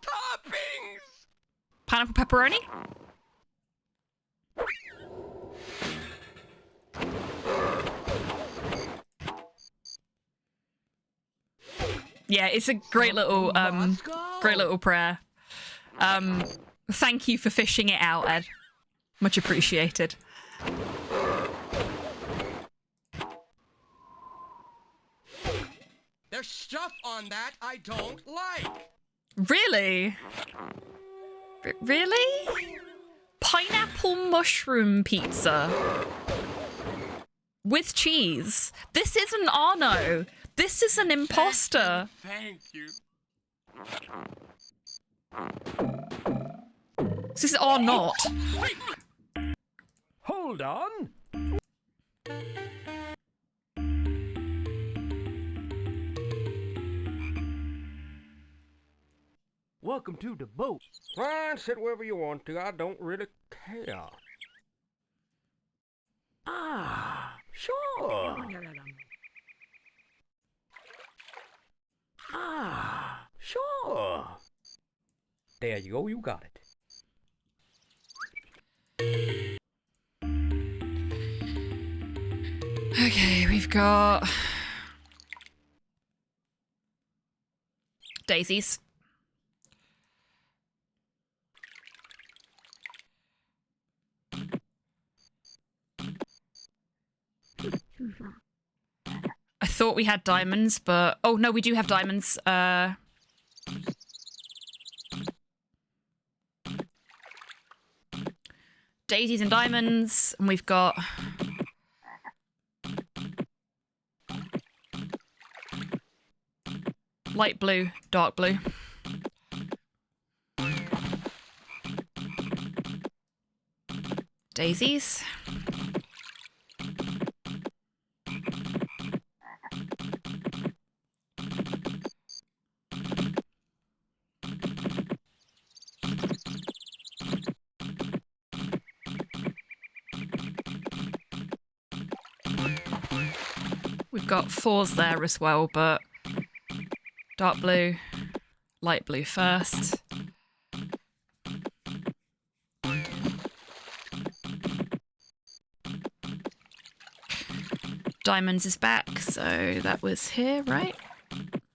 toppings! pepperoni. Yeah, it's a great little prayer. Thank you for fishing it out, Ed. Much appreciated. There's stuff on that I don't like. Really? Really? Pineapple mushroom pizza. With cheese. This isn't Arno. This is an imposter. Thank you. This is or not. Hold on. Welcome to the boat. Fine, sit wherever you want to. I don't really care. Ah, sure. Ah, sure. There you go, you got it. Okay, we've got daisies. I thought we had diamonds, but oh no, we do have diamonds. Daisies and diamonds, and we've got light blue, dark blue. Daisies. We've got fours there as well, but dark blue, light blue first. Diamonds is back, so that was here, right?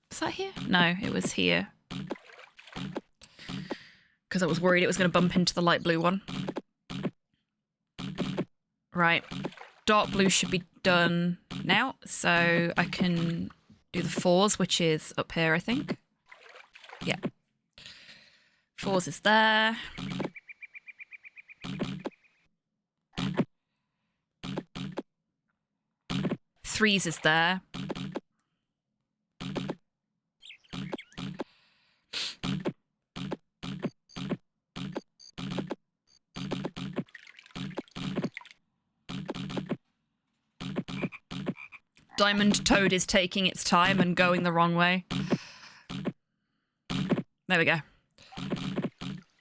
Was that here? No, it was here. Because I was worried it was going to bump into the light blue one. Right. Dark blue should be done now, so I can do the fours, which is up here, I think. Yeah. Fours is there. Threes is there. Diamond Toad is taking its time and going the wrong way. There we go.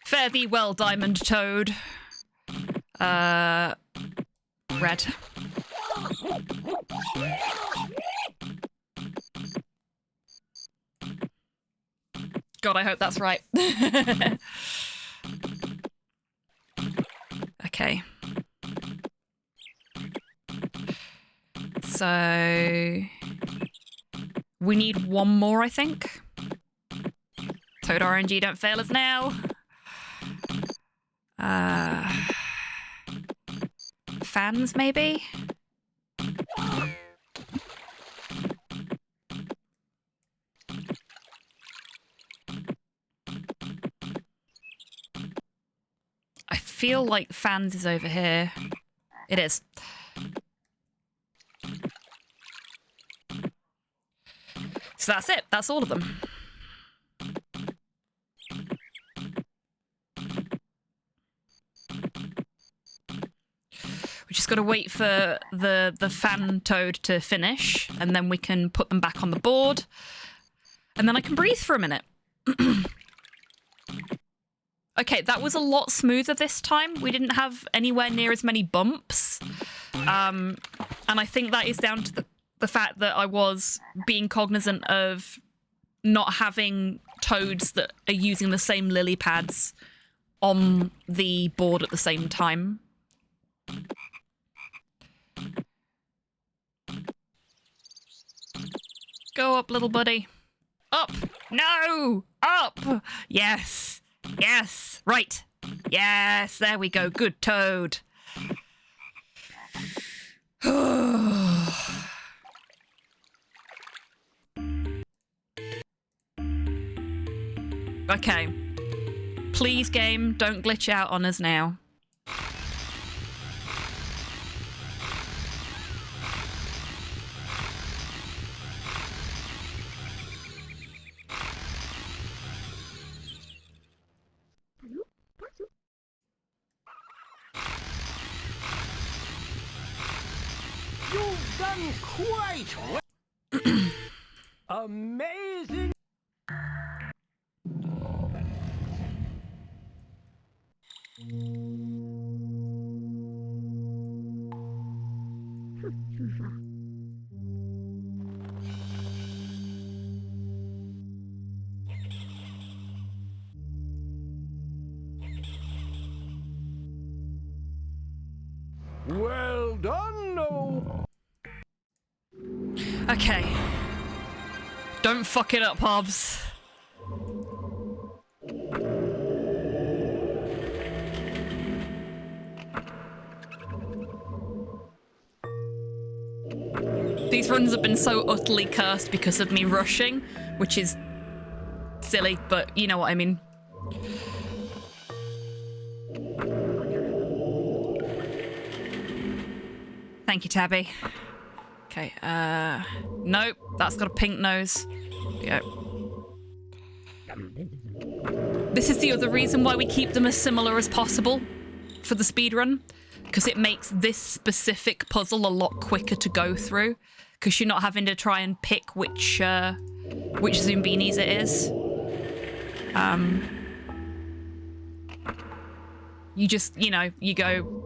Fare thee well, Diamond Toad. Red. God, I hope that's right. Okay. So we need one more, I think. Toad RNG, don't fail us now. Fans, maybe? I feel like fans is over here. It is. So that's it. That's all of them. We just got to wait for the fan toad to finish, and then we can put them back on the board. And then I can breathe for a minute. Okay, that was a lot smoother this time. We didn't have anywhere near as many bumps. And I think that is down to the fact that I was being cognizant of not having toads that are using the same lily pads on the board at the same time. Go up, little buddy. Up! No! Up! Yes! Yes! Right! Yes! There we go. Good Toad. Okay. Please, game, don't glitch out on us now. You've done quite well. Amazing. Well done, no. Okay. Don't fuck it up, Hobbs. These runs have been so utterly cursed because of me rushing, which is silly, but you know what I mean. Thank you, Tabby. Okay, nope, that's got a pink nose. There we go. This is the other reason why we keep them as similar as possible for the speedrun, because it makes this specific puzzle a lot quicker to go through, because you're not having to try and pick which Zoombinis it is. You just, you know, you go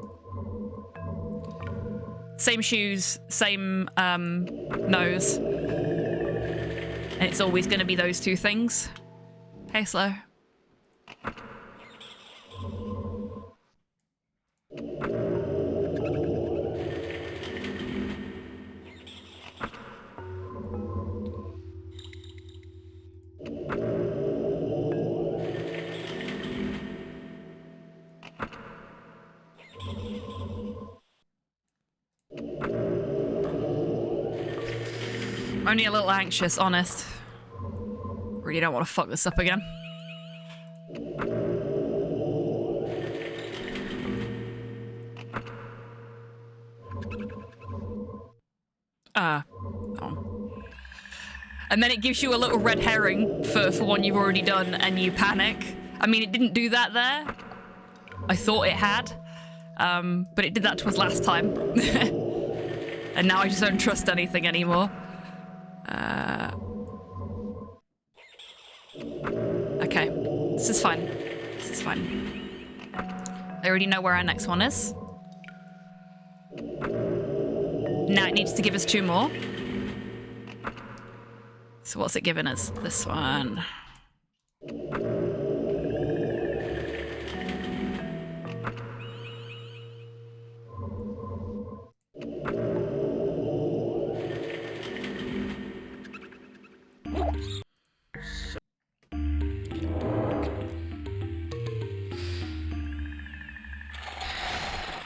same shoes, same nose, and it's always going to be those two things. Hey, Slow. Only a little anxious, honest. Really don't want to fuck this up again. Oh. And then it gives you a little red herring for one you've already done, and you panic. I mean, it didn't do that there. I thought it had. But it did that to us last time. And now I just don't trust anything anymore. Okay, this is fine. This is fine. I already know where our next one is. Now it needs to give us 2 more. So what's it giving us? This one.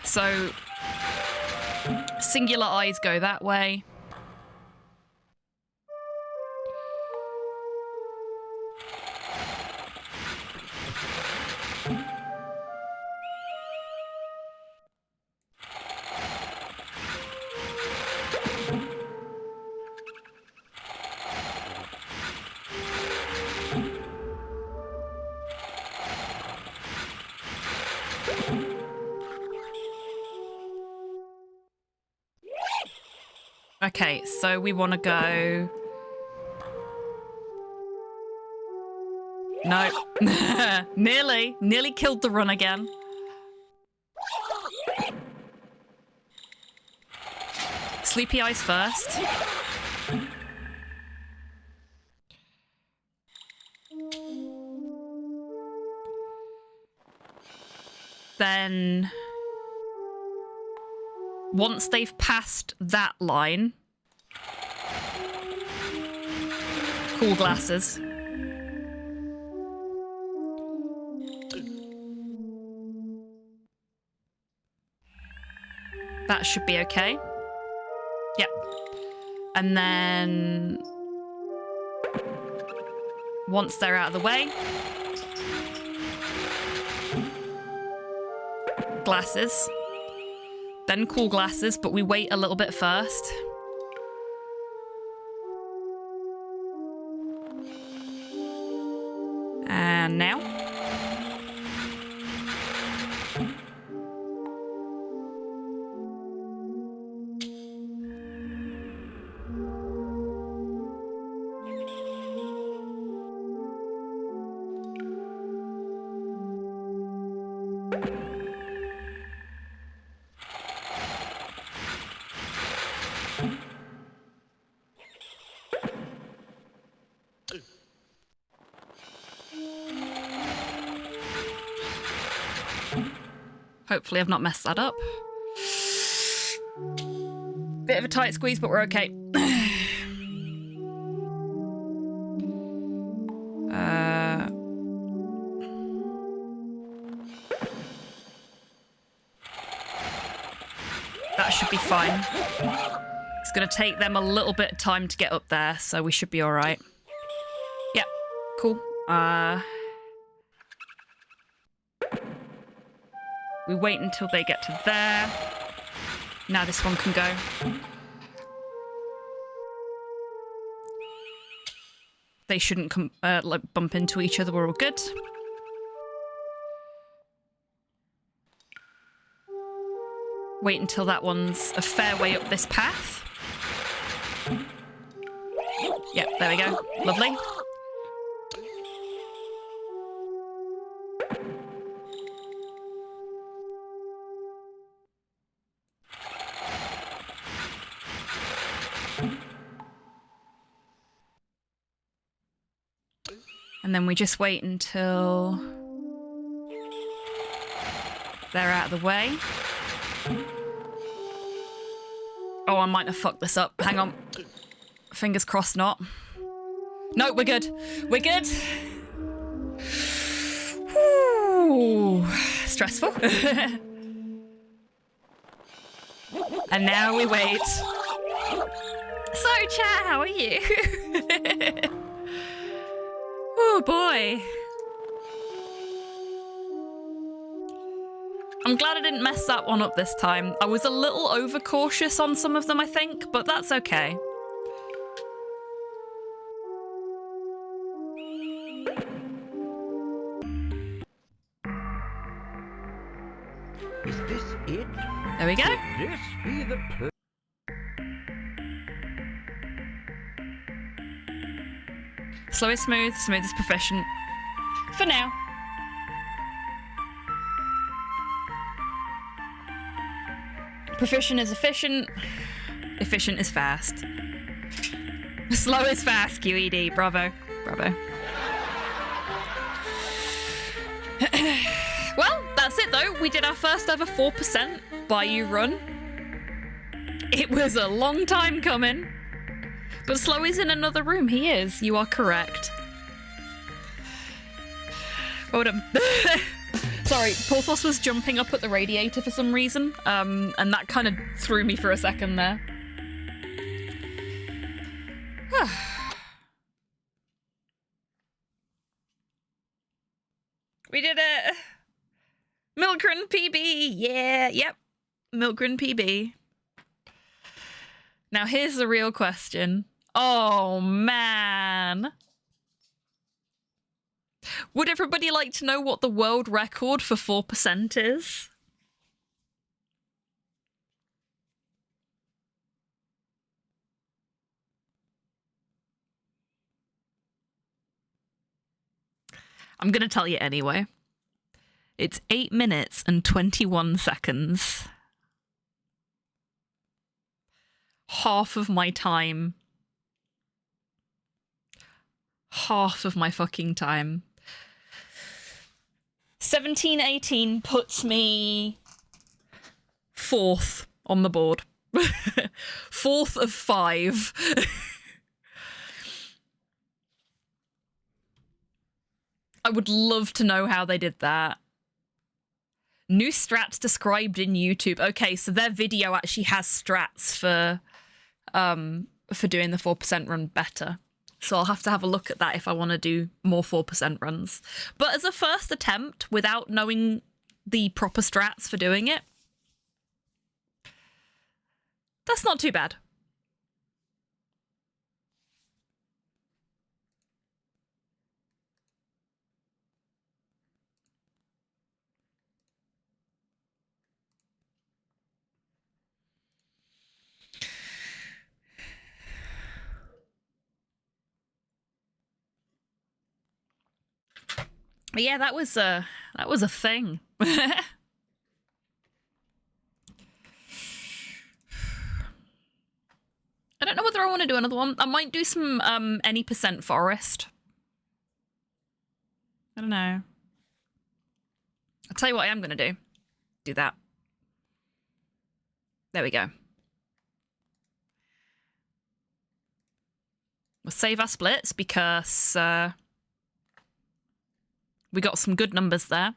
So, singular eyes go that way. Okay, so we want to go... No. Nearly killed the run again. Sleepy eyes first. then once they've passed that line, cool glasses. That should be okay. Yep. And then once they're out of the way, glasses. Then cool glasses, but we wait a little bit first. And now. Hopefully I've not messed that up. Bit of a tight squeeze, but we're okay. That should be fine. It's going to take them a little bit of time to get up there, so we should be all right. Yep, cool. We wait until they get to there. Now this one can go. They shouldn't come like bump into each other. We're all good. Wait until that one's a fair way up this path. Yep, there we go. Lovely. And then we just wait until they're out of the way. Oh, I might have fucked this up. Hang on. Fingers crossed not. No, we're good. We're good. Ooh, stressful. And now we wait. So, chat, how are you? Oh boy. I'm glad I didn't mess that one up this time. I was a little overcautious on some of them, I think, but that's okay. Is this it? There we go. Could this be the Slow is smooth, smooth is proficient. For now. Proficient is efficient. Efficient is fast. Slow is fast, QED. Bravo. Bravo. Well, that's it though. We did our first ever 4% Bayou run. It was a long time coming. But Slow is in another room. He is. You are correct. Well done. Sorry, Porthos was jumping up at the radiator for some reason, and that kind of threw me for a second there. We did it! Milgren PB! Yeah, yep. Milgren PB. Now here's the real question. Oh, man. Would everybody like to know what the world record for 4% is? I'm going to tell you anyway. It's 8 minutes and 21 seconds. Half of my time. Half of my fucking time. 1718 puts me 4th on the board. 4th of 5. I would love to know how they did that. New strats described in YouTube. Okay, so their video actually has strats for doing the 4% run better. So I'll have to have a look at that if I want to do more 4% runs. But as a first attempt, without knowing the proper strats for doing it, that's not too bad. But yeah, that was a thing. I don't know whether I want to do another one. I might do some any percent forest. I don't know. I'll tell you what I am going to do. Do that. There we go. We'll save our splits because we got some good numbers there.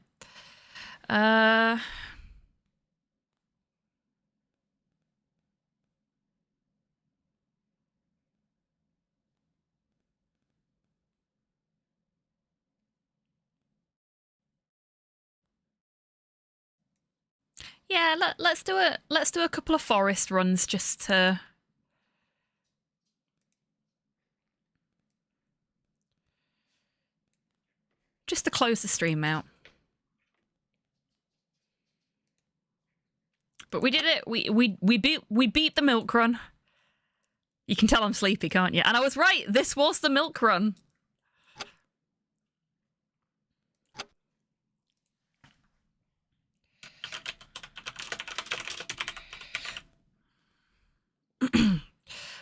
Yeah, let's do a couple of forest runs just to close the stream out. But we did it. We beat the milk run. You can tell I'm sleepy, can't you? And I was right. This was the milk run.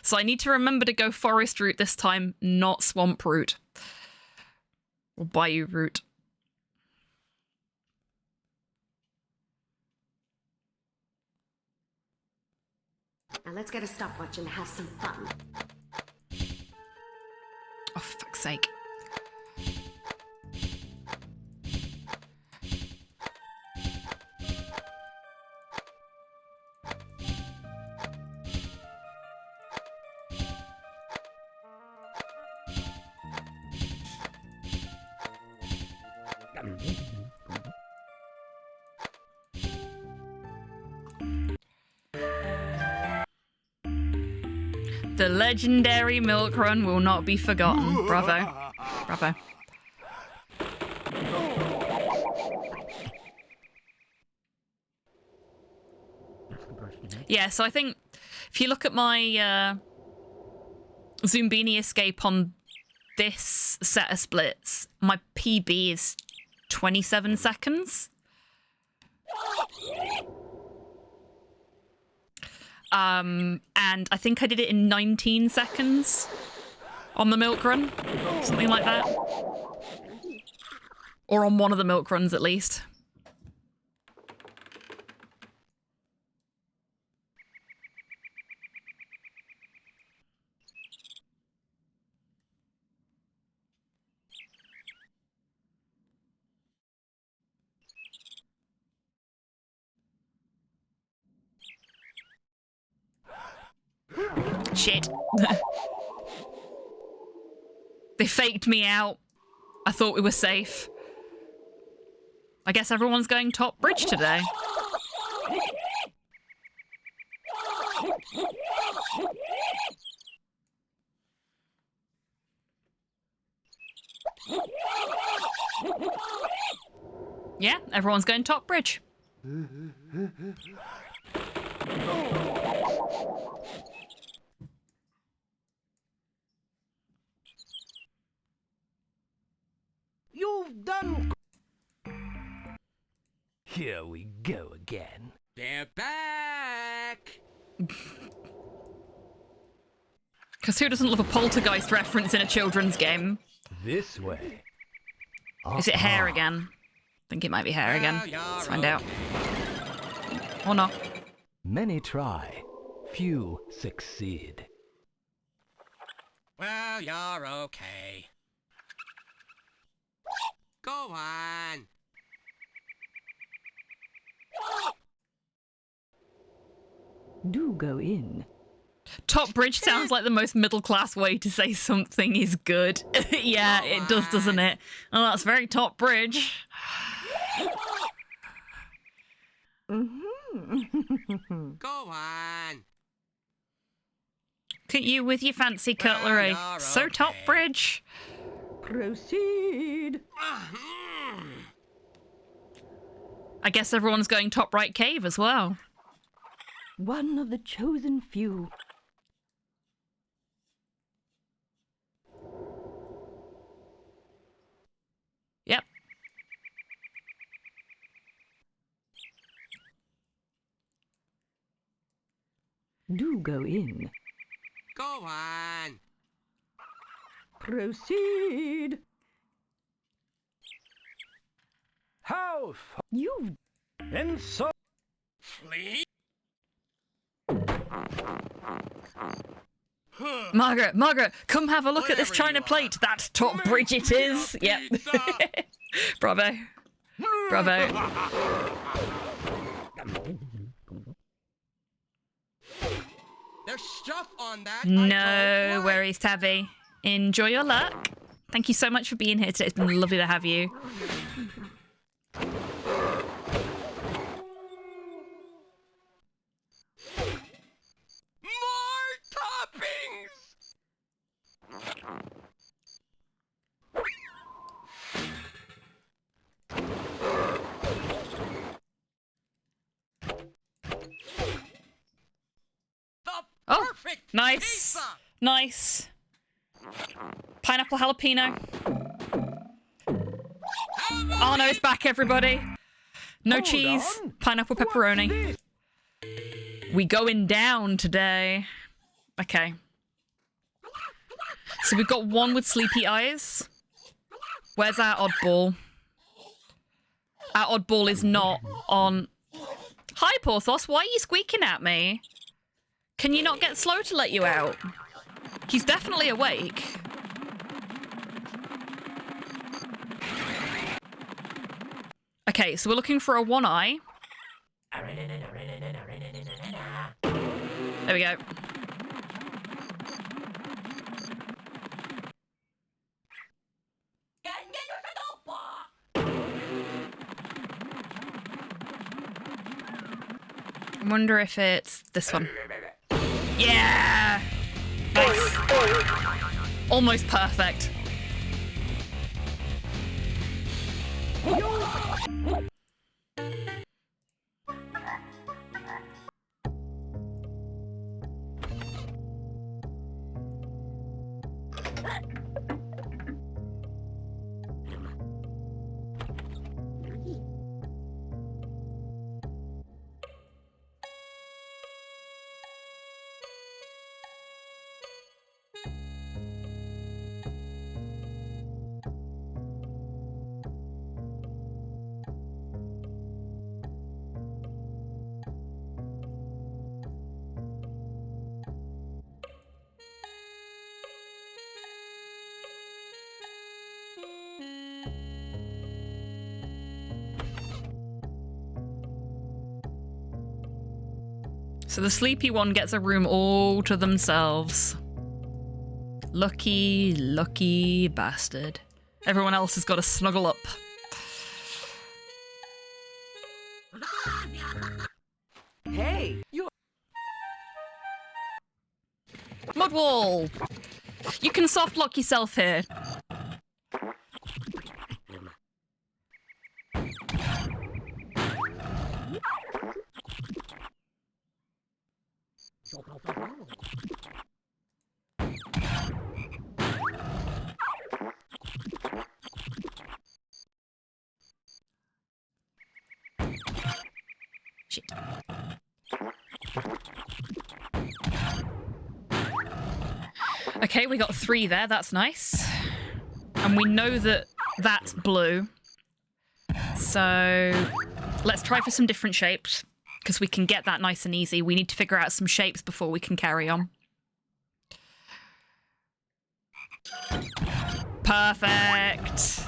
So I need to remember to go forest route this time, not swamp route. Or bayou route. Now let's get a stopwatch and have some fun. Oh, for fuck's sake. The legendary milk run will not be forgotten. Bravo. Bravo. Yeah, so I think if you look at my Zoombini escape on this set of splits, my PB is 27 seconds. And I think I did it in 19 seconds on the milk run, something like that. Or on one of the milk runs, at least. Shit. They faked me out. I thought we were safe. I guess everyone's going top bridge today. Yeah, everyone's going top bridge. You've done. Here we go again. They're back! Because who doesn't love a poltergeist reference in a children's game? This way. Is it hair again? think it might be hair again. Let's find out. Or not. Many try, few succeed. Well, you're okay. Go on. Do go in. Top bridge sounds like the most middle-class way to say something is good. Yeah, it does, doesn't it? Oh, that's very top bridge. Go on. Look at you with your fancy cutlery. So top bridge. Proceed. I guess everyone's going top right cave as well. One of the chosen few. Yep. Do go in. Go on. Proceed. How? You. And so. Flee? Margaret, come have a look at this china plate. That's top bridge it is. Yep. Bravo. There's stuff on that. No worries, Tabby. Enjoy your luck. Thank you so much for being here today. It's been lovely to have you. More toppings! Oh, nice. Pizza. Nice. Pineapple jalapeno. Arno's back, everybody. No cheese. Pineapple pepperoni. We going down today. Okay. So we've got one with sleepy eyes. Where's our oddball? Our oddball is not on... Hi, Porthos. Why are you squeaking at me? Can you not get slow to let you out? He's definitely awake. Okay, so we're looking for a one eye. There we go. I wonder if it's this one. Yeah! Nice. Almost perfect. So the sleepy one gets a room all to themselves. Lucky, lucky bastard. Everyone else has got to snuggle up. Hey, you. Mudwall! You can soft lock yourself here. Shit. Okay, we got 3 there. That's nice. And we know that that's blue. So let's try for some different shapes because we can get that nice and easy. We need to figure out some shapes before we can carry on. Perfect.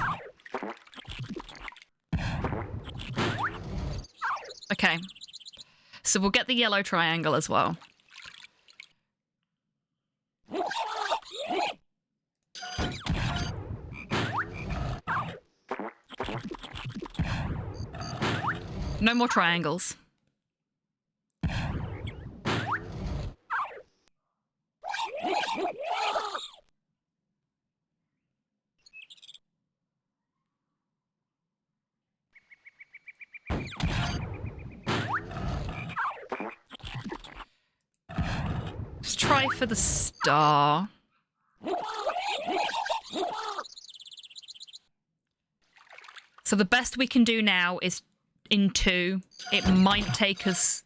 Okay. So we'll get the yellow triangle as well. No more triangles. Let's try for the star. So the best we can do now is in 2. It might take us...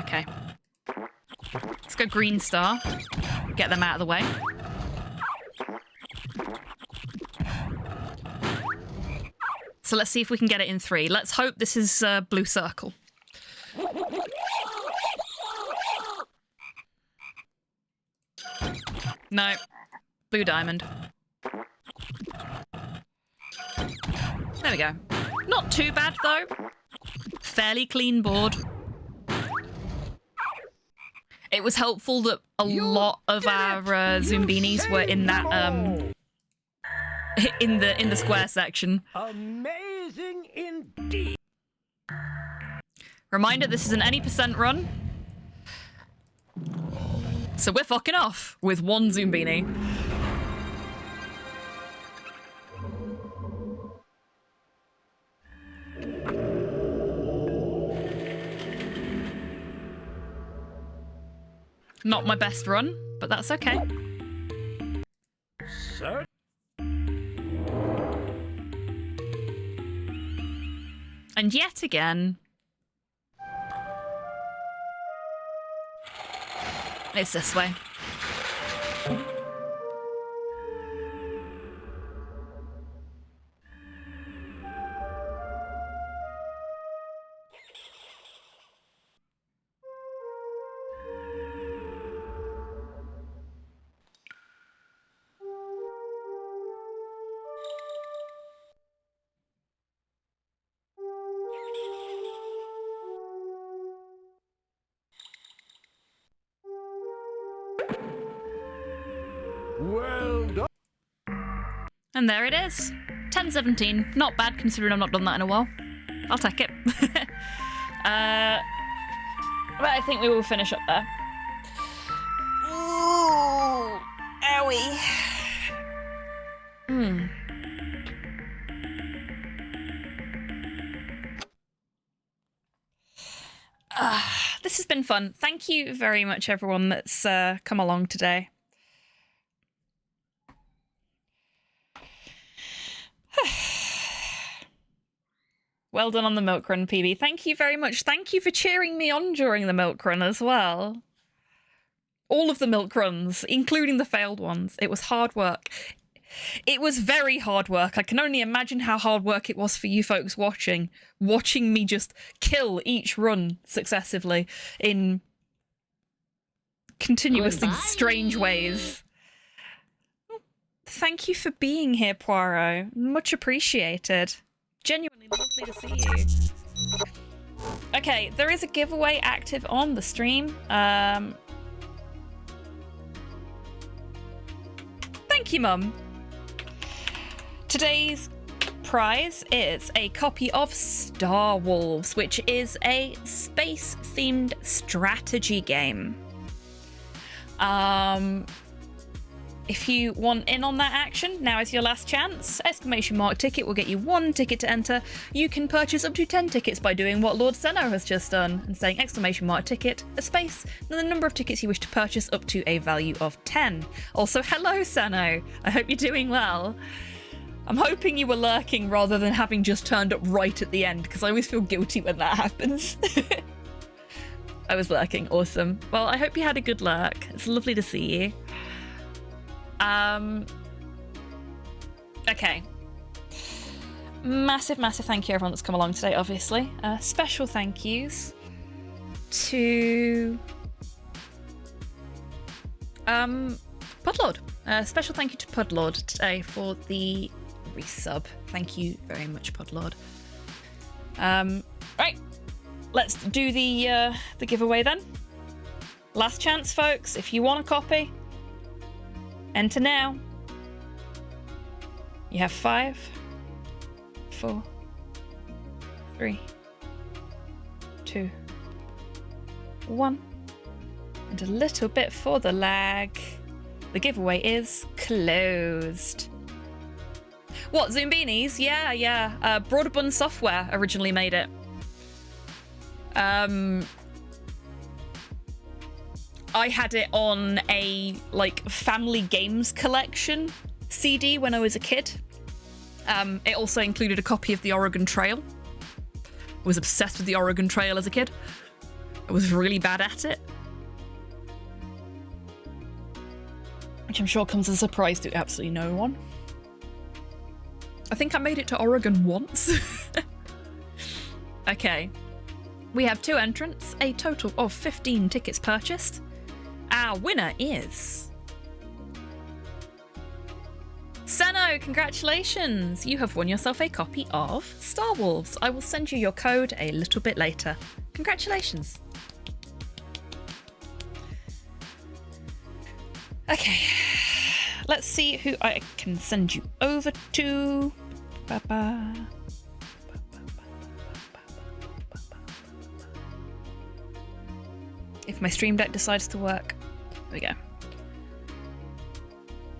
Okay. Let's go green star. Get them out of the way. So let's see if we can get it in 3. Let's hope this is blue circle. No. Blue diamond. There we go. Not too bad, though. Fairly clean board. It was helpful that a lot of our Zoombinis were in that in the square section. Amazing indeed. Reminder: this is an any % run, so we're fucking off with 1 Zoombini. Not my best run, but that's okay. Sir? And yet again, it's this way. Well done. And there it is. 10:17. Not bad considering I've not done that in a while. I'll take it. But I think we will finish up there. Ooh, owie. This has been fun. Thank you very much, everyone that's come along today. Well done on the milk run, PB. Thank you very much. Thank you for cheering me on during the milk run as well. All of the milk runs, including the failed ones. It was hard work. It was very hard work. I can only imagine how hard work it was for you folks watching me just kill each run successively in continuously strange ways. Thank you for being here, Poirot. Much appreciated. Genuinely lovely to see you. Okay, there is a giveaway active on the stream. Thank you, Mum. Today's prize is a copy of Star Wolves, which is a space-themed strategy game. If you want in on that action, now is your last chance. ! Ticket will get you 1 ticket to enter. You can purchase up to 10 tickets by doing what Lord Senno has just done and saying ! Ticket, a space, and the number of tickets you wish to purchase up to a value of 10. Also, hello, Senno. I hope you're doing well. I'm hoping you were lurking rather than having just turned up right at the end, because I always feel guilty when that happens. I was lurking. Awesome. Well, I hope you had a good lurk. It's lovely to see you. Okay. massive thank you everyone that's come along today, obviously. Special thank yous to Pudlord. Special thank you to Pudlord today for the resub. Thank you very much, Pudlord. Right, let's do the giveaway then. Last chance, folks. If you want a copy, enter now. You have 5, 4, 3, 2, 1. And a little bit for the lag. The giveaway is closed. What, Zoombeanies? Yeah. Broadband Software originally made it. I had it on a family games collection CD when I was a kid. It also included a copy of the Oregon Trail. I was obsessed with the Oregon Trail as a kid. I was really bad at it. Which I'm sure comes as a surprise to absolutely no one. I think I made it to Oregon once. Okay. We have 2 entrants, a total of 15 tickets purchased. Our winner is... Seno, congratulations! You have won yourself a copy of Star Wolves. I will send you your code a little bit later. Congratulations. Okay, let's see who I can send you over to. If my Stream Deck decides to work. There we go.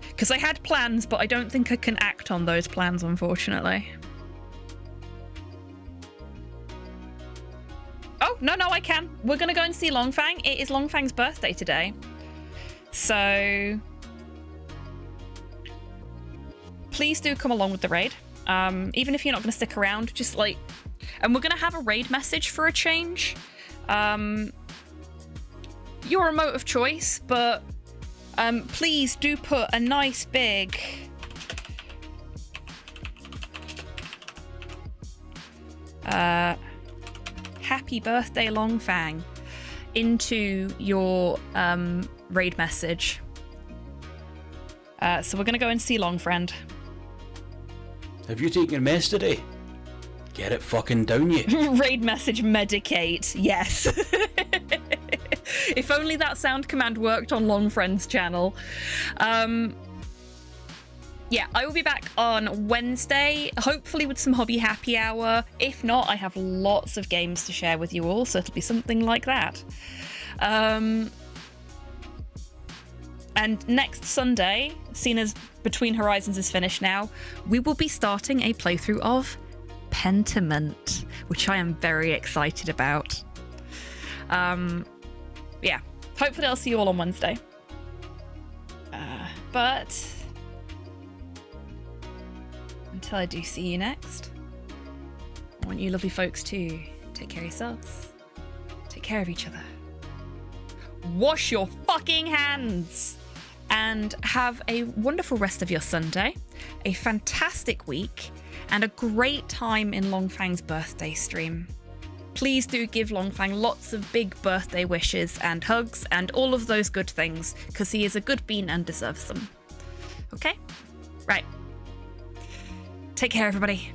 Because I had plans, but I don't think I can act on those plans, unfortunately. Oh, no, I can. We're going to go and see Longfang. It is Longfang's birthday today. So please do come along with the raid. Even if you're not going to stick around, just and we're going to have a raid message for a change. Your remote of choice, but please do put a nice big happy birthday Longfang into your raid message. So we're gonna go and see Longfriend. Have you taken mess today? Get it fucking down, you. Raid message medicate, yes. If only that sound command worked on Longfriend's channel. Yeah, I will be back on Wednesday, hopefully with some hobby happy hour. If not, I have lots of games to share with you all, so it'll be something like that. And next Sunday, seeing as Between Horizons is finished now, we will be starting a playthrough of Pentiment, which I am very excited about. Yeah, hopefully I'll see you all on Wednesday. But until I do see you next, I want you lovely folks to take care of yourselves, take care of each other, wash your fucking hands, and have a wonderful rest of your Sunday, a fantastic week, and a great time in Longfang's birthday stream. Please do give Longfang lots of big birthday wishes and hugs and all of those good things, because he is a good bean and deserves them. Okay? Right. Take care, everybody.